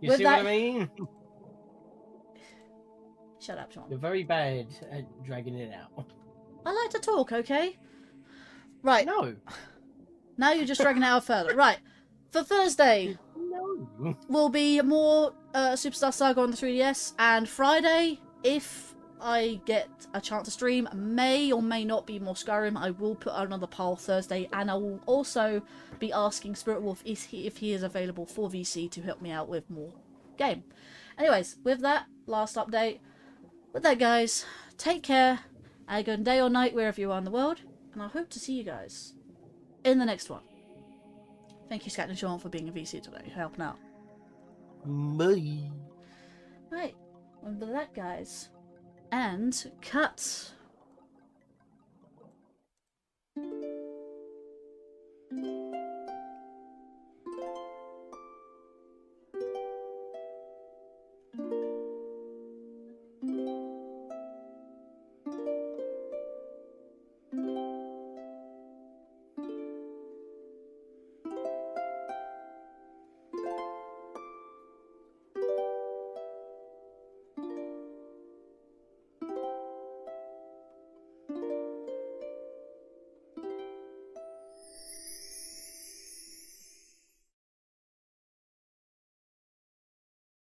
You With see that... what I mean? Shut up, Sean. You're very bad at dragging it out. I like to talk, okay? Right. No. Now you're just dragging it out further. Right. For Thursday, No. will be more Superstar Saga on the 3DS, and Friday, if I get a chance to stream, may or may not be more Skyrim. I will put out another poll Thursday, and I will also be asking Spirit Wolf if he is available for VC to help me out with more game. Anyways, with that, last update. With that, guys, take care. Have a good day or night wherever you are in the world, and I hope to see you guys in the next one. Thank you, Scat and Sean, for being a VC today, helping out. Bye. Right, remember that, guys. And cut.